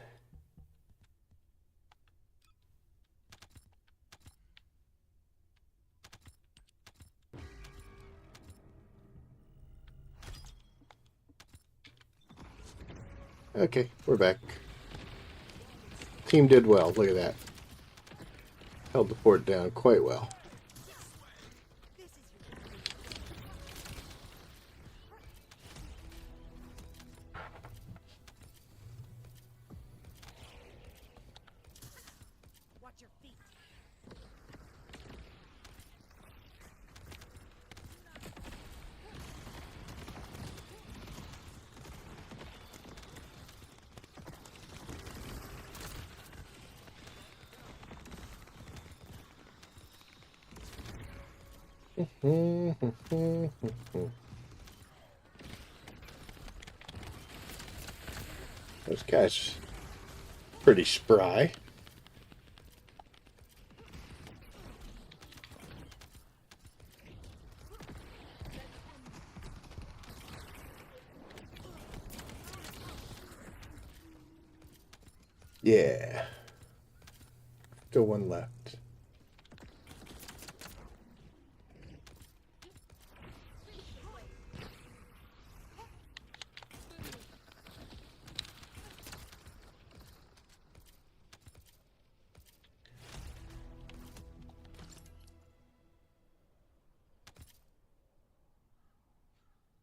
Okay, we're back. Team did well. Look at that. Held the fort down quite well. Those guys pretty spry. Yeah. Still one left.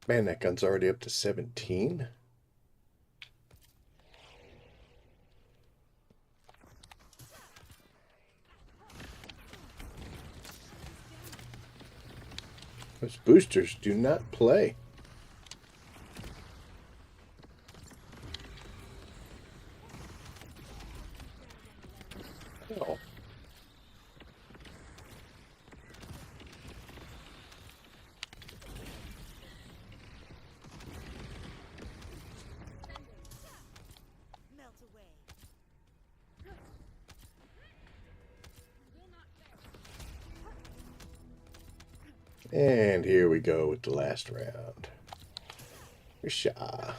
Man, that gun's already up to 17. Those boosters do not play. Oh. Melt away. And here we go with the last round. Whoosha.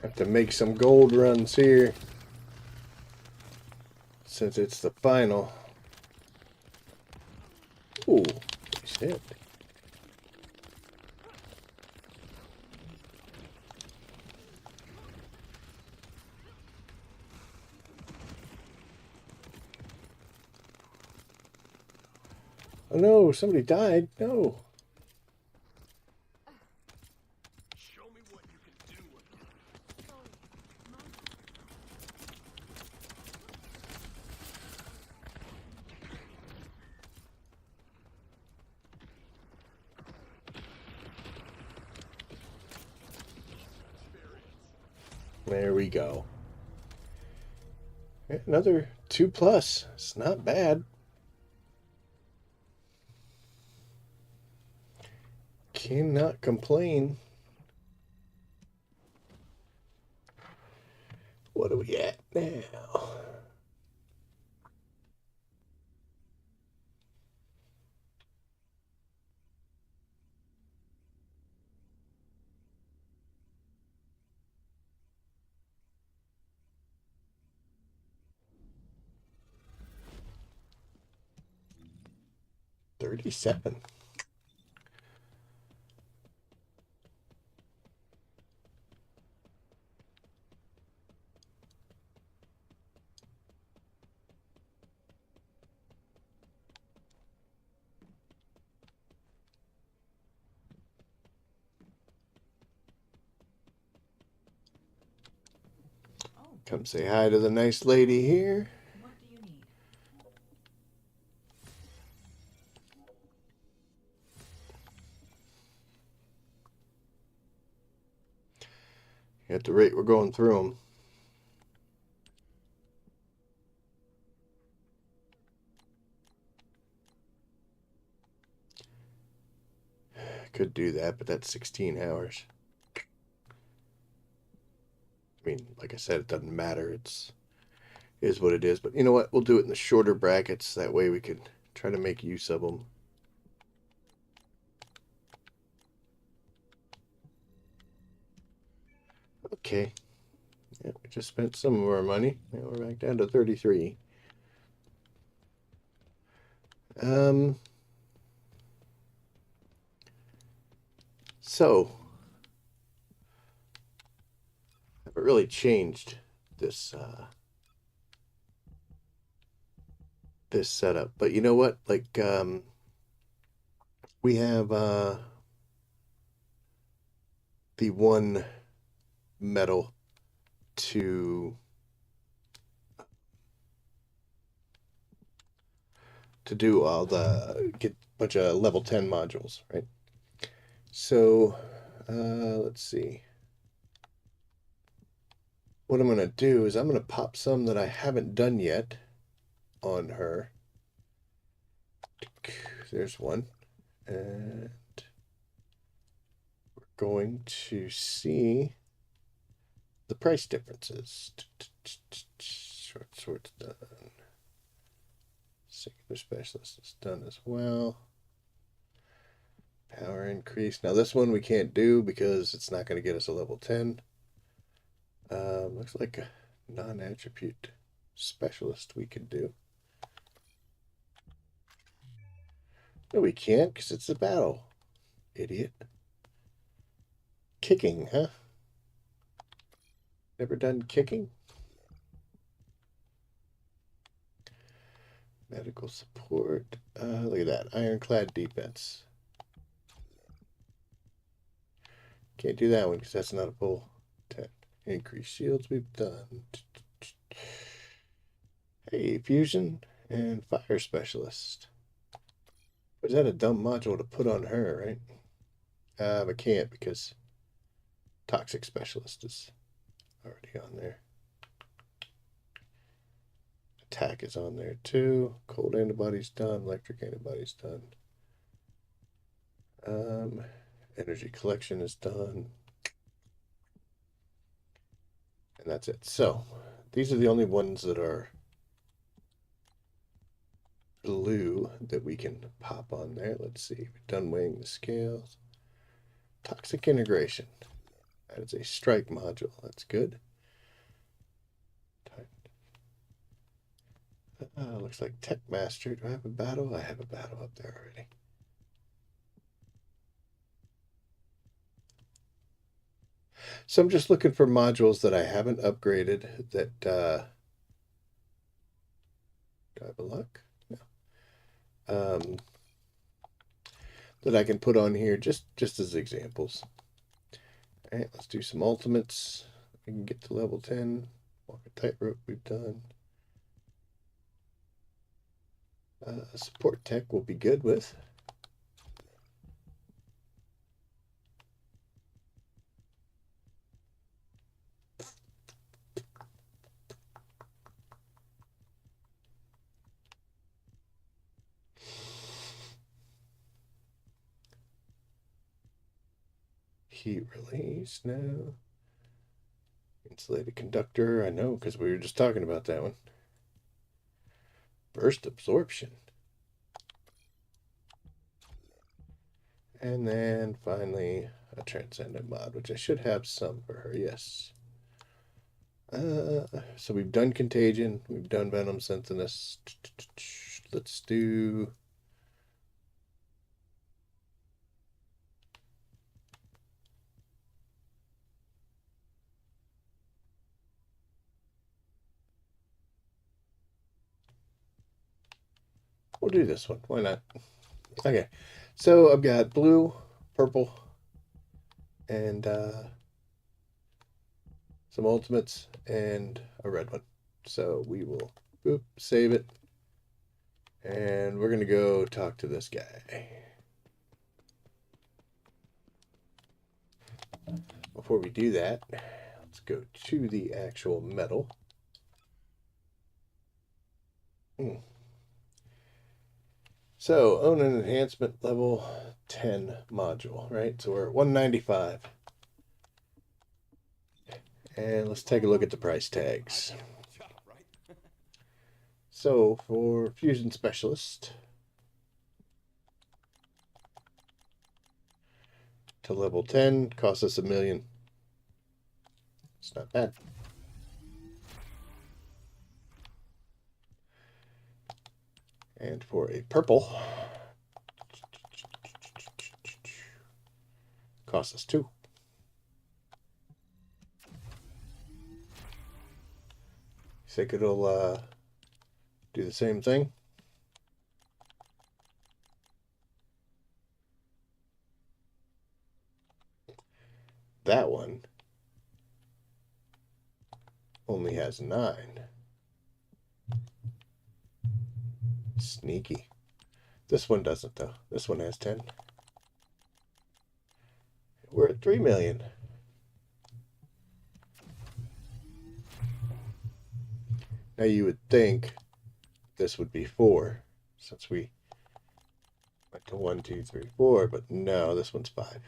Have to make some gold runs here, since it's the final. Ooh, nice hit. Oh no, somebody died. No. Show me what you can do with them. There we go. Another 2+. It's not bad. Cannot complain. What are we at now? $37. Come say hi to the nice lady here. What do you need? At the rate we're going through them. Could do that, but that's 16 hours. I mean, like I said, it doesn't matter. It is what it is. But you know what? We'll do it in the shorter brackets. That way we can try to make use of them. Okay. Yeah, we just spent some of our money. Now we're back down to 33. So I haven't really changed this this setup, but you know what? Like we have the one metal to to do all the get a bunch of level 10 modules, right? So let's see. What I'm going to do is I'm going to pop some that I haven't done yet on her. There's one. And we're going to see the price differences. Short sword's done. Singular specialist is done as well. Power increase. Now this one we can't do because it's not going to get us a level 10. Looks like a non-attribute specialist we could do. No, we can't because it's a battle. Idiot. Kicking, huh? Never done kicking? Medical support. Look at that. Ironclad defense. Can't do that one because that's not a full 10. Increase shields we've done. Hey, fusion and fire specialist. But is that a dumb module to put on her, right? I can't because toxic specialist is already on there. Attack is on there too. Cold antibodies done. Electric antibodies done. Energy collection is done. And that's it. So these are the only ones that are blue that we can pop on there. Let's see. We've done weighing the scales. Toxic integration. That is a strike module. That's good. Looks like Tech Master. Do I have a battle? I have a battle up there already. So I'm just looking for modules that I haven't upgraded that do I have a luck? No. That I can put on here just as examples. All right, let's do some ultimates. We can get to level 10. Walk a tightrope we've done. Support tech will be good with. Heat release now. Insulated conductor, I know because we were just talking about that one. Burst absorption. And then finally a transcendent mod, which I should have some for her, yes. So we've done contagion, we've done venom synthesis. Let's do we'll do this one. Why not? Okay. So I've got blue, purple, and some ultimates and a red one. So we will boop, save it. And we're going to go talk to this guy. Before we do that, let's go to the actual medal. So, own an enhancement level 10 module, right? So we're at 195. And let's take a look at the price tags. So, for Fusion Specialist, to level 10, costs us $1 million. It's not bad. And for a purple, costs us 2. Think it'll do the same thing? That one only has 9. Sneaky. This one doesn't, though. This one has 10. We're at 3 million. Now you would think this would be 4, since we went to 1, 2, 3, 4, but no, this one's 5.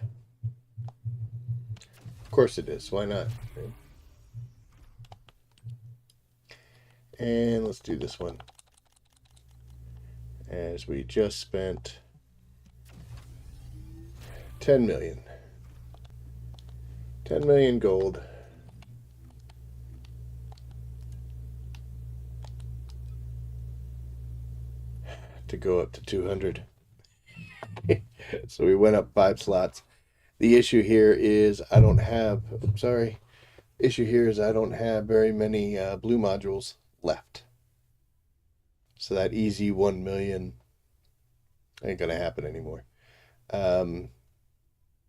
Of course it is. Why not? And let's do this one. As we just spent 10 million. 10 million gold. To go up to 200. So we went up 5 slots. The issue here is I don't have, issue here is I don't have very many blue modules left. So that easy 1 million ain't going to happen anymore.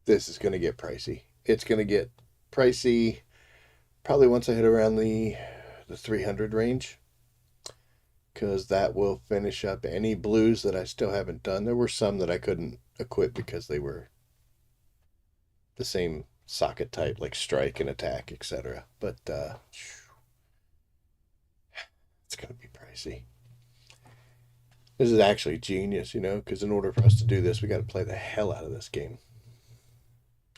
This is going to get pricey. It's going to get pricey probably once I hit around the 300 range, because that will finish up any blues that I still haven't done. There were some that I couldn't equip because they were the same socket type, like strike and attack, etc. But it's going to be pricey. This is actually genius, you know, because in order for us to do this, we got to play the hell out of this game.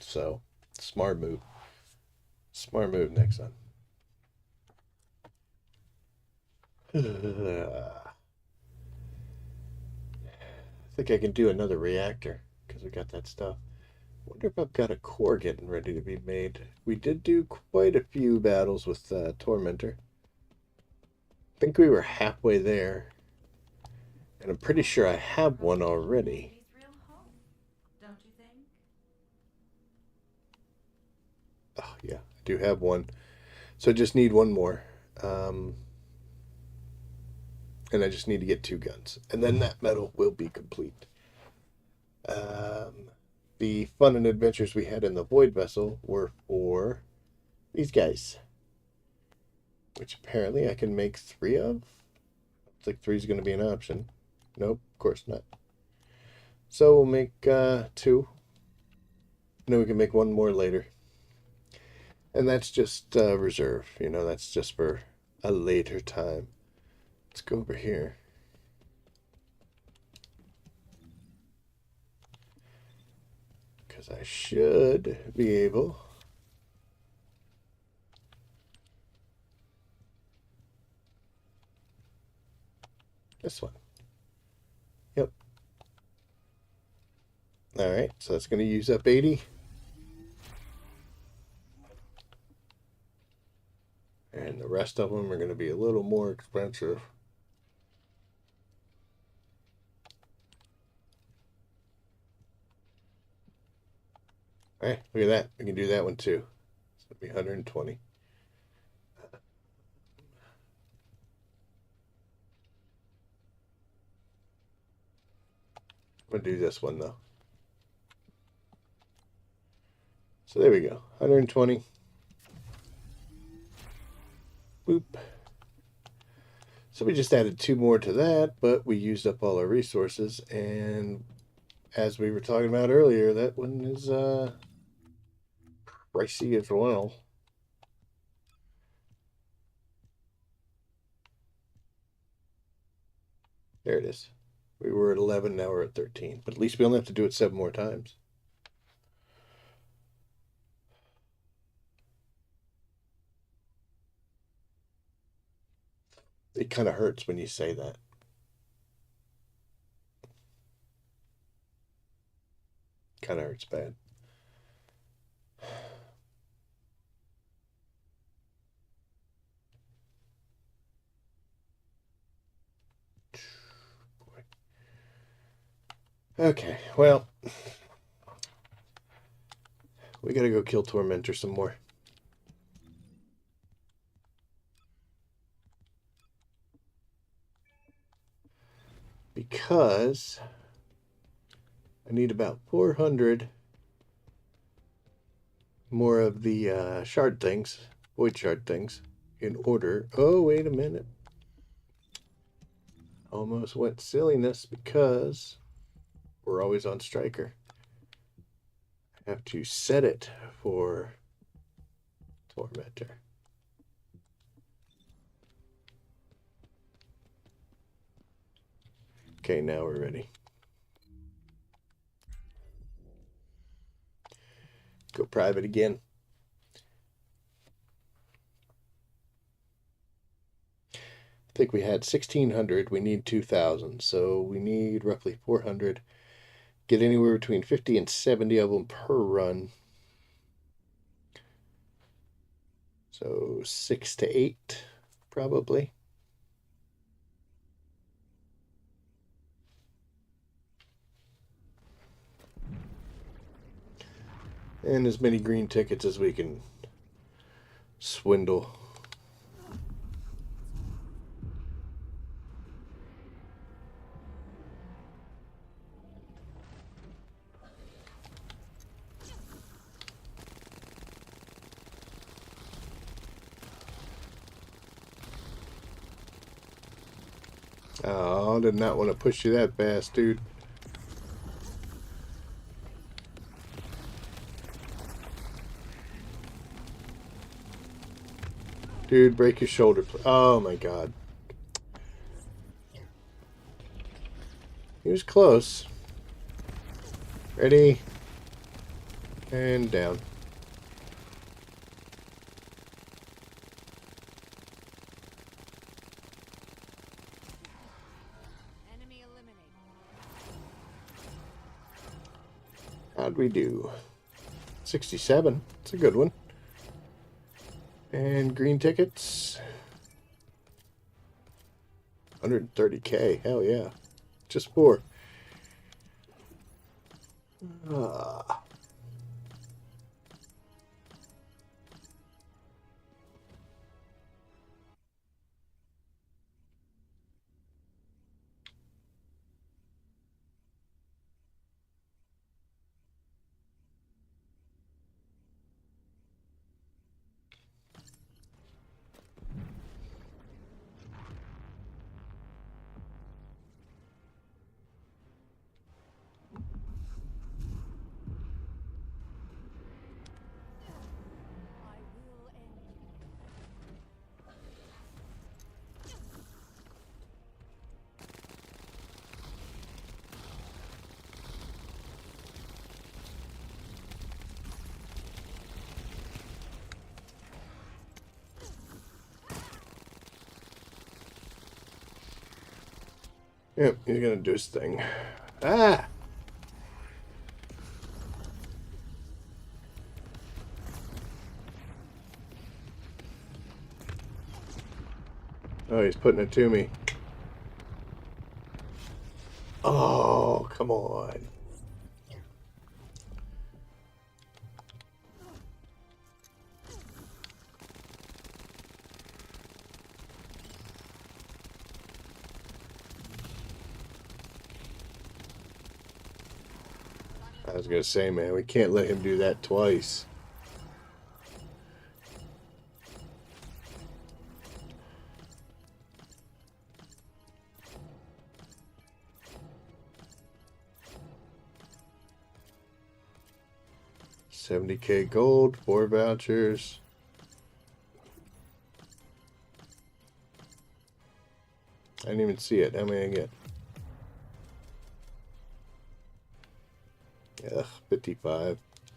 So, smart move. Smart move, Nexon. I think I can do another reactor because we got that stuff. Wonder if I've got a core getting ready to be made. We did do quite a few battles with Tormentor. I think we were halfway there. And I'm pretty sure I have one already. Don't you think? Oh, yeah, I do have one. So I just need one more. And I just need to get 2 guns. And then that medal will be complete. The fun and adventures we had in the Void Vessel were for these guys. Which apparently I can make 3 of. Looks like 3 is going to be an option. Nope, of course not. So we'll make 2. And then we can make 1 more later. And that's just reserve. You know, that's just for a later time. Let's go over here. Because I should be able... This one. Yep. Alright, so that's going to use up 80. And the rest of them are going to be a little more expensive. Alright, look at that. We can do that one too. So it'll be 120. I'm going to do this one though. So there we go. 120. Boop. So we just added 2 more to that, but we used up all our resources. And as we were talking about earlier, that one is pricey as well. There it is. We were at 11, now we're at 13. But at least we only have to do it 7 more times. It kind of hurts when you say that. Kind of hurts bad. Okay, well, we gotta go kill Tormentor some more. Because I need about 400 more of the shard things, void shard things, in order. Oh, wait a minute. Almost went silliness because we're always on striker. I have to set it for Tormentor. Okay, now we're ready. Go private again. I think we had 1,600. We need 2,000. So we need roughly 400. Get anywhere between 50 and 70 of them per run. So 6 to 8, probably. And as many green tickets as we can swindle. Oh, I did not want to push you that fast, dude. Dude, break your shoulder. Oh my god. He was close. Ready? And down. Enemy eliminated. How'd we do? 67. It's a good one. And green tickets. 130k. Hell yeah. Just 4. Ah. I will end you. Yep, he's gonna do his thing. Ah! Oh, he's putting it to me. Oh, come on. I was gonna say, man, we can't let him do that twice. $70k gold, 4 vouchers. I didn't even see it. How many I get? Ugh, 55. I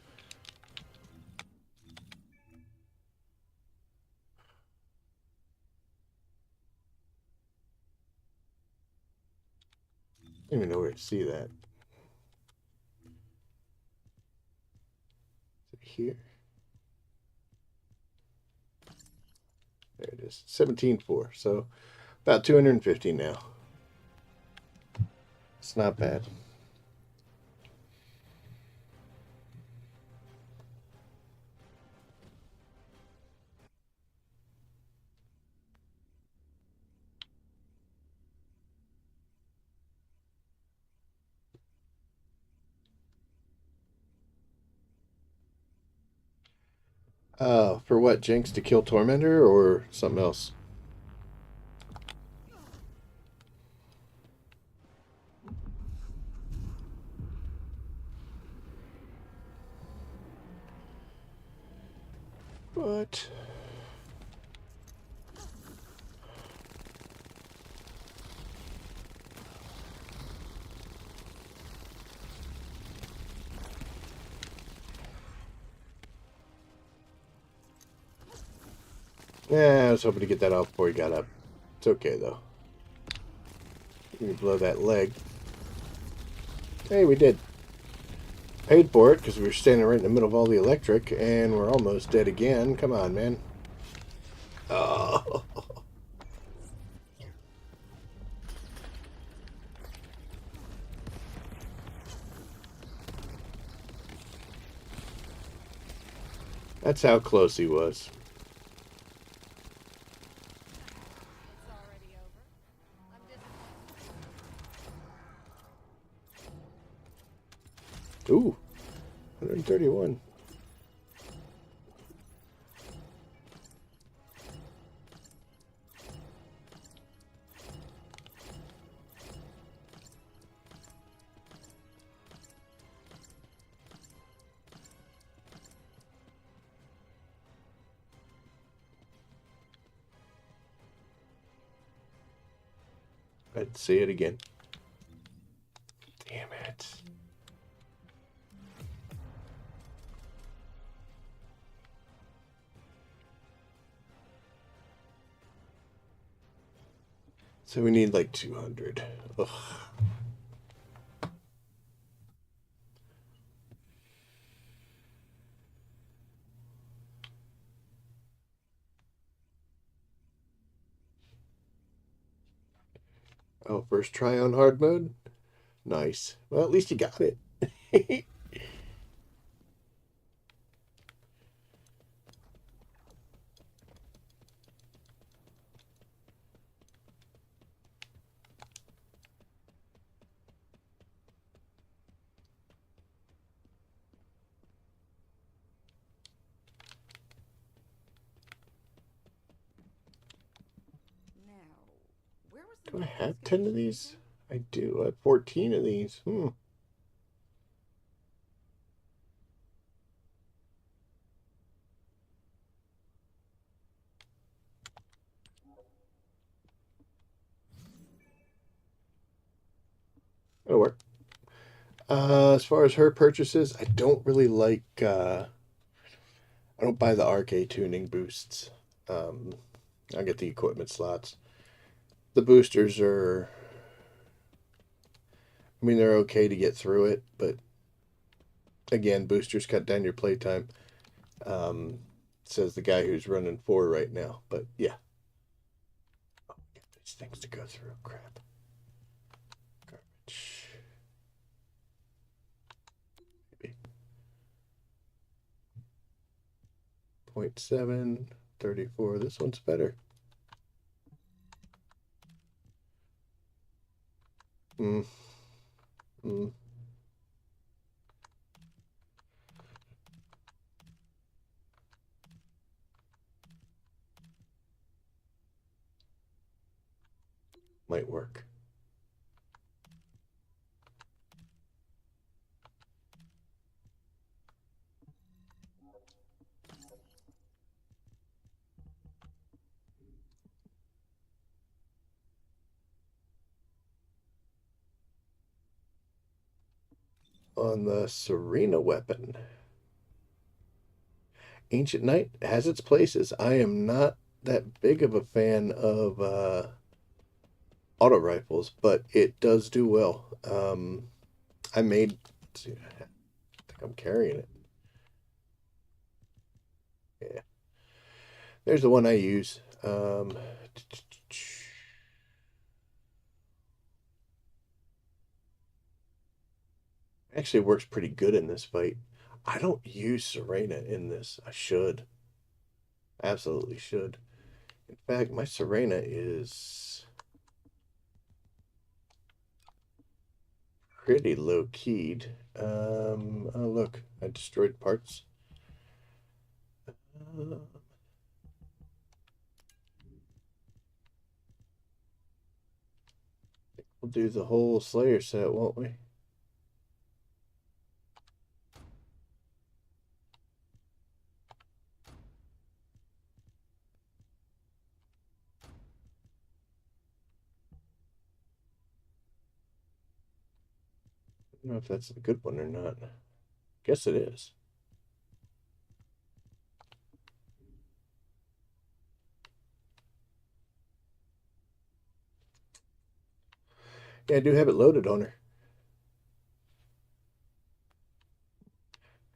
don't even know where to see that. Is it here? There it is. 17.4. So about 250 now. It's not bad. For what, Jinx? To kill Tormentor or something else? What? Yeah, I was hoping to get that off before he got up. It's okay, though. You can blow that leg. Hey, we did. Paid for it because we were standing right in the middle of all the electric, and we're almost dead again. Come on, man. Oh. That's how close he was. It's already over. I'm disappointed. Ooh, 131. Let's see it again. Damn it. So we need like 200. Ugh. Oh, first try on hard mode? Nice. Well, at least you got it. Now, where was the Do I next have 10 of excavation these? again? I do. I have 14 of these. That'll work. As far as her purchases, I don't really like. I don't buy the RK tuning boosts. I get the equipment slots. The boosters are. I mean, they're okay to get through it, but again, boosters cut down your playtime. Says the guy who's running 4 right now. But yeah. Oh, we got these things to go through. Crap. Garbage. Maybe. 0.7, 34. This one's better. Mm. Mm. Might work. On the Serena weapon. Ancient Knight has its places. I am not that big of a fan of auto rifles, but it does do well. I made. See, I think I'm carrying it. Yeah. There's the one I use. Actually works pretty good in this fight. I don't use Serena in this. I should. Absolutely should. In fact, my Serena is pretty low keyed. Oh look, I destroyed parts. We'll do the whole Slayer set, won't we? don't know if that's a good one or not. Guess it is. Yeah, I do have it loaded on her.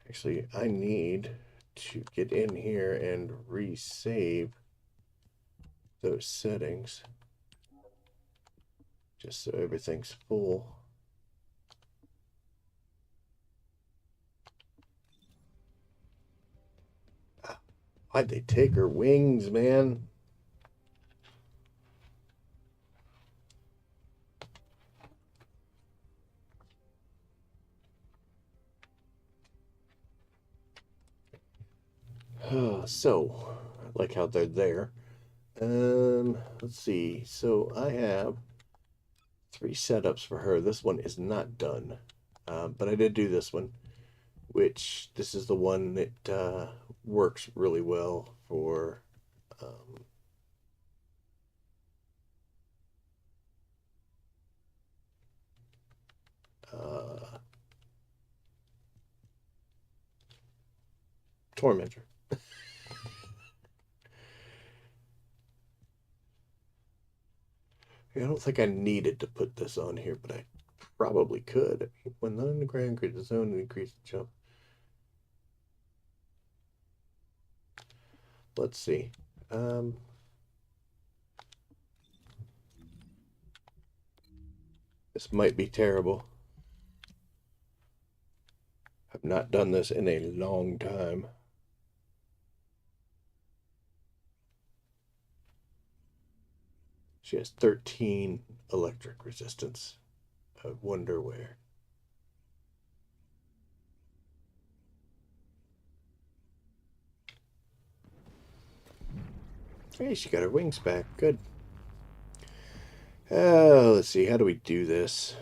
Actually, I need to get in here and resave those settings just so everything's full. Why'd they take her wings, man? So, I like how they're there. Let's see. So I have 3 setups for her. This one is not done, but I did do this one, which this is the one that works really well for uh, Tormentor. I don't think I needed to put this on here, but I probably could. When the underground creates the zone and increase the jump. Let's see. This might be terrible. I've not done this in a long time. She has 13 electric resistance. I wonder where. Hey, she got her wings back. Good. Let's see. How do we do this?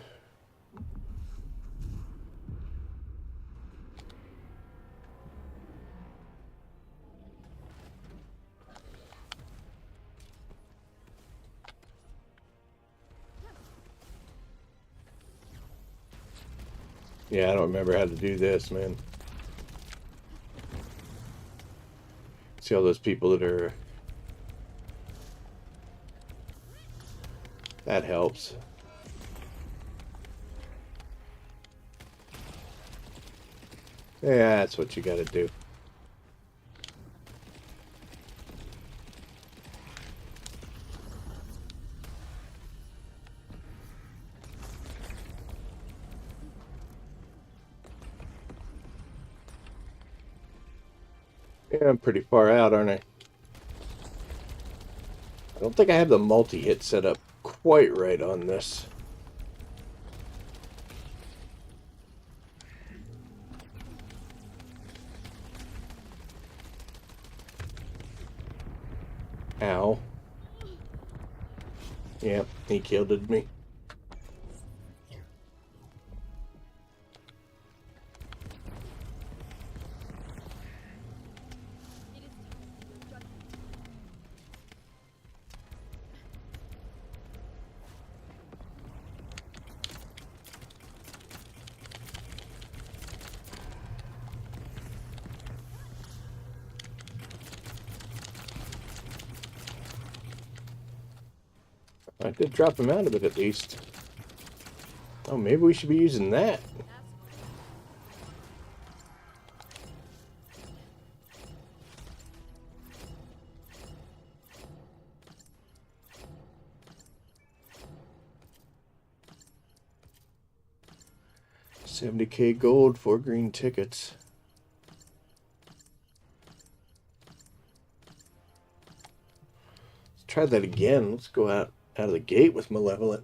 Yeah, I don't remember how to do this, man. See all those people that are... That helps. Yeah, that's what you gotta do. Yeah, I'm pretty far out, aren't I? I don't think I have the multi-hit set up quite right on this. Ow. Yep, he killed me. I did drop him out of it at least. Oh, maybe we should be using that. $70K gold, 4 green tickets. Let's try that again. Let's go out of the gate with Malevolent.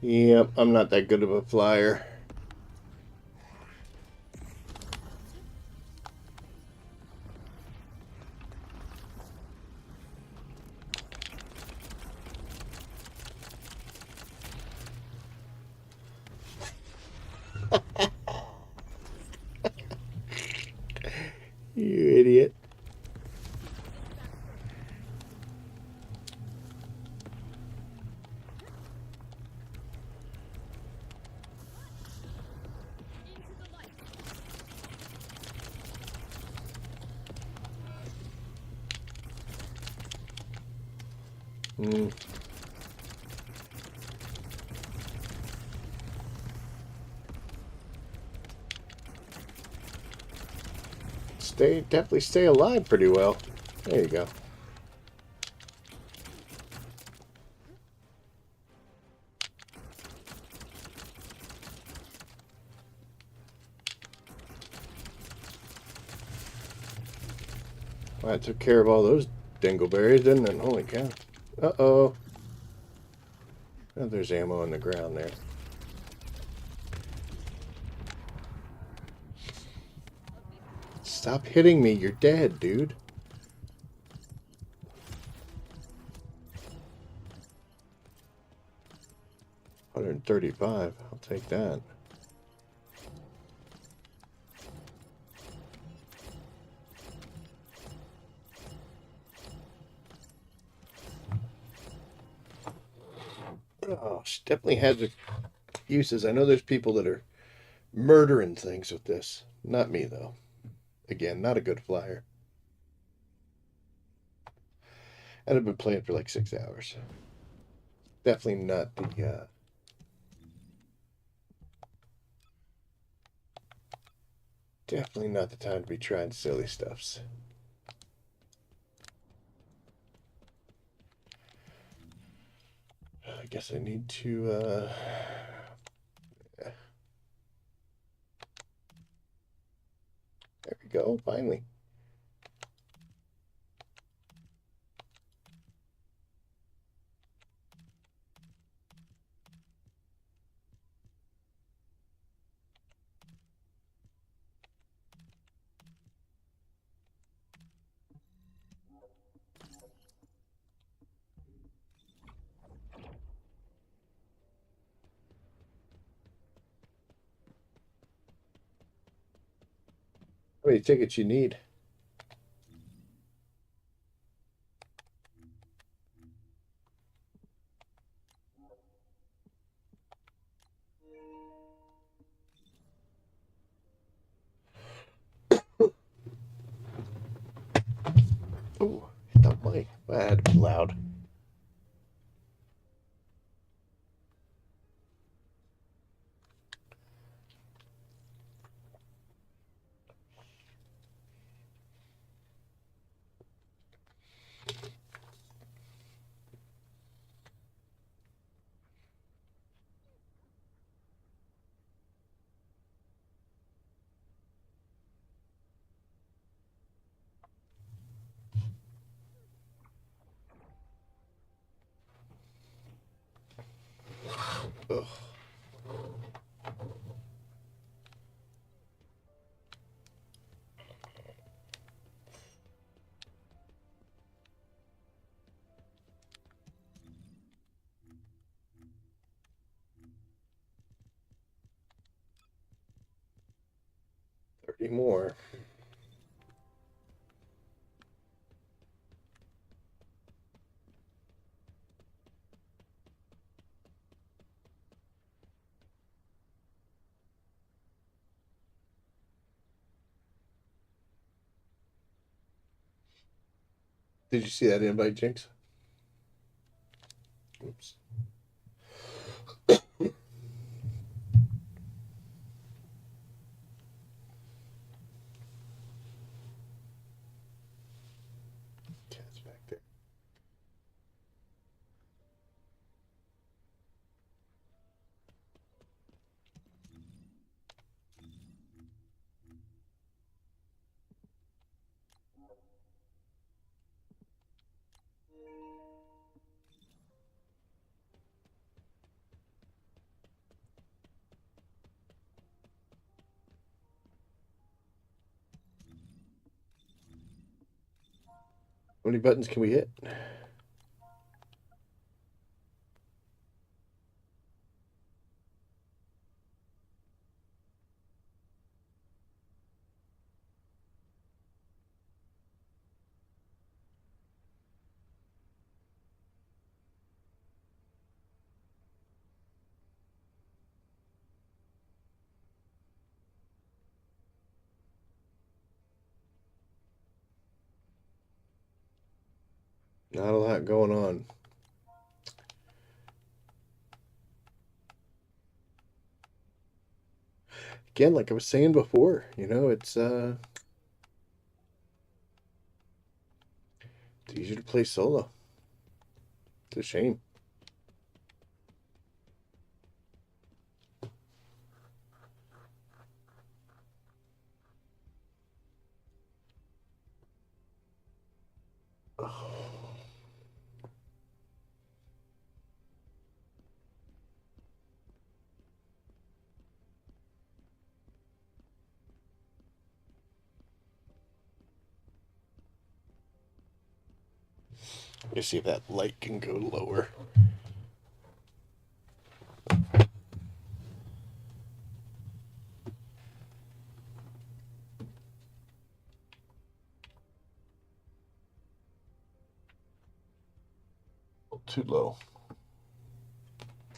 Yep, I'm not that good of a flyer. You idiot. Hmm. Definitely stay alive pretty well. There you go. Well, I took care of all those dingleberries, didn't it? Holy cow. Uh-oh. Oh, there's ammo on the ground there. Stop hitting me. You're dead, dude. $135. I'll take that. Oh, she definitely has her uses. I know there's people that are murdering things with this. Not me, though. Again, not a good flyer. And I've been playing for like 6 hours. Definitely not the, definitely not the time to be trying silly stuffs. I guess I need to, there we go, finally. How many tickets you need? Oh, hit that mic. I had to be loud. Ugh. $30 more. Did you see that invite, Jinx? Oops. Cat's back there. How many buttons can we hit? Not a lot going on. Again, like I was saying before, it's easier to play solo. It's a shame. Let me see if that light can go lower. Too low.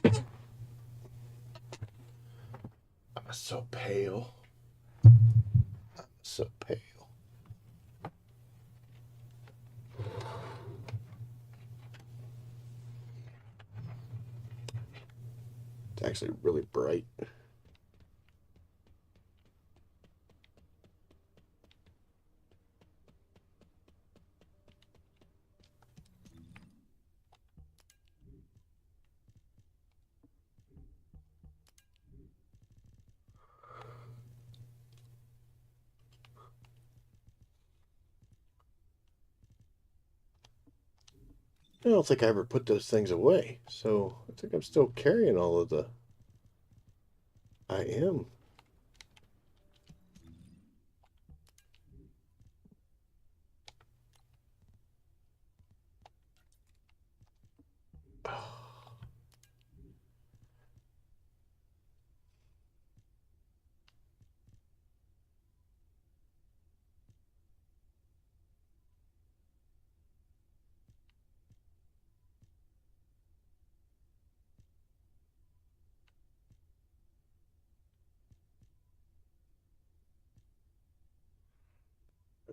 I'm so pale. I'm so pale. It's actually really bright. I don't think I ever put those things away, so I think I'm still carrying all of the... I am.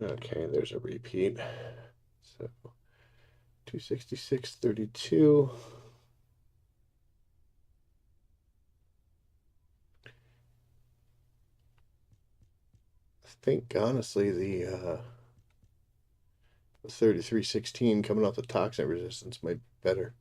Okay, there's a repeat. So 266.32. I think honestly the 3316 coming off the toxin resistance might be better.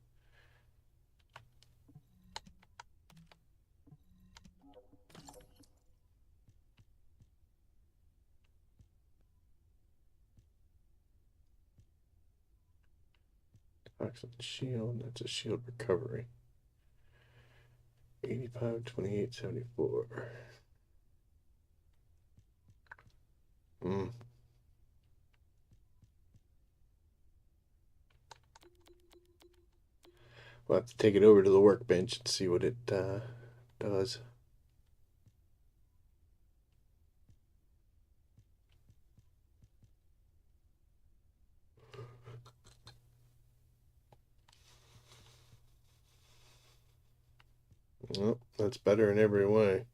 Toxin shield, that's a shield recovery. 85, 28, 74. We'll have to take it over to the workbench and see what it does. Well, that's better in every way.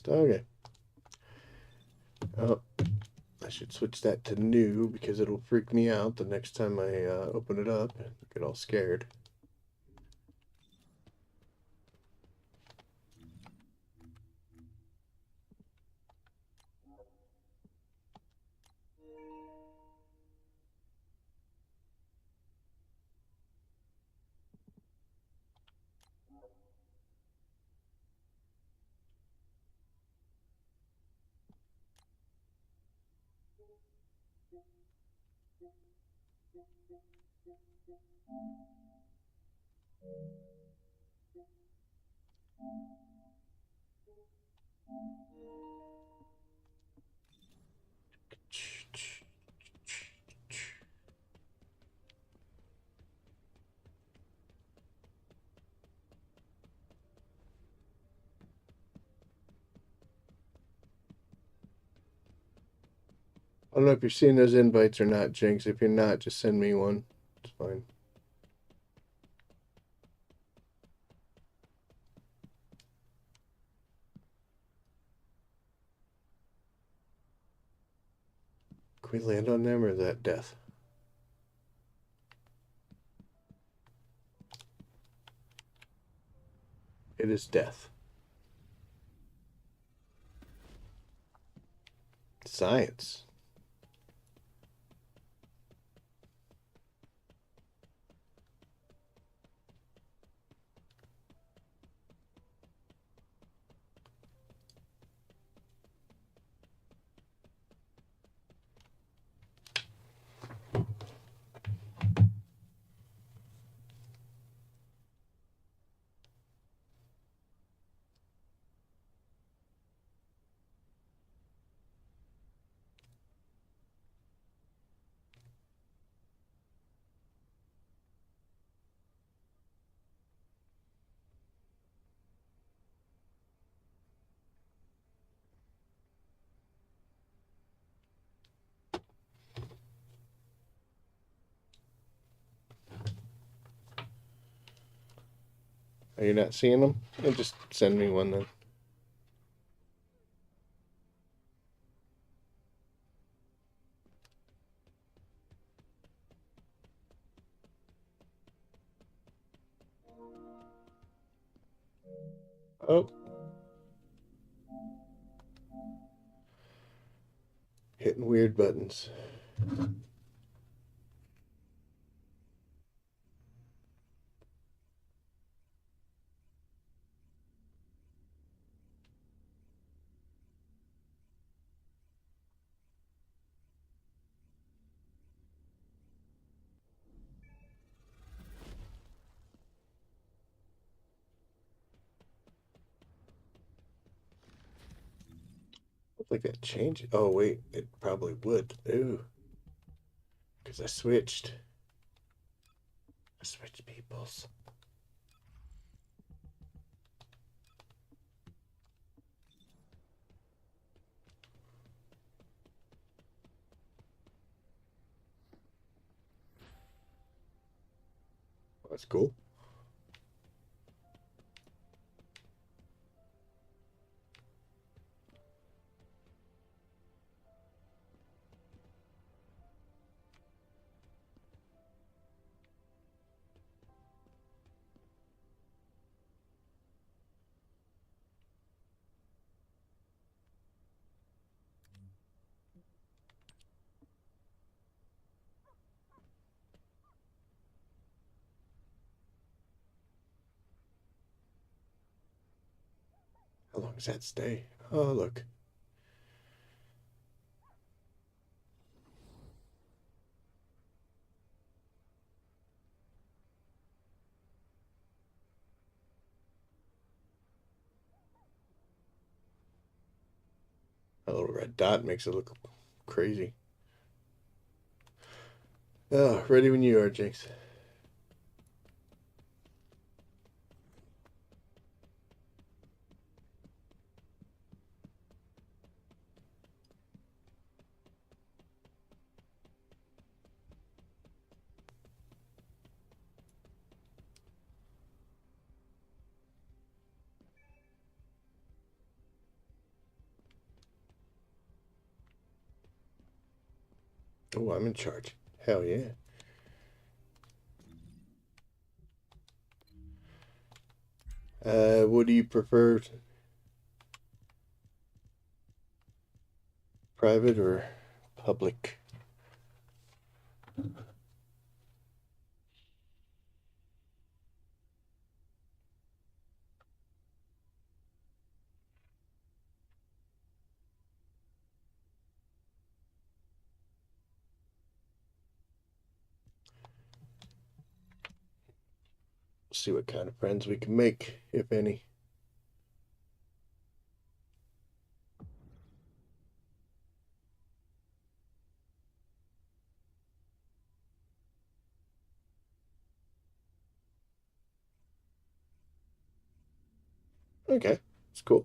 Okay. Oh, I should switch that to new because it'll freak me out the next time I open it up and get all scared. I don't know if you're seeing those invites or not, Jinx. If you're not, just send me one. It's fine. Can we land on them, or is that death? It is death. Science. Are you not seeing them? Well, just send me one then. Oh. Hitting weird buttons. Looks like that changed. Oh, wait. It probably would. Ooh. Because I switched. I switched peoples. That's cool. How long does that stay? Oh, look. A little red dot makes it look crazy. Oh, ready when you are, Jinx. Oh, I'm in charge. Hell yeah. What do you prefer? Private or public? See what kind of friends we can make, if any. Okay, it's cool.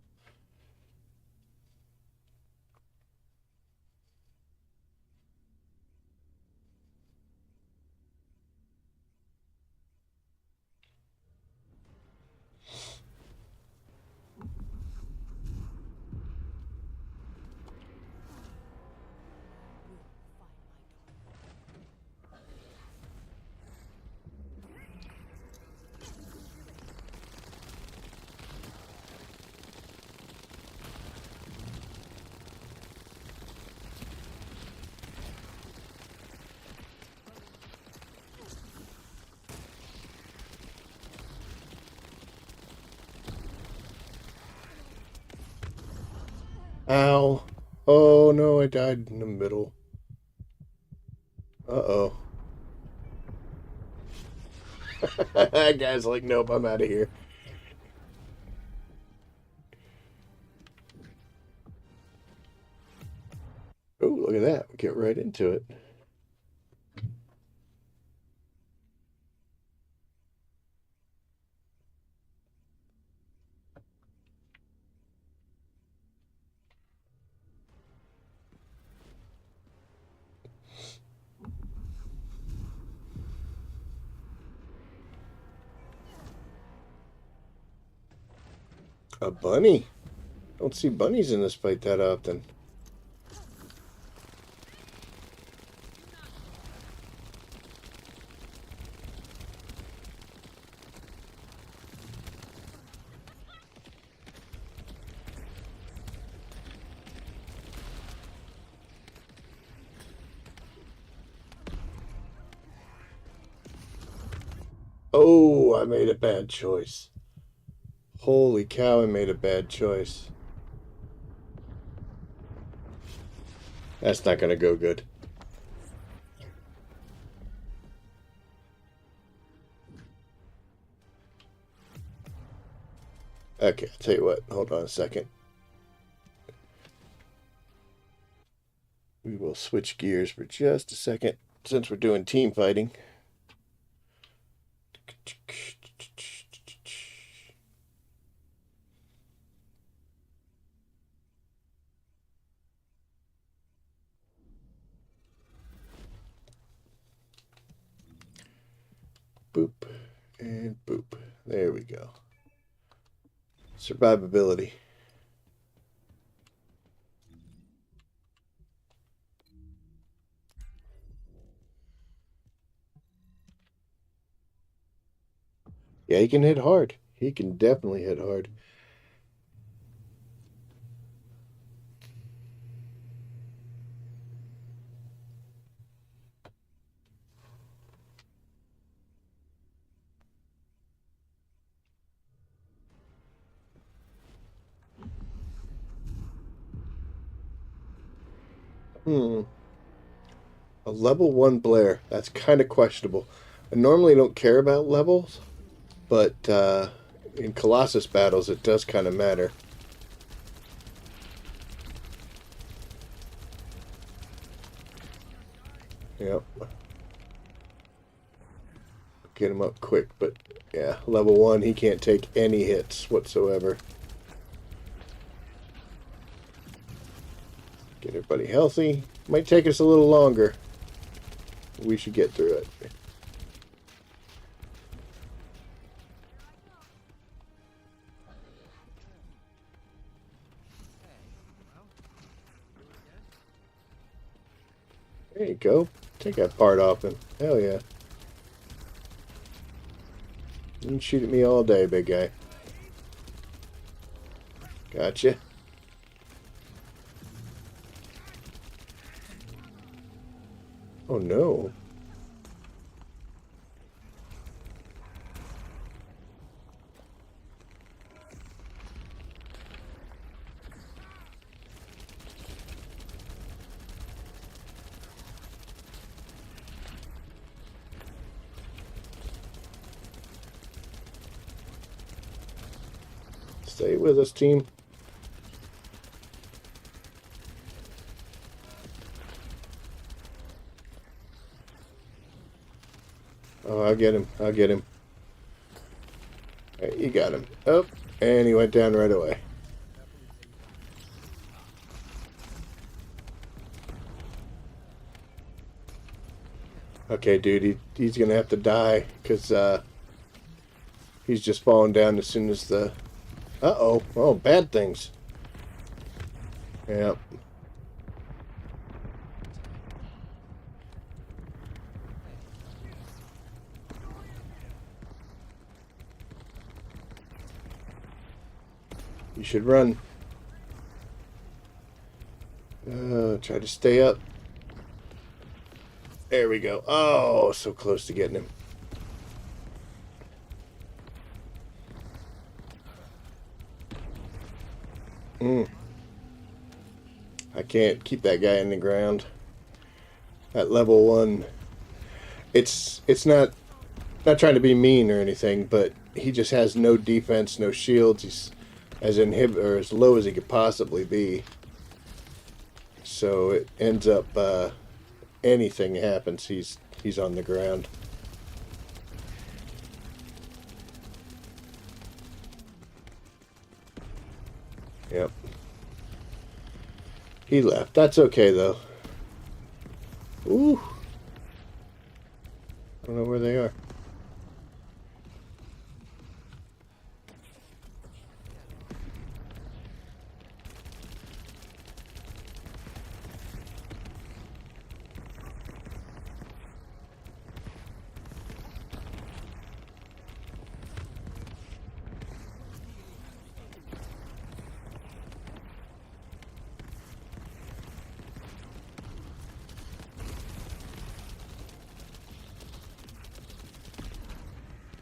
Ow. Oh no, I died in the middle. Uh-oh. That guy's like, nope, I'm out of here. Oh, look at that. We get right into it. A bunny? Don't see bunnies in this fight that often. Oh, I made a bad choice. Holy cow, I made a bad choice. That's not going to go good. Okay, I'll tell you what. Hold on a second. We will switch gears for just a second since we're doing team fighting. Boop and boop. There we go. Survivability. Yeah, he can hit hard. He can definitely hit hard. A level 1 Blair. That's kind of questionable. I normally don't care about levels, but in Colossus battles it does kind of matter. Yep. Get him up quick, but yeah, level 1, he can't take any hits whatsoever. Get everybody healthy. Might take us a little longer. We should get through it. There you go. Take that part off him. Hell yeah. You can shoot at me all day, big guy. Gotcha. Oh no. Stay with us, team. Oh, I'll get him. I'll get him. Right, you got him. Oh, and he went down right away. Okay, dude, he's gonna have to die because he's just falling down as soon as the... Uh-oh. Oh, bad things. Yep. You should run. Try to stay up. There we go. Oh, so close to getting him. I can't keep that guy in the ground. At level 1. It's not trying to be mean or anything, but he just has no defense, no shields. He's as low as he could possibly be. So it ends up anything happens, he's on the ground. Yep. He left. That's okay though. Ooh. I don't know where they are.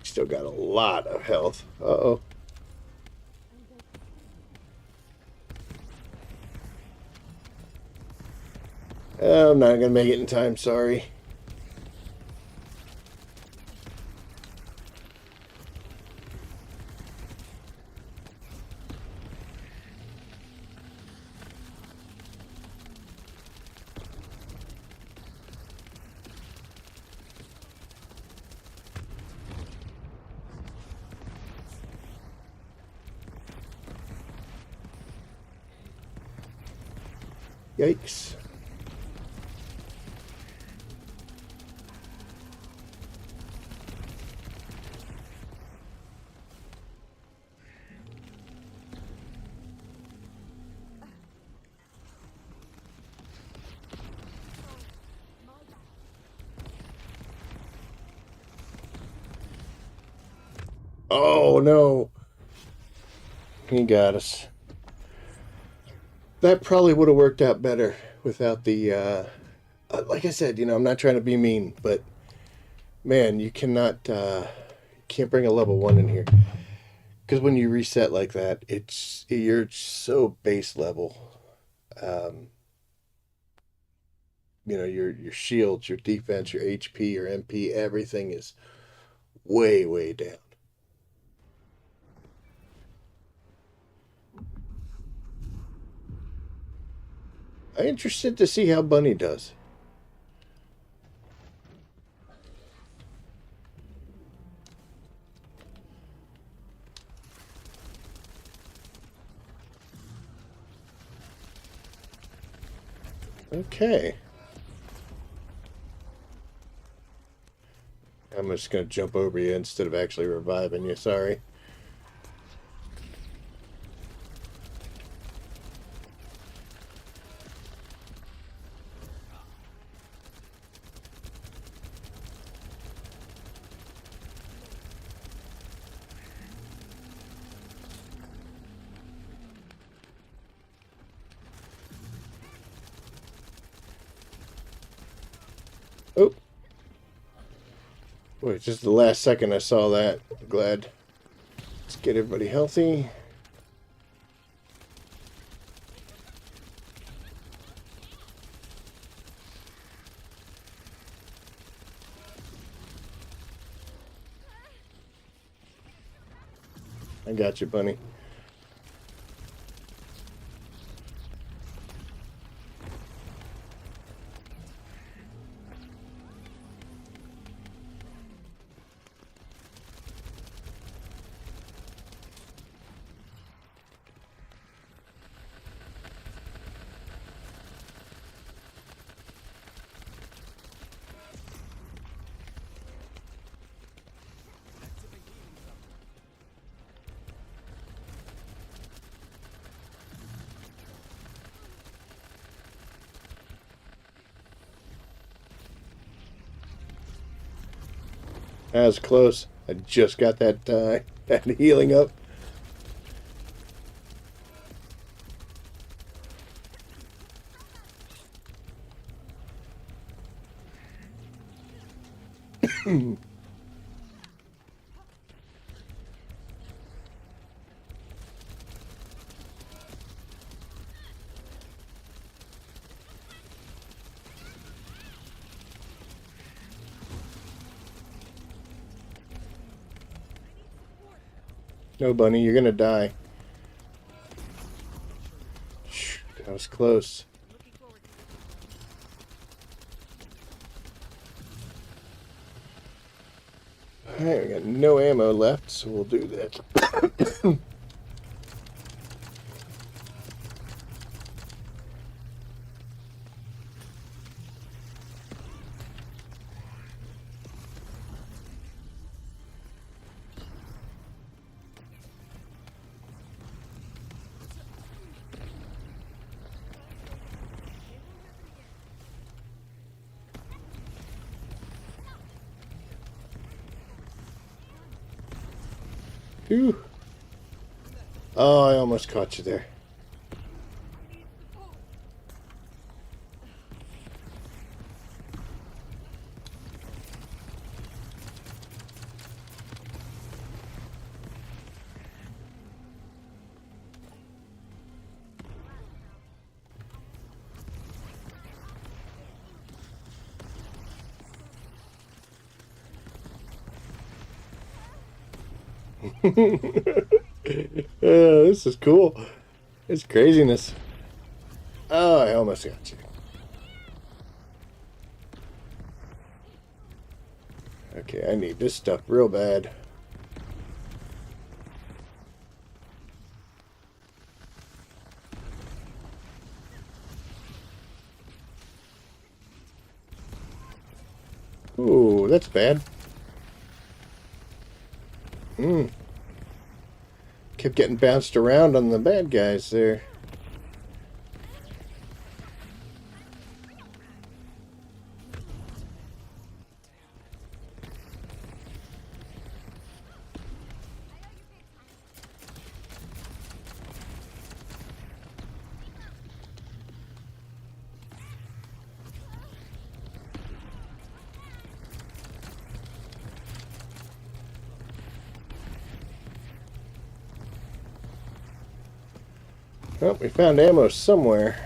Still got a lot of health. Uh-oh. I'm not gonna make it in time, sorry. Yikes. Oh no. He got us. That probably would have worked out better without the like I said, I'm not trying to be mean, but man, you cannot can't bring a level 1 in here. Because when you reset like that, you're so base level. Your shields, your defense, your HP, your MP, everything is way, way down. I'm interested to see how Bunny does. Okay. I'm just going to jump over you instead of actually reviving you. Sorry. Oh. Boy, just the last second I saw that. I'm glad. Let's get everybody healthy. I got you, Bunny. That was close. I just got that that healing up. No, bunny, you're gonna die. Shh, that was close. Alright, we got no ammo left, so we'll do that. Phew. Oh, I almost caught you there. This is cool. It's craziness. Oh, I almost got you. Okay, I need this stuff real bad. Ooh, that's bad. Kept getting bounced around on the bad guys there. Well, we found ammo somewhere.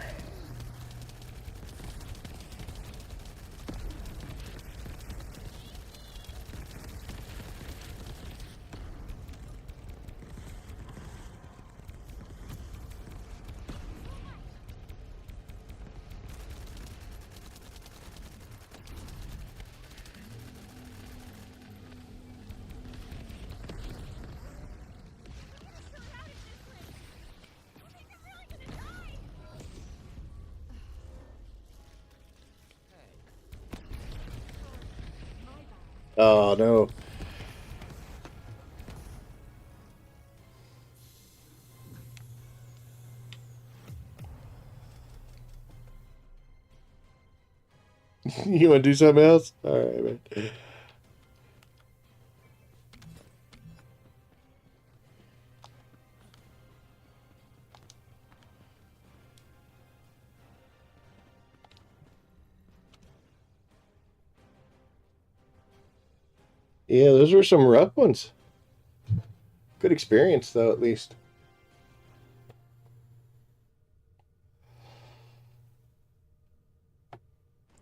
Oh, no. You want to do something else? All right, man. Yeah, those were some rough ones. Good experience, though, at least.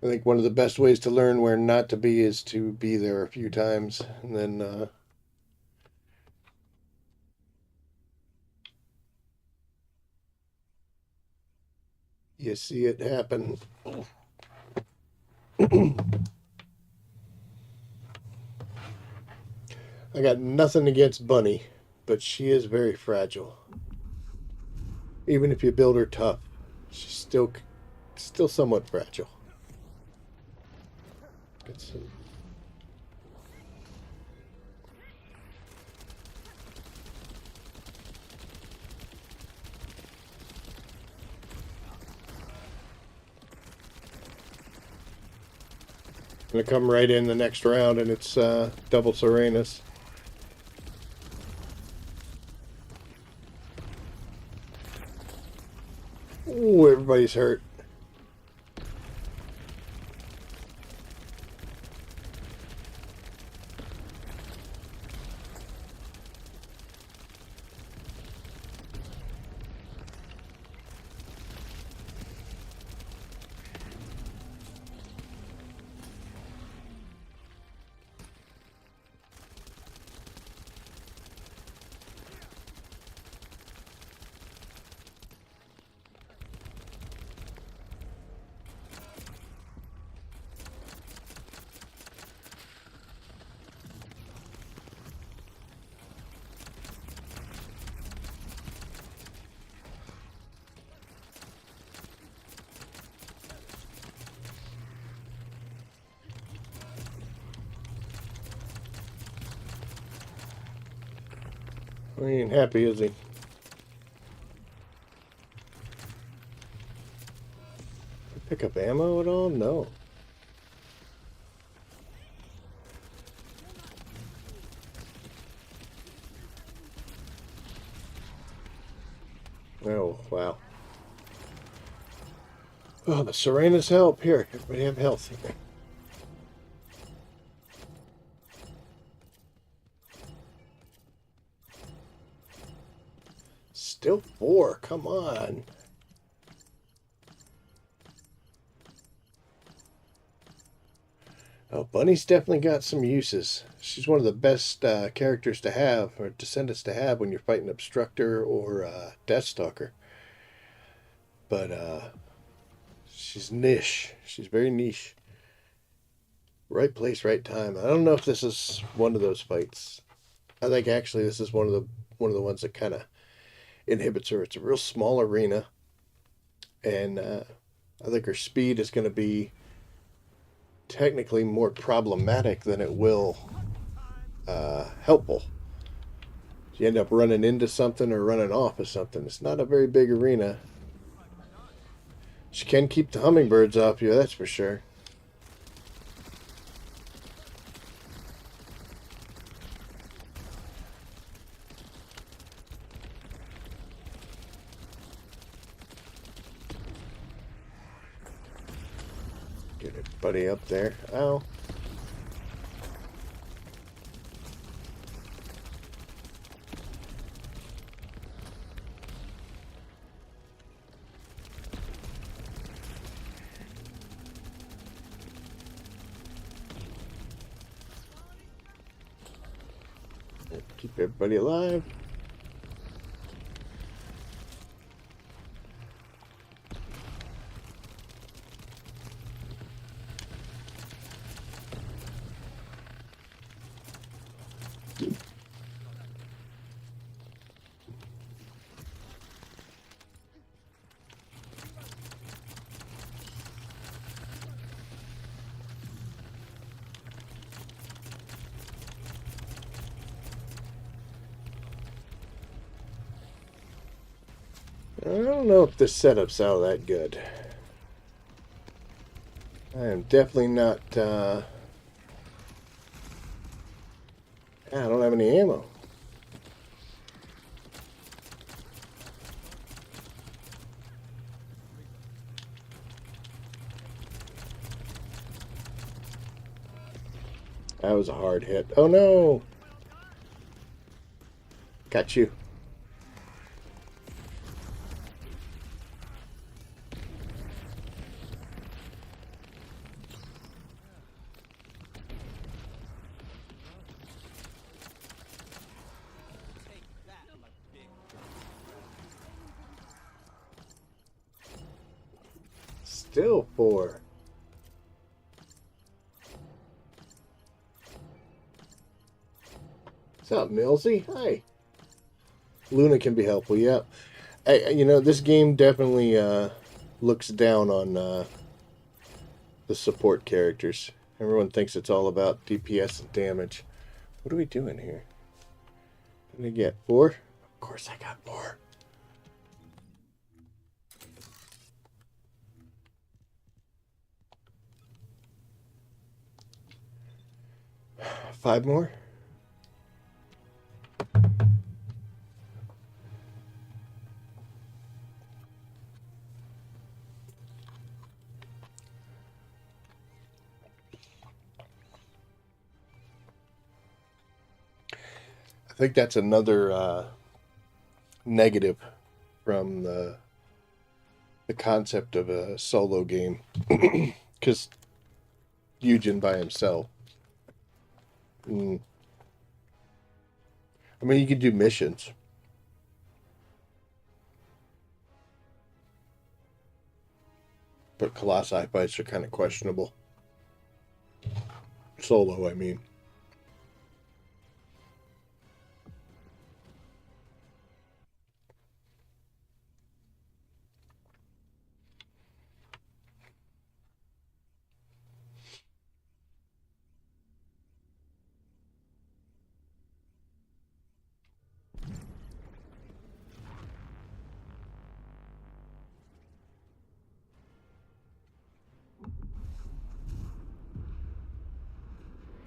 I think one of the best ways to learn where not to be is to be there a few times, and then you see it happen. I got nothing against Bunny, but she is very fragile. Even if you build her tough, she's still somewhat fragile. It's, Gonna come right in the next round, and it's double Serenas. Ooh, everybody's hurt. He ain't happy, is he? Pick up ammo at all? No. Oh, wow. Oh, the Serena's help. Here, everybody have health. Still 4. Come on. Oh, Bunny's definitely got some uses. She's one of the best characters to have, or descendants to have, when you're fighting Obstructor or Deathstalker. But she's niche. She's very niche. Right place, right time. I don't know if this is one of those fights. I think actually this is one of the ones that kind of inhibits her. It's a real small arena, and I think her speed is going to be technically more problematic than it will helpful. You end up running into something or running off of something. It's not a very big arena. She can keep the hummingbirds off you, that's for sure. Get everybody up there. Ow. Keep everybody alive. I don't know if this setup's all that good. I am definitely not, I don't have any ammo. That was a hard hit. Oh no! Got you. Still 4. What's up, Millsy? Hi. Luna can be helpful, yeah. You know, this game definitely looks down on the support characters. Everyone thinks it's all about DPS and damage. What are we doing here? What did I get? 4? Of course I got 4. 5 more? I think that's another negative from the concept of a solo game. Because Yujin by himself. I mean, you can do missions. But Colossi fights are kind of questionable. Solo, I mean.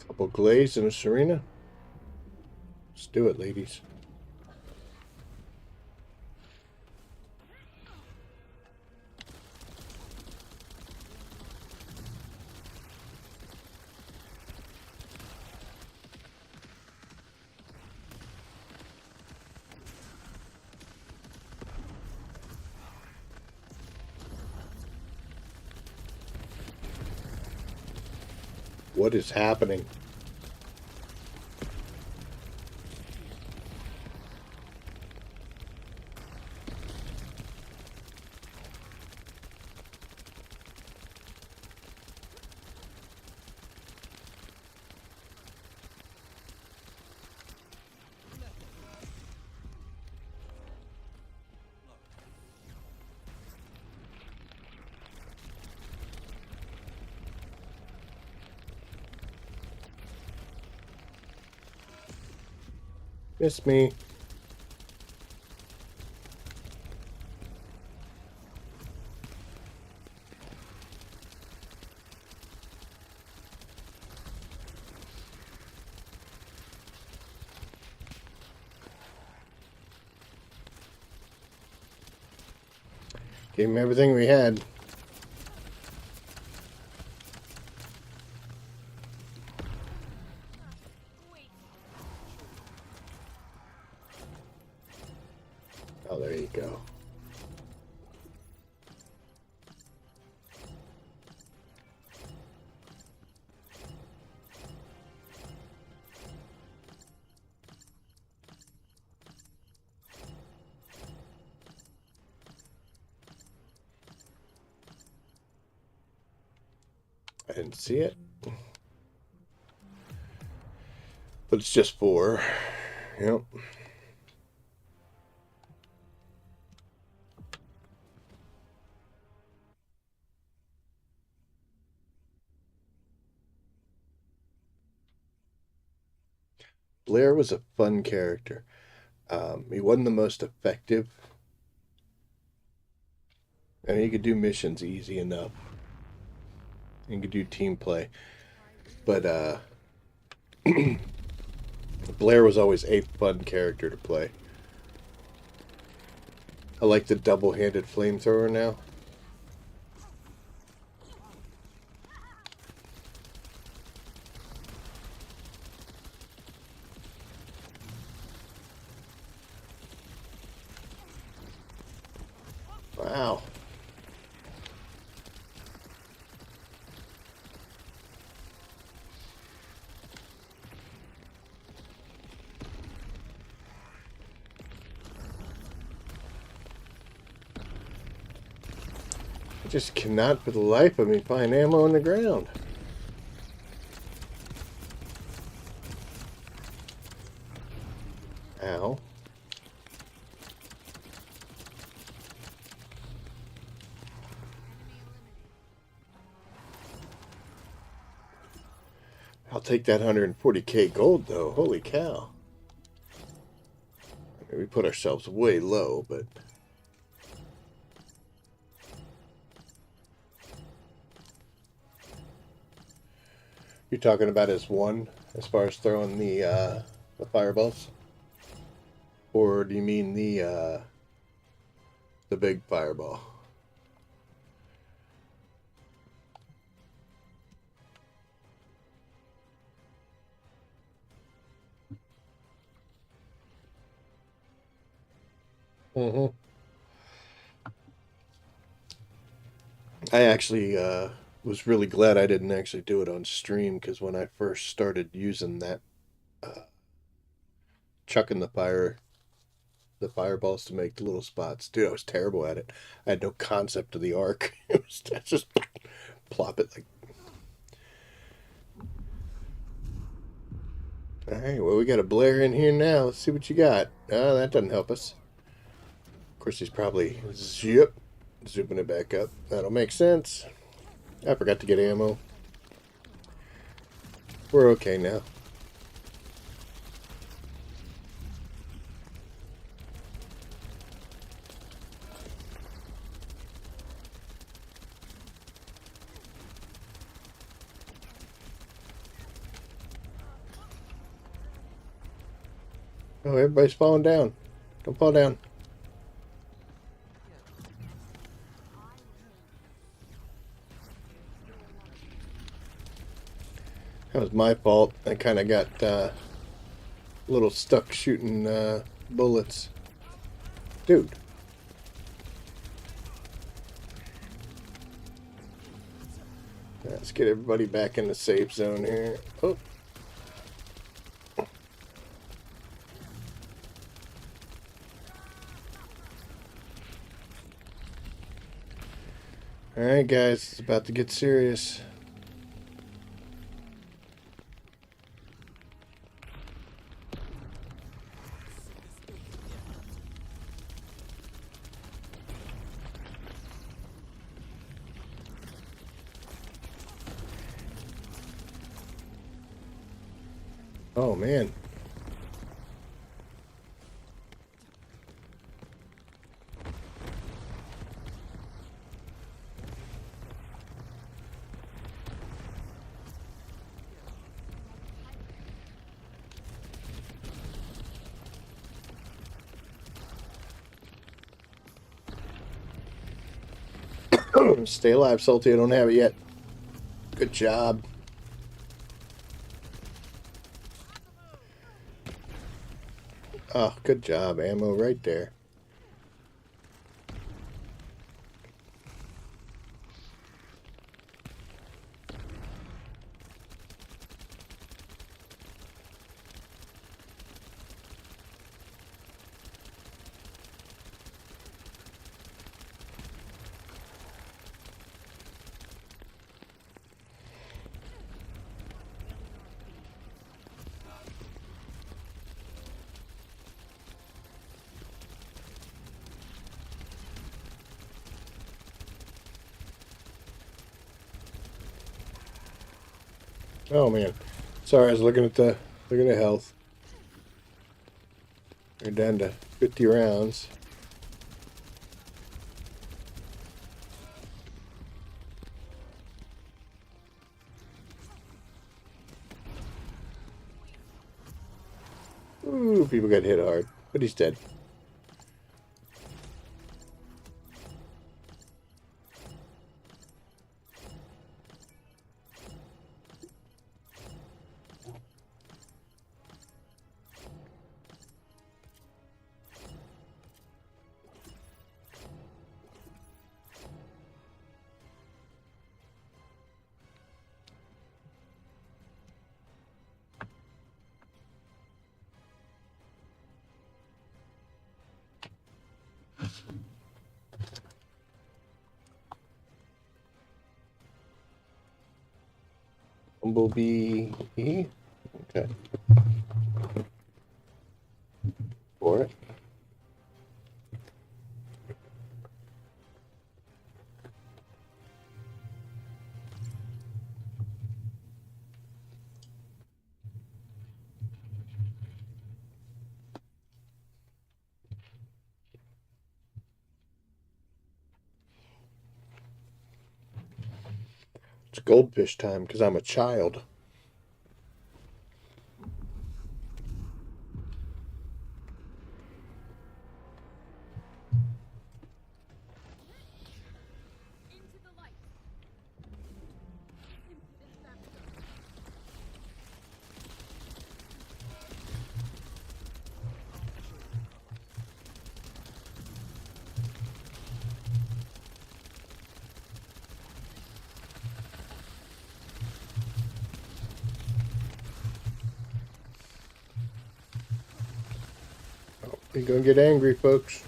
Couple glaze and a Serena. Let's do it, ladies. What is happening? Miss me. Gave him everything we had. Oh, there you go. I didn't see it. But it's just 4. Yep. Blair was a fun character. He wasn't the most effective. And he could do missions easy enough. He could do team play. But Blair was always a fun character to play. I like the double-handed flamethrower now. Wow. I just cannot for the life of me find ammo on the ground. Ow. I'll take that 140k gold though. Holy cow. We put ourselves way low, but you're talking about as one As far as throwing the fireballs? Or do you mean the big fireball? Mm-hmm. I actually was really glad I didn't actually do it on stream, because when I first started using that, chucking the fireballs to make the little spots, dude, I was terrible at it. I had no concept of the arc. It was just plop it like. All right, well, we got a Blair in here now. Let's see what you got. Oh, that doesn't help us. Of course, he's probably zooming it back up. That'll make sense. I forgot to get ammo. We're okay now. Oh, everybody's falling down. Don't fall down. That was my fault. I kind of got a little stuck shooting bullets. Dude. Let's get everybody back in the safe zone here. Oh. Alright, guys. It's about to get serious. Oh, man. Stay alive, Salty. I don't have it yet. Good job. Oh, good job. Ammo right there. Oh man, sorry. I was looking at the health. They're down to 50 rounds. Ooh, people got hit hard, but he's dead. Bumblebee. Okay. For it. It's goldfish time because I'm a child. You're gonna get angry, folks.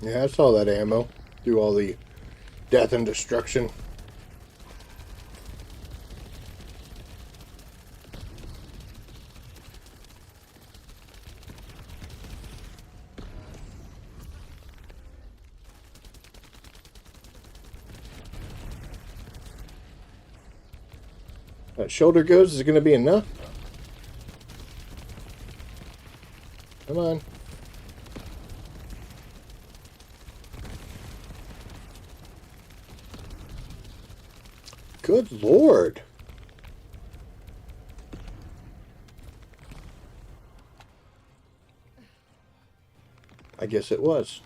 Yeah, I saw that ammo. Do all the death and destruction. That shoulder goes is going to be enough. Come on. Good Lord. I guess it was.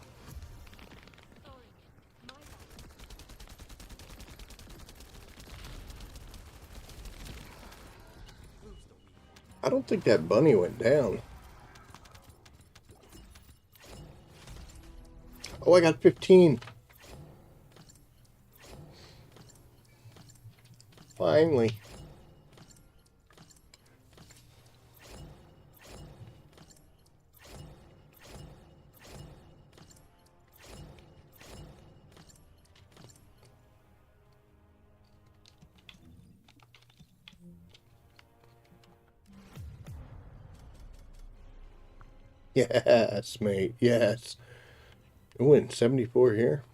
I don't think that bunny went down. Oh, I got 15. Finally. Yes, mate. Yes. Ooh, and 74 here.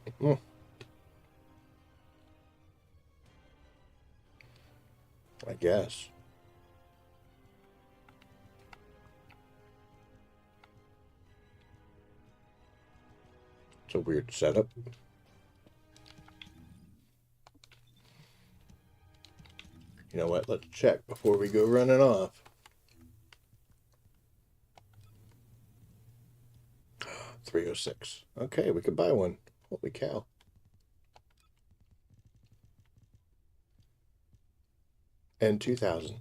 I guess. It's a weird setup. You know what? Let's check before we go running off. 306. Okay, we could buy one. Holy cow. And 2000.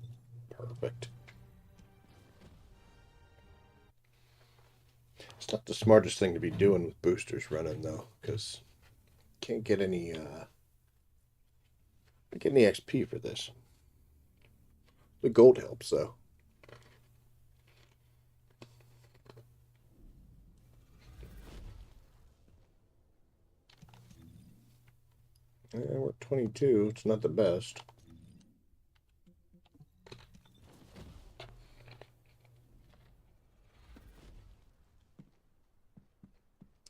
Perfect. It's not the smartest thing to be doing with boosters running though, because can't get any XP for this. The gold helps though. We're at 22. It's not the best.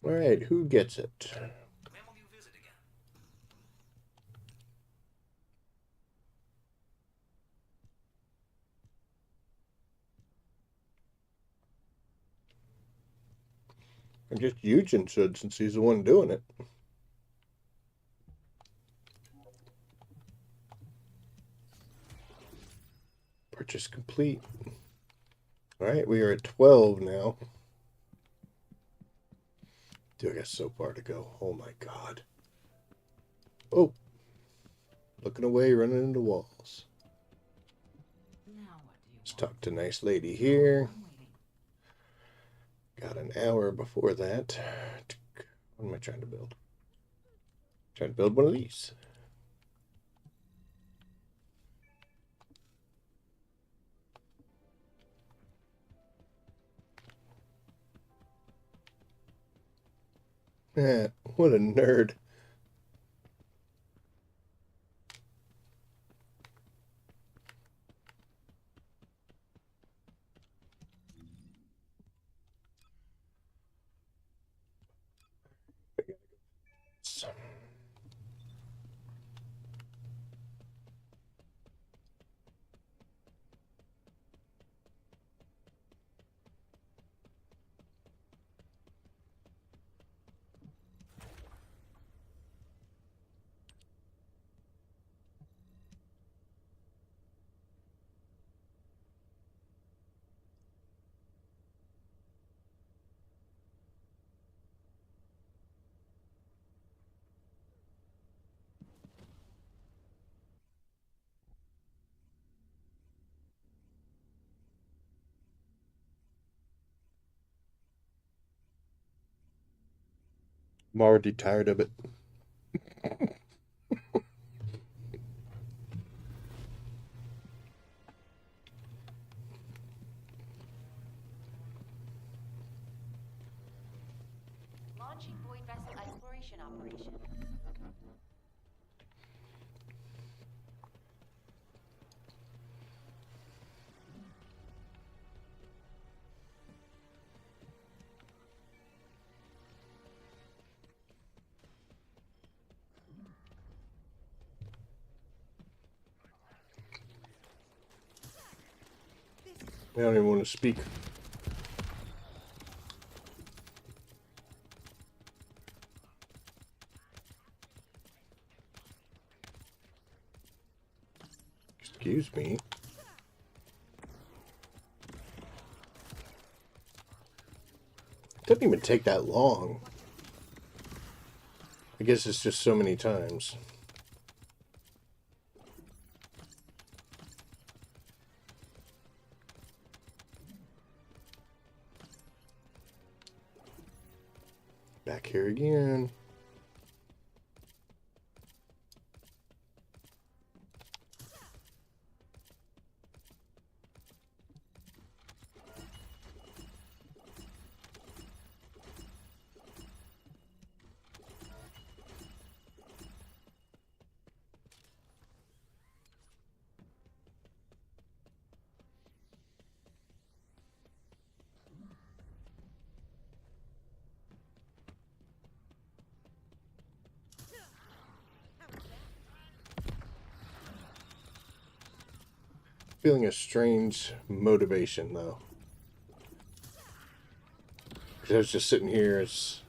All right, who gets it? When will you visit again? I guess Yujin should, since he's the one doing it. Purchase complete. All right, we are at 12 now. Dude, I got so far to go. Oh my God. Oh. Looking away, running into walls. Now what do you Let's want? talk to nice lady here. I'm waiting. Got an hour before that. What am I trying to build? Trying to build one of these. What a nerd. I'm already tired of it. Launching void vessel exploration operation. I don't even want to speak. Excuse me. It doesn't even take that long. I guess it's just so many times. Back here again. Feeling a strange motivation though. 'Cause I was just sitting here, it's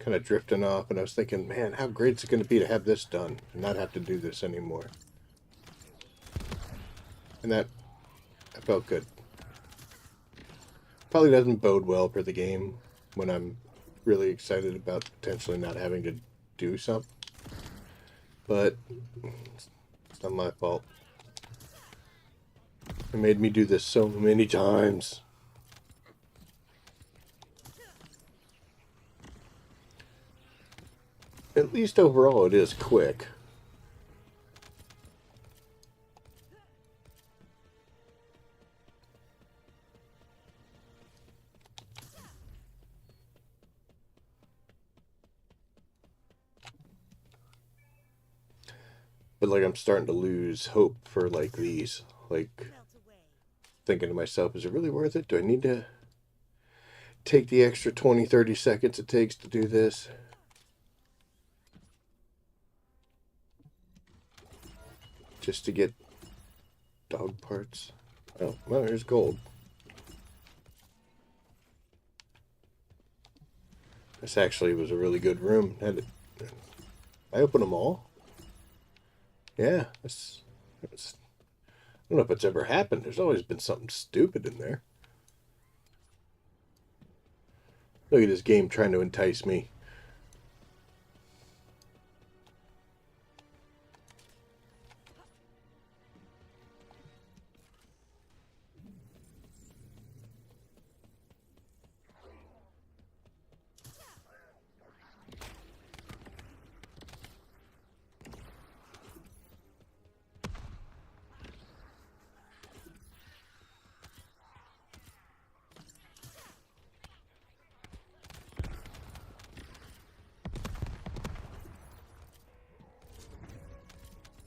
kind of drifting off, and I was thinking, man, how great is it going to be to have this done and not have to do this anymore? And that felt good. Probably doesn't bode well for the game when I'm really excited about potentially not having to do something. But it's not my fault. It made me do this so many times. At least overall it is quick. But like I'm starting to lose hope for like these. Like thinking to myself, is it really worth it? Do I need to take the extra 20-30 seconds it takes to do this? Just to get dog parts? Oh, well, here's gold. This actually was a really good room. I opened them all? Yeah, I don't know if it's ever happened. There's always been something stupid in there. Look at this game trying to entice me.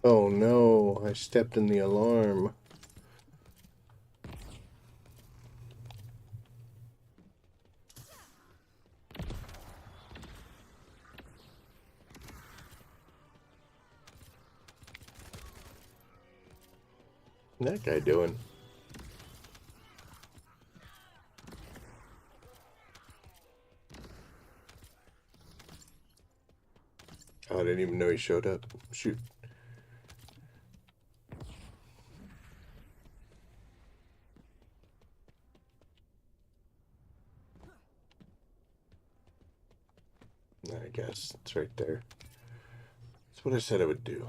Oh no, I stepped in the alarm. What's that guy doing? Oh, I didn't even know he showed up. Shoot. I guess it's right there. That's what I said I would do.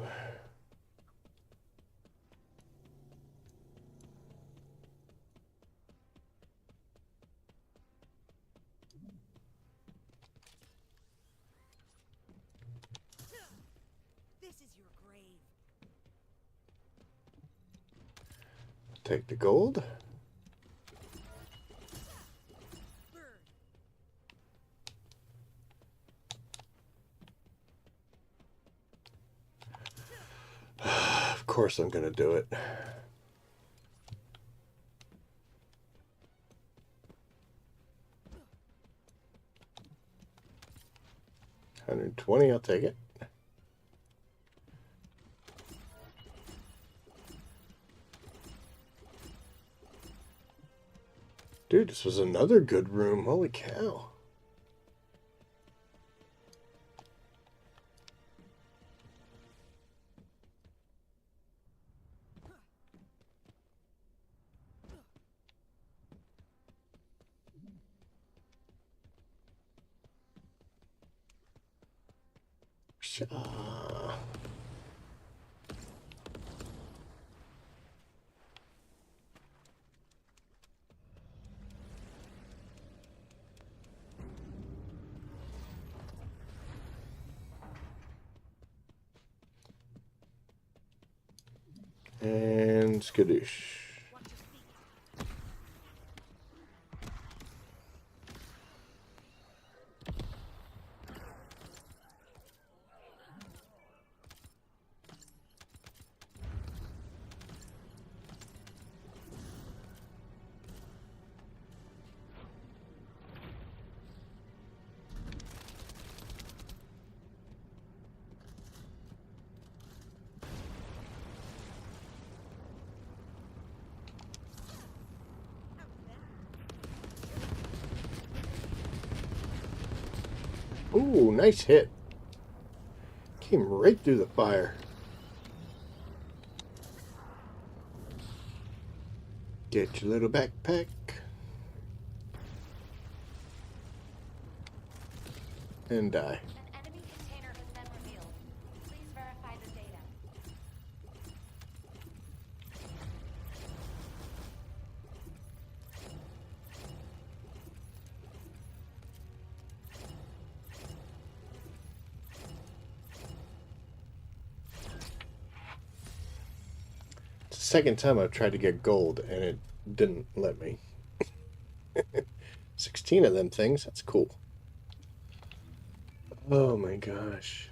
Take the gold. Of course I'm going to do it. $120, I'll take it. Dude, this was another good room. Holy cow. Pshaw. And skadoosh. Ooh, nice hit. Came right through the fire. Get your little backpack. And die. An enemy container has been revealed. Please verify the data. It's the second time I've tried to get gold and it didn't let me. 16 of them things, that's cool. Oh my gosh.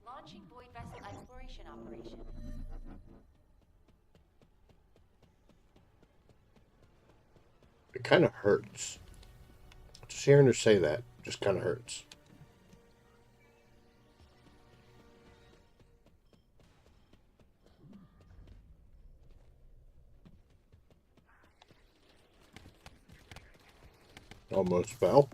Launching void vessel exploration operation. It kind of hurts. Just hearing her say that just kind of hurts. Almost fell.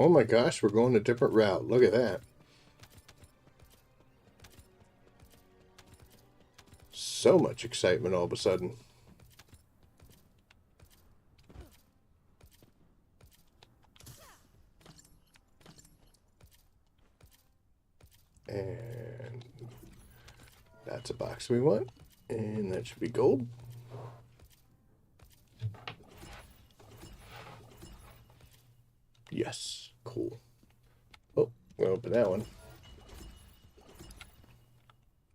Oh my gosh, we're going a different route. Look at that. So much excitement all of a sudden. And that's a box we want. And that should be gold. Yes, cool. Oh, we'll open that one.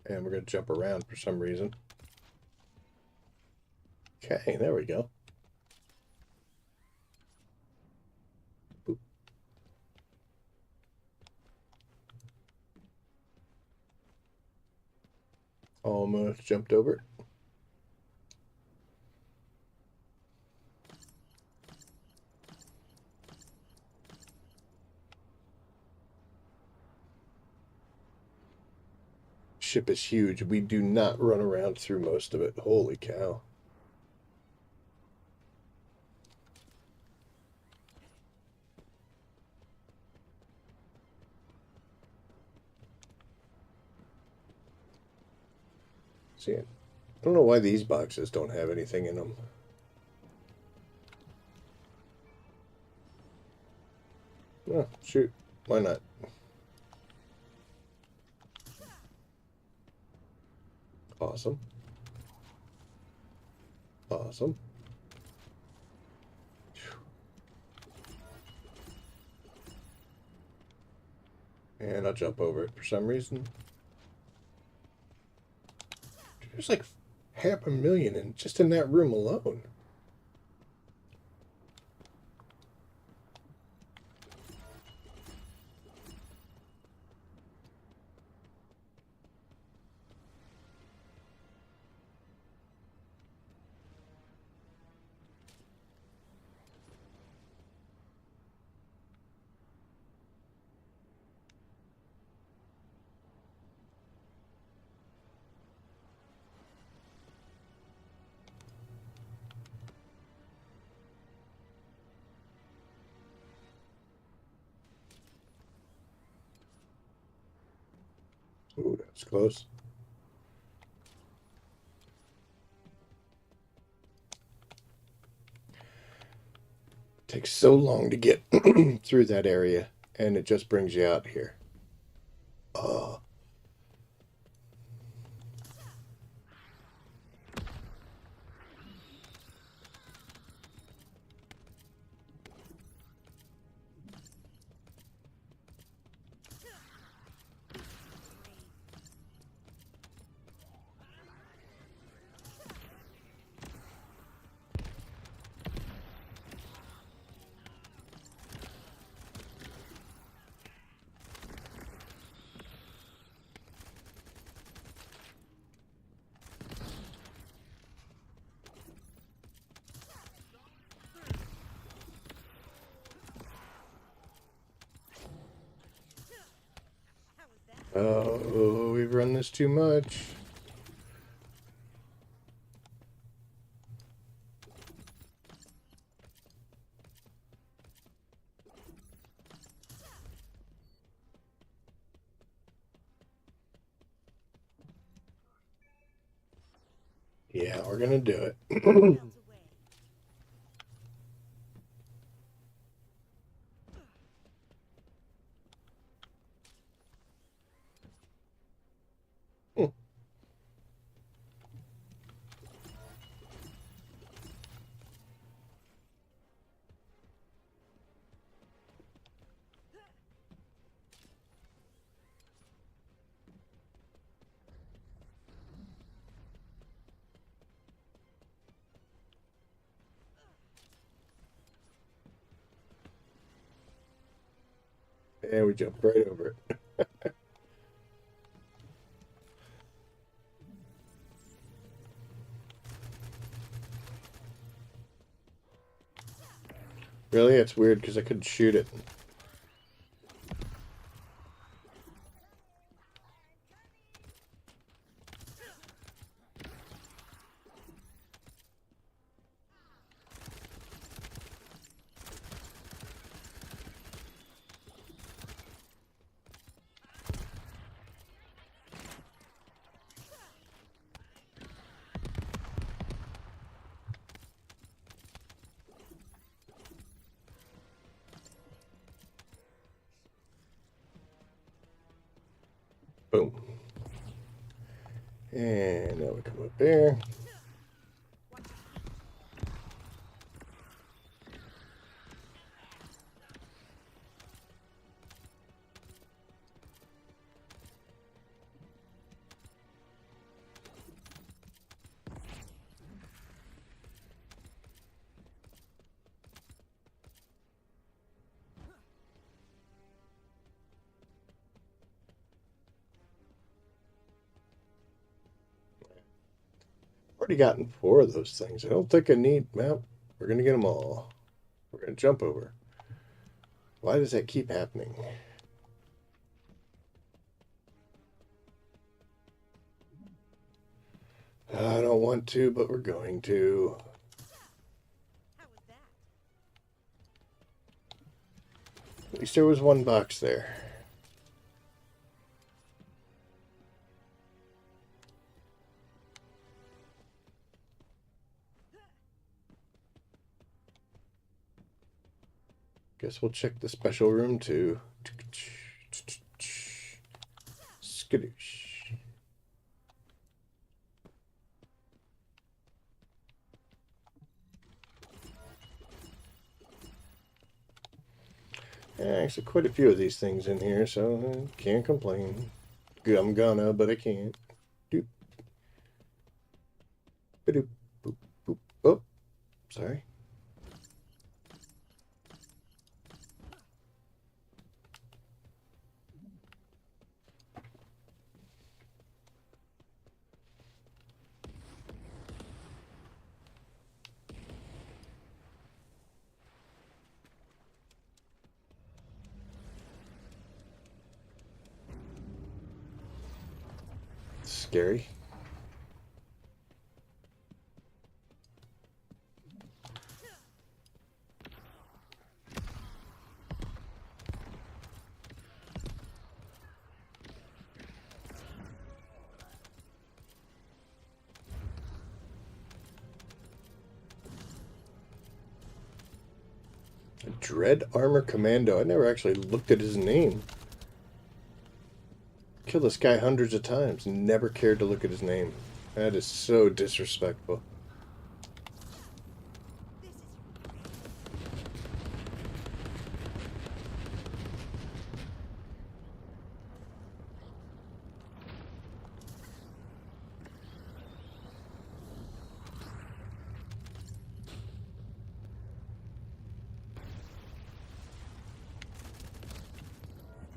And we're going to jump around for some reason. Okay, there we go. Almost jumped over it. Ship is huge. We do not run around through most of it. Holy cow. See, I don't know why these boxes don't have anything in them. Oh, shoot. Why not? Awesome. Awesome. And I'll jump over it for some reason. There's like 500,000 in just in that room alone. Ooh, that's close. Takes so long to get through that area, and it just brings you out here. Oh. Oh, we've run this too much. Yeah, we're gonna do it. And we jumped right over it. Really? It's weird because I couldn't shoot it. Boom. And now we come up there. Already gotten 4 of those things. I don't think I need map. We're gonna get them all. We're gonna jump over. Why does that keep happening? I don't want to, but we're going to. At least there was 1 box there. Guess we'll check the special room too. Skadoosh. Yeah, actually, quite a few of these things in here, so I can't complain. I'm gonna, but I can't. Doop. Ba-doop. Boop, boop. Oh, sorry. Scary. Dread Armor Commando. I never actually looked at his name. Killed this guy hundreds of times. Never cared to look at his name. That is so disrespectful.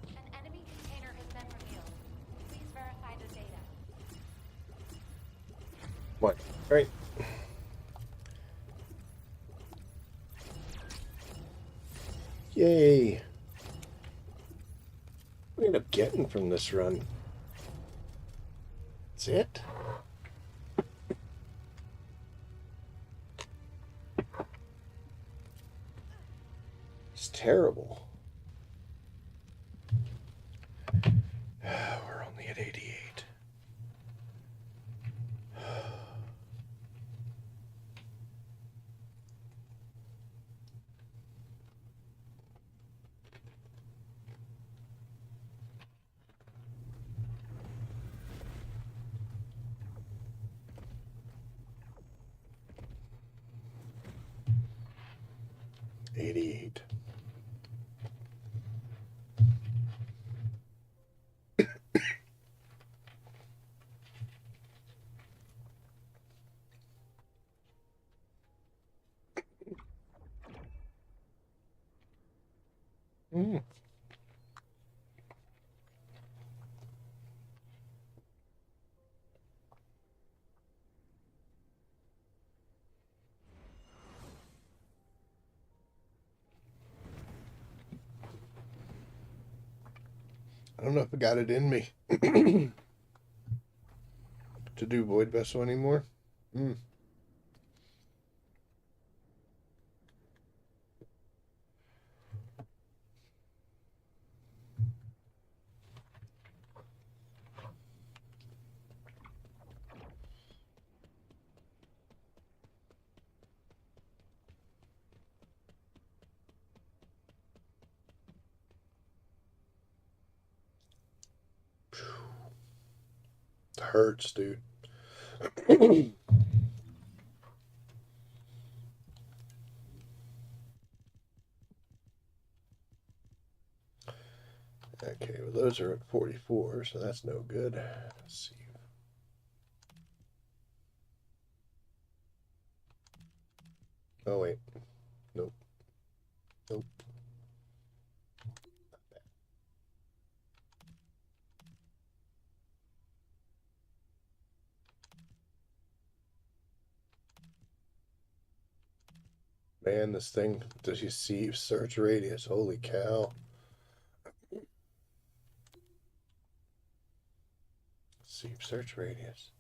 An enemy container has been revealed. Please verify the data. What? Right. Yay. What do we end up getting from this run? That's it? It's terrible. We're only at 88. $88. Mm. I don't know if I got it in me to do Void Vessel anymore. Mm. It hurts, dude. Okay, well, those are at 44, so that's no good. Let's see. Oh, wait. Nope. Nope. Man, this thing, does you see search radius? Holy cow. See search radius.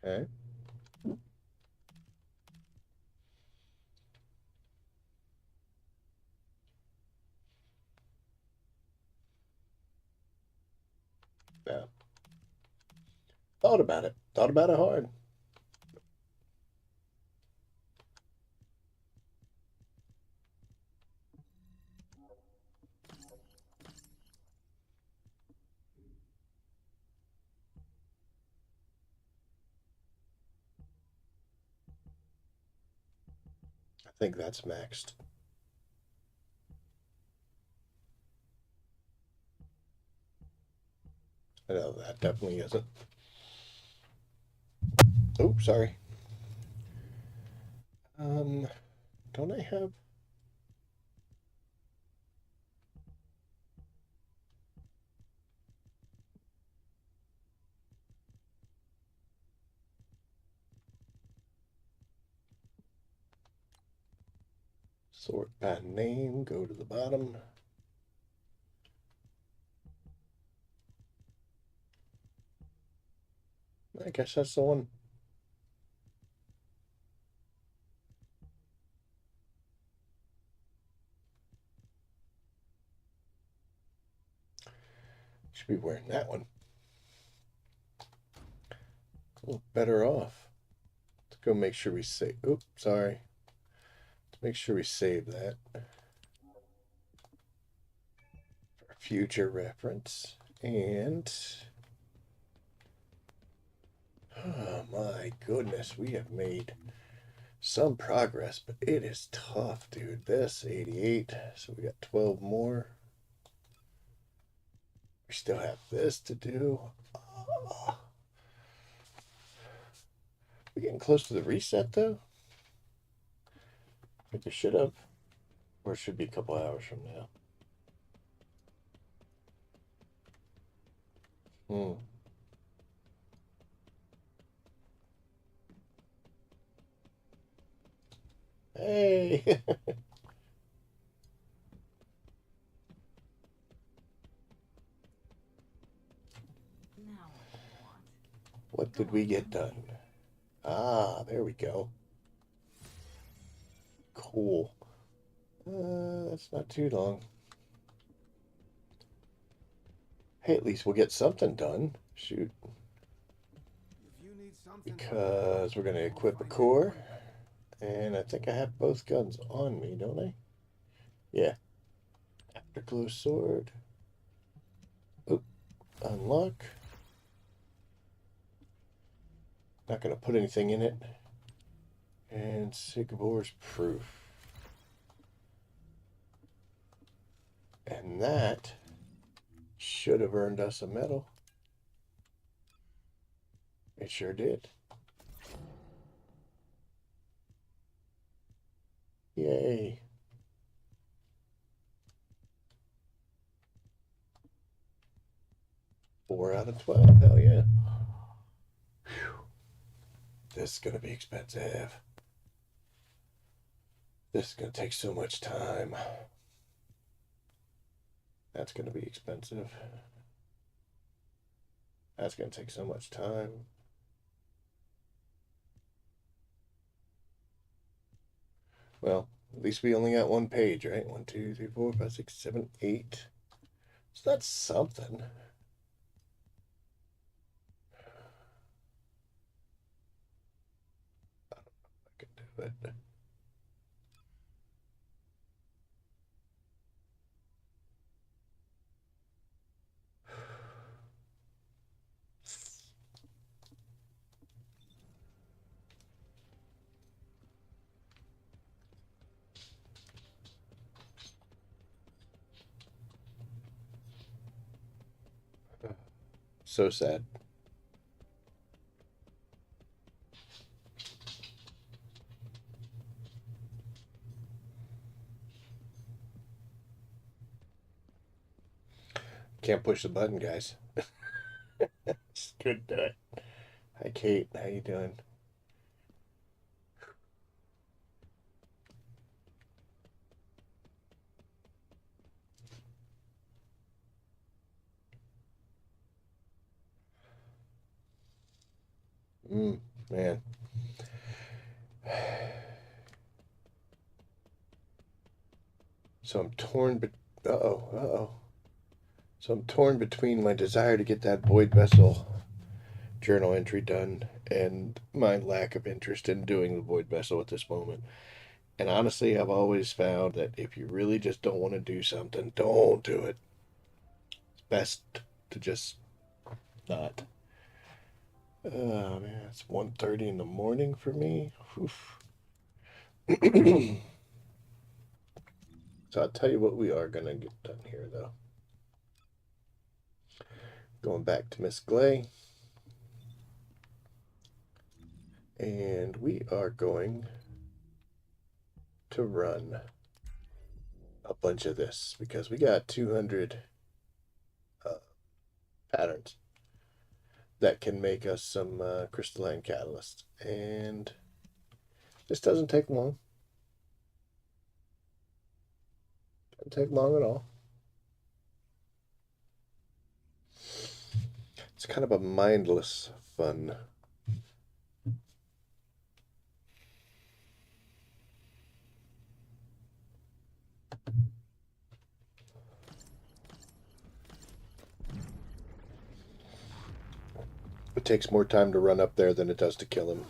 Okay. Yeah. Thought about it. Thought about it hard. I think that's maxed. I know that definitely isn't. Oh, sorry. Don't I have? Sort by name, go to the bottom. I guess that's the one. Should be wearing that one. A little better off. Let's go make sure we save. Oops, sorry. Let's make sure we save that for future reference. And oh my goodness, we have made some progress, but it is tough, dude. This 88, so we got 12 more. We still have this to do. Oh. We're getting close to the reset, though. I think we should have. Or it should be a couple hours from now. Hey! Now what do you want? What did we get done? Ah, there we go. Cool. That's not too long. Hey, at least we'll get something done. Shoot. Because we're going to equip a core. And I think I have both guns on me, don't I? Yeah. Afterglow sword. Oop. Unlock. Not going to put anything in it. And Sigabor's proof. And that should have earned us a medal. It sure did. Yay. Four out of 12. Hell yeah. Whew. This is going to be expensive. This is going to take so much time. That's going to be expensive. That's going to take so much time. Well, at least we only got one page, right? 1, 2, 3, 4, 5, 6, 7, 8. So that's something. I don't know if I can do it. So sad. Can't push the button, guys. Just couldn't do it. Hi, Kate. How you doing? Man. So I'm torn, but uh-oh. So I'm torn between my desire to get that void vessel journal entry done and my lack of interest in doing the void vessel at this moment. And honestly, I've always found that if you really just don't want to do something, don't do it. It's best to just not. Oh man, it's 1:30 in the morning for me. So I'll tell you what we are gonna get done here though. Going back to Miss Glay. And we are going to run a bunch of this because we got 200 patterns that can make us some crystalline catalyst. And this doesn't take long. Doesn't take long at all. It's kind of a mindless fun. It takes more time to run up there than it does to kill him.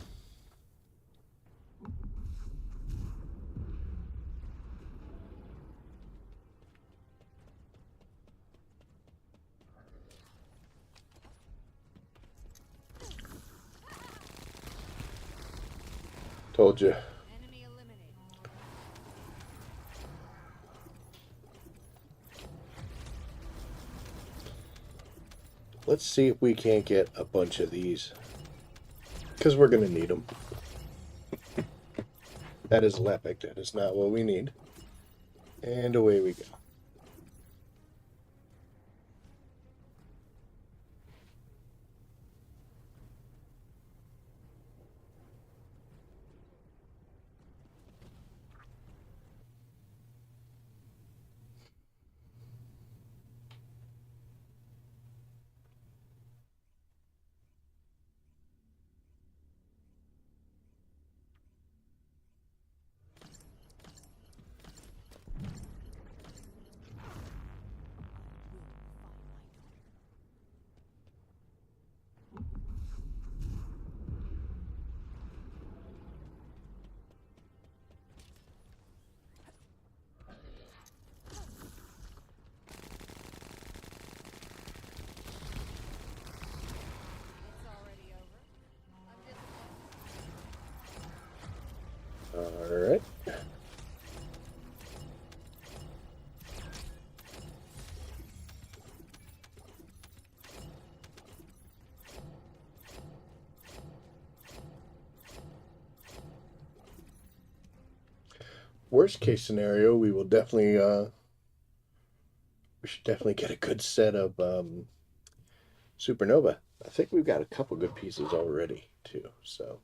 Told you. Enemy eliminated. Let's see if we can't get a bunch of these. Because we're going to need them. That is epic. That is not what we need. And away we go. Alright. Worst case scenario, we will definitely we should definitely get a good set of Supernova. I think we've got a couple good pieces already too, so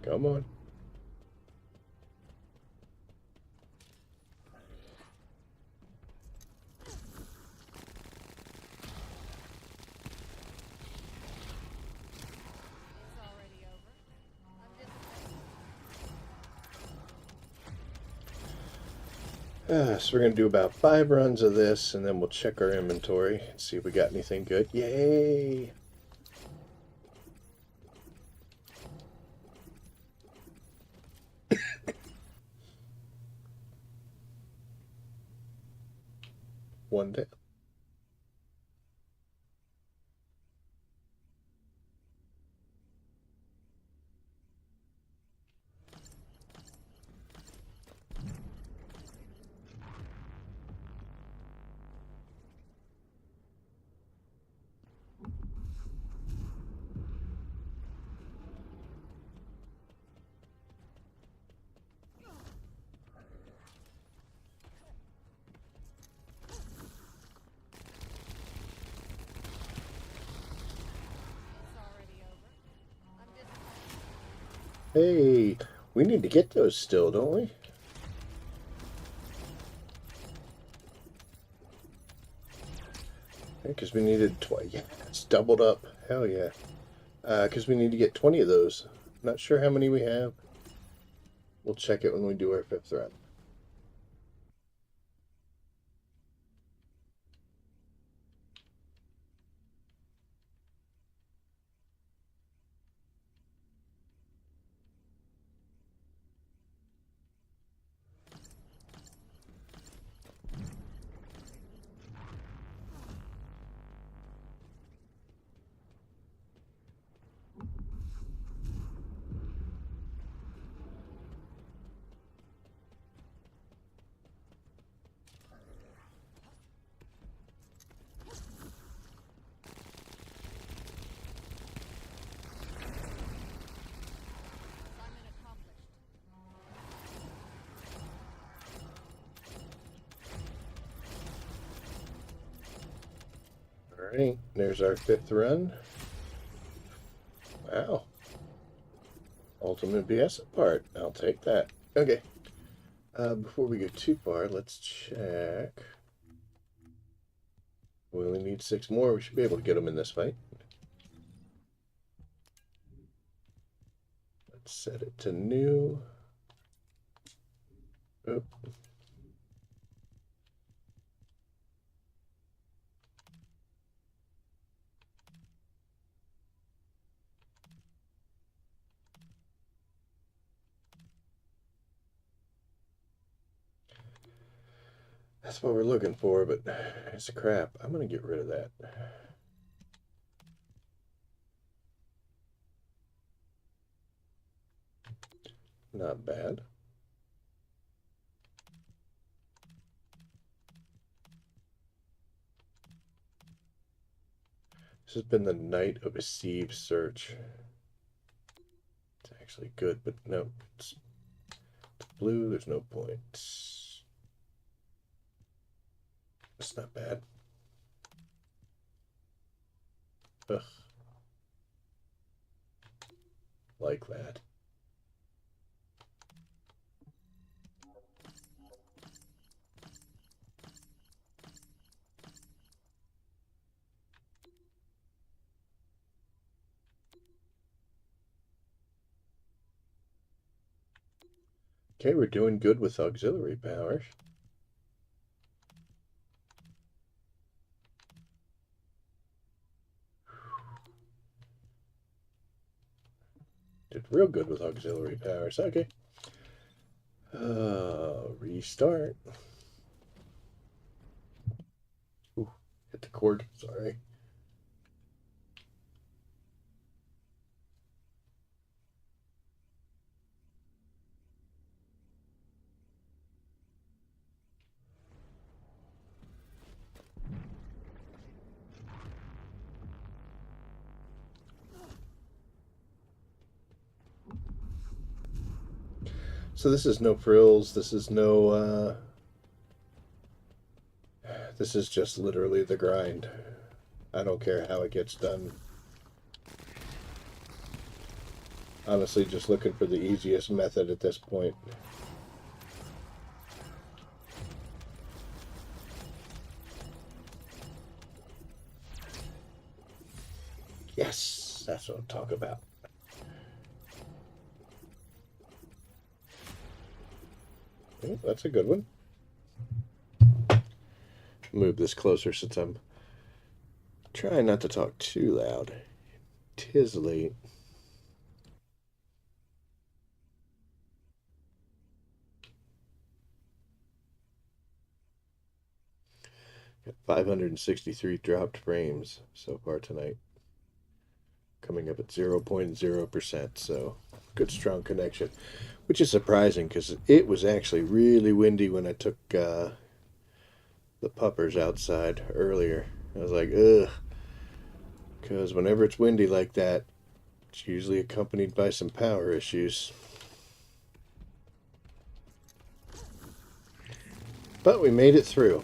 come on. So we're going to do about 5 runs of this, and then we'll check our inventory and see if we got anything good. Yay! One day. Hey, we need to get those still, don't we? Because we needed 20. Yeah, it's doubled up. Hell yeah. Because we need to get 20 of those. Not sure how many we have. We'll check it when we do our 5th run. Alright, there's our 5th run. Wow. Ultimate BS part. I'll take that. Okay. Before we go too far, let's check. We only need 6 more. We should be able to get them in this fight. Let's set it to new. Oop. That's what we're looking for, but it's crap. I'm going to get rid of that. Not bad. This has been the night of a sieve search. It's actually good, but no. It's blue, there's no point. It's not bad. Ugh. Like that. Okay, we're doing good with auxiliary powers. Did real good with auxiliary powers. Okay. Restart. Ooh, hit the cord. Sorry. So this is no frills. This is no. This is just literally the grind. I don't care how it gets done. Honestly, just looking for the easiest method at this point. Yes, that's what I'm talking about. Oh, that's a good one. Move this closer since I'm trying not to talk too loud. 'Tis late. Got 563 dropped frames so far tonight. Coming up at 0.0%, so good strong connection. Which is surprising because it was actually really windy when I took the puppers outside earlier. I was like, ugh. Because whenever it's windy like that, it's usually accompanied by some power issues. But we made it through.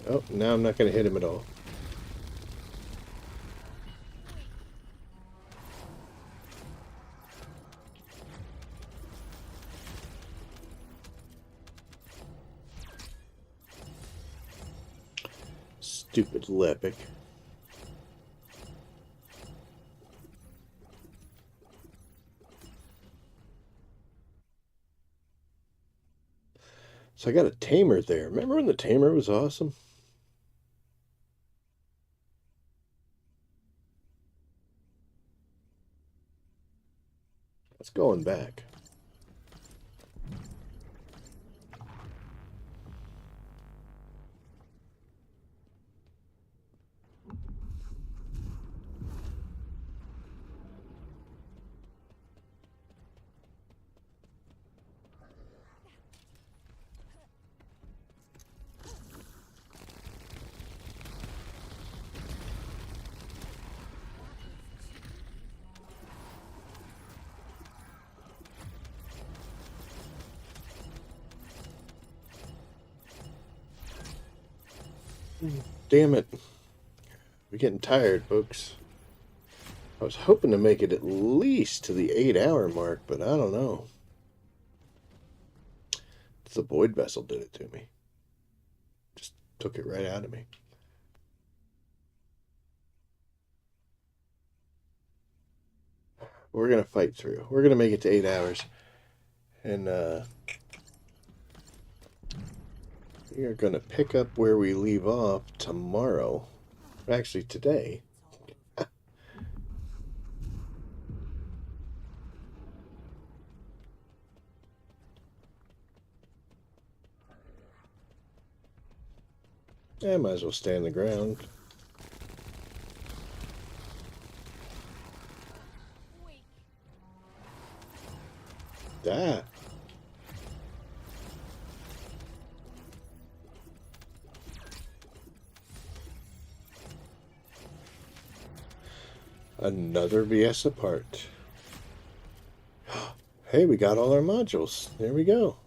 Oh, now I'm not going to hit him at all. Stupid Lepic. So I got a tamer there. Remember when the tamer was awesome? It's going back. Damn it. We're getting tired, folks. I was hoping to make it at least to the 8-hour mark, but I don't know. The void vessel did it to me. Just took it right out of me. We're going to fight through. We're going to make it to 8 hours. And we are going to pick up where we leave off tomorrow. Actually, today. I might as well stand the ground. Ah. Another VS part. Hey, we got all our modules. There we go.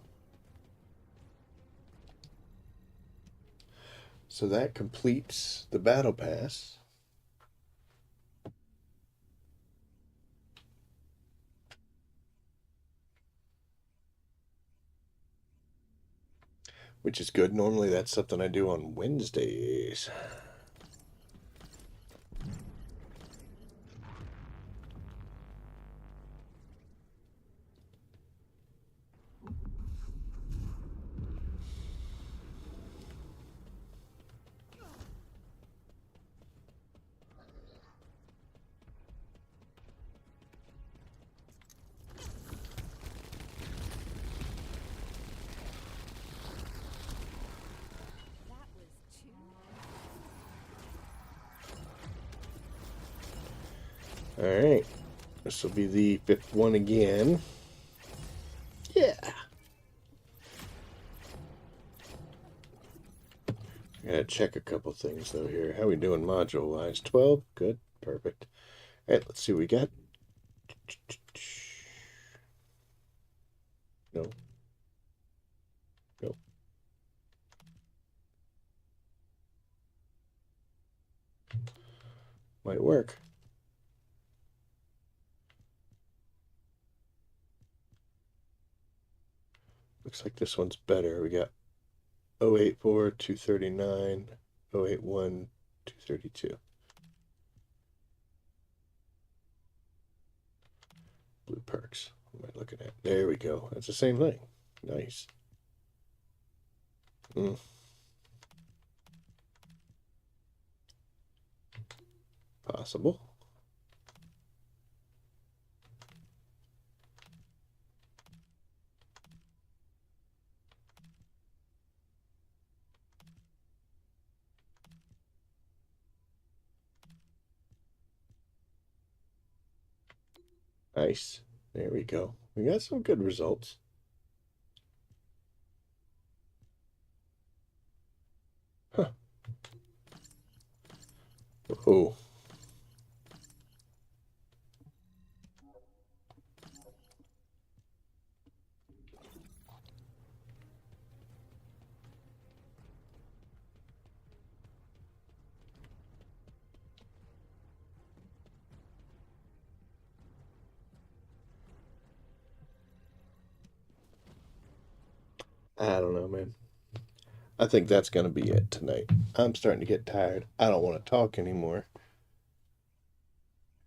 So that completes the battle pass. Which is good. Normally that's something I do on Wednesdays. Alright. This will be the 5th one again. Yeah. I gotta check a couple things though here. How we doing module wise? 12? Good. Perfect. Alright, let's see what we got. No. Nope. Might work. Looks like this one's better. We got 084, 239, 081, 232. Blue perks. What am I looking at? There we go. That's the same thing. Nice. Possible. Nice. There we go. We got some good results. Huh. Oh. I don't know, man. I think that's going to be it tonight. I'm starting to get tired. I don't want to talk anymore.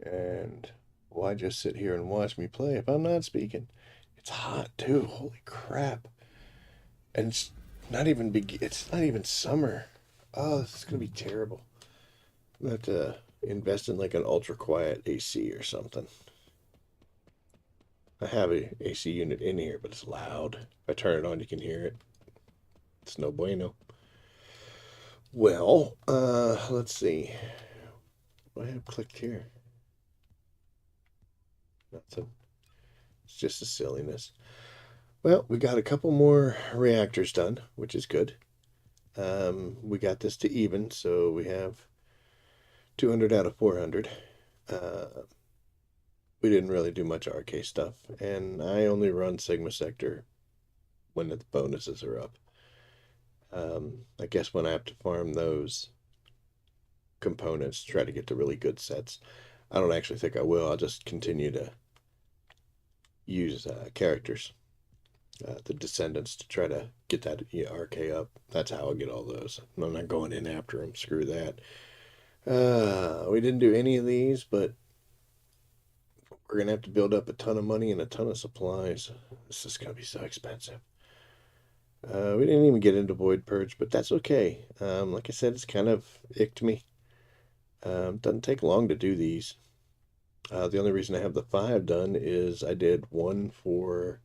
And why just sit here and watch me play if I'm not speaking? It's hot too. Holy crap. And it's not even summer. Oh, this is going to be terrible. I'm going to have to invest in like an ultra quiet AC or something. I have a AC unit in here, but it's loud. If I turn it on, you can hear it. It's no bueno. Well, let's see. What do I have clicked here? Nothing. It's just a silliness. Well, we got a couple more reactors done, which is good. We got this to even, so we have 200 out of 400. We didn't really do much RK stuff, and I only run Sigma Sector when the bonuses are up. I guess when I have to farm those components to try to get the really good sets. I don't actually think I will. I'll just continue to use characters, the Descendants, to try to get that RK up. That's how I get all those. I'm not going in after them. Screw that. We didn't do any of these, but we're going to have to build up a ton of money and a ton of supplies. This is going to be so expensive. We didn't even get into Void Purge, but that's okay. Like I said, it's kind of icked me. Doesn't take long to do these. The only reason I have the 5 done is I did one for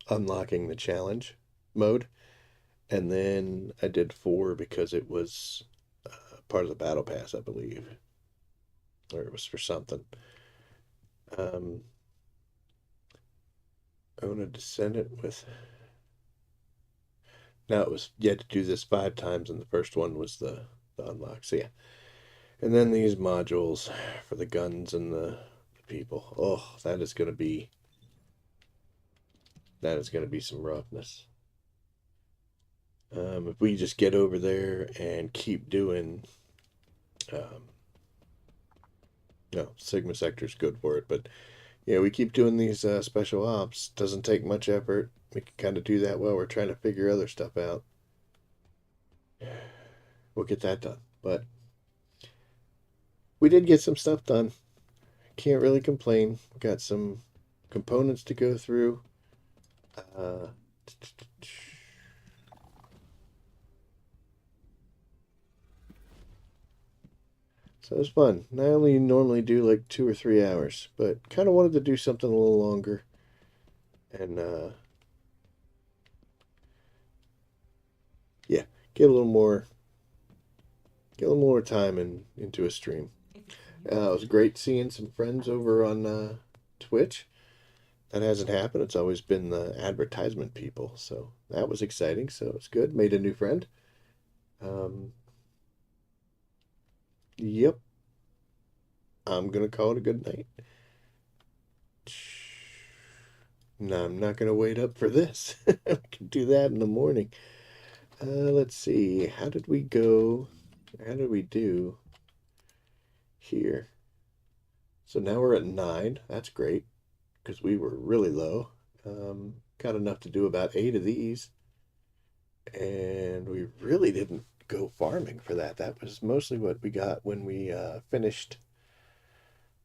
unlocking the challenge mode, and then I did 4 because it was part of the battle pass, I believe, or it was for something. I want to descend it with. Now it was you had to do this 5 times, and the first one was the unlock. So yeah, and then these modules for the guns and the people. Oh, that is going to be some roughness. If we just get over there and keep doing, no, Sigma Sector's good for it, but yeah, we keep doing these special ops. Doesn't take much effort. We can kind of do that while we're trying to figure other stuff out. We'll get that done. But we did get some stuff done. Can't really complain. Got some components to go through. So it was fun. I only normally do like 2 or 3 hours, but kind of wanted to do something a little longer. And yeah, get a little more time into a stream. It was great seeing some friends over on Twitch. That hasn't happened. It's always been the advertisement people, so that was exciting. So it's good. Made a new friend. Yep. I'm gonna call it a good night. No, I'm not gonna wait up for this. I can do that in the morning. Let's see. How did we go? How did we do here? So now we're at 9. That's great because we were really low. Got enough to do about 8 of these. And we really didn't go farming for that. That was mostly what we got when we finished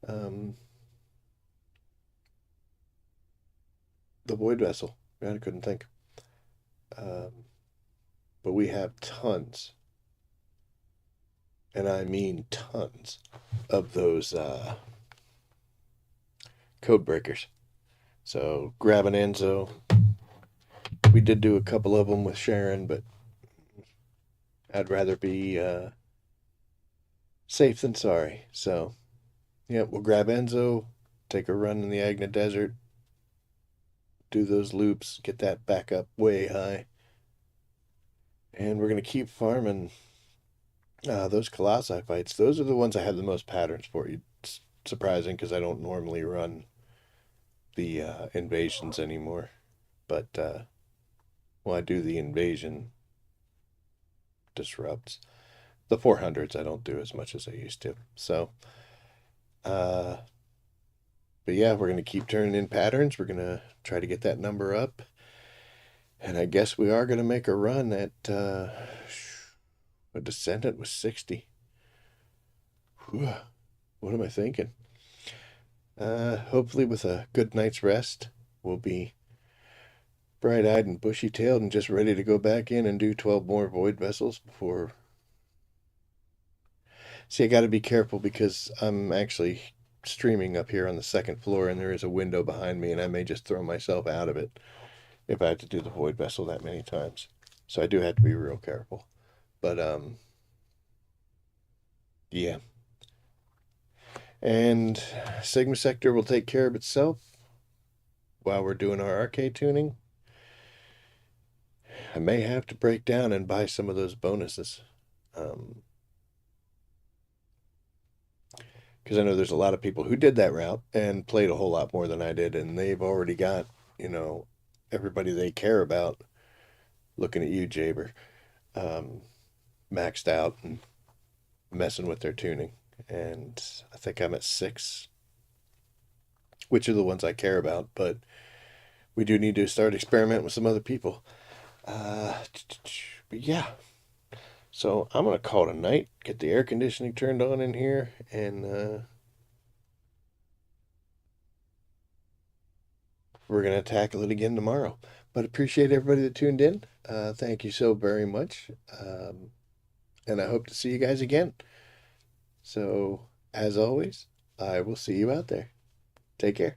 the Void Vessel. I couldn't think. But we have tons, and I mean tons, of those code breakers. So grab an Enzo. We did do a couple of them with Sharon, but I'd rather be safe than sorry. So, yeah, we'll grab Enzo, take a run in the Agna Desert, do those loops, get that back up way high. And we're going to keep farming those Colossi fights. Those are the ones I have the most patterns for. It's surprising because I don't normally run the invasions anymore. But when I do the invasion disrupts. The 400s I don't do as much as I used to. So, but yeah, we're going to keep turning in patterns. We're going to try to get that number up. And I guess we are going to make a run at a Descendant with 60. Whew. What am I thinking? Hopefully with a good night's rest, we'll be bright-eyed and bushy-tailed and just ready to go back in and do 12 more void vessels before... See, I got to be careful because I'm actually streaming up here on the second floor and there is a window behind me and I may just throw myself out of it if I have to do the void vessel that many times. So I do have to be real careful. But, yeah. And Sigma Sector will take care of itself while we're doing our arcade tuning. I may have to break down and buy some of those bonuses. Because I know there's a lot of people who did that route and played a whole lot more than I did, and they've already got, you know, everybody they care about looking at you, Jaber, maxed out and messing with their tuning. And I think I'm at 6, which are the ones I care about, but we do need to start experimenting with some other people. But yeah. So I'm going to call it a night, get the air conditioning turned on in here, and we're going to tackle it again tomorrow. But appreciate everybody that tuned in. Thank you so very much. And I hope to see you guys again. So, as always, I will see you out there. Take care.